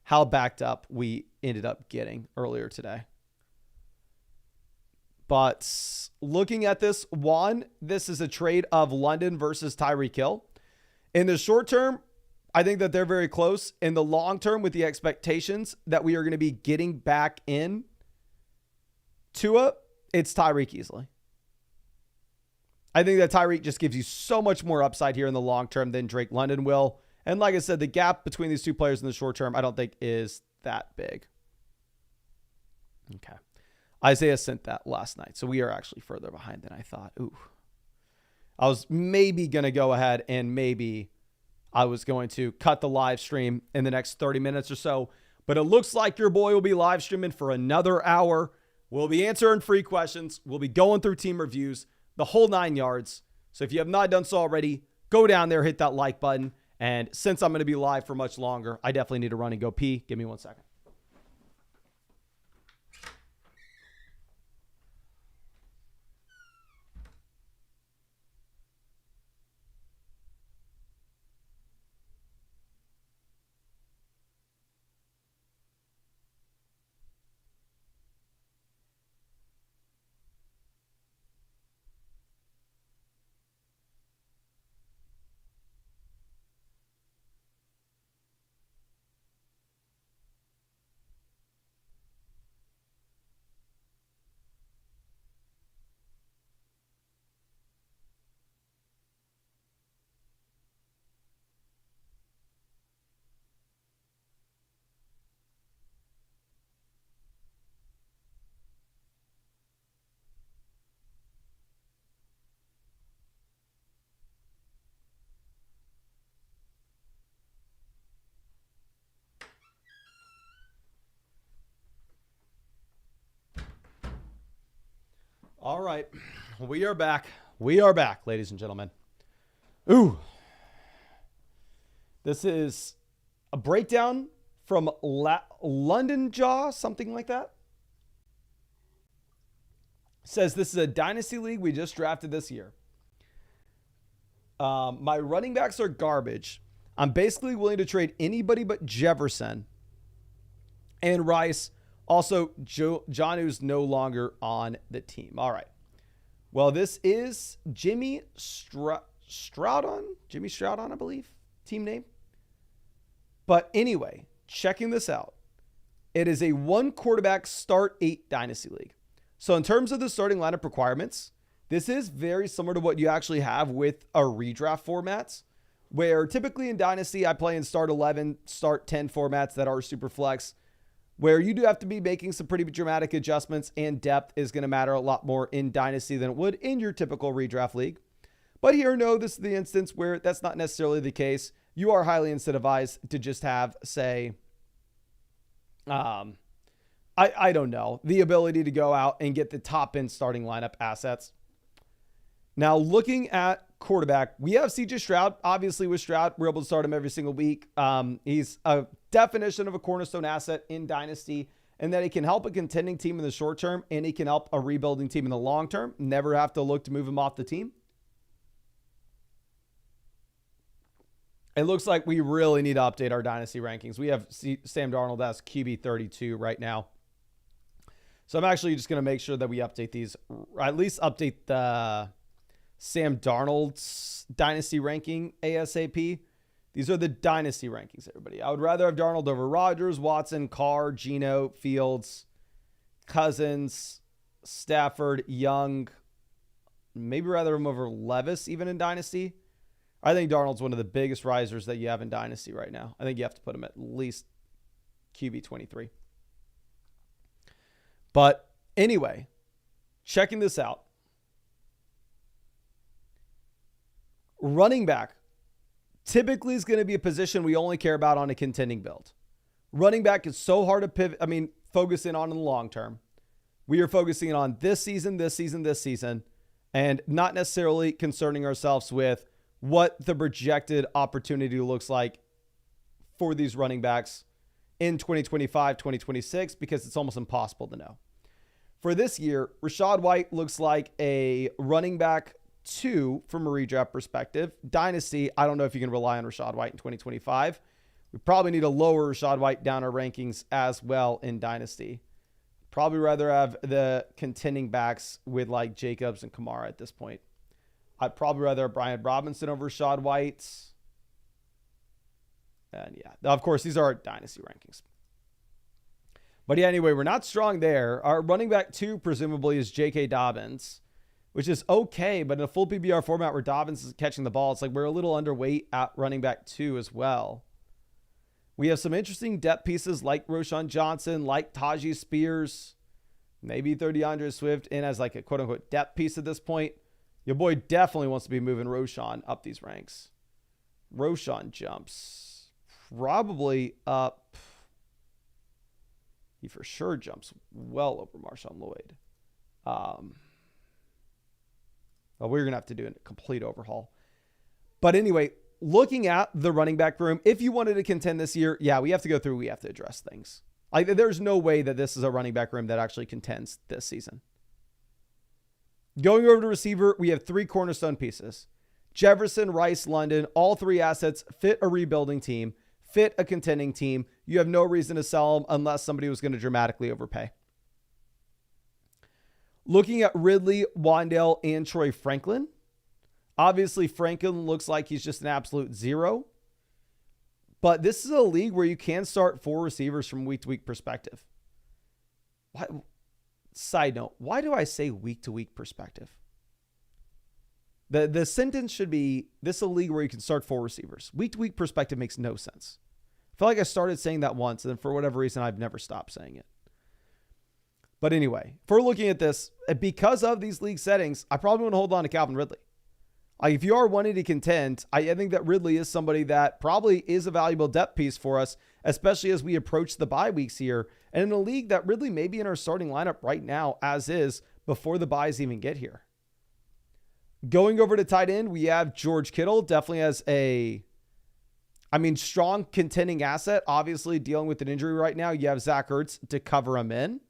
how backed up we ended up getting earlier today. But looking at this, this is a trade of London versus Tyreek Hill. In the short term, I think that they're very close. In the long term, with the expectations that we are going to be getting back in Tua, it's Tyreek easily. I think that Tyreek just gives you so much more upside here in the long term than Drake London will. And like I said, the gap between these two players in the short term, I don't think is that big. Okay. Isaiah sent that last night, so we are actually further behind than I thought. Ooh. I was maybe going to go ahead and maybe I was going to cut the live stream in the next 30 minutes or so, but it looks like your boy will be live streaming for another hour. We'll be answering free questions. We'll be going through team reviews, the whole 9 yards. So if you have not done so already, go down there, hit that like button. And since I'm going to be live for much longer, I definitely need to run and go pee. Give me 1 second. All right. We are back. We are back, ladies and gentlemen. Ooh. This is a breakdown from London Jaw, something like that. Says this is a Dynasty league we just drafted this year. My running backs are garbage. I'm basically willing to trade anybody but Jefferson and Rice Also, Jonu's no longer on the team. All right. Well, this is Jimmy Stroudon, I believe, team name. But anyway, checking this out. It is a 1 quarterback start 8 dynasty league. So in terms of the starting lineup requirements, this is very similar to what you actually have with a redraft formats, where typically in dynasty, I play in start 11, start 10 formats that are super flex, where you do have to be making some pretty dramatic adjustments, and depth is going to matter a lot more in dynasty than it would in your typical redraft league. But here, no, this is the instance where that's not necessarily the case. You are highly incentivized to just have, say, I don't know, the ability to go out and get the top end starting lineup assets. Now, looking at quarterback, we have CJ Stroud. Obviously, with Stroud, we're able to start him every single week. He's a definition of a cornerstone asset in Dynasty, and that he can help a contending team in the short term, and he can help a rebuilding team in the long term. Never have to look to move him off the team. It looks like we really need to update our Dynasty rankings. We have Sam Darnold as QB 32 right now. So I'm actually just going to make sure that we update these, or at least update the Sam Darnold's Dynasty ranking ASAP. These are the Dynasty rankings, everybody. I would rather have Darnold over Rodgers, Watson, Carr, Geno, Fields, Cousins, Stafford, Young. Maybe rather him over Levis even in Dynasty. I think Darnold's one of the biggest risers that you have in Dynasty right now. I think you have to put him at least QB 23. But anyway, checking this out. Running back typically is going to be a position we only care about on a contending build. Running back is so hard to pivot. Focus in on in the long term. We are focusing on this season, and not necessarily concerning ourselves with what the projected opportunity looks like for these running backs in 2025, 2026, because it's almost impossible to know. For this year, Rachaad White looks like a running back 2 from a redraft perspective. Dynasty, I don't know if you can rely on Rachaad White in 2025. We probably need to lower Rachaad White down our rankings as well in Dynasty. Probably rather have the contending backs with like Jacobs and Kamara at this point. I'd probably rather have Brian Robinson over Rachaad White. And yeah, of course, these are our Dynasty rankings. But yeah, anyway, we're not strong there. Our running back 2 presumably is J.K. Dobbins, which is okay, but in a full PPR format where Dobbins is catching the ball, it's like we're a little underweight at running back 2 as well. We have some interesting depth pieces like Roschon Johnson, like Tajee Spears, maybe DeAndre Swift in as like a quote-unquote depth piece at this point. Your boy definitely wants to be moving Roschon up these ranks. Roschon jumps probably up. He for sure jumps well over Marshawn Lloyd. Well, we're going to have to do a complete overhaul. But anyway, looking at the running back room, if you wanted to contend this year, yeah, we have to go through. We have to address things. Like, there's no way that this is a running back room that actually contends this season. Going over to receiver, we have 3 cornerstone pieces. Jefferson, Rice, London, all 3 assets fit a rebuilding team, fit a contending team. You have no reason to sell them unless somebody was going to dramatically overpay. Looking at Ridley, Wandale, and Troy Franklin. Obviously, Franklin looks like he's just an absolute zero. But this is a league where you can start 4 receivers from week-to-week perspective. Side note, why do I say week-to-week perspective? The sentence should be, this is a league where you can start 4 receivers. Week-to-week perspective makes no sense. I feel like I started saying that once, and for whatever reason, I've never stopped saying it. But anyway, if we're looking at this, because of these league settings, I probably want to hold on to Calvin Ridley. Like, if you are wanting to contend, I think that Ridley is somebody that probably is a valuable depth piece for us, especially as we approach the bye weeks here. And in a league that Ridley may be in our starting lineup right now, as is, before the buys even get here. Going over to tight end, we have George Kittle, definitely as a, strong contending asset. Obviously, dealing with an injury right now, you have Zach Ertz to cover him in.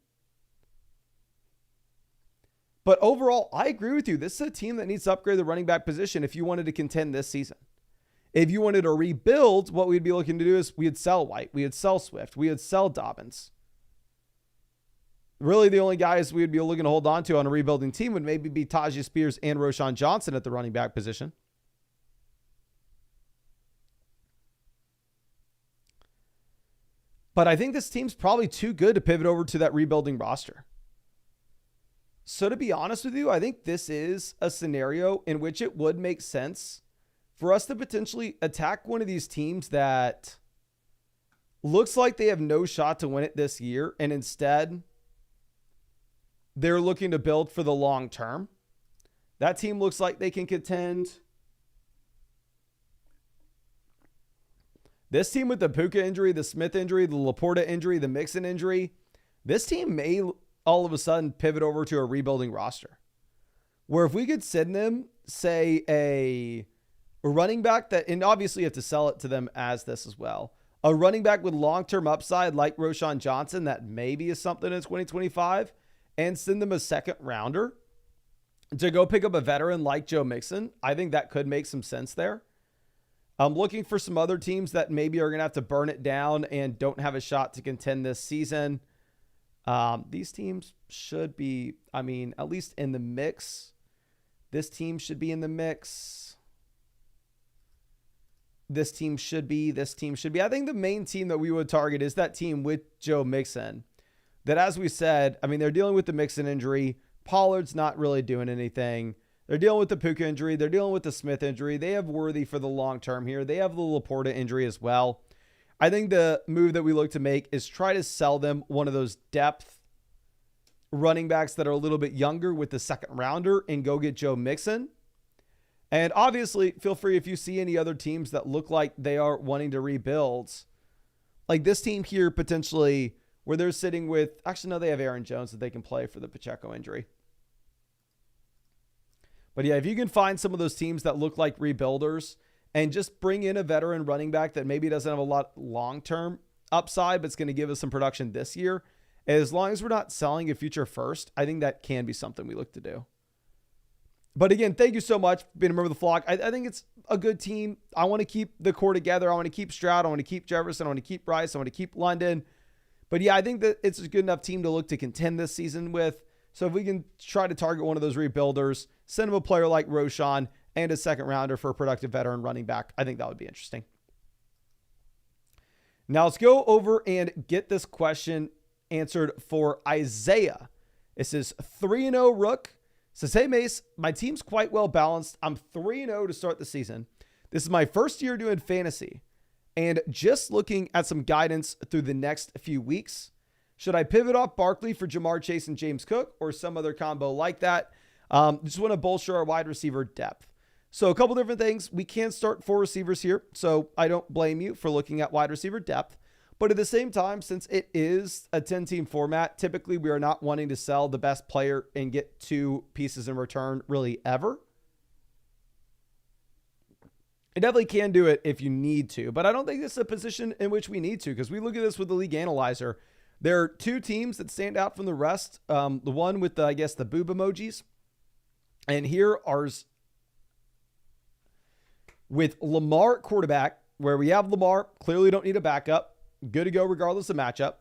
But overall, I agree with you. This is a team that needs to upgrade the running back position if you wanted to contend this season. If you wanted to rebuild, what we'd be looking to do is we'd sell White, we'd sell Swift, we'd sell Dobbins. Really, the only guys we would be looking to hold on to on a rebuilding team would maybe be Tajay Spears and Roschon Johnson at the running back position. But I think this team's probably too good to pivot over to that rebuilding roster. So to be honest with you, I think this is a scenario in which it would make sense for us to potentially attack one of these teams that looks like they have no shot to win it this year, and instead they're looking to build for the long term. That team looks like they can contend. This team with the Puka injury, the Smith injury, the Laporta injury, the Mixon injury, this team may all of a sudden pivot over to a rebuilding roster. Where if we could send them, say, a running back that, and obviously you have to sell it to them as this as well, a running back with long-term upside like Roschon Johnson that maybe is something in 2025, and send them a second rounder to go pick up a veteran like Joe Mixon, I think that could make some sense there. I'm looking for some other teams that maybe are going to have to burn it down and don't have a shot to contend this season. These teams should be, at least in the mix. This team should be in the mix. This team should be. I think the main team that we would target is that team with Joe Mixon. That, as we said, they're dealing with the Mixon injury. Pollard's not really doing anything. They're dealing with the Puka injury. They're dealing with the Smith injury. They have Worthy for the long term here. They have the Laporta injury as well. I think the move that we look to make is try to sell them one of those depth running backs that are a little bit younger with the second rounder and go get Joe Mixon. And obviously, feel free if you see any other teams that look like they are wanting to rebuild. Like this team here, potentially, where they're sitting with, actually, no, they have Aaron Jones that they can play for the Pacheco injury. But yeah, if you can find some of those teams that look like rebuilders and just bring in a veteran running back that maybe doesn't have a lot long-term upside, but it's going to give us some production this year, as long as we're not selling a future first, I think that can be something we look to do. But again, thank you so much for being a member of the flock. I think it's a good team. I want to keep the core together. I want to keep Stroud. I want to keep Jefferson. I want to keep Bryce. I want to keep London. But yeah, I think that it's a good enough team to look to contend this season with. So if we can try to target one of those rebuilders, send them a player like Roschon and a second rounder for a productive veteran running back, I think that would be interesting. Now let's go over and get this question answered for Isaiah. It says 3-0 Rook. It says, hey Mace, my team's quite well balanced. I'm 3-0 to start the season. This is my first year doing fantasy and just looking at some guidance through the next few weeks. Should I pivot off Barkley for Jamar Chase and James Cook or some other combo like that? Just want to bolster our wide receiver depth. So a couple different things. We can start 4 receivers here, so I don't blame you for looking at wide receiver depth. But at the same time, since it is a 10-team format, typically we are not wanting to sell the best player and get 2 pieces in return really ever. It definitely can do it if you need to, but I don't think this is a position in which we need to, because we look at this with the league analyzer. There are 2 teams that stand out from the rest. The one with the boob emojis. And here ours with Lamar at quarterback, where we have Lamar, clearly don't need a backup. Good to go regardless of matchup.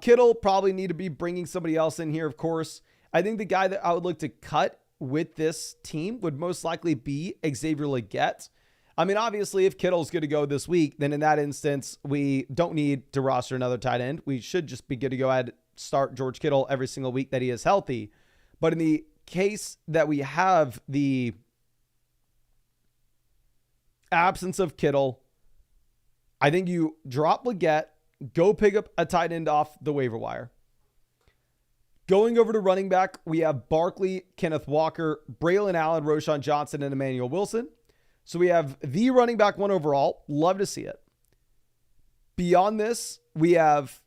Kittle probably need to be bringing somebody else in here, of course. I think the guy that I would look to cut with this team would most likely be Xavier Legette. Obviously, if Kittle's good to go this week, then in that instance, we don't need to roster another tight end. We should just be good to go ahead and start George Kittle every single week that he is healthy. But in the case that we have the absence of Kittle, I think you drop Legette, go pick up a tight end off the waiver wire. Going over to running back, we have Barkley, Kenneth Walker, Braylon Allen, Roschon Johnson, and Emmanuel Wilson. So we have the running back 1 overall. Love to see it. Beyond this, we have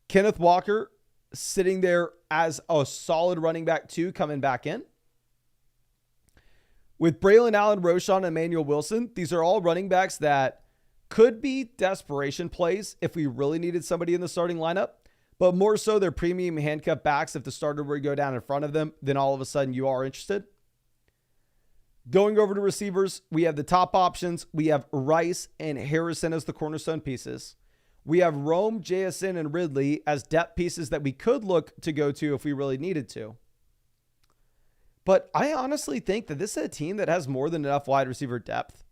Kenneth Walker sitting there as a solid running back 2 coming back in. With Braylon Allen, Roschon, and Emmanuel Wilson, these are all running backs that could be desperation plays if we really needed somebody in the starting lineup. But more so, they're premium handcuff backs. If the starter were to go down in front of them, then all of a sudden you are interested. Going over to receivers, we have the top options. We have Rice and Harrison as the cornerstone pieces. We have Rome, JSN, and Ridley as depth pieces that we could look to go to if we really needed to. But I honestly think that this is a team that has more than enough wide receiver depth.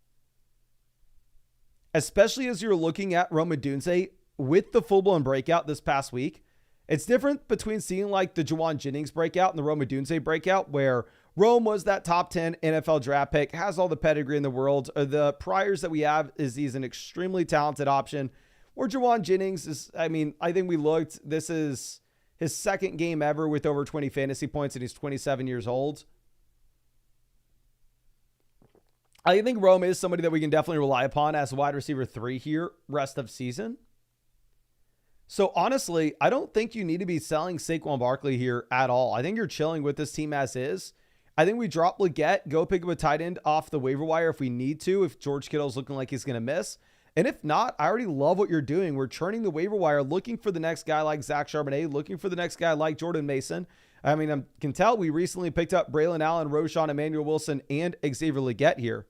Especially as you're looking at Rome Odunze with the full-blown breakout this past week. It's different between seeing like the Juwan Jennings breakout and the Rome Odunze breakout, where Rome was that top 10 NFL draft pick, has all the pedigree in the world. The priors that we have is he's an extremely talented option. Where Juwan Jennings is, I think we looked, this is his second game ever with over 20 fantasy points, and he's 27 years old. I think Rome is somebody that we can definitely rely upon as wide receiver 3 here rest of season. So honestly, I don't think you need to be selling Saquon Barkley here at all. I think you're chilling with this team as is. I think we drop Leggett, go pick up a tight end off the waiver wire if we need to, if George Kittle's looking like he's going to miss. And if not, I already love what you're doing. We're churning the waiver wire, looking for the next guy like Zach Charbonnet, looking for the next guy like Jordan Mason. I can tell we recently picked up Braylon Allen, Roshan, Emmanuel Wilson, and Xavier Leggett here.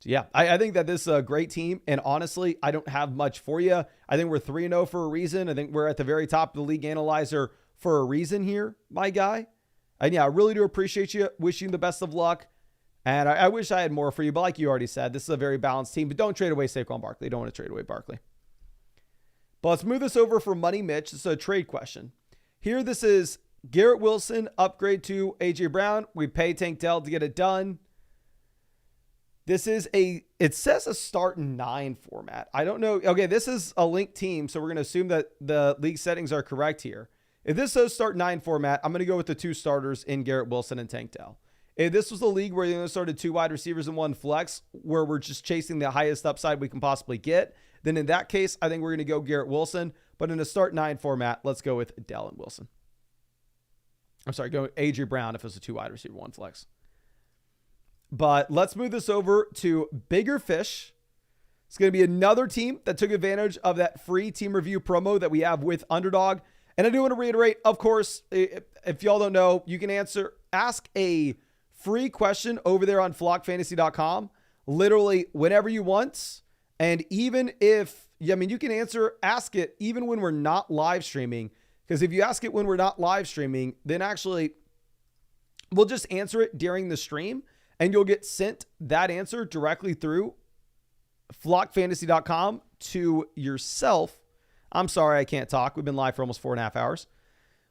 So yeah, I think that this is a great team. And honestly, I don't have much for you. I think we're 3-0 for a reason. I think we're at the very top of the league analyzer for a reason here, my guy. And yeah, I really do appreciate you. Wishing you the best of luck. And I wish I had more for you, but like you already said, this is a very balanced team. But don't trade away Saquon Barkley. Don't want to trade away Barkley. But let's move this over for Money Mitch. This is a trade question. Here, this is Garrett Wilson, upgrade to A.J. Brown. We pay Tank Dell to get it done. This is it says a start 9 format. I don't know. Okay, this is a linked team, so we're going to assume that the league settings are correct here. If this says start 9 format, I'm going to go with the 2 starters in Garrett Wilson and Tank Dell. If this was a league where you started 2 wide receivers and 1 flex, where we're just chasing the highest upside we can possibly get, then in that case, I think we're going to go Garrett Wilson. But in a start 9 format, let's go with Dell and Wilson. I'm sorry, go A.J. Brown if it's a 2 wide receiver, 1 flex. But let's move this over to Bigger Fish. It's going to be another team that took advantage of that free team review promo that we have with Underdog. And I do want to reiterate, of course, if y'all don't know, you can ask a free question over there on flockfantasy.com, literally whenever you want. And even if, you can ask it even when we're not live streaming, because if you ask it when we're not live streaming, then actually we'll just answer it during the stream. And you'll get sent that answer directly through flockfantasy.com to yourself. I'm sorry, I can't talk. We've been live for almost 4.5 hours.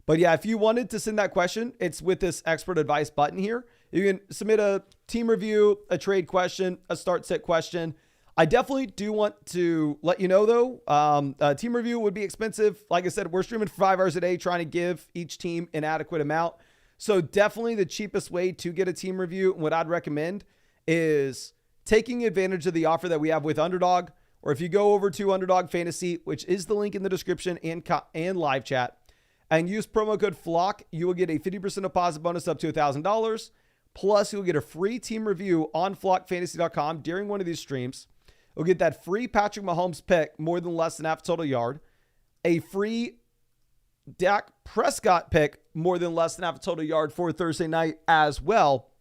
But yeah, if you wanted to send that question, it's with this expert advice button here. You can submit a team review, a trade question, a start sit question. I definitely do want to let you know, though, a team review would be expensive. Like I said, we're streaming for 5 hours a day, trying to give each team an adequate amount. So definitely the cheapest way to get a team review, what I'd recommend is taking advantage of the offer that we have with Underdog, or if you go over to Underdog Fantasy, which is the link in the description and live chat, and use promo code FLOCK, you will get a 50% deposit bonus up to $1,000. Plus, you'll get a free team review on flockfantasy.com during one of these streams. You'll get that free Patrick Mahomes pick, more than less than half total yard, a free Dak Prescott pick, more than less than half a total yard for Thursday night as well.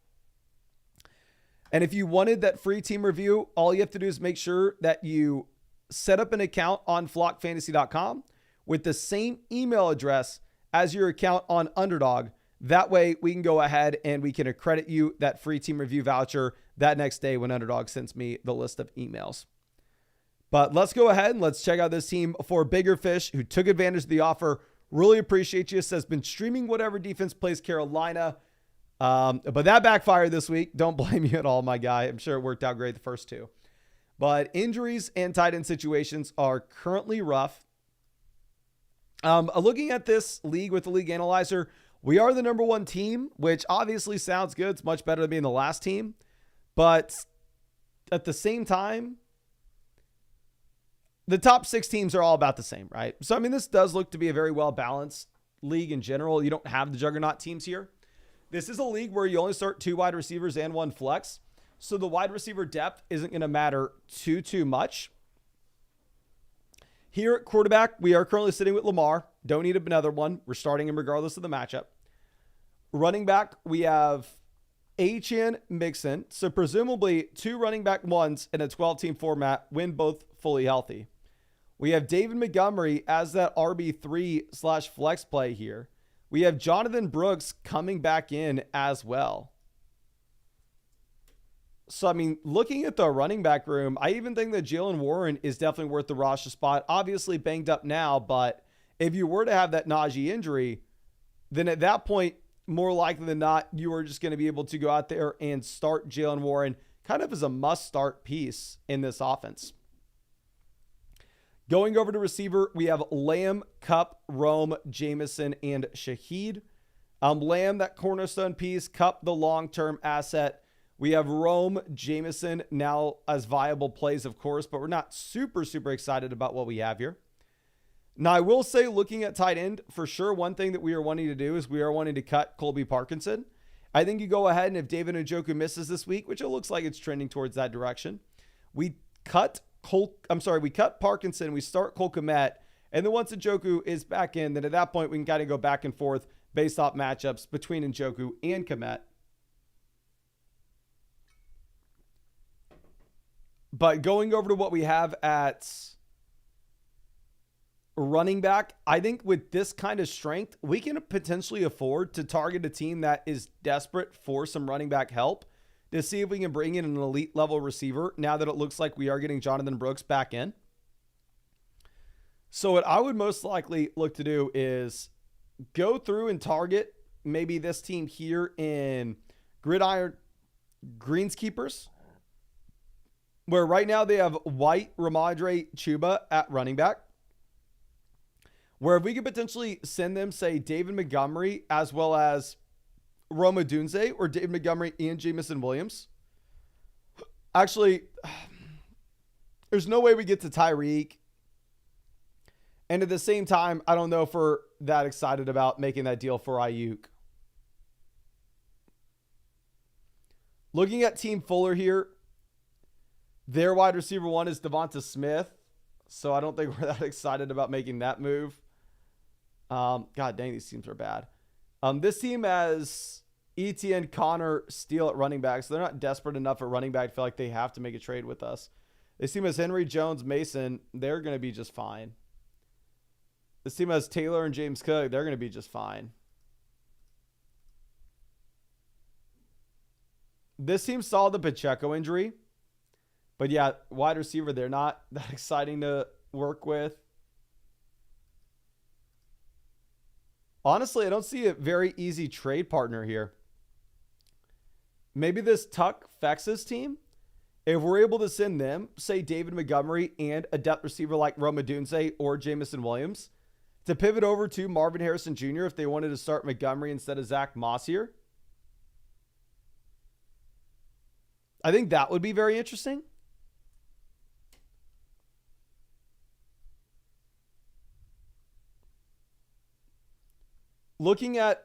And if you wanted that free team review, all you have to do is make sure that you set up an account on flockfantasy.com with the same email address as your account on Underdog. That way we can go ahead and we can accredit you that free team review voucher that next day when Underdog sends me the list of emails. But let's go ahead and let's check out this team for Bigger Fish, who took advantage of the offer. Really appreciate you. Says been streaming whatever defense plays Carolina. But that backfired this week. Don't blame you at all, my guy. I'm sure it worked out great the first 2. But injuries and tight end situations are currently rough. Looking at this league with the league analyzer, we are the number 1 team, which obviously sounds good. It's much better than being the last team. But at the same time, the top 6 teams are all about the same, right? So, this does look to be a very well-balanced league in general. You don't have the juggernaut teams here. This is a league where you only start 2 wide receivers and 1 flex. So the wide receiver depth isn't going to matter too much. Here at quarterback, we are currently sitting with Lamar. Don't need another one. We're starting him regardless of the matchup. Running back, we have Achan Mixon. So presumably 2 running back ones in a 12-team format when both fully healthy. We have David Montgomery as that RB3/flex play here. We have Jonathan Brooks coming back in as well. So, I mean, looking at the running back room, I even think that Jaylen Warren is definitely worth the roster spot. Obviously banged up now, but if you were to have that Najee injury, then at that point, more likely than not, you are just going to be able to go out there and start Jaylen Warren kind of as a must-start piece in this offense. Going over to receiver, we have Lamb, Kupp, Rome, Jameson, and Shaheed. Lamb, that cornerstone piece. Kupp, the long-term asset. We have Rome, Jameson now as viable plays, of course, but we're not super, super excited about what we have here. Now, I will say, looking at tight end, for sure, one thing that we are wanting to do is we are wanting to cut Colby Parkinson. I think you go ahead, and if David Njoku misses this week, which it looks like it's trending towards that direction, we cut Parkinson, we start Cole Kmet, and then once Njoku is back in, then at that point, we can kind of go back and forth based off matchups between Njoku and Kmet. But going over to what we have at running back, I think with this kind of strength, we can potentially afford to target a team that is desperate for some running back help to see if we can bring in an elite level receiver now that it looks like we are getting Jonathan Brooks back in. So what I would most likely look to do is go through and target maybe this team here in Gridiron Greenskeepers, where right now they have White, Ramadre, Chuba at running back. Where if we could potentially send them, say, David Montgomery as well as Rome Odunze, or David Montgomery and Jameson Williams. Actually, there's no way we get to Tyreek. And at the same time, I don't know if we're that excited about making that deal for Ayuk. Looking at Team Fuller here, their wide receiver 1 is Devonta Smith. So I don't think we're that excited about making that move. God dang, these teams are bad. This team has Etienne, Connor, Steele at running back. So they're not desperate enough at running back to feel like they have to make a trade with us. This team has Henry, Jones, Mason. They're going to be just fine. This team has Taylor and James Cook. They're going to be just fine. This team saw the Pacheco injury. But yeah, wide receiver, they're not that exciting to work with. Honestly, I don't see a very easy trade partner here. Maybe this Tuck Fex's team, if we're able to send them, say David Montgomery and a depth receiver like Rome Odunze or Jameson Williams, to pivot over to Marvin Harrison Jr. if they wanted to start Montgomery instead of Zach Moss here. I think that would be very interesting. Looking at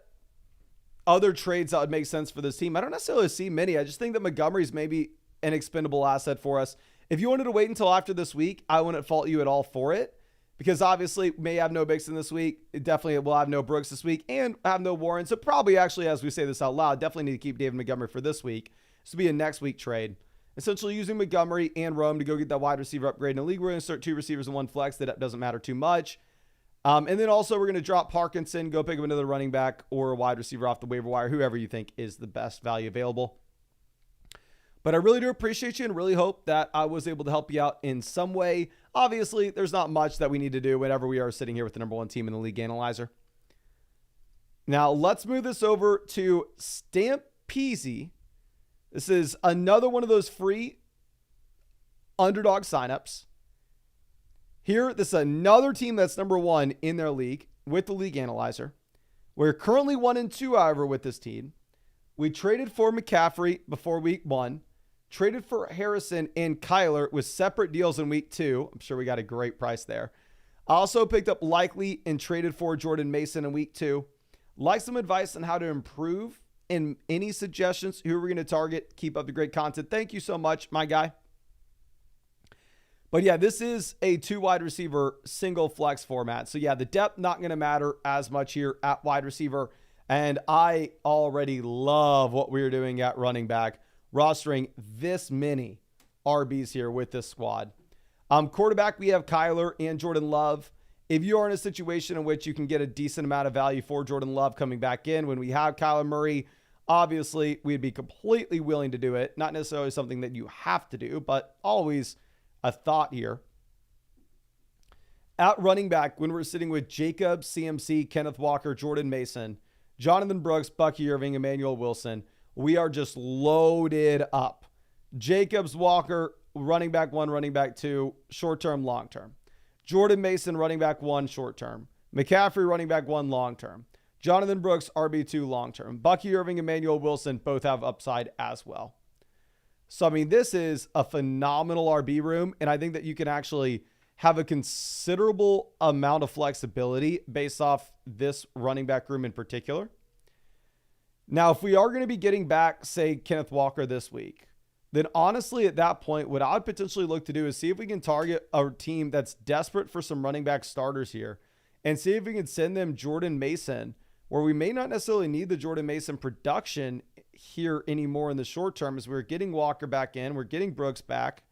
other trades that would make sense for this team, I don't necessarily see many. I just think that Montgomery's maybe an expendable asset for us. If you wanted to wait until after this week, I wouldn't fault you at all for it, because obviously may have no Mixon this week. It definitely will have no Brooks this week and have no Warren. So probably actually, as we say this out loud, definitely need to keep David Montgomery for this week. This will be a next week trade. Essentially using Montgomery and Rome to go get that wide receiver upgrade. In a league, we're going to start 2 receivers and 1 flex. That doesn't matter too much. And then also we're going to drop Parkinson, go pick up another running back or a wide receiver off the waiver wire, whoever you think is the best value available. But I really do appreciate you and really hope that I was able to help you out in some way. Obviously, there's not much that we need to do whenever we are sitting here with the number 1 team in the league analyzer. Now, let's move this over to Stampeezy. This is another one of those free Underdog signups. Here, this is another team that's number 1 in their league with the league analyzer. We're currently 1-2, however, with this team. We traded for McCaffrey before week 1, traded for Harrison and Kyler with separate deals in week 2. I'm sure we got a great price there. I also picked up Likely and traded for Jordan Mason in week 2. Like some advice on how to improve and any suggestions, who we're going to target. Keep up the great content. Thank you so much, my guy. But yeah, this is a 2 wide receiver single flex format. So yeah, the depth not going to matter as much here at wide receiver. And I already love what we're doing at running back, rostering this many RBs here with this squad. Quarterback, we have Kyler and Jordan Love. If you are in a situation in which you can get a decent amount of value for Jordan Love coming back in when we have Kyler Murray, obviously we'd be completely willing to do it. Not necessarily something that you have to do, but always a thought here. At running back, when we're sitting with Jacob, CMC, Kenneth Walker, Jordan Mason, Jonathan Brooks, Bucky Irving, Emmanuel Wilson, we are just loaded up. Jacobs, Walker, running back 1, running back 2, short-term, long-term. Jordan Mason, running back 1, short-term. McCaffrey, running back 1, long-term. Jonathan Brooks, RB2, long-term. Bucky Irving, Emmanuel Wilson, both have upside as well. So, I mean, this is a phenomenal RB room, and I think that you can actually have a considerable amount of flexibility based off this running back room in particular. Now, if we are going to be getting back, say, Kenneth Walker this week, then honestly, at that point, what I would potentially look to do is see if we can target a team that's desperate for some running back starters here and see if we can send them Jordan Mason, where we may not necessarily need the Jordan Mason production here anymore in the short term as we're getting Walker back in, we're getting Brooks back,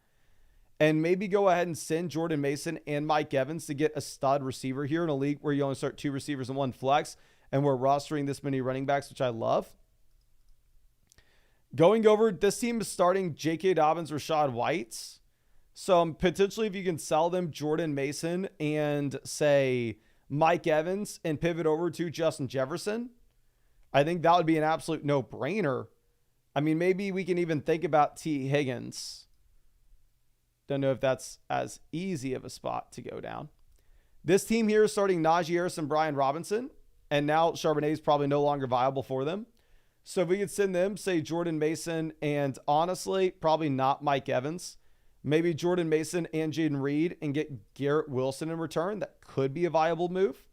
and maybe go ahead and send Jordan Mason and Mike Evans to get a stud receiver here in a league where you only start 2 receivers and 1 flex, and we're rostering this many running backs, which I love. Going over, this team is starting J.K. Dobbins, Rachaad White. So potentially if you can sell them Jordan Mason and say Mike Evans and pivot over to Justin Jefferson, I think that would be an absolute no-brainer. I mean, maybe we can even think about T. Higgins. Don't know if that's as easy of a spot to go down. This team here is starting Najee Harris and Brian Robinson, and now Charbonnet is probably no longer viable for them. So if we could send them, say, Jordan Mason and honestly, probably not Mike Evans, maybe Jordan Mason and Jaden Reed and get Garrett Wilson in return, that could be a viable move.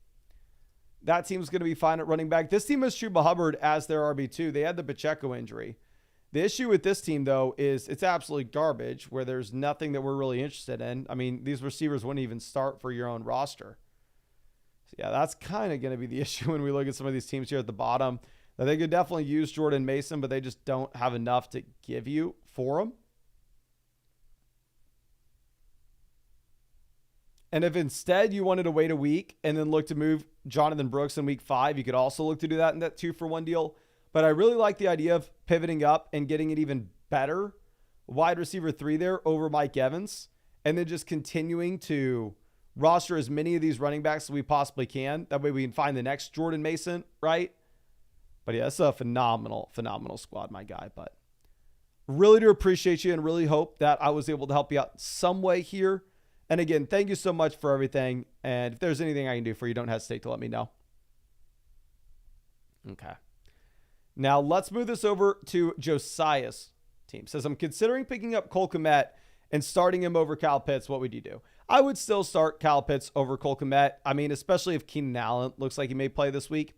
That team's going to be fine at running back. This team has Chuba Hubbard as their RB2. They had the Pacheco injury. The issue with this team, though, is it's absolutely garbage where there's nothing that we're really interested in. I mean, these receivers wouldn't even start for your own roster. So, yeah, that's kind of going to be the issue when we look at some of these teams here at the bottom. Now, they could definitely use Jordan Mason, but they just don't have enough to give you for them. And if instead you wanted to wait a week and then look to move Jonathan Brooks in week 5, you could also look to do that in that 2-for-1 deal. But I really like the idea of pivoting up and getting an even better wide receiver 3 there over Mike Evans. And then just continuing to roster as many of these running backs as we possibly can. That way we can find the next Jordan Mason, right? But yeah, it's a phenomenal, phenomenal squad, my guy. But really do appreciate you and really hope that I was able to help you out some way here. And again, thank you so much for everything. And if there's anything I can do for you, don't hesitate to let me know. Okay. Now let's move this over to Josiah's team. Says, I'm considering picking up Cole Kmet and starting him over Kyle Pitts. What would you do? I would still start Kyle Pitts over Cole Kmet. I mean, especially if Keenan Allen looks like he may play this week.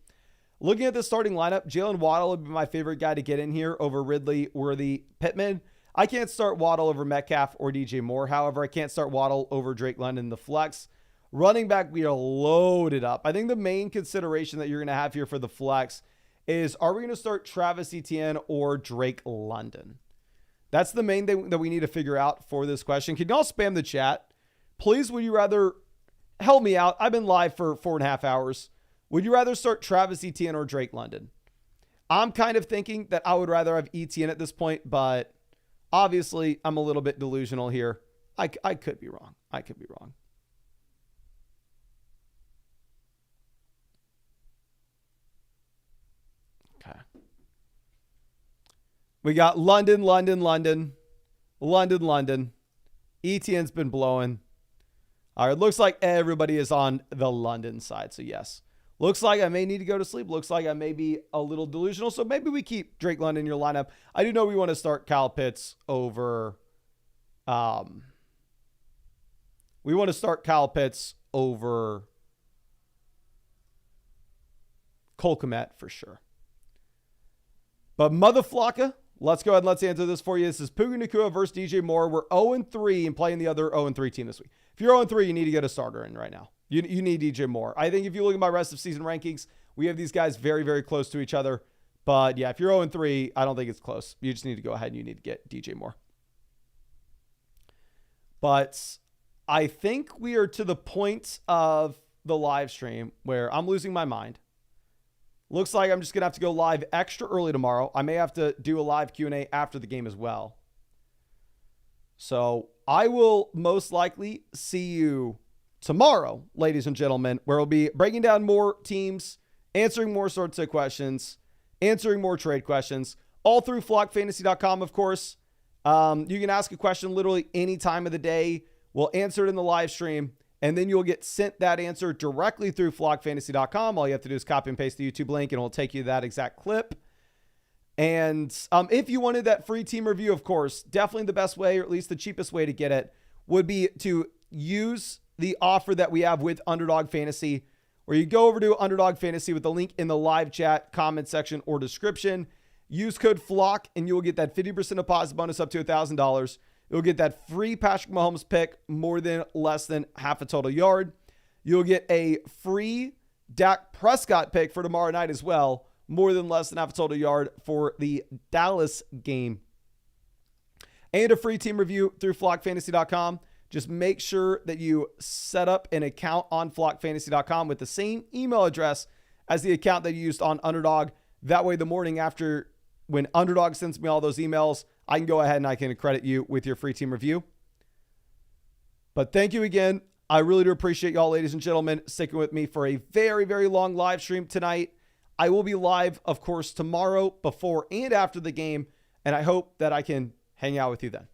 Looking at the starting lineup, Jalen Waddle would be my favorite guy to get in here over Ridley, Worthy, Pittman. I can't start Waddle over Metcalf or DJ Moore. However, I can't start Waddle over Drake London, the flex. Running back, we are loaded up. I think the main consideration that you're going to have here for the flex is, are we going to start Travis Etienne or Drake London? That's the main thing that we need to figure out for this question. Can y'all spam the chat? Please, would you rather help me out? I've been live for 4.5 hours. Would you rather start Travis Etienne or Drake London? I'm kind of thinking that I would rather have Etienne at this point, but obviously I'm a little bit delusional here. I could be wrong. I could be wrong. Okay. We got London. Etienne's been blowing. All right, it looks like everybody is on the London side, so yes. Looks like I may need to go to sleep. Looks like I may be a little delusional. So maybe we keep Drake London in your lineup. I do know we want to start Kyle Pitts over. We want to start Kyle Pitts over Cole Kmet for sure. But Motherflocka, let's go ahead and let's answer this for you. This is Puka Nacua versus DJ Moore. We're 0-3 and playing the other 0-3 team this week. If you're 0-3, you need to get a starter in right now. You need DJ Moore. I think if you look at my rest of season rankings, We have these guys very, very close to each other. But yeah, if you're 0-3, I don't think it's close. You just need to go ahead and you need to get DJ Moore. But I think we are to the point of the live stream where I'm losing my mind. Looks like I'm just going to have to go live extra early tomorrow. I may have to do a live Q&A after the game as well. So I will most likely see you tomorrow, ladies and gentlemen, where we'll be breaking down more teams, answering more sorts of questions, answering more trade questions, all through flockfantasy.com, of course. You can ask a question literally any time of the day. We'll answer it in the live stream, and then you'll get sent that answer directly through flockfantasy.com. All you have to do is copy and paste the YouTube link, and it'll take you to that exact clip. And if you wanted that free team review, of course, definitely the best way, or at least the cheapest way to get it, would be to use the offer that we have with Underdog Fantasy, where you go over to Underdog Fantasy with the link in the live chat, comment section, or description. Use code FLOCK, and you will get that 50% deposit bonus up to $1,000. You'll get that free Patrick Mahomes pick, more than less than half a total yard. You'll get a free Dak Prescott pick for tomorrow night as well, more than less than half a total yard for the Dallas game. And a free team review through flockfantasy.com. Just make sure that you set up an account on flockfantasy.com with the same email address as the account that you used on Underdog. That way, the morning after, when Underdog sends me all those emails, I can go ahead and I can credit you with your free team review. But thank you again. I really do appreciate y'all, ladies and gentlemen, sticking with me for a very, very long live stream tonight. I will be live, of course, tomorrow before and after the game, and I hope that I can hang out with you then.